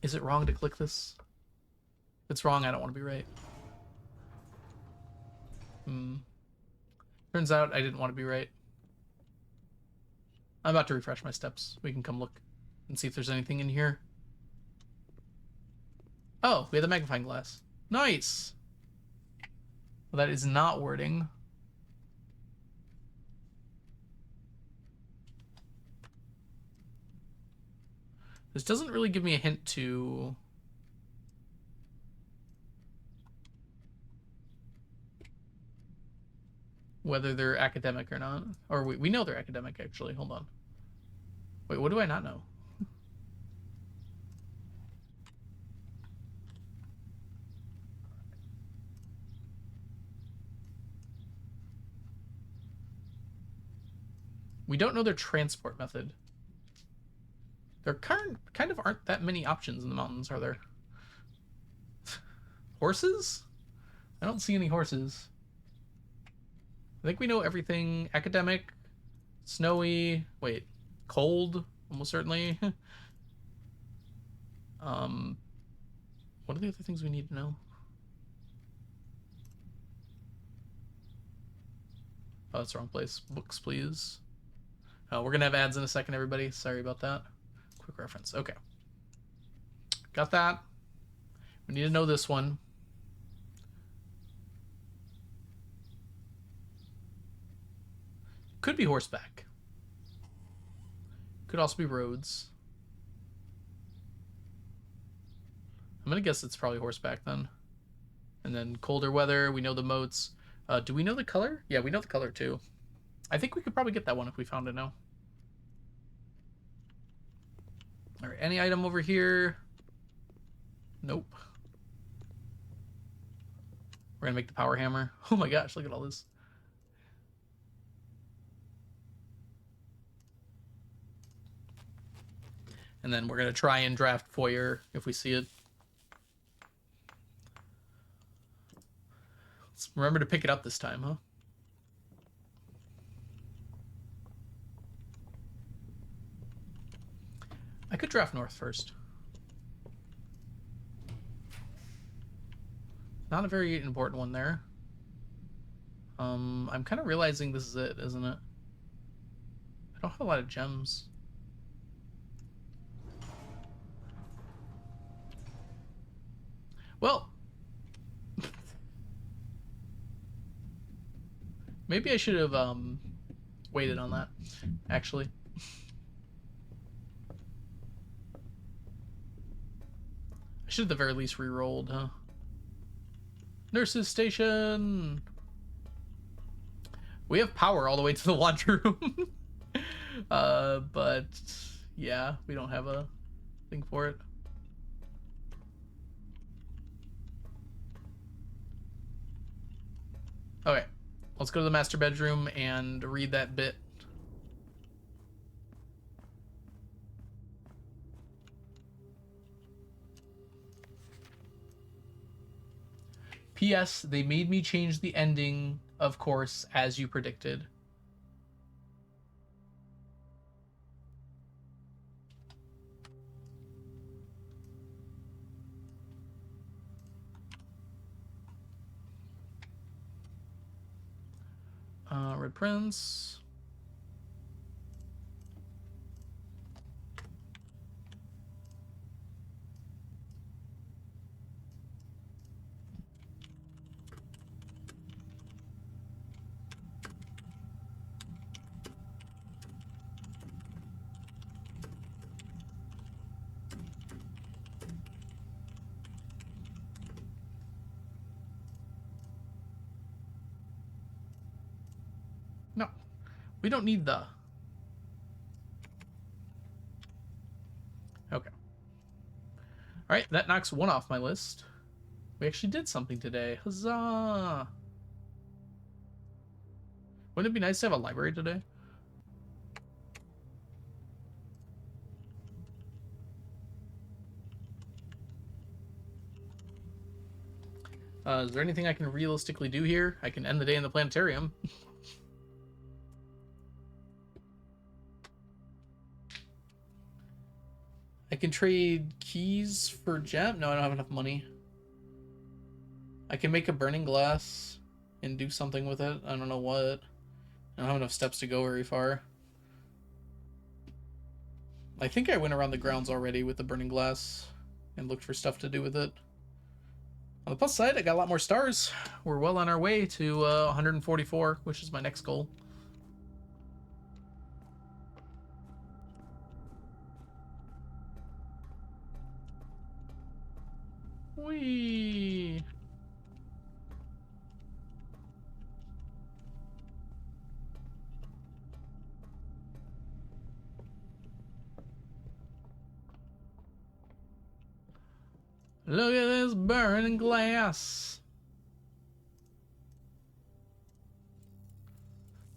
Is it wrong to click this? If it's wrong, I don't want to be right. Turns out I didn't want to be right. I'm about to refresh my steps. We can come look and see if there's anything in here. Oh, we have the magnifying glass. Nice! Well, that is not wording. This doesn't really give me a hint to... whether they're academic or not. Or we know they're academic, actually. Hold on. Wait, what do I not know? We don't know their transport method. There kind of aren't that many options in the mountains, are there? Horses? I don't see any horses. I think we know everything. Academic, snowy, wait, cold, almost certainly. What are the other things we need to know? Oh, that's the wrong place. Books, please. Oh, we're gonna have ads in a second, everybody. Sorry about that. Quick reference. Okay. Got that. We need to know this one. Could be horseback. Could also be roads. I'm gonna guess it's probably horseback then. And then colder weather, we know the moats. Do we know the color? Yeah, we know the color too. I think we could probably get that one if we found it now. All right, any item over here? Nope. We're gonna make the power hammer. Oh my gosh, look at all this. And then we're gonna try and draft foyer if we see it. Let's remember to pick it up this time, huh? I could draft north first. Not a very important one there. I'm kind of realizing this is it, isn't it? I don't have a lot of gems. Well, maybe I should have waited on that, actually. I should at the very least re-rolled, huh? Nurse's station! We have power all the way to the laundry room. But yeah, we don't have a thing for it. Okay, let's go to the master bedroom and read that bit. P.S. They made me change the ending, of course, as you predicted. Red Prince. No, we don't need the. Okay. All right, that knocks one off my list. We actually did something today. Huzzah! Wouldn't it be nice to have a library today? Is there anything I can realistically do here? I can end the day in the planetarium. I can trade keys for gem. No, I don't have enough money. I can make a burning glass and do something with it. I don't know what. I don't have enough steps to go very far. I think I went around the grounds already with the burning glass and looked for stuff to do with it. On the plus side, I got a lot more stars. We're well on our way to 144, which is my next goal. Whee! Look at this burning glass.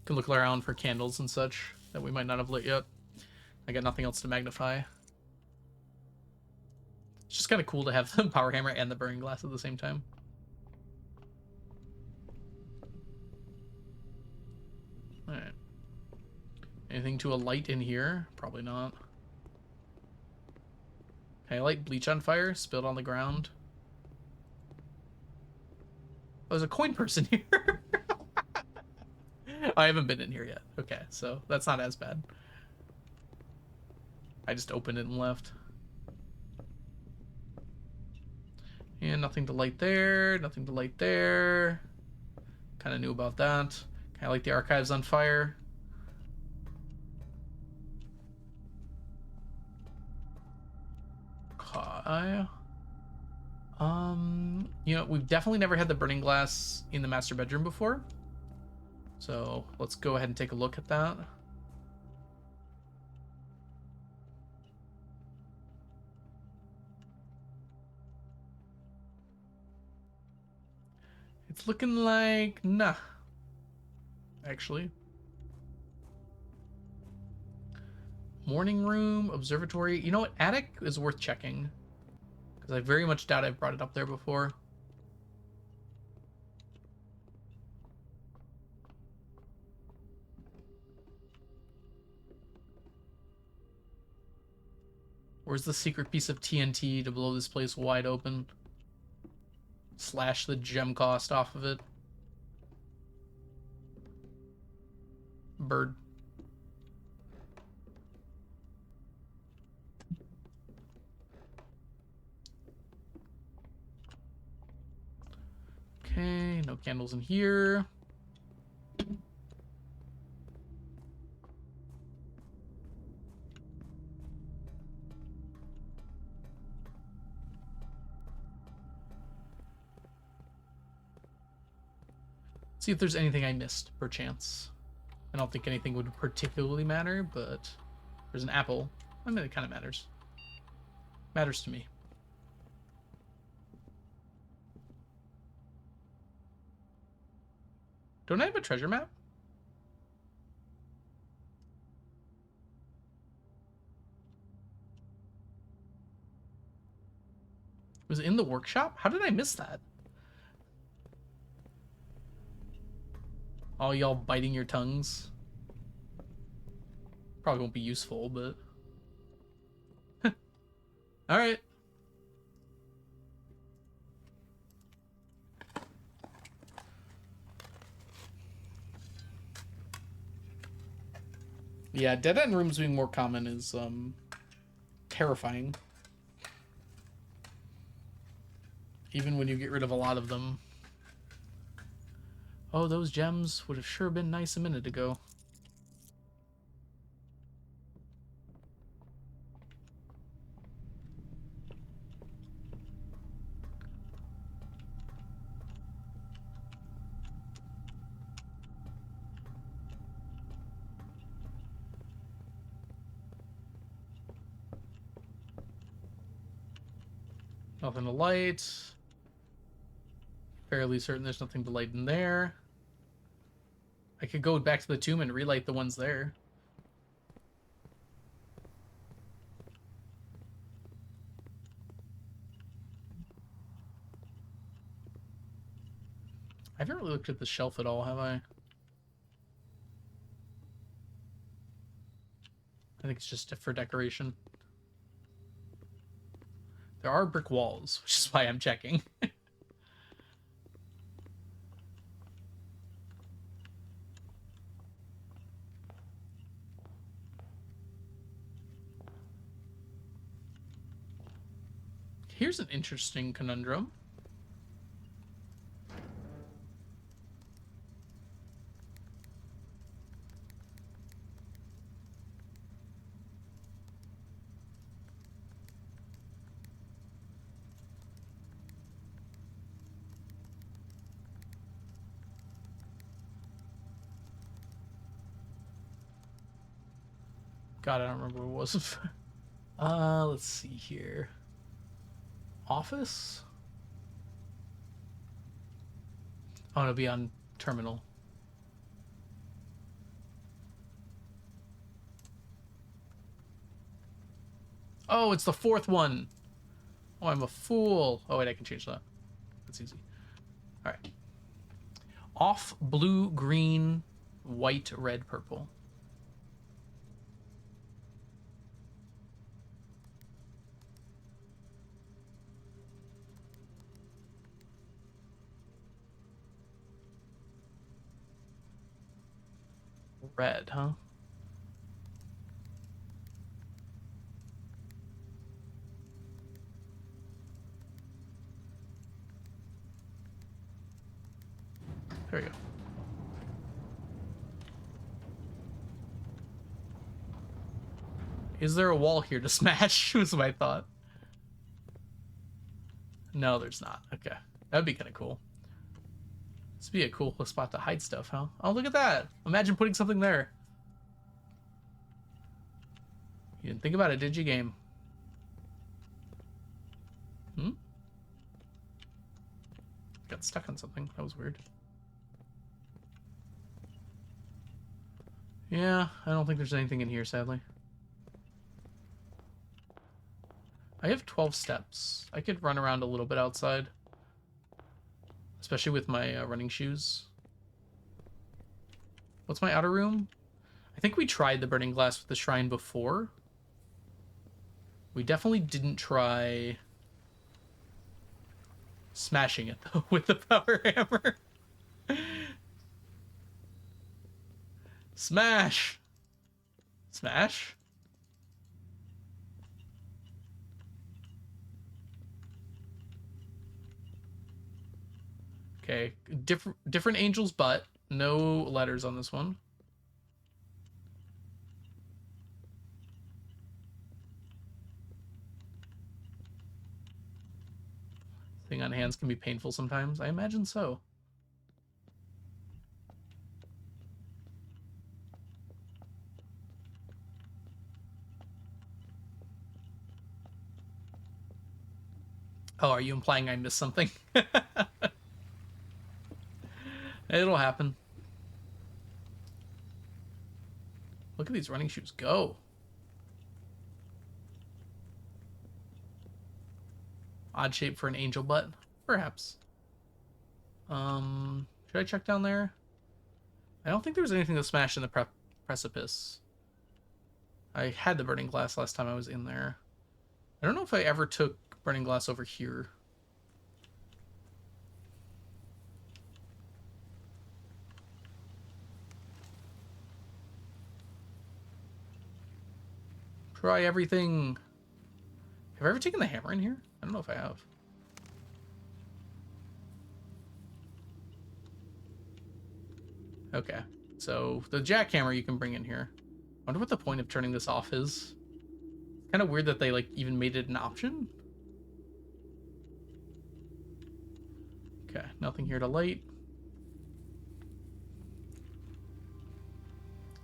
Can look around for candles and such that we might not have lit yet. I got nothing else to magnify. It's just kind of cool to have the power hammer and the burning glass at the same time. Alright. Anything to a light in here? Probably not. Can I light bleach on fire? Spilled on the ground. Oh, there's a coin person here. I haven't been in here yet. Okay, so that's not as bad. I just opened it and left. And nothing to light there. Nothing to light there. Kind of knew about that. Can I light the archives on fire? Okay. You know, we've definitely never had the burning glass in the master bedroom before. So let's go ahead and take a look at that. It's looking like nah. Actually. Morning room, observatory. You know what? Attic is worth checking. Because I very much doubt I've brought it up there before. Where's the secret piece of TNT to blow this place wide open? Slash the gem cost off of it. Bird. Okay, no candles in here. See if there's anything I missed, perchance. I don't think anything would particularly matter, but there's an apple. I mean, it kind of matters. Matters to me. Don't I have a treasure map? It was in the workshop? How did I miss that? All y'all biting your tongues. Probably won't be useful, but... Alright. Yeah, dead-end rooms being more common is, terrifying. Even when you get rid of a lot of them. Oh, those gems would have sure been nice a minute ago. Nothing to light. Fairly certain there's nothing to light in there. I could go back to the tomb and relight the ones there. I haven't really looked at the shelf at all, have I? I think it's just for decoration. There are brick walls, which is why I'm checking. Here's an interesting conundrum. God, I don't remember what it was. Let's see here. Office? Oh, it'll be on terminal. Oh, it's the fourth one. Oh, I'm a fool. Oh, wait, I can change that. That's easy. All right. Off, blue, green, white, red, purple. Red, huh? There we go. Is there a wall here to smash? Was my thought. No, there's not. Okay. That'd be kind of cool. This would be a cool spot to hide stuff, huh? Oh, look at that. Imagine putting something there. You didn't think about it, did you, game? Hmm? Got stuck on something. That was weird. Yeah, I don't think there's anything in here, sadly. I have 12 steps. I could run around a little bit outside. Especially with my running shoes. What's my outer room? I think we tried the burning glass with the shrine before. We definitely didn't try smashing it though with the power hammer. Smash! Smash? Okay, different angel's butt. No letters on this one. Thing on hands can be painful sometimes. I imagine so. Oh, are you implying I missed something? It'll happen. Look at these running shoes go. Odd shape for an angel butt, perhaps. Should I check down there? I don't think there was anything to smash in the precipice. I had the burning glass last time I was in there. I don't know if I ever took burning glass over here. Try everything. Have I ever taken the hammer in here? I don't know if I have. Okay, so the jackhammer you can bring in here. I wonder what the point of turning this off is. Kind of weird that they like even made it an option. Okay, nothing here to light.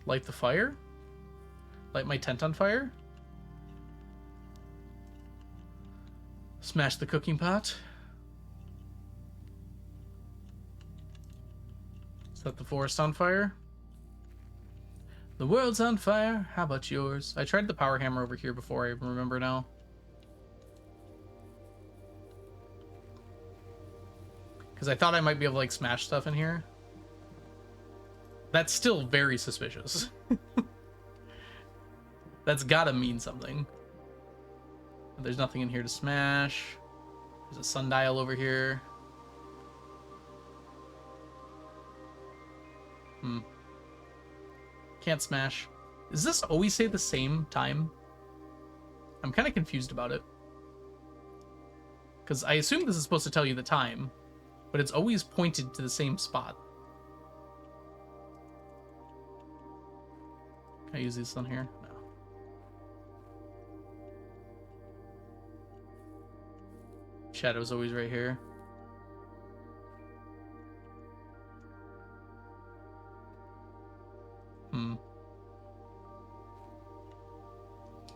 Light the fire? Light my tent on fire? Smash the cooking pot? Set the forest on fire? The world's on fire, how about yours? I tried the power hammer over here before, I remember now. Because I thought I might be able to like smash stuff in here. That's still very suspicious. That's gotta mean something. There's nothing in here to smash. There's a sundial over here. Can't smash. Does this always say the same time? I'm kind of confused about it. Because I assume this is supposed to tell you the time, but it's always pointed to the same spot. Can I use this on here? No. Shadow's always right here.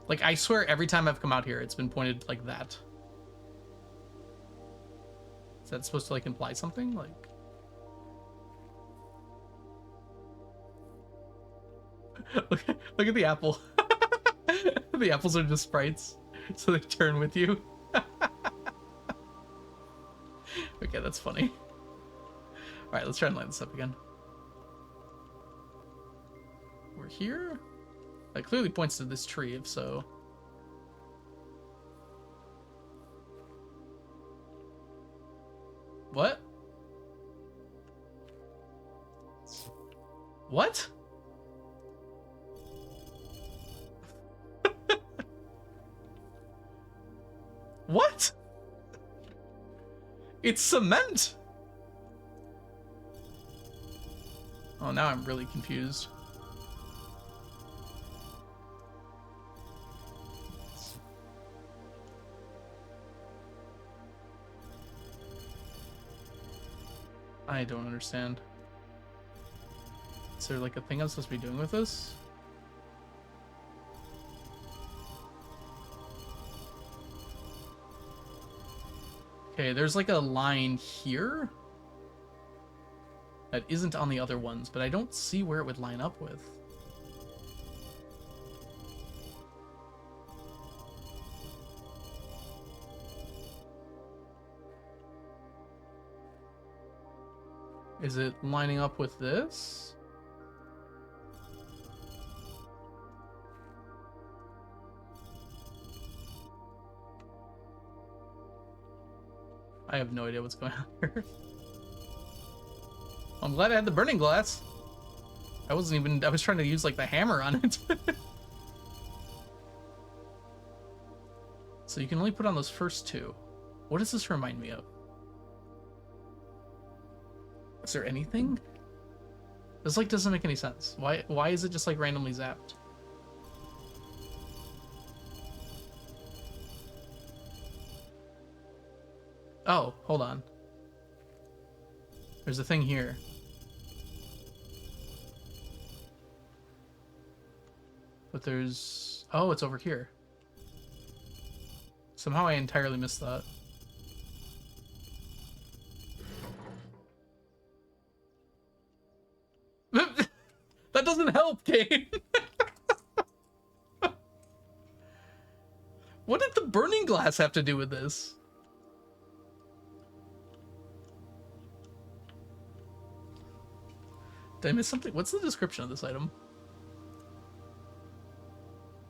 Like, I swear every time I've come out here, it's been pointed like that. Is that supposed to, like, imply something? Like... look at the apple. The apples are just sprites, so they turn with you. Okay, that's funny. Alright, let's try and line this up again. We're here? That clearly points to this tree, if so. What? What? What? It's cement! Oh, now I'm really confused. I don't understand. Is there like a thing I'm supposed to be doing with this? Okay, there's like a line here that isn't on the other ones, but I don't see where it would line up with. Is it lining up with this? I have no idea what's going on here. I'm glad I had the burning glass. I was trying to use like the hammer on it. So you can only put on those first two. What does this remind me of? Is there anything? This like doesn't make any sense. Why is it just like randomly zapped? Oh, hold on. There's a thing here. But there's... Oh, it's over here. Somehow I entirely missed that. That doesn't help, Kane. What did the burning glass have to do with this? Did I miss something? What's the description of this item?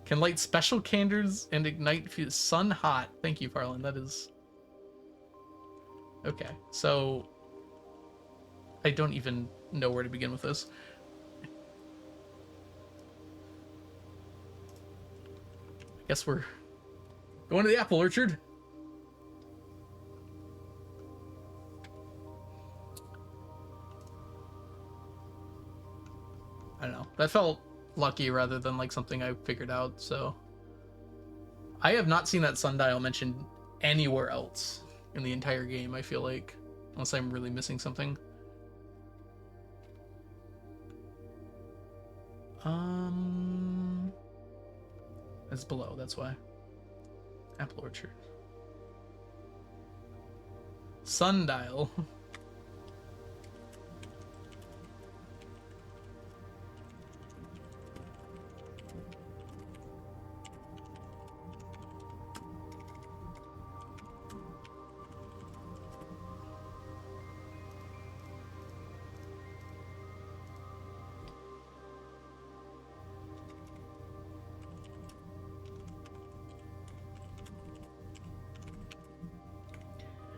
Can light special candles and ignite sun hot. Thank you, Farland. That is... Okay, so... I don't even know where to begin with this. I guess we're going to the apple orchard. I don't know. That felt lucky rather than like something I figured out, so... I have not seen that sundial mentioned anywhere else in the entire game, I feel like. Unless I'm really missing something. It's below, that's why. Apple orchard. Sundial.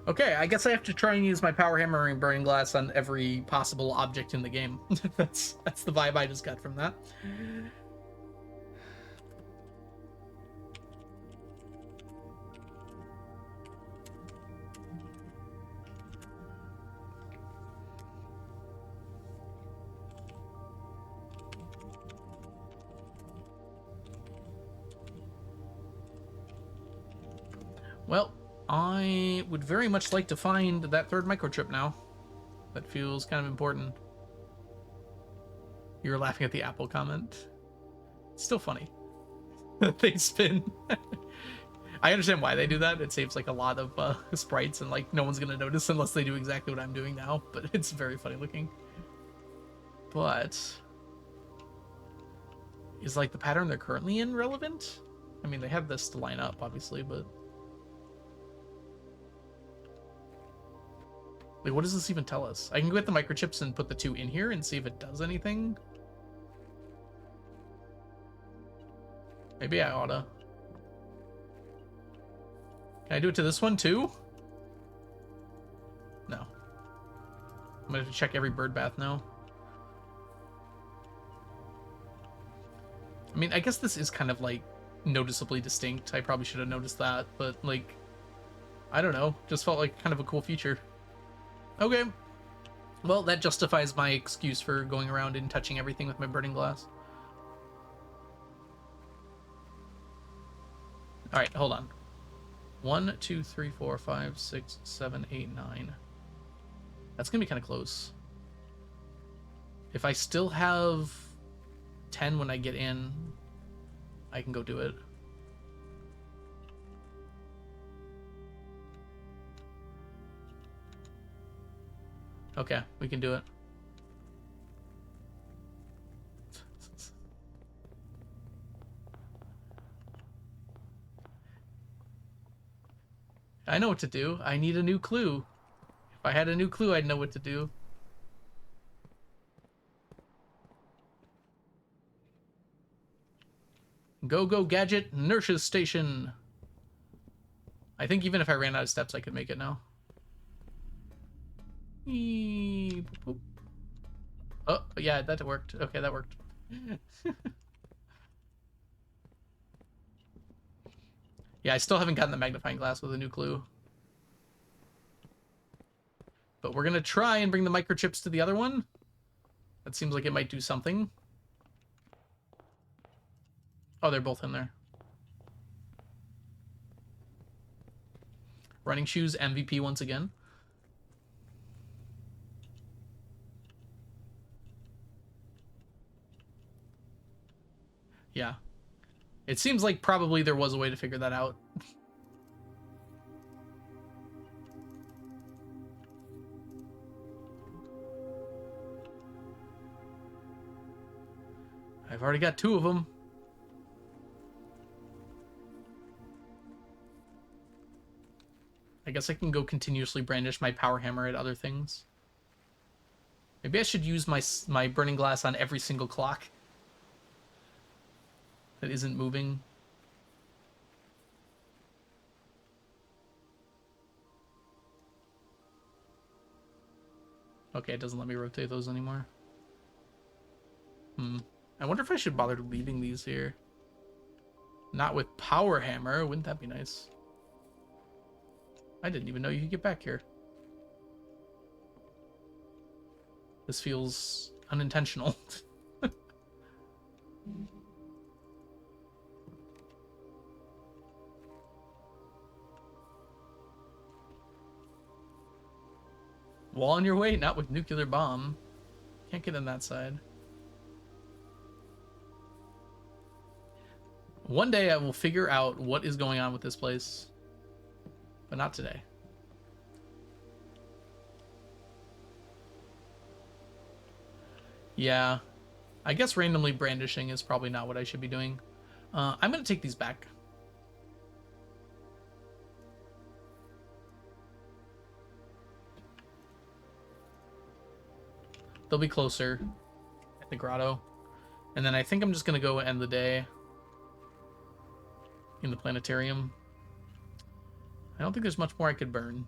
Okay, I guess I have to try and use my power hammer and burning glass on every possible object in the game. That's the vibe I just got from that. Well, I would very much like to find that third microchip now. That feels kind of important. You were laughing at the Apple comment. It's still funny. They spin. I understand why they do that. It saves like a lot of sprites and like no one's gonna notice unless they do exactly what I'm doing now. But it's very funny looking. But is like the pattern they're currently in relevant? I mean, they have this to line up, obviously, but... Wait, what does this even tell us? I can go get the microchips and put the two in here and see if it does anything. Maybe I oughta. Can I do it to this one too? No. I'm gonna have to check every bird bath now. I mean, I guess this is kind of like noticeably distinct. I probably should have noticed that, but like, I don't know. Just felt like kind of a cool feature. Okay. Well, that justifies my excuse for going around and touching everything with my burning glass. Alright, hold on. 1, 2, 3, 4, 5, 6, 7, 8, 9. That's gonna be kind of close. If I still have 10 when I get in, I can go do it. Okay, we can do it. I know what to do. I need a new clue. If I had a new clue, I'd know what to do. Go, go, gadget, nurse's station. I think even if I ran out of steps, I could make it now. Eee, boop, boop. Oh, yeah, that worked. Okay, that worked. Yeah, I still haven't gotten the magnifying glass with a new clue. But we're gonna try and bring the microchips to the other one. That seems like it might do something. Oh, they're both in there. Running shoes MVP once again. Yeah. It seems like probably there was a way to figure that out. I've already got 2 of them. I guess I can go continuously brandish my power hammer at other things. Maybe I should use my burning glass on every single clock that isn't moving. Okay, it doesn't let me rotate those anymore. I wonder if I should bother leaving these here. Not with power hammer. Wouldn't that be nice? I didn't even know you could get back here. This feels unintentional. Wall on your way? Not with nuclear bomb. Can't get in that side. One day I will figure out what is going on with this place. But not today. Yeah. I guess randomly brandishing is probably not what I should be doing. I'm going to take these back. They'll be closer at the grotto. And then I think I'm just going to go end the day in the planetarium. I don't think there's much more I could burn.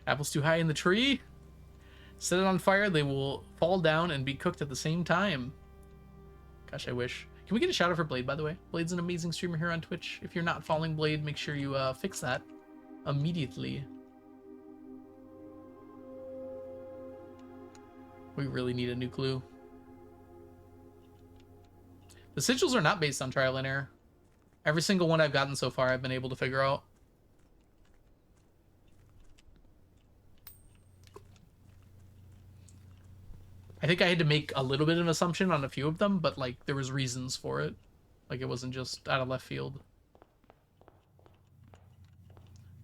Apples too high in the tree. Set it on fire, they will fall down and be cooked at the same time. Gosh, I wish. Can we get a shout out for Blade, by the way? Blade's an amazing streamer here on Twitch. If you're not following Blade, make sure you fix that immediately. We really need a new clue. The sigils are not based on trial and error. Every single one I've gotten so far, I've been able to figure out. I think I had to make a little bit of an assumption on a few of them, but like there was reasons for it. Like it wasn't just out of left field.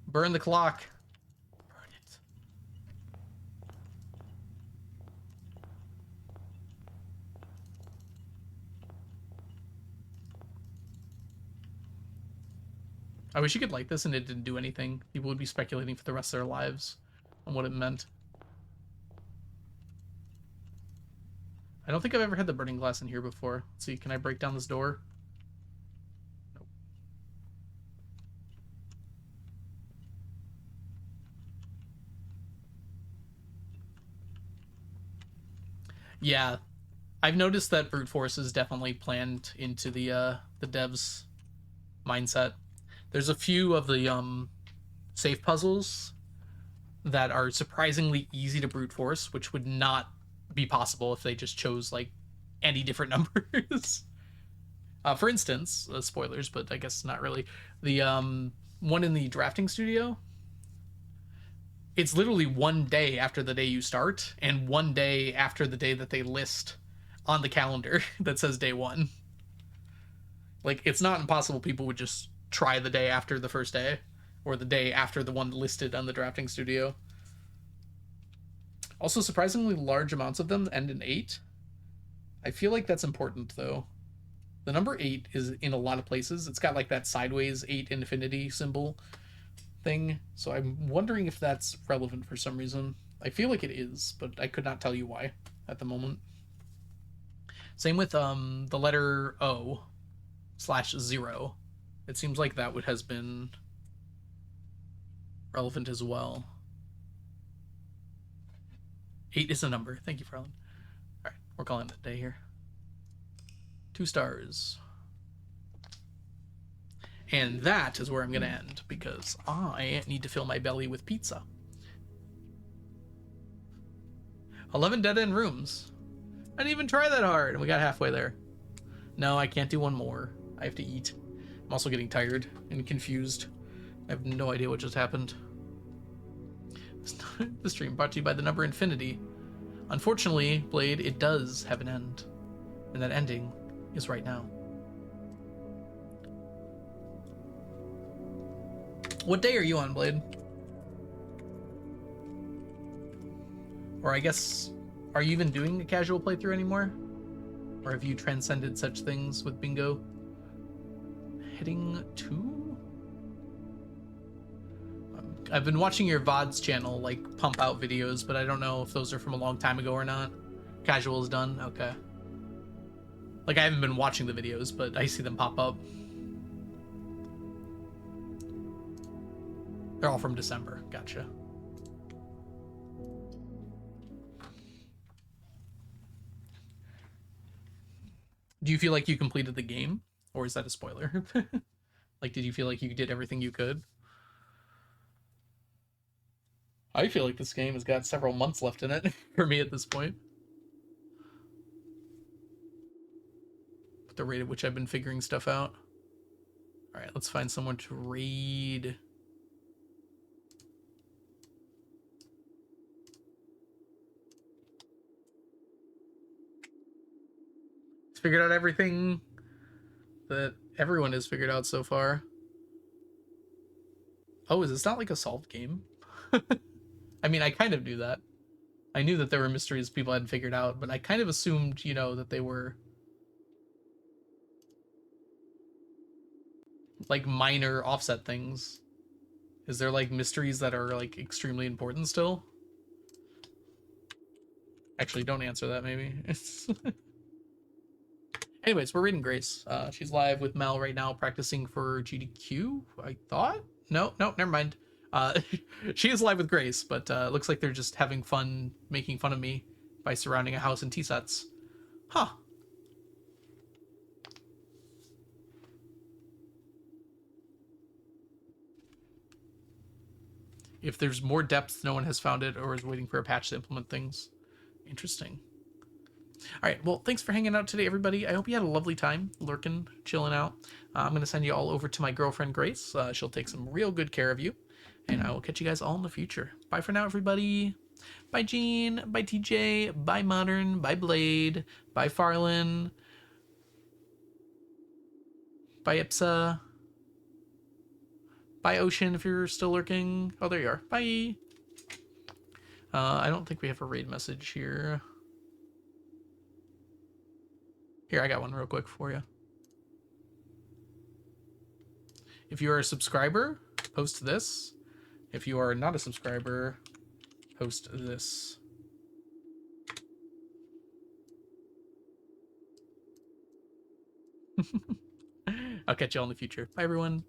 Burn the clock. Burn it. I wish you could light this and it didn't do anything. People would be speculating for the rest of their lives on what it meant. I don't think I've ever had the burning glass in here before. Let's see, can I break down this door? Nope. Yeah, I've noticed that brute force is definitely planned into the devs' mindset. There's a few of the safe puzzles that are surprisingly easy to brute force, which would not be possible if they just chose like any different numbers. For instance, spoilers, but I guess not really. The one in the drafting studio, it's literally one day after the day you start and one day after the day that they list on the calendar that says day 1. Like, it's not impossible people would just try the day after the first day or the day after the one listed on the drafting studio. Also, surprisingly large amounts of them end in 8. I feel like that's important, though. The number 8 is in a lot of places. It's got like that sideways 8 infinity symbol thing. So I'm wondering if that's relevant for some reason. I feel like it is, but I could not tell you why at the moment. Same with the letter O/0. It seems like that has been relevant as well. 8 is a number. Thank you, Farland. All right, we're calling it a day here. 2 stars. And that is where I'm going to end, because I need to fill my belly with pizza. 11 dead-end rooms. I didn't even try that hard, and we got halfway there. No, I can't do one more. I have to eat. I'm also getting tired and confused. I have no idea what just happened. The stream brought to you by the number infinity. Unfortunately, Blade, it does have an end. And that ending is right now. What day are you on, Blade? Or I guess, are you even doing a casual playthrough anymore? Or have you transcended such things with bingo? Heading to? I've been watching your VODs channel, like, pump out videos, but I don't know if those are from a long time ago or not. Casual is done? Okay. Like, I haven't been watching the videos, but I see them pop up. They're all from December. Gotcha. Do you feel like you completed the game? Or is that a spoiler? Like, did you feel like you did everything you could? I feel like this game has got several months left in it for me at this point. With the rate at which I've been figuring stuff out. Alright, let's find someone to raid. Figured out everything that everyone has figured out so far. Oh, is this not like a solved game? I mean, I kind of knew that. I knew that there were mysteries people hadn't figured out, but I kind of assumed, you know, that they were like minor offset things. Is there like mysteries that are like extremely important still? Actually, don't answer that maybe. Anyways, we're reading Grace. She's live with Mel right now practicing for GDQ, I thought? No, never mind. She is live with Grace, but looks like they're just having fun making fun of me by surrounding a house in tea sets. Huh. If there's more depth, no one has found it or is waiting for a patch to implement things. Interesting. All right, well, thanks for hanging out today, everybody. I hope you had a lovely time lurking, chilling out. I'm going to send you all over to my girlfriend, Grace. She'll take some real good care of you, and I will catch you guys all in the future. Bye for now, everybody. Bye, Gene. Bye, TJ. Bye, Modern. Bye, Blade. Bye, Farlin. Bye, Ipsa. Bye, Ocean, if you're still lurking. Oh, there you are. Bye. I don't think we have a raid message here. Here, I got one real quick for you. If you are a subscriber, post this. If you are not a subscriber, post this. I'll catch you all in the future. Bye, everyone.